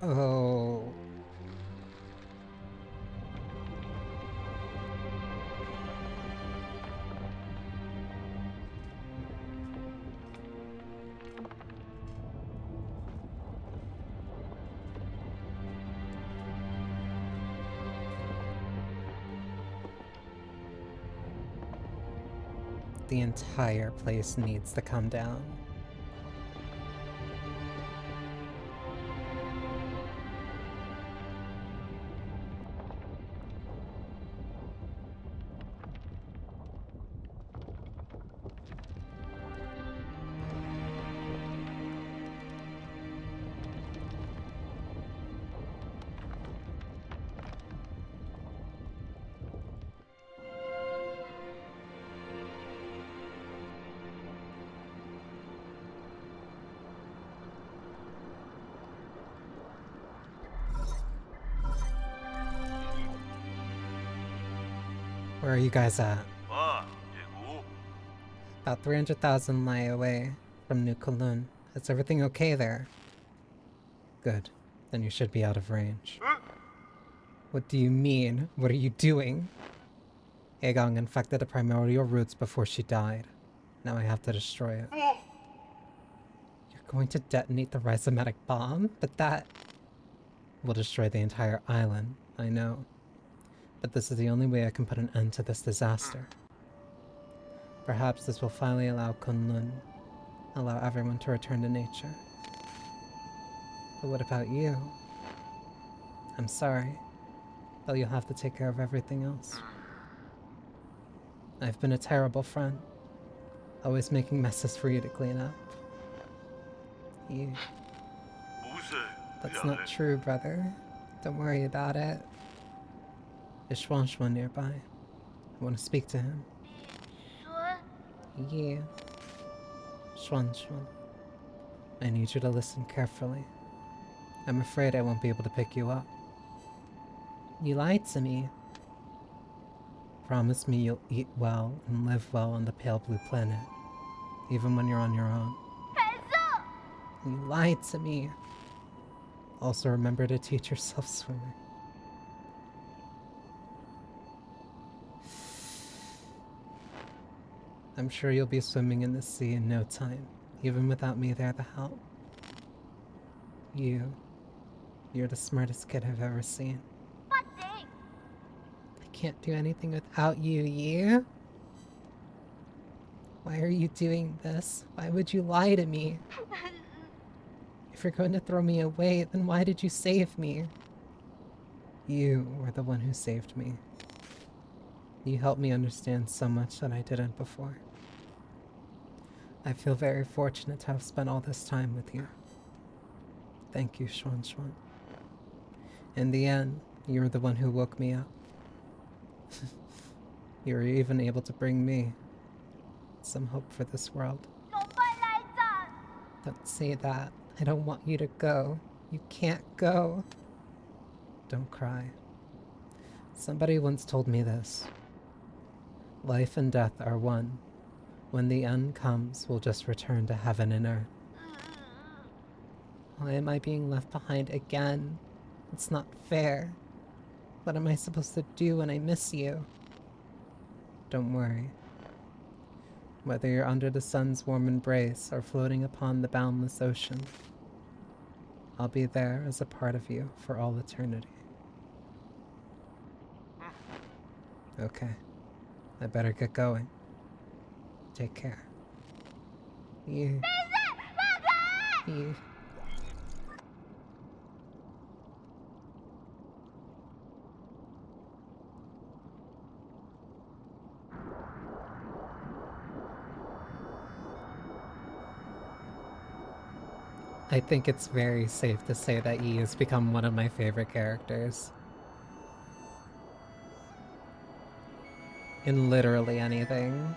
Oh. The entire place needs to come down. Where are you guys at? About 300,000 lie away from New Kowloon. Is everything okay there? Good. Then you should be out of range. What do you mean? What are you doing? Aegon infected the primordial roots before she died. Now I have to destroy it. You're going to detonate the rhizomatic bomb? But that will destroy the entire island. I know. But this is the only way I can put an end to this disaster. Perhaps this will finally allow Kunlun, allow everyone to return to nature. But what about you? I'm sorry, but you'll have to take care of everything else. I've been a terrible friend, always making messes for you to clean up. You... That's not true, brother. Don't worry about it. Is Xuan Xuan nearby? I want to speak to him. Yeah. Xuan Xuan. I need you to listen carefully. I'm afraid I won't be able to pick you up. You lied to me. Promise me you'll eat well and live well on the pale blue planet, even when you're on your own. You lied to me. Also remember to teach yourself swimming. I'm sure you'll be swimming in the sea in no time, even without me there to help. You're the smartest kid I've ever seen. I can't do anything without you, Yi. Why are you doing this? Why would you lie to me? If you're going to throw me away, then why did you save me? You were the one who saved me. You helped me understand so much that I didn't before. I feel very fortunate to have spent all this time with you. Thank you, Xuan Xuan. In the end, you were the one who woke me up. You were even able to bring me some hope for this world. Don't say that. I don't want you to go. You can't go. Don't cry. Somebody once told me this. Life and death are one. When the end comes, we'll just return to heaven and earth. Why am I being left behind again? It's not fair. What am I supposed to do when I miss you? Don't worry. Whether you're under the sun's warm embrace or floating upon the boundless ocean, I'll be there as a part of you for all eternity. Okay. I better get going. Take care. You... I think it's very safe to say that Yi has become one of my favorite characters. In literally anything.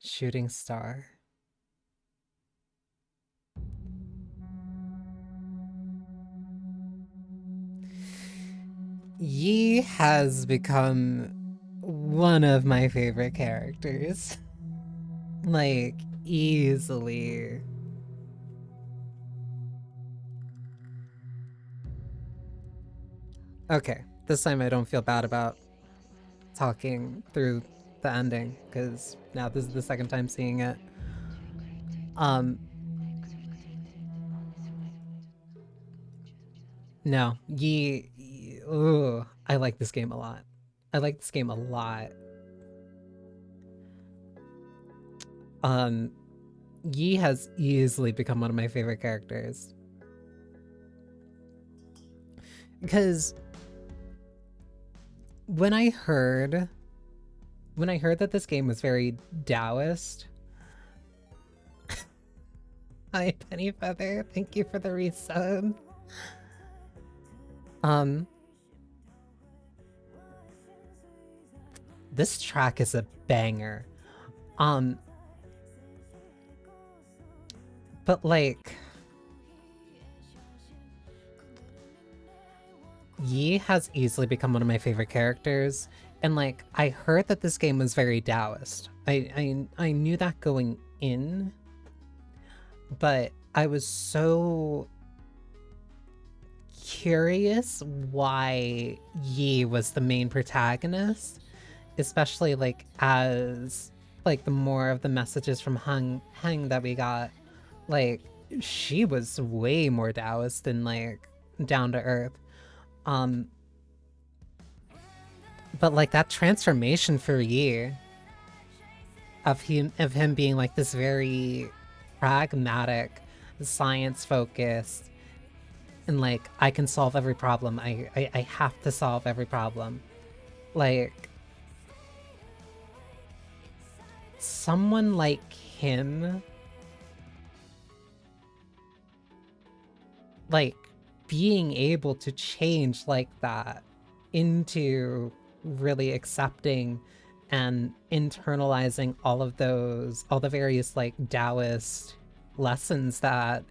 Shooting star. Yi has become one of my favorite characters. Like, easily. Okay, this time I don't feel bad about talking through the ending, because now this is the second time seeing it. No, ooh, I like this game a lot. I like this game a lot. Yi has easily become one of my favorite characters. Because when I heard that this game was very Taoist. Hi, Penny Feather. Thank you for the resub. This track is a banger. But like, Yi has easily become one of my favorite characters, and like, I heard that this game was very Taoist. I knew that going in, but I was so curious why Yi was the main protagonist, especially like as like the more of the messages from Heng that we got, like she was way more Taoist than like down to earth. But like that transformation for Yi of him being like this very pragmatic, science focused, and like I can solve every problem. I have to solve every problem. Like someone like him, like being able to change like that into really accepting and internalizing all the various like Taoist lessons that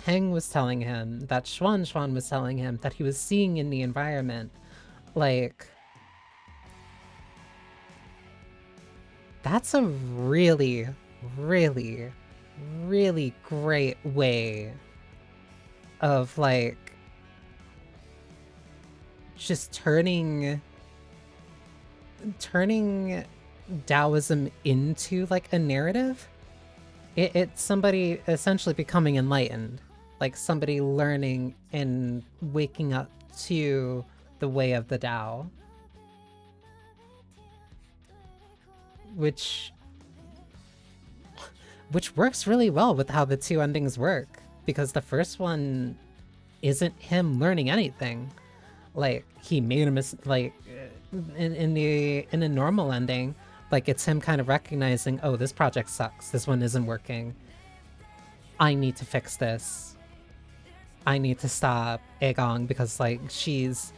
Heng was telling him, that Xuan was telling him, that he was seeing in the environment. Like, that's a really, really, really great way of like just turning Taoism into like a narrative. It's somebody essentially becoming enlightened, like somebody learning and waking up to the way of the Tao, which works really well with how the two endings work, because the first one isn't him learning anything. Like he made a mistake. In a normal ending, like it's him kind of recognizing, oh, this project sucks, this one isn't working, I need to fix this, I need to stop Aegon because like she's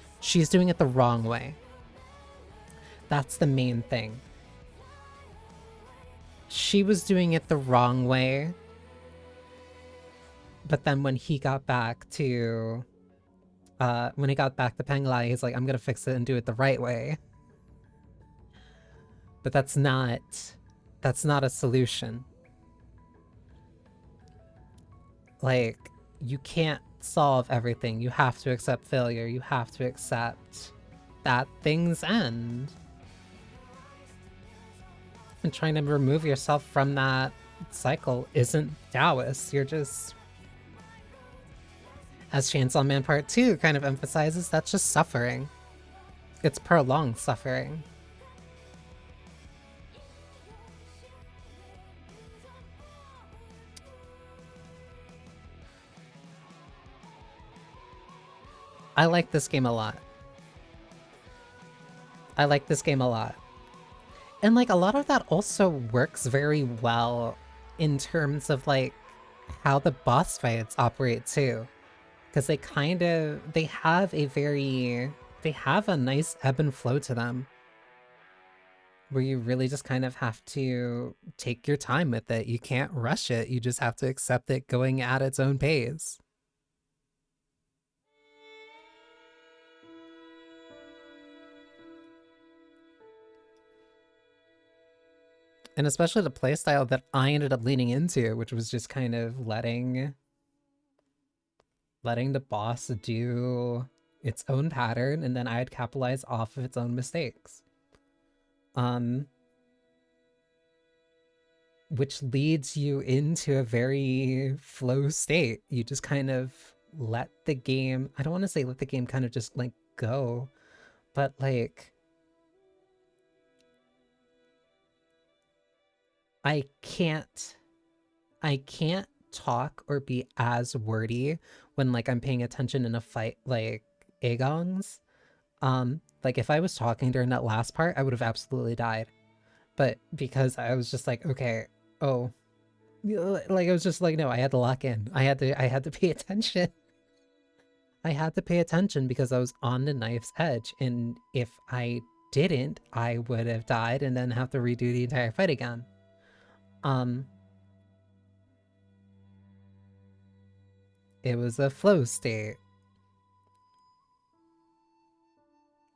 doing it the wrong way. That's the main thing. She was doing it the wrong way, but then when he got back to Penglai, he's like, I'm gonna fix it and do it the right way. But that's not a solution. Like, you can't solve everything. You have to accept failure. You have to accept that things end. And trying to remove yourself from that cycle isn't Taoist. You're just, as Chainsaw Man Part 2 kind of emphasizes, that's just suffering. It's prolonged suffering. I like this game a lot. I like this game a lot. And like a lot of that also works very well in terms of like how the boss fights operate too. Because they have a nice ebb and flow to them, where you really just kind of have to take your time with it. You can't rush it. You just have to accept it going at its own pace. And especially the playstyle that I ended up leaning into, which was just kind of letting the boss do its own pattern, and then I'd capitalize off of its own mistakes. Which leads you into a very flow state. You just kind of let the game, I don't want to say let the game kind of just like go, but like I can't talk or be as wordy when like I'm paying attention in a fight like Aegon's. Like if I was talking during that last part, I would have absolutely died. But because I was just like, okay, oh, like I was just like, no, I had to lock in. I had to pay attention. I had to pay attention because I was on the knife's edge, and if I didn't, I would have died and then have to redo the entire fight again. It was a flow state.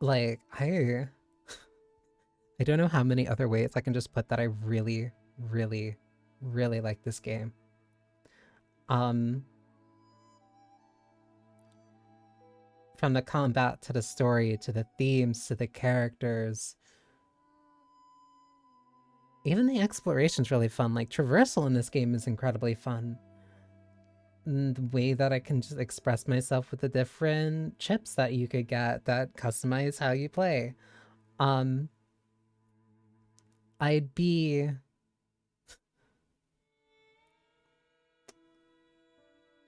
Like, I don't know how many other ways I can just put that I really, really, really like this game. From the combat to the story to the themes to the characters. Even the exploration's really fun. Like, traversal in this game is incredibly fun. the way that I can just express myself with the different chips that you could get that customize how you play. Um, I'd be...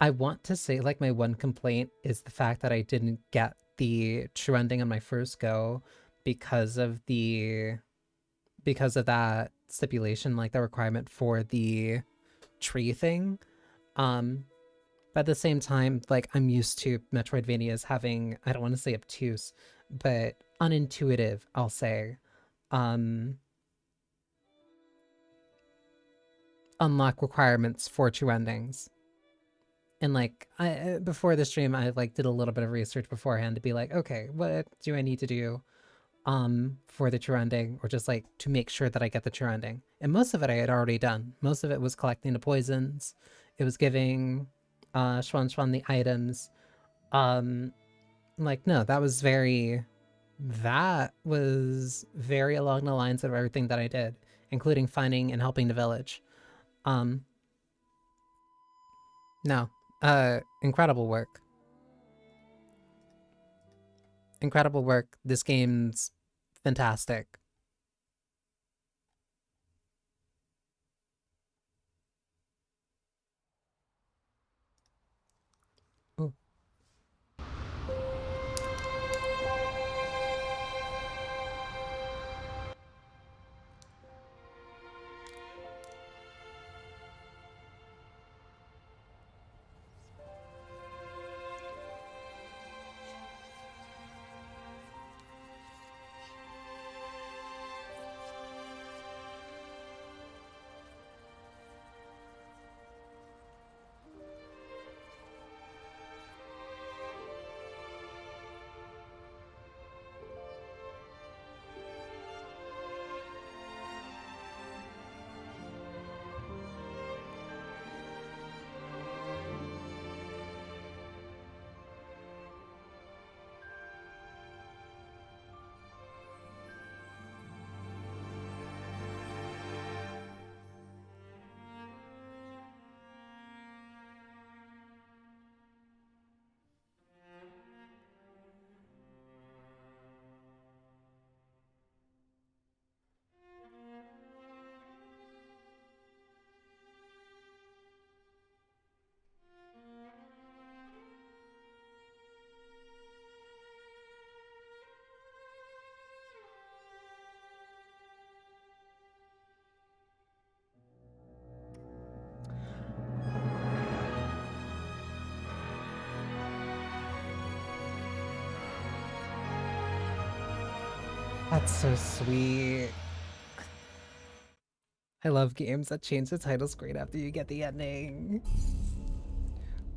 I want to say, like, my one complaint is the fact that I didn't get the true ending on my first go because of that stipulation, like the requirement for the tree thing. But at the same time, like, I'm used to Metroidvanias having, I don't want to say obtuse, but unintuitive, I'll say, unlock requirements for true endings. And like, before the stream, I like did a little bit of research beforehand to be like, okay, what do I need to do for the true ending, or just like to make sure that I get the true ending? And most of it I had already done. Most of it was collecting the poisons. It was giving Schwan Schwan the items. Like, no, that was very along the lines of everything that I did, including finding and helping the village. No, incredible work. Incredible work. This game's fantastic. Ooh. That's so sweet. I love games that change the title screen after you get the ending.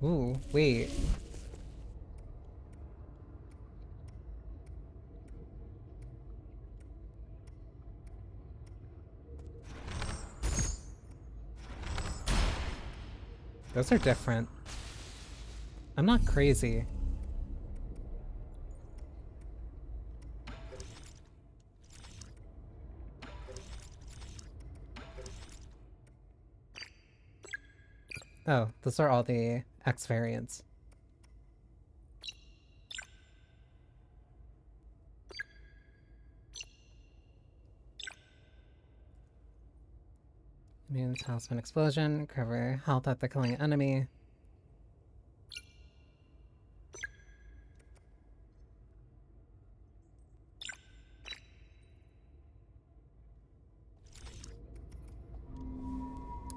Ooh, wait. Those are different. I'm not crazy. Oh, those are all the X variants. Immune talisman explosion, cover health at the killing enemy.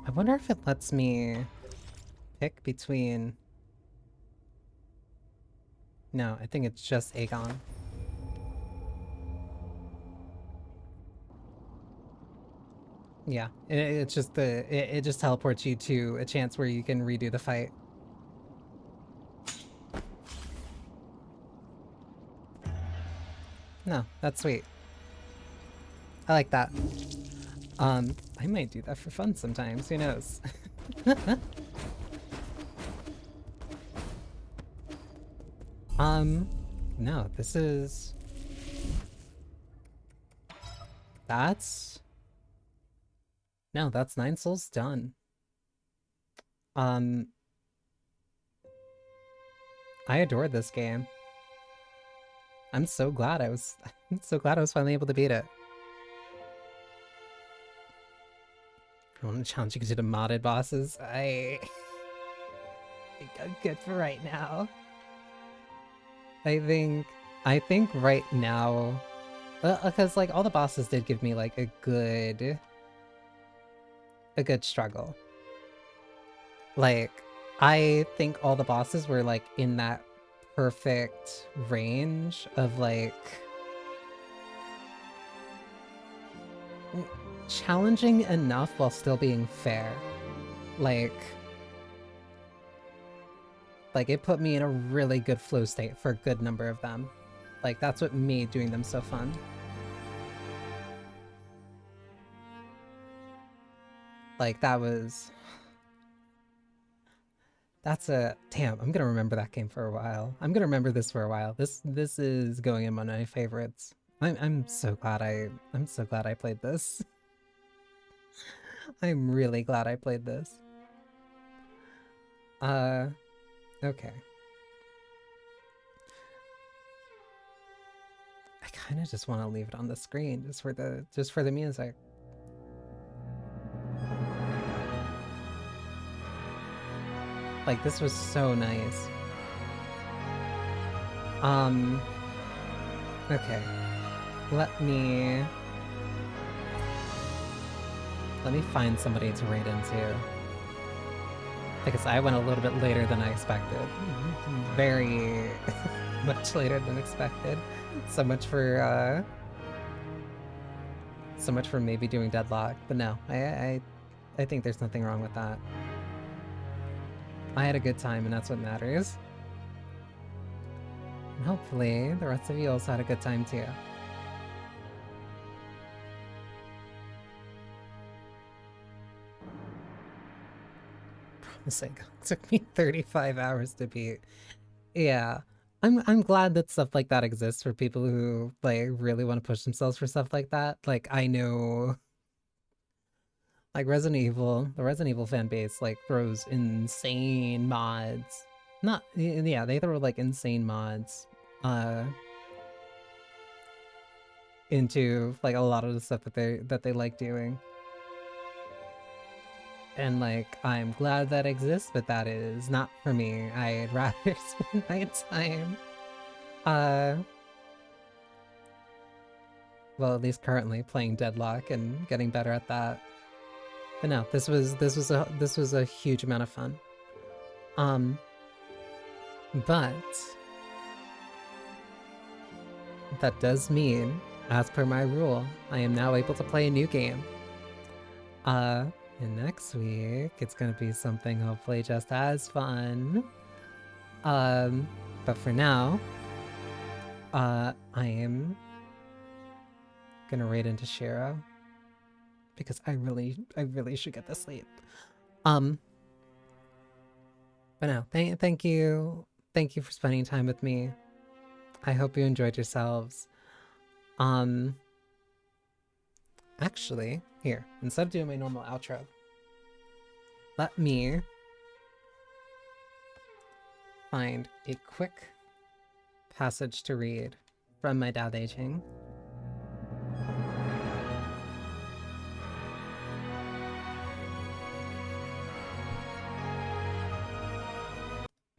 I wonder if it lets me pick between... No, I think it's just Aegon. Yeah, it's just it just teleports you to a chance where you can redo the fight. No, that's sweet. I like that. I might do that for fun sometimes, who knows? No, this is... That's... No, that's 9 souls done. I adored this game. I'm so glad I'm so glad I was finally able to beat it. If you want to challenge you to the modded bosses, I think I'm good for right now. I think right now, because like all the bosses did give me like a good struggle. Like, I think all the bosses were like in that perfect range of like challenging enough while still being fair. Like it put me in a really good flow state for a good number of them. Like that's what made doing them so fun. Like that's a damn, I'm gonna remember that game for a while. I'm gonna remember this for a while. This is going in one of my favorites. I'm so glad I played this. I'm really glad I played this. Okay. I kind of just want to leave it on the screen just for the music. Like, this was so nice. Okay. Let me find somebody to raid into. Because I went a little bit later than I expected. Very much later than expected. So much for maybe doing Deadlock. But no, I think there's nothing wrong with that. I had a good time, and that's what matters. And hopefully, the rest of you also had a good time too. Promising. It took me 35 hours to beat. Yeah. I'm glad that stuff like that exists for people who like really want to push themselves for stuff like that. Like I know like the Resident Evil fan base like throws insane mods. Yeah, they throw like insane mods into like a lot of the stuff that they like doing. And like I'm glad that exists, but that is not for me. I'd rather spend my time well, at least currently playing Deadlock and getting better at that. But no, this was a huge amount of fun. But that does mean, as per my rule, I am now able to play a new game. And next week it's gonna be something hopefully just as fun. But for now, I am gonna raid into Shiro. Because I really should get to sleep. But no, thank you for spending time with me. I hope you enjoyed yourselves. Actually, here, instead of doing my normal outro, let me find a quick passage to read from my Dao De Ching.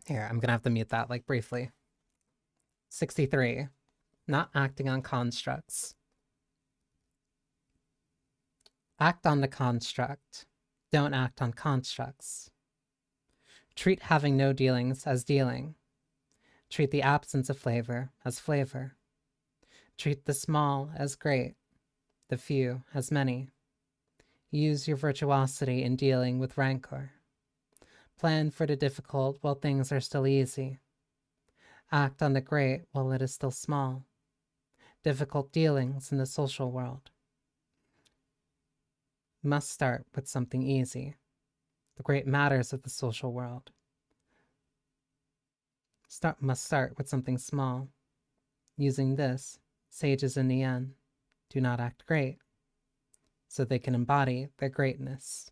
Here, I'm gonna have to mute that, like, briefly. 63. Not acting on constructs. Act on the construct. Don't act on constructs. Treat having no dealings as dealing. Treat the absence of flavor as flavor. Treat the small as great, the few as many. Use your virtuosity in dealing with rancor. Plan for the difficult while things are still easy. Act on the great while it is still small. Difficult dealings in the social world must start with something easy. The great matters of the social world must start with something small. Using this, sages in the end do not act great, so they can embody their greatness.